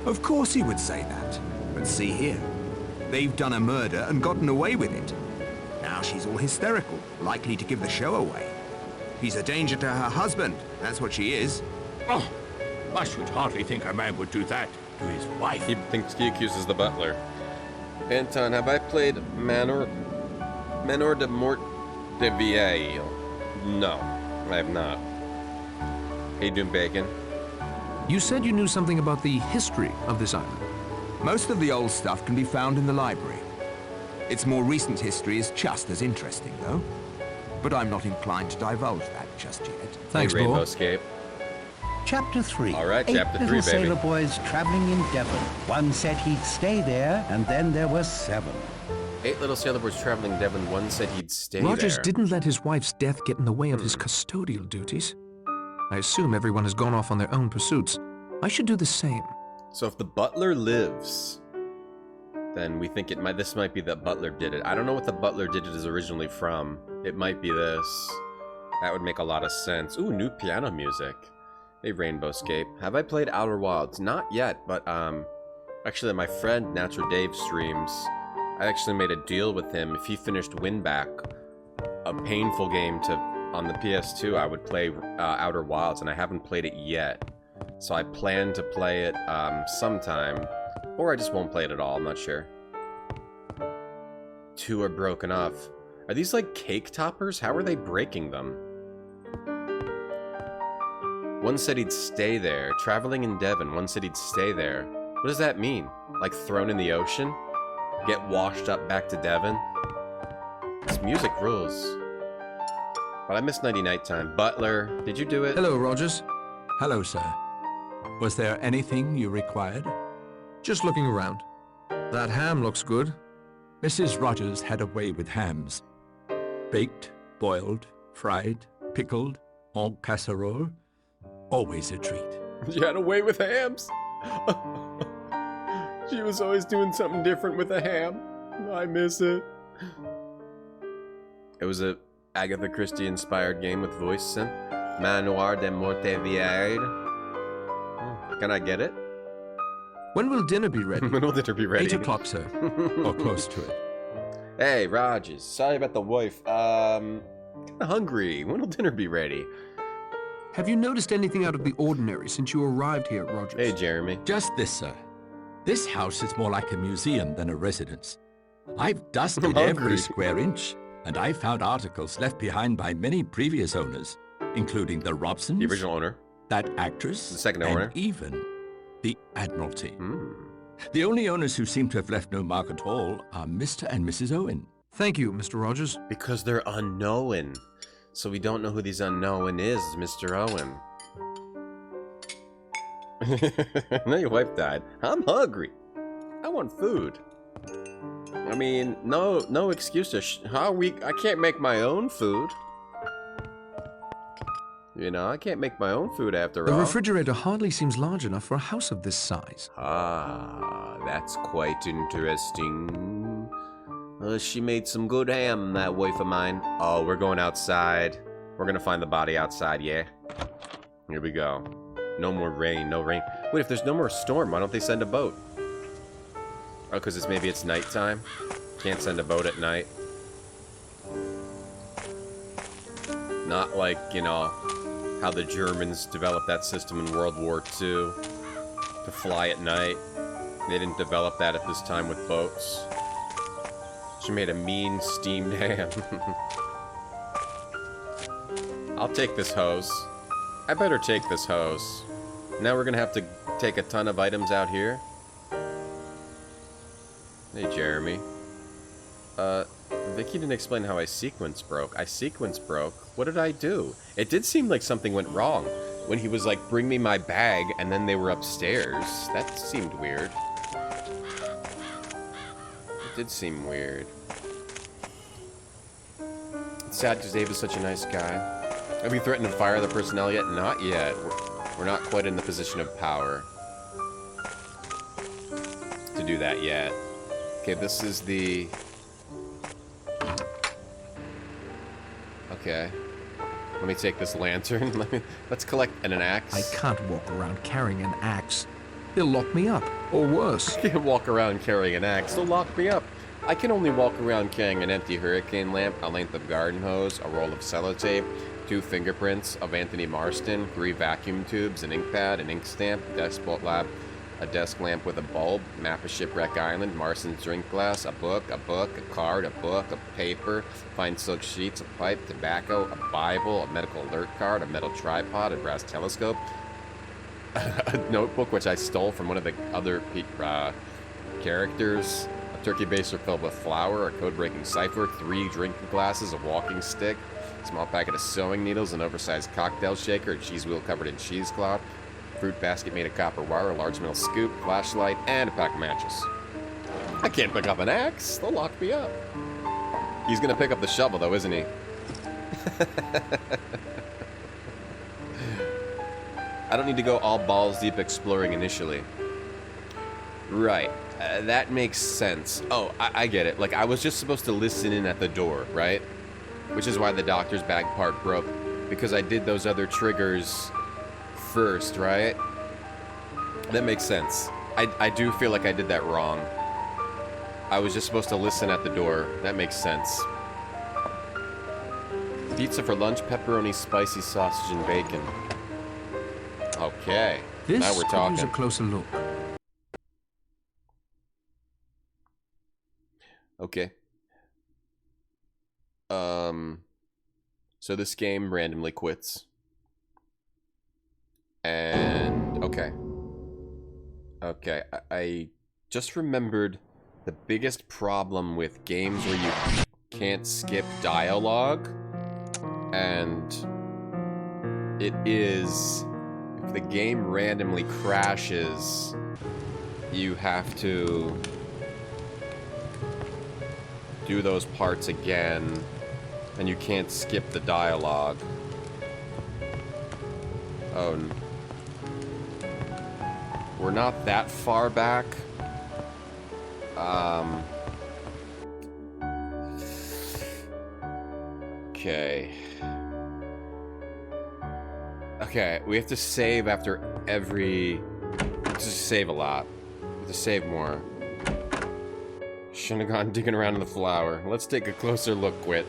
Of course he would say that. But see here. They've done a murder and gotten away with it. Now she's all hysterical, likely to give the show away. He's a danger to her husband. That's what she is. Oh, I should hardly think a man would do that to his wife. He accuses the butler. Anton, have I played Manor de Mort de Vieille? No, I have not. Hey, Doom Bacon. You said you knew something about the history of this island. Most of the old stuff can be found in the library. Its more recent history is just as interesting, though. But I'm not inclined to divulge that just yet. Thanks, hey, Rainbow Escape. Chapter 3. All right, 8 Chapter 3, little baby. sailor boys traveling in Devon. One said he'd stay there, and then there were 7. 8 little sailor boys traveling Devon. One said he'd stay Rogers there. didn't let his wife's death get in the way of his custodial duties. I assume everyone has gone off on their own pursuits. I should do the same. So if the butler lives, then we think this might be that butler did it. I don't know what the butler did it is originally from. It might be this. That would make a lot of sense. Ooh, new piano music. Hey, Rainbowscape. Have I played Outer Wilds? Not yet, but actually my friend Natural Dave streams. I actually made a deal with him. If he finished Winback, a painful game on the PS2, I would play Outer Wilds, and I haven't played it yet. So I plan to play it sometime, or I just won't play it at all. I'm not sure. 2 are broken off. Are these like cake toppers? How are they breaking them? One said he'd stay there. Traveling in Devon. One said he'd stay there. What does that mean? Like thrown in the ocean? Get washed up back to Devon? This music rules. But I missed Nighty Night Time. Butler, did you do it? Hello, Rogers. Hello, sir. Was there anything you required? Just looking around. That ham looks good. Mrs. Rogers had a way with hams. Baked, boiled, fried, pickled, en casserole. Always a treat. She had a way with hams. She was always doing something different with a ham. I miss it. It was a Agatha Christie inspired game with voice synth. Manoir de Mortevierde. Can I get it? When will dinner be ready? When will dinner be ready? 8 o'clock, sir. Or close to it. Hey, Rogers. Sorry about the wife. Kinda hungry. When will dinner be ready? Have you noticed anything out of the ordinary since you arrived here, Rogers? Hey, Jeremy. Just this, sir. This house is more like a museum than a residence. I've dusted every square inch, and I found articles left behind by many previous owners, including the Robsons, the original owner, that actress, the second and owner, even the Admiralty. The only owners who seem to have left no mark at all are Mr. and Mrs. Owen. Thank you, Mr. Rogers. Because they're unknown. So we don't know who these unknown is, Mr. Owen. Now your wife died. I'm hungry. I want food. I mean, no excuse to I can't make my own food. You know, I can't make my own food after all. The refrigerator hardly seems large enough for a house of this size. Ah, that's quite interesting. She made some good ham, that wife of mine. Oh, we're going outside. We're gonna find the body outside, yeah? Here we go. No more rain, no rain. Wait, if there's no more storm, why don't they send a boat? Oh, because maybe it's nighttime? Can't send a boat at night. Not like, you know, how the Germans developed that system in World War II to fly at night. They didn't develop that at this time with boats. She made a mean steamed ham. I'll take this hose. I better take this hose. Now we're gonna have to take a ton of items out here. Hey, Jeremy. Vicky didn't explain how I sequence broke. I sequence broke. What did I do? It did seem like something went wrong. When he was like, bring me my bag, and then they were upstairs. That seemed weird. It did seem weird. It's sad because Dave is such a nice guy. Have you threatened to fire the personnel yet? Not yet. We're not quite in the position of power to do that yet. Okay, this is the... Okay. Let me take this lantern. Let's collect an axe. I can't walk around carrying an axe. They'll lock me up, or worse. I can't walk around carrying an axe. They'll lock me up. I can only walk around carrying an empty hurricane lamp, a length of garden hose, a roll of sellotape, 2 fingerprints of Anthony Marston, 3 vacuum tubes, an ink pad, an ink stamp, a desk lamp with a bulb, map of Shipwreck Island, Marston's drink glass, a book, a card, a book, a paper, fine silk sheets, a pipe, tobacco, a Bible, a medical alert card, a metal tripod, a brass telescope, a notebook which I stole from one of the other characters, a turkey baster filled with flour, a code-breaking cipher, 3 drinking glasses, a walking stick, a small packet of sewing needles, an oversized cocktail shaker, a cheese wheel covered in cheesecloth, fruit basket made of copper wire, a large metal scoop, flashlight, and a pack of matches. I can't pick up an axe. They'll lock me up. He's gonna pick up the shovel, though, isn't he? I don't need to go all balls deep exploring initially. Right. That makes sense. Oh, I get it. Like, I was just supposed to listen in at the door, right? Which is why the doctor's bag part broke. Because I did those other triggers first, right? That makes sense. I do feel like I did that wrong. I was just supposed to listen at the door. That makes sense. Pizza for lunch, pepperoni, spicy sausage, and bacon. Okay. Now we're talking. This a closer look. Okay. So this game randomly quits. And okay. Okay, I just remembered the biggest problem with games where you can't skip dialogue. And it is if the game randomly crashes, you have to do those parts again, and you can't skip the dialogue. Oh, we're not that far back. Okay. Okay, we have to save after every... Just save a lot. We have to save more. Shouldn't have gone digging around in the flour. Let's take a closer look, Quit.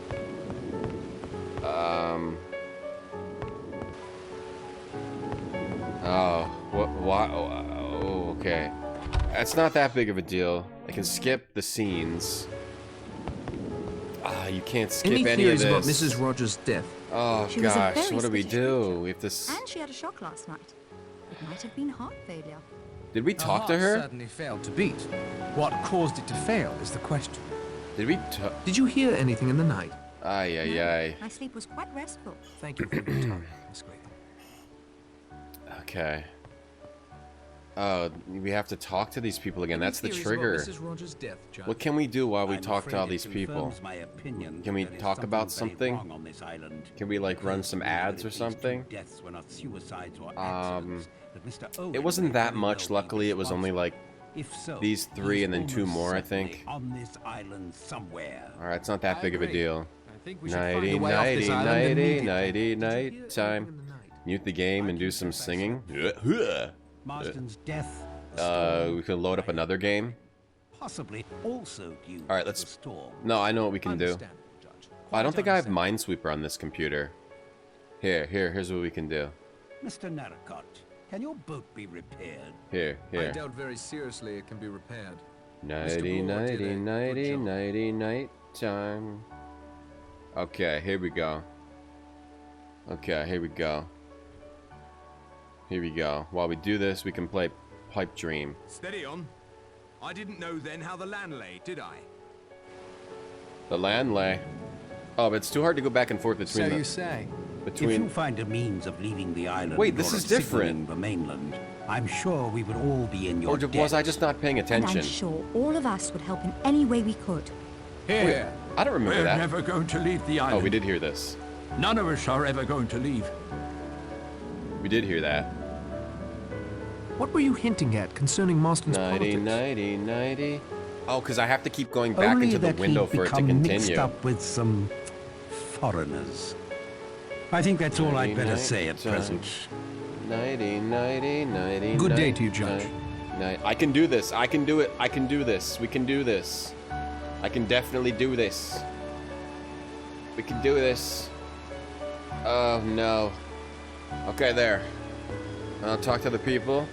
Oh, what? Oh, okay. That's not that big of a deal. I can skip the scenes. Ah, you can't skip any of this. About Mrs. Rogers' death? Oh gosh, what do we do? We have to. And she had a shock last night. It might have been heart failure. Did we talk to her? Certainly failed to beat. What caused it to fail is the question. Did we? Did you hear anything in the night? Ay, ay, ay. My sleep was quite restful. Thank you for your time, Miss Clayton. Okay. Oh, we have to talk to these people again. That's the trigger. Mrs. Rogers' death, John. What can we do while we talk to all these people? Can we talk about something? Can we like run some ads or something? It wasn't that much. Luckily, it was only like these 3 and then 2 more, I think. Alright, it's not that big of a deal. Nighty, nighty, nighty, nighty, night time. Mute the game and do some singing. Marston's death. We can load up another game. Possibly also due. Alright, let's... No, I know what we can do. I don't think I have Minesweeper on this computer. Here's what we can do. Mr. Narracott, can your boat be repaired? Here. I doubt very seriously it can be repaired. Nighty, nighty, nighty, nighty, night time. Okay, here we go. Okay, here we go. Here we go. While we do this, we can play Pipe Dream. Steady on. I didn't know then how the land lay, did I? The land lay. Oh, but it's too hard to go back and forth between So you say. If you find a means of leaving the island, wait, this is different. The mainland, I'm sure we would all be in your debt. Or was I just not paying attention? And I'm sure all of us would help in any way we could. Here. Wait, I don't remember that. We're never going to leave the island. Oh, we did hear this. None of us are ever going to leave. We did hear that. What were you hinting at concerning Marston's politics? 90. Oh, because I have to keep going back Only into the that window he'd for it to become mixed continue. up with some foreigners. I think that's all I'd better say at present. 90. Good day to you, Judge. I can do this. I can do it. I can do this. We can do this. I can definitely do this. We can do this. Oh, no. Okay, there. I'll talk to the people.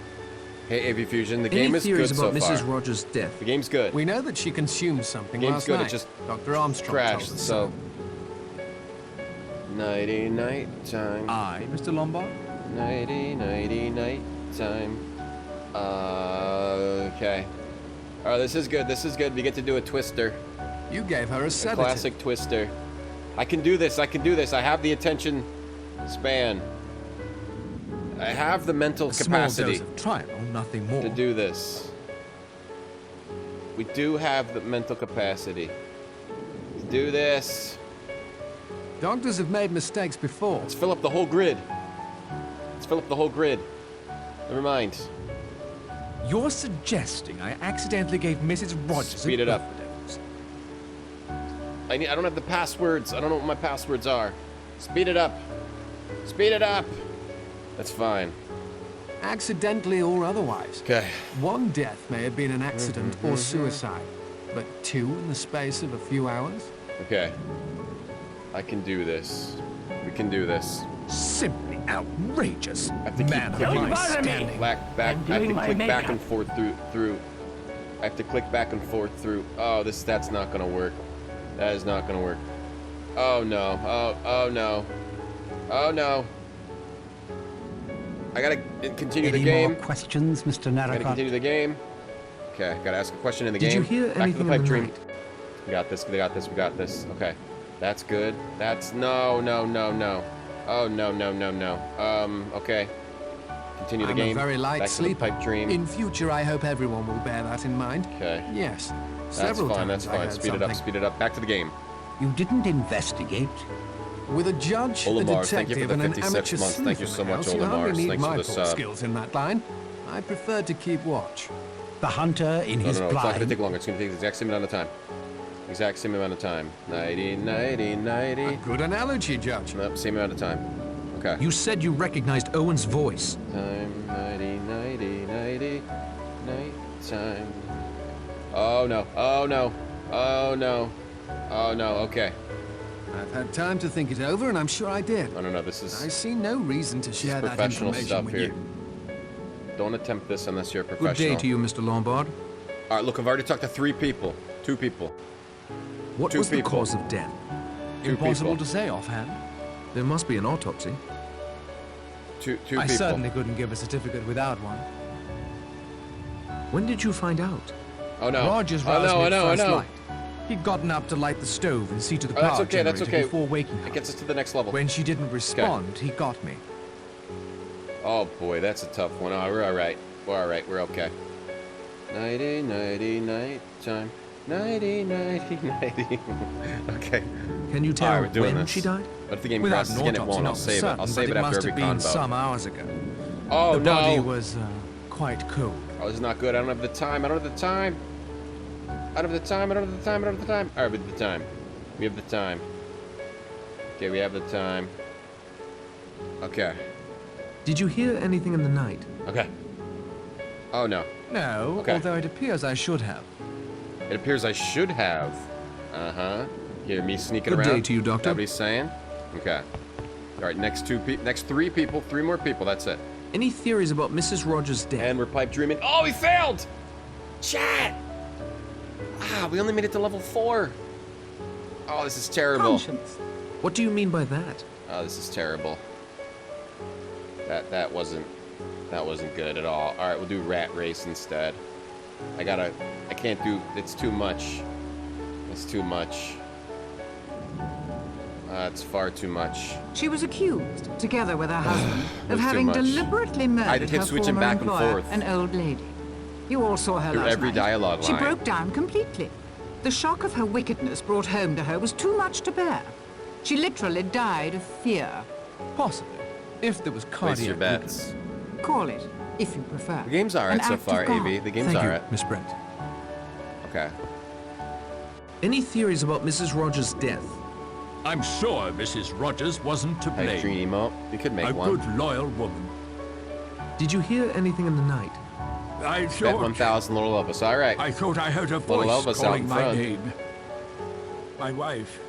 Hey, AV Fusion, the game is good so far. Any theories about Mrs. Rogers' death? The game's good. We know that she consumed something last good. night. It just Dr. Armstrong crashed, told us so... Night time. Aye, Mr. Lombard? Night time. Okay. Oh, this is good. This is good. We get to do a twister. You gave her a A sedative. classic twister. I can do this. I can do this. I have the attention span. I have the mental capacity. Small dose of trial, nothing more. To do this. We do have the mental capacity to do this. Doctors have made mistakes before. Let's fill up the whole grid. Let's fill up the whole grid. Never mind. You're suggesting I accidentally gave Mrs. Rogers Speed it up. I don't have the passwords. I don't know what my passwords are. Speed it up. Speed it up. That's fine. Accidentally or otherwise. Okay. One death may have been an accident or suicide, but two in the space of a few hours? Okay. I can do this. We can do this. Simply outrageous. I have to keep clicking back. I have to click back and forth through. I have to click back and forth through. Oh, that's not gonna work. That is not gonna work. Oh no. Oh no. Oh no. I gotta continue the game. Any more questions, Mr. Narracott? Gotta continue the game. Okay, gotta ask a question in the game. Did you hear Back to anything the pipe in the dream. night? We got this. We got this. We got this. Okay, that's good. That's no. Oh no. Okay. Continue the game. I'm a very light Back sleeper. to the pipe dream. In future, I hope everyone will bear that in mind. Okay. Yes. That's Several fine. times That's I fine. heard Speed it up. something. Speed it up. Back to the game. You didn't investigate? With a judge, a Olimar, thank you for detective, the and an 56 amateur months. sleuth Thank you in so the much, house, you Olimar. hardly need Thanks for my the poor sub. skills in that line. I prefer to keep watch. The hunter in his No, it's not gonna blind. take longer. It's gonna take the exact same amount of time. Exact same amount of time. 90. A good analogy, Judge. Nope, same amount of time. Okay. You said you recognized Owen's voice. Time, 90, night time. Oh no, okay. I've had time to think it over, and I'm sure I did. No, this is... I see no reason to share that professional information stuff with here. you. Don't attempt this unless you're a Good professional. day to you, Mr. Lombard. Alright, look, I've already talked to 3 people. 2 people. What was the cause of death? Impossible to say offhand. There must be an autopsy. Two I people. certainly couldn't give a certificate without one. When did you find out? Oh no. Rogers Oh roused no, me I at know, I first know. light. He'd gotten up to light the stove and see to the Oh, that's power okay, that's generator okay. before waking It up. gets us to the next level. When she didn't respond, he got me. Oh boy, that's a tough one. Oh, we're alright. We're alright, we're okay. 90, night time. 90. Okay. Can you tell Alright, we're doing when this. she died? But if the game Without crashes an again, it autopsy, won't. not I'll for save it. certain, I'll save but it after must every have been convo. some hours ago. Oh the no! body was quite cold. Oh, this is not good. I don't have the time. I don't have the time. I don't have the time. I don't have the time. I don't have the time. Alright, we have the time. We have the time. Okay, we have the time. Okay. Did you hear anything in the night? Okay. Oh no. No, Okay. although it appears I should have. It appears I should have. Uh-huh. Hear me sneaking Good around. day to you, Doctor. That what he's saying? Okay. Alright, next 3 people. 3 more people. That's it. Any theories about Mrs. Rogers' death? And we're pipe dreaming. Oh, we failed! Chat! Ah, we only made it to level 4. Oh, this is terrible. Conscience. What do you mean by that? Oh, this is terrible. That wasn't good at all. All right, we'll do rat race instead. I can't do. It's too much. It's too much. It's far too much. She was accused, together with her husband, That's of too having much. deliberately I murdered kept her switching former back and employer, forth. an old lady. You all saw her Through last every night. dialogue She line. broke down completely. The shock of her wickedness brought home to her was too much to bear. She literally died of fear. Possibly. If there was Place your cardiac bets. Call it. if you prefer. The game's alright so far, AV. The game's alright. Miss Brent. Okay. Any theories about Mrs. Rogers' death? I'm sure Mrs. Rogers wasn't to blame. Green emote. You could make one. A good, loyal woman. Did you hear anything in the night? I Bet thought... 1,000 little Elvis. Alright. I thought I heard a Little voice Elvis calling out in my front. name. My wife.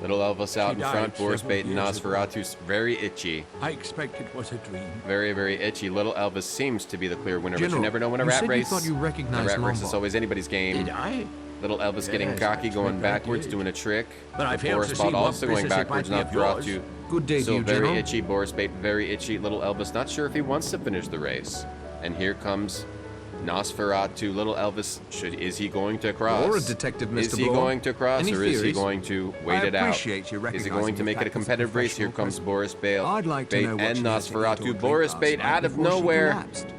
Little Elvis out in front. Boris several Bait and years ago. Nosferatu's very itchy. I expect it was a dream. Very, very itchy. Little Elvis seems to be the clear winner, but General, you never know when a you rat said race. You thought you recognized a rat race is Lombard. always anybody's game. Did I? Little Elvis getting Yes, cocky, I going expect I backwards, did. doing a trick. But I failed Boris to Bot see what also going business it backwards, might not be of Nosferatu. yours. Good day to So you, very General. itchy. Boris Bait very itchy. Little Elvis not sure if he wants to finish the race. And here comes Nosferatu. Little Elvis, is he going to cross? Or a detective, Mr. Is he Bloor. going to cross, Any or is he theories? going to wait it out? appreciate you Is he recognizing going to the make it a fact as a competitive race? Here professional comes Boris Bale, I'd like to Bait know what and she had to eat or Nosferatu. drink Boris last Bait night out of before she nowhere. collapsed. Is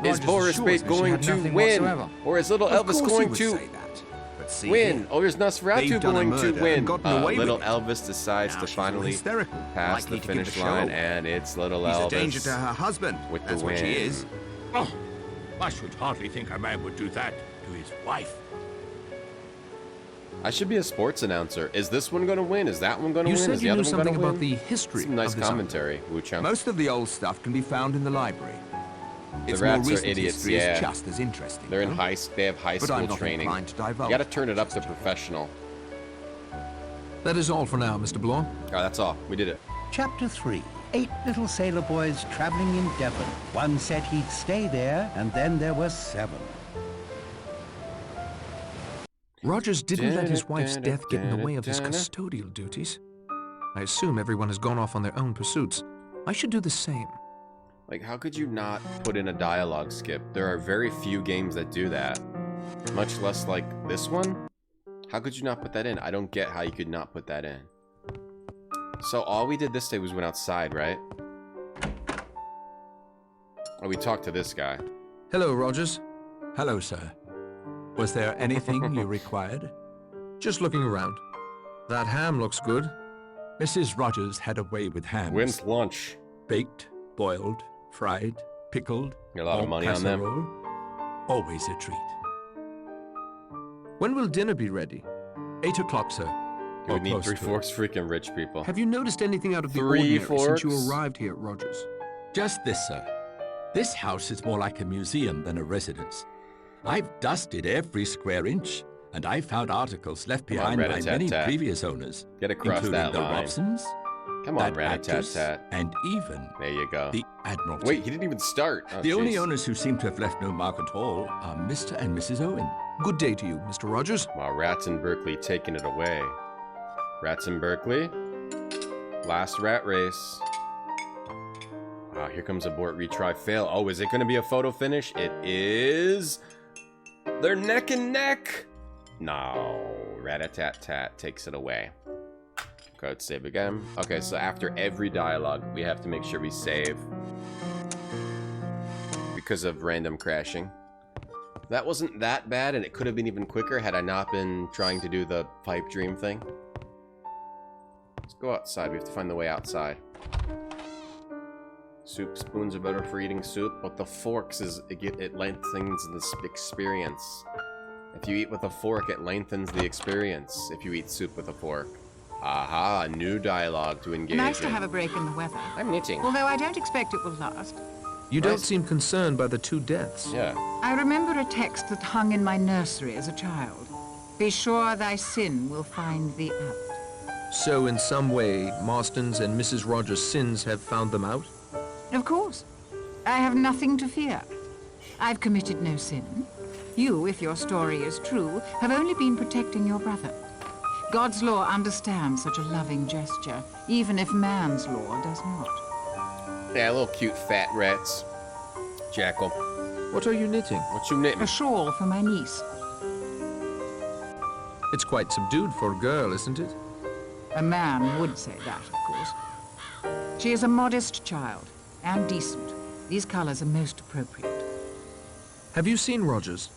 Rogers Boris assures Bait me she going had to nothing win? whatsoever. Or is Little Of Elvis course he going would to say that. But see win? here, Or is Nosferatu they've done a going to murder and win? gotten away Little with it. Elvis decides Now to she's all finally hysterical, pass likely the to give finish the line, show. and it's Little He's Elvis a danger to her husband. with That's the win. what she is. Oh, I should hardly think a man would do that to his wife. I should be a sports announcer. Is this one going to win? Is that one going to You win? said Is the you other knew one going something to about win? the history Some nice of this commentary, Wu Chang. Most of the old stuff can be found in the library. Its The more rats are recent idiots, history yeah. is just as interesting. They're in huh? they have high But school I'm not training. inclined to divulge You got to turn it up to professional. That is all for now, Mr. Bloor. Oh, that's all. We did it. Chapter 3. 8 little sailor boys traveling in Devon. One said he'd stay there, and then there were 7. Rogers didn't let his wife's death get in the way of his custodial duties. I assume everyone has gone off on their own pursuits. I should do the same. Like, how could you not put in a dialogue skip? There are very few games that do that. Much less like this one. How could you not put that in? I don't get how you could not put that in. So all we did this day was went outside, right? Oh, we talked to this guy. Hello, Rogers. Hello, sir. Was there anything you required? Just looking around. That ham looks good. Mrs. Rogers had a way with hams. When's lunch? Baked, boiled, fried, pickled. Got a lot of or money on them. casserole. Always a treat. When will dinner be ready? 8 o'clock, sir. You would Or need close 3 to it. forks, freaking rich people. Have you noticed anything out of the 3 ordinary since you forks? arrived here, Rogers? Just this, sir. This house is more like a museum than a residence. I've dusted every square inch, and I found articles left Come on, behind by many rat-a-tat-tat. previous owners, Get across including that the line. Robsons, Come on, that actress, rat-a-tat-tat. and even There you go. the Admiralty. Wait, he didn't even start. Oh, The only jeez. owners who seem to have left no mark at all are Mr. and Mrs. Owen. Good day to you, Mr. Rogers. Wow, Rats in Berkeley taking it away. Rats in Berkeley. Last rat race. Wow, here comes abort, retry, fail. Oh, is it going to be a photo finish? It is. They're neck and neck. No. Rat-a-tat-tat takes it away. Okay, let's save again. Okay, so after every dialogue, we have to make sure we save. Because of random crashing. That wasn't that bad, and it could have been even quicker had I not been trying to do the pipe dream thing. Let's go outside. We have to find the way outside. Soup spoons are better for eating soup, but the forks it lengthens the experience. If you eat with a fork, it lengthens the experience. If you eat soup with a fork. Aha, new dialogue to engage Nice to in. have a break in the weather. I'm knitting. Although I don't expect it will last. You don't seem concerned by the 2 deaths. Yeah. I remember a text that hung in my nursery as a child. Be sure thy sin will find thee out. So in some way, Marston's and Mrs. Rogers' sins have found them out? Of course. I have nothing to fear. I've committed no sin. You, if your story is true, have only been protecting your brother. God's law understands such a loving gesture, even if man's law does not. Yeah, little cute fat rats. Jackal. What are you knitting? What you knitting? A shawl for my niece. It's quite subdued for a girl, isn't it? A man would say that, of course. She is a modest child, and decent. These colors are most appropriate. Have you seen Rogers?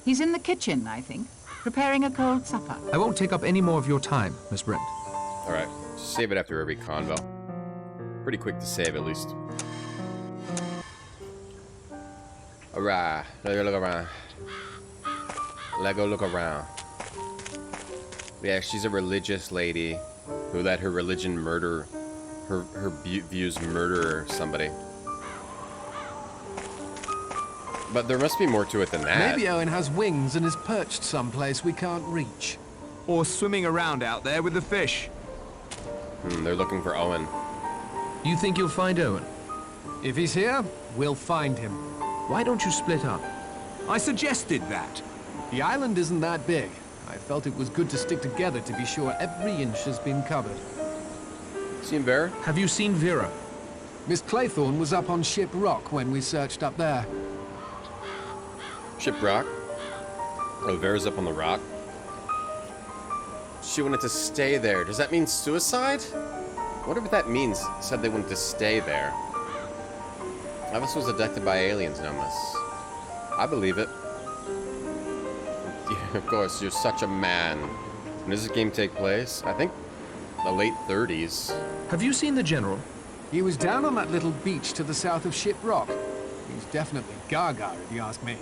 He's in the kitchen, I think, preparing a cold supper. I won't take up any more of your time, Miss Brent. Alright, save it after every convo. Pretty quick to save, at least. Alright, let go look around. Let go look around. Yeah, she's a religious lady who let her religion murder her views murder somebody. But there must be more to it than that. Maybe Owen has wings and is perched someplace we can't reach. Or swimming around out there with the fish. They're looking for Owen. You think you'll find Owen? If he's here, we'll find him. Why don't you split up? I suggested that. The island isn't that big. I felt it was good to stick together to be sure every inch has been covered. Seen Vera? Have you seen Vera? Miss Claythorne was up on Ship Rock when we searched up there. Ship Rock? Oh, Vera's up on the rock. She wanted to stay there. Does that mean suicide? Whatever that means, said they wanted to stay there. Alice was abducted by aliens, Nomus. I believe it. Of course, you're such a man. When does this game take place? I think the late 30s. Have you seen the General? He was down on that little beach to the south of Ship Rock. He's definitely gaga, if you ask me.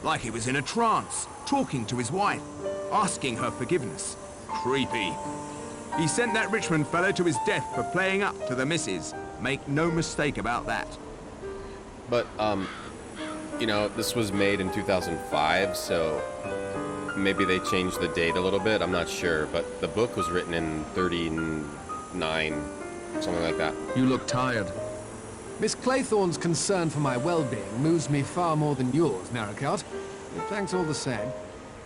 Like he was in a trance, talking to his wife, asking her forgiveness. Creepy. He sent that Richmond fellow to his death for playing up to the missus. Make no mistake about that. But, you know, this was made in 2005, so maybe they changed the date a little bit. I'm not sure, but the book was written in 39, something like that. You look tired. Miss Claythorne's concern for my well-being moves me far more than yours, Narracart. Thanks all the same.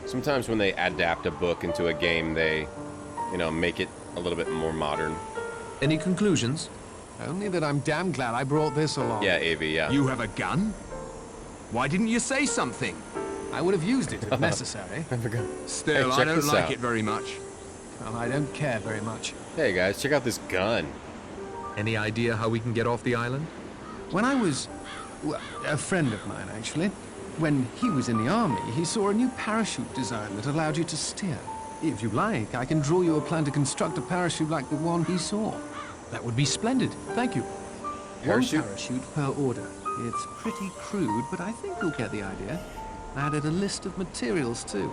Sometimes when they adapt a book into a game, they, you know, make it a little bit more modern. Any conclusions? Only that I'm damn glad I brought this along. Yeah, Avi, yeah. You have a gun? Why didn't you say something? I would have used it if necessary. Still, hey, I don't like out. it very much. Well, I don't care very much. Hey guys, check out this gun. Any idea how we can get off the island? When I was... well, a friend of mine, actually. When he was in the army, he saw a new parachute design that allowed you to steer. If you like, I can draw you a plan to construct a parachute like the one he saw. That would be splendid. Thank you. Parachute? One parachute per order. It's pretty crude, but I think you'll get the idea. I added a list of materials, too.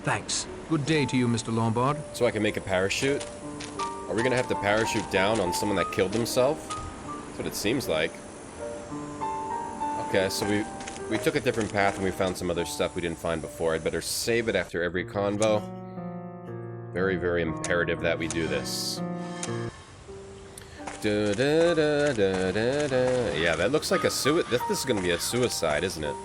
Thanks. Good day to you, Mr. Lombard. So I can make a parachute? Are we gonna have to parachute down on someone that killed himself? That's what it seems like. Okay, so we took a different path and we found some other stuff we didn't find before. I'd better save it after every convo. Very, very imperative that we do this. Da, da, da, da, da, da. Yeah, that looks like a suicide. This is gonna be a suicide, isn't it?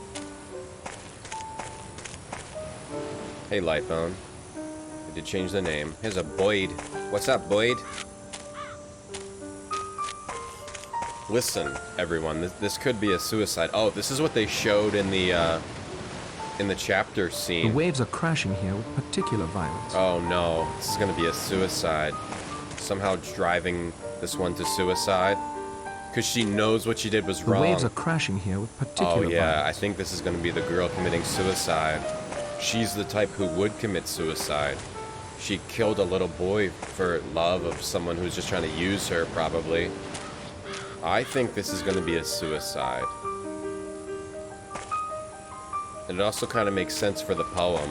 Hey, Lightbone. I did change the name. Here's a Boyd. What's up, Boyd? Listen, everyone. This could be a suicide. Oh, this is what they showed in the chapter scene. The waves are crashing here with particular violence. Oh no, this is gonna be a suicide. Somehow driving this one to suicide. Because she knows what she did was wrong. The waves are crashing here with particular violence. Oh yeah, I think this is gonna be the girl committing suicide. She's the type who would commit suicide. She killed a little boy for love of someone who's just trying to use her, probably. I think this is going to be a suicide. And it also kind of makes sense for the poem.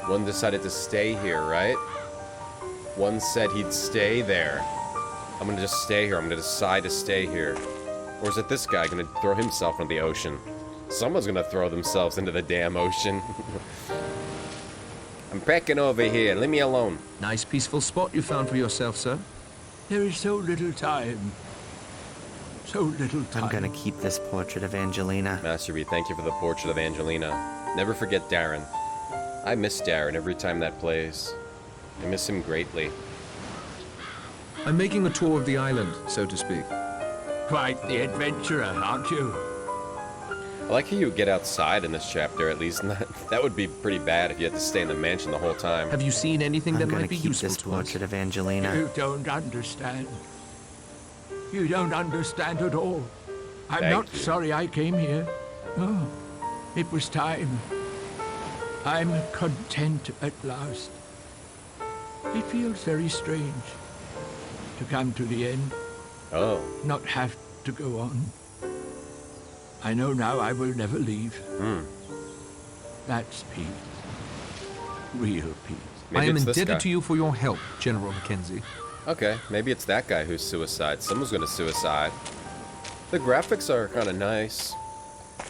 One decided to stay here, right? One said he'd stay there. I'm going to just stay here. I'm going to decide to stay here. Or is it this guy going to throw himself into the ocean? Someone's going to throw themselves into the damn ocean. I'm packing over here. Leave me alone. Nice peaceful spot you found for yourself, sir. There is so little time. So little time. I'm gonna keep this portrait of Angelina. Master B, thank you for the portrait of Angelina. Never forget Darren. I miss Darren every time that plays. I miss him greatly. I'm making a tour of the island, so to speak. Quite the adventurer, aren't you? I like how you get outside in this chapter, at least. That would be pretty bad if you had to stay in the mansion the whole time. Have you seen anything that might be useful this to portrait us? of Angelina. You don't understand. You don't understand at all. I'm Thank not you. sorry I came here. Oh, it was time. I'm content at last. It feels very strange to come to the end. Oh. Not have to go on. I know now I will never leave. That's peace. Real peace. I am indebted to you for your help, General Mackenzie. Okay, maybe it's that guy who's suicide. Someone's gonna suicide. The graphics are kind of nice.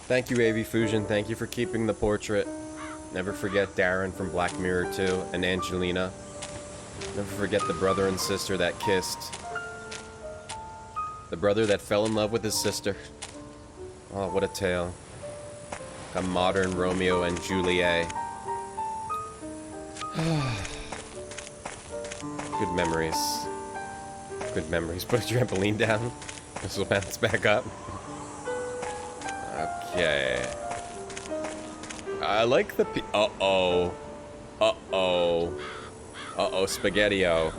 Thank you, AV Fusion. Thank you for keeping the portrait. Never forget Darren from Black Mirror 2 and Angelina. Never forget the brother and sister that kissed. The brother that fell in love with his sister. Oh, what a tale. A modern Romeo and Juliet. Good memories. Good memories. Put a trampoline down. This will bounce back up. Okay. I like the uh-oh. Uh-oh. Uh-oh, Spaghetti-O.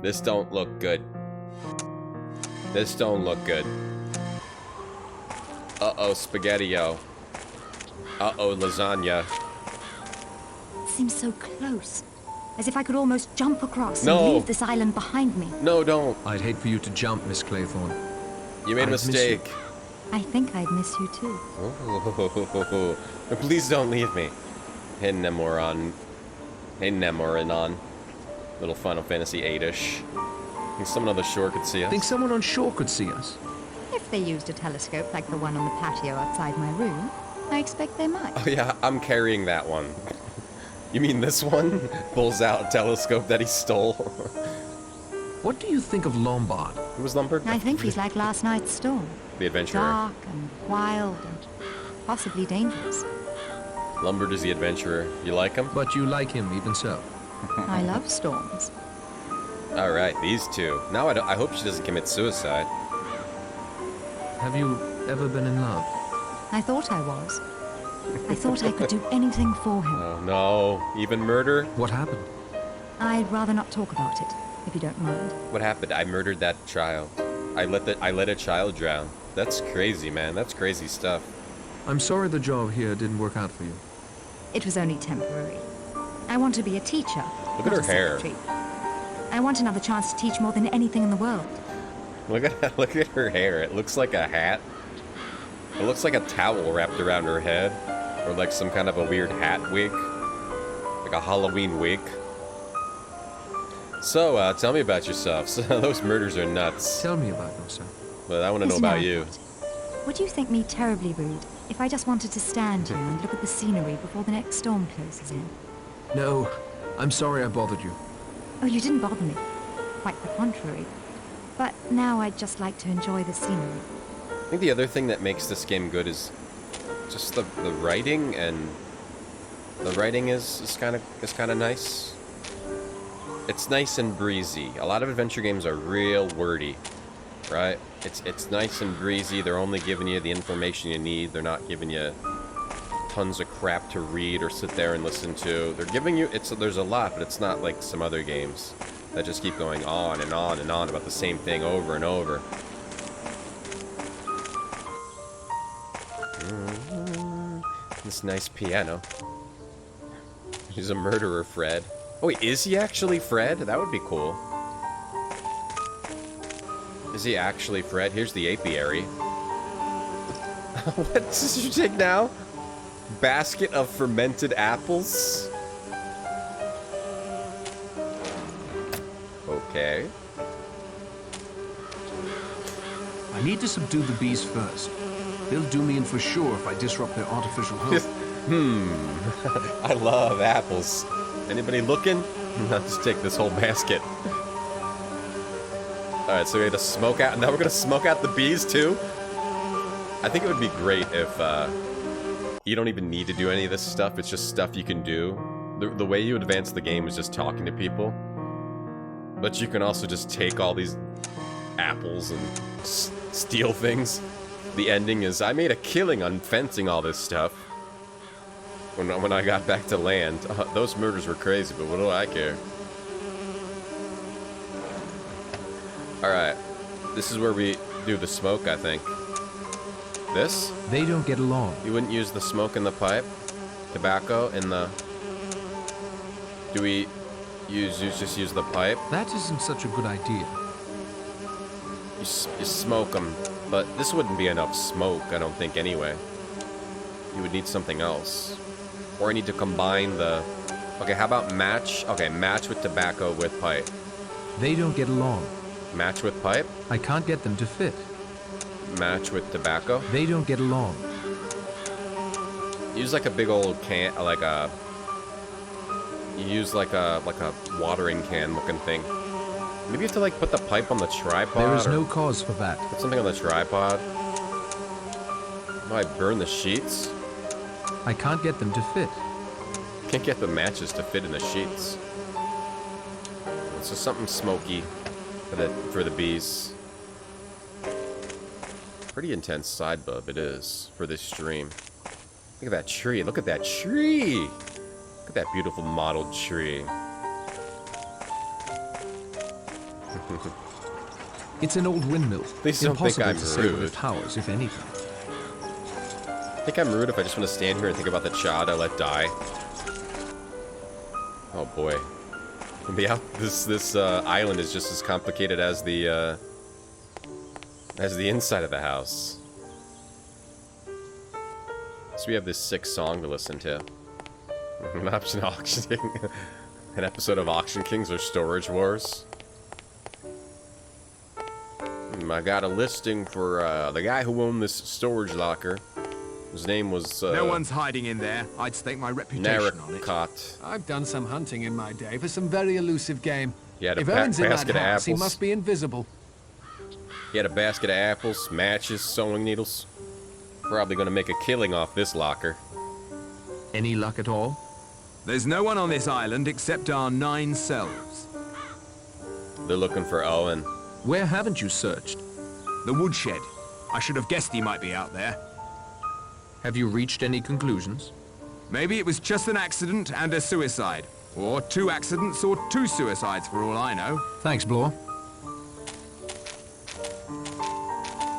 This don't look good. This don't look good. Uh-oh, Spaghetti-O. Uh-oh, lasagna. Seems so close. As if I could almost jump across and leave this island behind me. No, don't. I'd hate for you to jump, Miss Claythorne. You made a mistake. I think I'd miss you too. Oh, please don't leave me. Hey, Nemoran. Hey, Nemoranon. Little Final Fantasy 8-ish. Think someone on the shore could see us? Think someone on shore could see us? If they used a telescope like the one on the patio outside my room, I expect they might. Oh yeah, I'm carrying that one. You mean this one? Pulls out a telescope that he stole. What do you think of Lombard? Who was Lombard? I think he's like last night's storm. The adventurer. Dark and wild and possibly dangerous. Lombard is the adventurer. You like him? But you like him even so. I love storms. Alright, these two. Now I hope she doesn't commit suicide. Have you ever been in love? I thought I was. I thought I could do anything for him. Oh no. Even murder? What happened? I'd rather not talk about it, if you don't mind. What happened? I murdered that child. I let a child drown. That's crazy, man. That's crazy stuff. I'm sorry the job here didn't work out for you. It was only temporary. I want to be a teacher. Look at her hair. I want another chance to teach more than anything in the world. Look at her hair. It looks like a hat. It looks like a towel wrapped around her head. Or like some kind of a weird hat wig. Like a Halloween wig. So, tell me about yourself. So, those murders are nuts. Tell me about yourself. But I want to know about you. Would you think me terribly rude if I just wanted to stand here and look at the scenery before the next storm closes in? No, I'm sorry I bothered you. Oh, you didn't bother me. Quite the contrary. But now I'd just like to enjoy the scenery. I think the other thing that makes this game good is just the writing, and the writing is kind of nice. It's nice and breezy. A lot of adventure games are real wordy, right? It's nice and breezy. They're only giving you the information you need. They're not giving you tons of crap to read or sit there and listen to. They're giving you there's a lot, but it's not like some other games that just keep going on and on and on about the same thing over and over. This nice piano. He's a murderer, Fred. Oh wait, is he actually Fred? That would be cool. Is he actually Fred? Here's the apiary. What did you take now? Basket of fermented apples? Okay. I need to subdue the bees first. They'll do me in for sure if I disrupt their artificial home. I love apples. Anybody looking? I'll just take this whole basket. Alright, so we had to smoke out. Now we're gonna smoke out the bees too? I think it would be great if you don't even need to do any of this stuff. It's just stuff you can do. The way you advance the game is just talking to people. But you can also just take all these apples and steal things. The ending is, I made a killing on fencing all this stuff. When I got back to land. Those murders were crazy, but what do I care? Alright. This is where we do the smoke, I think. This? They don't get along. You wouldn't use the smoke in the pipe? Tobacco in the... Do we just use the pipe? That isn't such a good idea. You smoke them. But this wouldn't be enough smoke, I don't think, anyway. You would need something else. Or I need to combine the... Okay, how about match? Okay, match with tobacco with pipe. They don't get along. Match with pipe? I can't get them to fit. Match with tobacco? They don't get along. Use like a big old can, like a... You use like a watering can looking thing. Maybe you have to like put the pipe on the tripod. There is no cause for that. Put something on the tripod. Might burn the sheets. I can't get them to fit. Can't get the matches to fit in the sheets. It's just something smoky for the bees. Pretty intense side bub it is for this stream. Look at that tree. Look at that tree. Look at that beautiful modeled tree. It's an old windmill. Please don't think I'm rude. With powers, if anything. Think I'm rude if I just want to stand here and think about the child I let die. Oh boy, this island is just as complicated as the inside of the house. So we have this sick song to listen to. An option auctioning, an episode of Auction Kings or Storage Wars. I got a listing for the guy who owned this storage locker. His name was no one's hiding in there. I'd stake my reputation on it. I've done some hunting in my day for some very elusive game. He had a if Owen's in that basket of house, he apples. must be invisible. He had a basket of apples, matches, sewing needles. Probably gonna make a killing off this locker. Any luck at all? There's no one on this island except our 9 selves. They're looking for Owen. Where haven't you searched? The woodshed. I should have guessed he might be out there. Have you reached any conclusions? Maybe it was just an accident and a suicide. Or 2 accidents or 2 suicides for all I know. Thanks, Blore.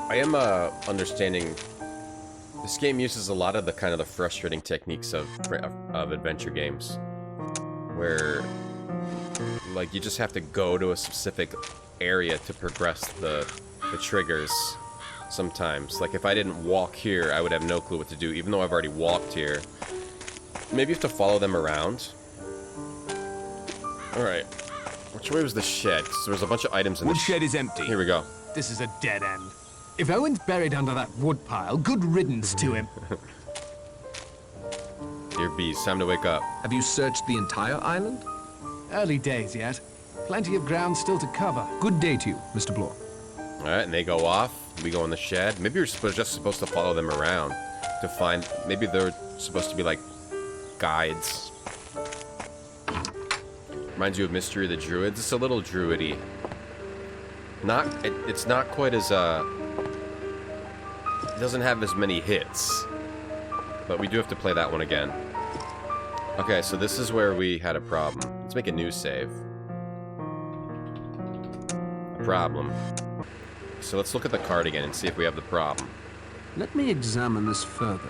I am understanding this game uses a lot of the kind of the frustrating techniques of adventure games, where like you just have to go to a specific area to progress the triggers. Sometimes, like if I didn't walk here, I would have no clue what to do, even though I've already walked here. Maybe you have to follow them around. All right, which way was the shed? 'Cause there was a bunch of items in the woodshed is empty. Here we go. This is a dead end. If Owen's buried under that wood pile, good riddance to him. Dear bees, time to wake up. Have you searched the entire island? Early days yet. Plenty of ground still to cover. Good day to you, Mr. Blore. All right, and they go off. We go in the shed. Maybe you're just supposed to follow them around to find. Maybe they're supposed to be like guides. Reminds you of Mystery of the Druids. It's a little druidy. It's not quite as It doesn't have as many hits, but we do have to play that one again. Okay, so this is where we had a problem. Let's make a new save. A problem. So let's look at the card again and see if we have the problem. Let me examine this further.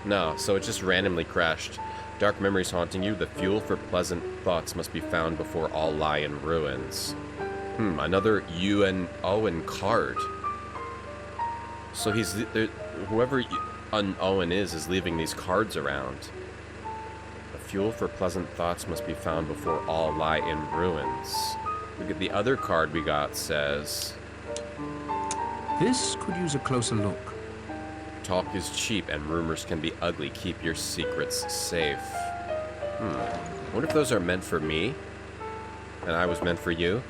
No, so it just randomly crashed. Dark memories haunting you. The fuel for pleasant thoughts must be found before all lie in ruins. Another you and Owen card. So whoever Owen is leaving these cards around. The fuel for pleasant thoughts must be found before all lie in ruins. Look at the other card we got says... This could use a closer look. Talk is cheap and rumors can be ugly. Keep your secrets safe. I wonder if those are meant for me? And I was meant for you?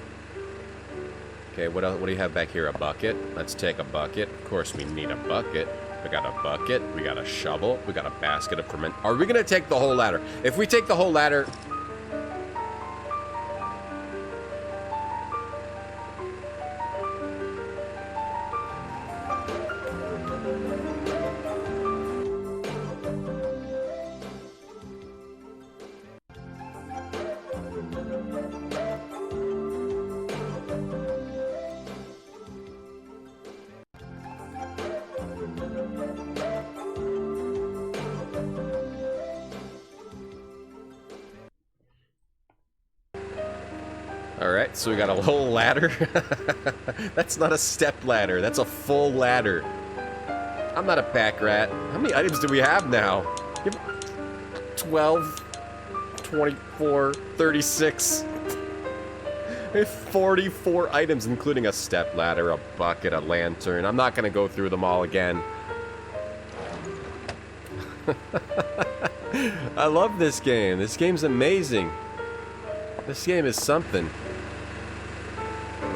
Okay, what else, what do you have back here? A bucket? Let's take a bucket. Of course we need a bucket. We got a bucket, we got a shovel, we got a basket of ferment. Are we gonna take the whole ladder? If we take the whole ladder... Alright, so we got a whole ladder. That's not a step ladder, that's a full ladder. I'm not a pack rat. How many items do we have now? We have 12, 24, 36. We have 44 items, including a step ladder, a bucket, a lantern. I'm not gonna go through them all again. I love this game. This game's amazing. This game is something.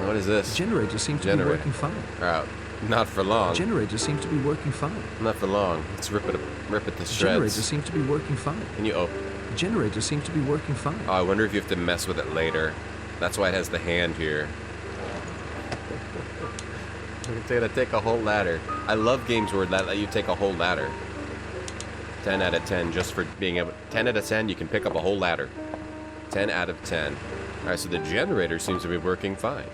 What is this? The generator seems to be working fine. Not for long. The generator seems to be working fine. Not for long. Let's rip it to shreds. The generator seems to be working fine. Can you open? The generator seems to be working fine. Oh, I wonder if you have to mess with it later. That's why it has the hand here. You're gonna take a whole ladder. I love games where that let you take a whole ladder. 10 out of 10 just for being able... 10 out of 10, you can pick up a whole ladder. 10 out of 10. Alright, so the generator seems to be working fine.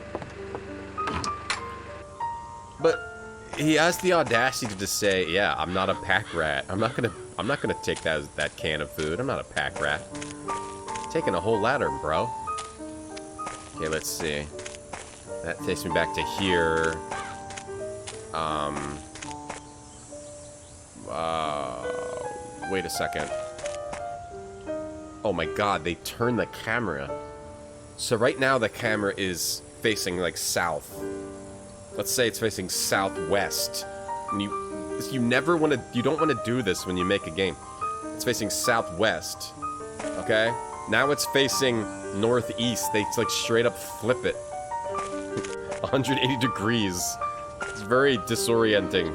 But he has the audacity to just say, yeah, I'm not a pack rat. I'm not gonna take that can of food. I'm not a pack rat. Taking a whole ladder, bro. Okay, let's see. That takes me back to here. Wait a second. Oh my god, they turned the camera. So right now the camera is facing like south. Let's say it's facing southwest. And you don't want to do this when you make a game. It's facing southwest. Okay? Now it's facing northeast. They like straight up flip it. 180 degrees. It's very disorienting.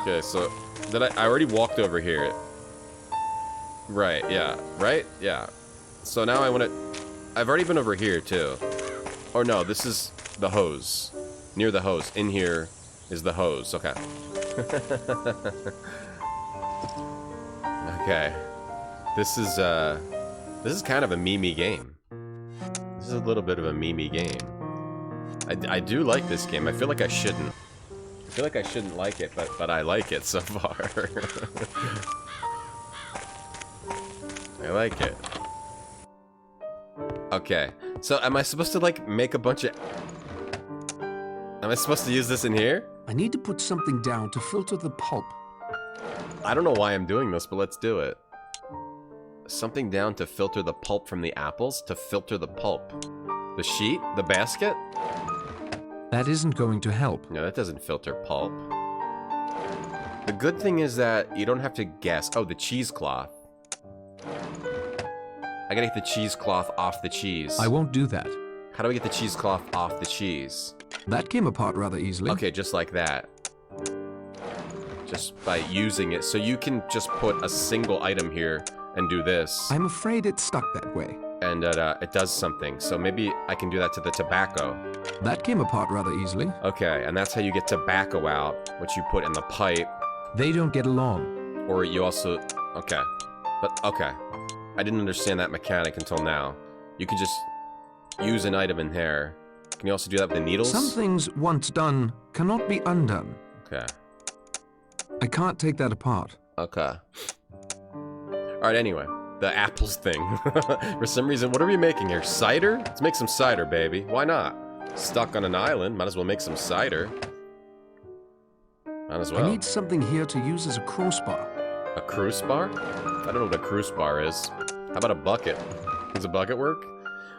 Okay, so I already walked over here. Right, yeah. Right? Yeah. So now I've already been over here too. Or no, this is the hose. Near the hose. In here is the hose. Okay. Okay. This is kind of a meme-y game. This is a little bit of a meme-y game. I do like this game. I feel like I shouldn't. I feel like I shouldn't like it, but I like it so far. I like it. Okay. So am I supposed to like make a bunch of... Am I supposed to use this in here? I need to put something down to filter the pulp. I don't know why I'm doing this, but let's do it. Something down to filter the pulp from the apples? To filter the pulp. The sheet? The basket? That isn't going to help. No, that doesn't filter pulp. The good thing is that you don't have to guess. Oh, the cheesecloth. I gotta get the cheesecloth off the cheese. I won't do that. How do I get the cheesecloth off the cheese? That came apart rather easily. Okay, just like that. Just by using it. So you can just put a single item here and do this. I'm afraid it's stuck that way. And it does something. So maybe I can do that to the tobacco. That came apart rather easily. Okay, and that's how you get tobacco out, which you put in the pipe. They don't get along. Or you also... Okay. But, okay. I didn't understand that mechanic until now. You can just use an item in there. Can you also do that with the needles? Some things, once done, cannot be undone. Okay. I can't take that apart. Okay. Alright, anyway. The apples thing. For some reason, what are we making here? Cider? Let's make some cider, baby. Why not? Stuck on an island. Might as well make some cider. Might as well. I need something here to use as a crossbar. A cruise bar? I don't know what a cruise bar is. How about a bucket? Does a bucket work?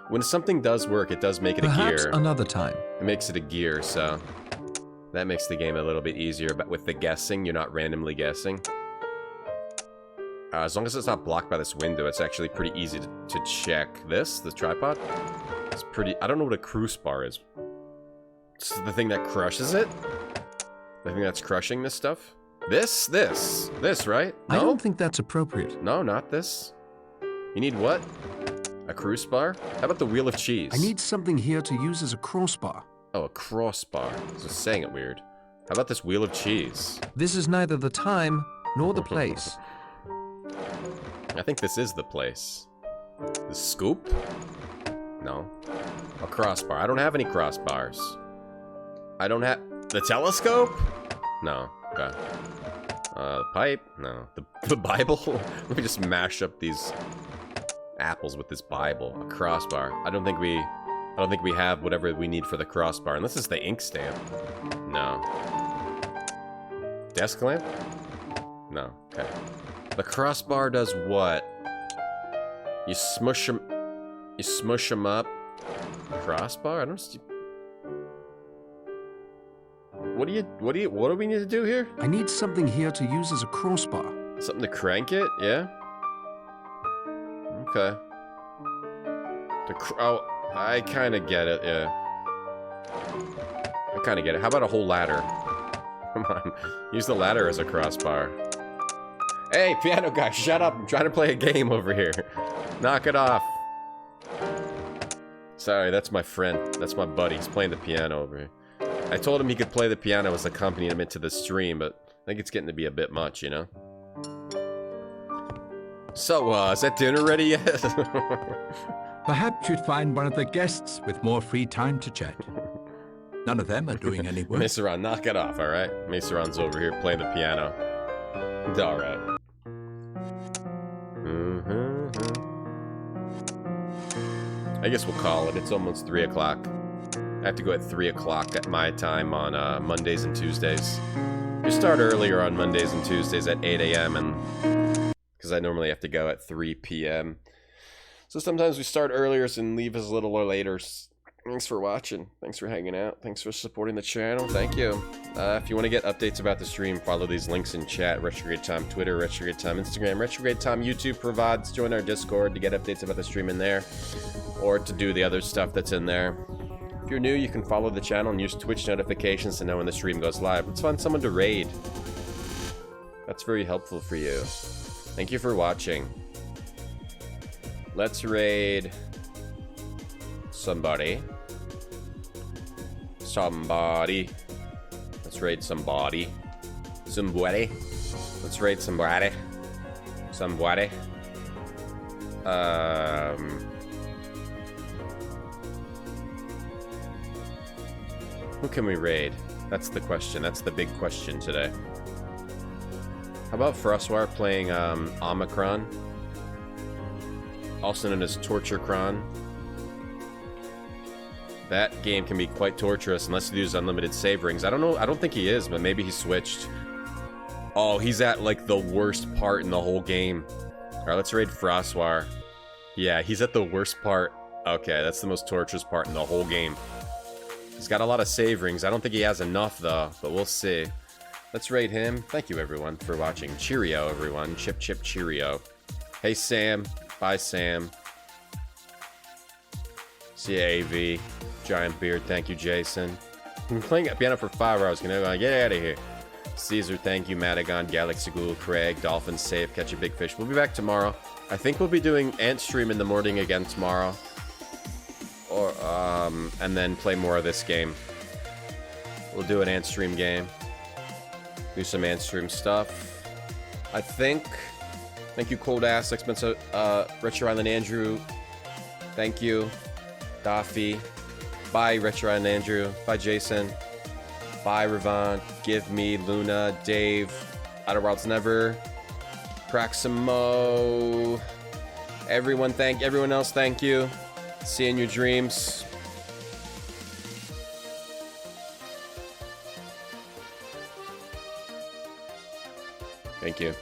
When something does work, it does make it Perhaps a gear. Another time. It makes it a gear, so... That makes the game a little bit easier, but with the guessing, you're not randomly guessing. As long as it's not blocked by this window, it's actually pretty easy to check. This tripod? It's pretty... I don't know what a cruise bar is. It's the thing that crushes it? The thing that's crushing this stuff? This, right? No? I don't think that's appropriate. No, not this. You need what? A cruise bar? How about the wheel of cheese? I need something here to use as a crossbar. Oh, a crossbar. Just saying it weird. How about this wheel of cheese? This is neither the time nor the place. I think this is the place. The scoop? No. A crossbar. I don't have any crossbars. I don't have... The telescope? No. Okay. The pipe? No. The Bible? Let me just mash up these Apples with this Bible. A crossbar. I don't think we have whatever we need for the crossbar. Unless it's the ink stamp. No. Desk lamp? No. Okay. The crossbar does what? You smush them. You smush them up. Crossbar? I don't see. What do we need to do here? I need something here to use as a crossbar. Something to crank it? Yeah. Okay. Oh, I kind of get it. Yeah. I kind of get it. How about a whole ladder? Come on. Use the ladder as a crossbar. Hey, piano guy, shut up. I'm trying to play a game over here. Knock it off. Sorry, that's my friend. That's my buddy. He's playing the piano over here. I told him he could play the piano as accompaniment to the stream, but I think it's getting to be a bit much, you know? So, is that dinner ready yet? Perhaps you'd find one of the guests with more free time to chat. None of them are doing any work. Maceron, knock it off, alright? Maceron's over here playing the piano. Alright. I guess we'll call it. It's almost 3 o'clock. I have to go at 3 o'clock at my time on Mondays and Tuesdays. We start earlier on Mondays and Tuesdays at 8 a.m. and because I normally have to go at 3 p.m. So sometimes we start earlier and leave as little or later. Thanks for watching. Thanks for hanging out. Thanks for supporting the channel. Thank you. If you want to get updates about the stream, follow these links in chat. Retrograde Time Twitter, Retrograde Time Instagram, Retrograde Time YouTube provides. Join our Discord to get updates about the stream in there, or to do the other stuff that's in there. If you're new, you can follow the channel and use Twitch notifications to know when the stream goes live. Let's find someone to raid. That's very helpful for you. Thank you for watching. Let's raid somebody. Somebody. Let's raid somebody. Somebody. Let's raid somebody. Somebody. Who can we raid? That's the question. That's the big question today. How about Frostwire playing Omicron? Also known as Torturecron. That game can be quite torturous unless you use unlimited save rings. I don't know. I don't think he is, but maybe he switched. Oh, he's at like the worst part in the whole game. Alright, let's raid Frostwire. Yeah, he's at the worst part. Okay, that's the most torturous part in the whole game. He's got a lot of save rings. I don't think he has enough, though, but we'll see. Let's raid him. Thank you, everyone, for watching. Cheerio, everyone. Chip, chip, cheerio. Hey, Sam. Bye, Sam. CAV. Giant beard. Thank you, Jason. I've been playing piano for 5 hours. Can I get out of here? Caesar, thank you. Madagon, Galaxy Ghoul, Craig, Dolphin, Safe, Catch a Big Fish. We'll be back tomorrow. I think we'll be doing Ant Stream in the morning again tomorrow. Or, and then play more of this game. We'll do an Ant Stream game. Do some Ant Stream stuff. I think. Thank you, Cold Ass, Expensive, Retro Island Andrew. Thank you, Daffy. Bye, Retro Island Andrew. Bye, Jason. Bye, Ravon. Give Me, Luna, Dave, Outer Worlds Never, Praximo. Everyone else, thank you. See you in your dreams. Thank you.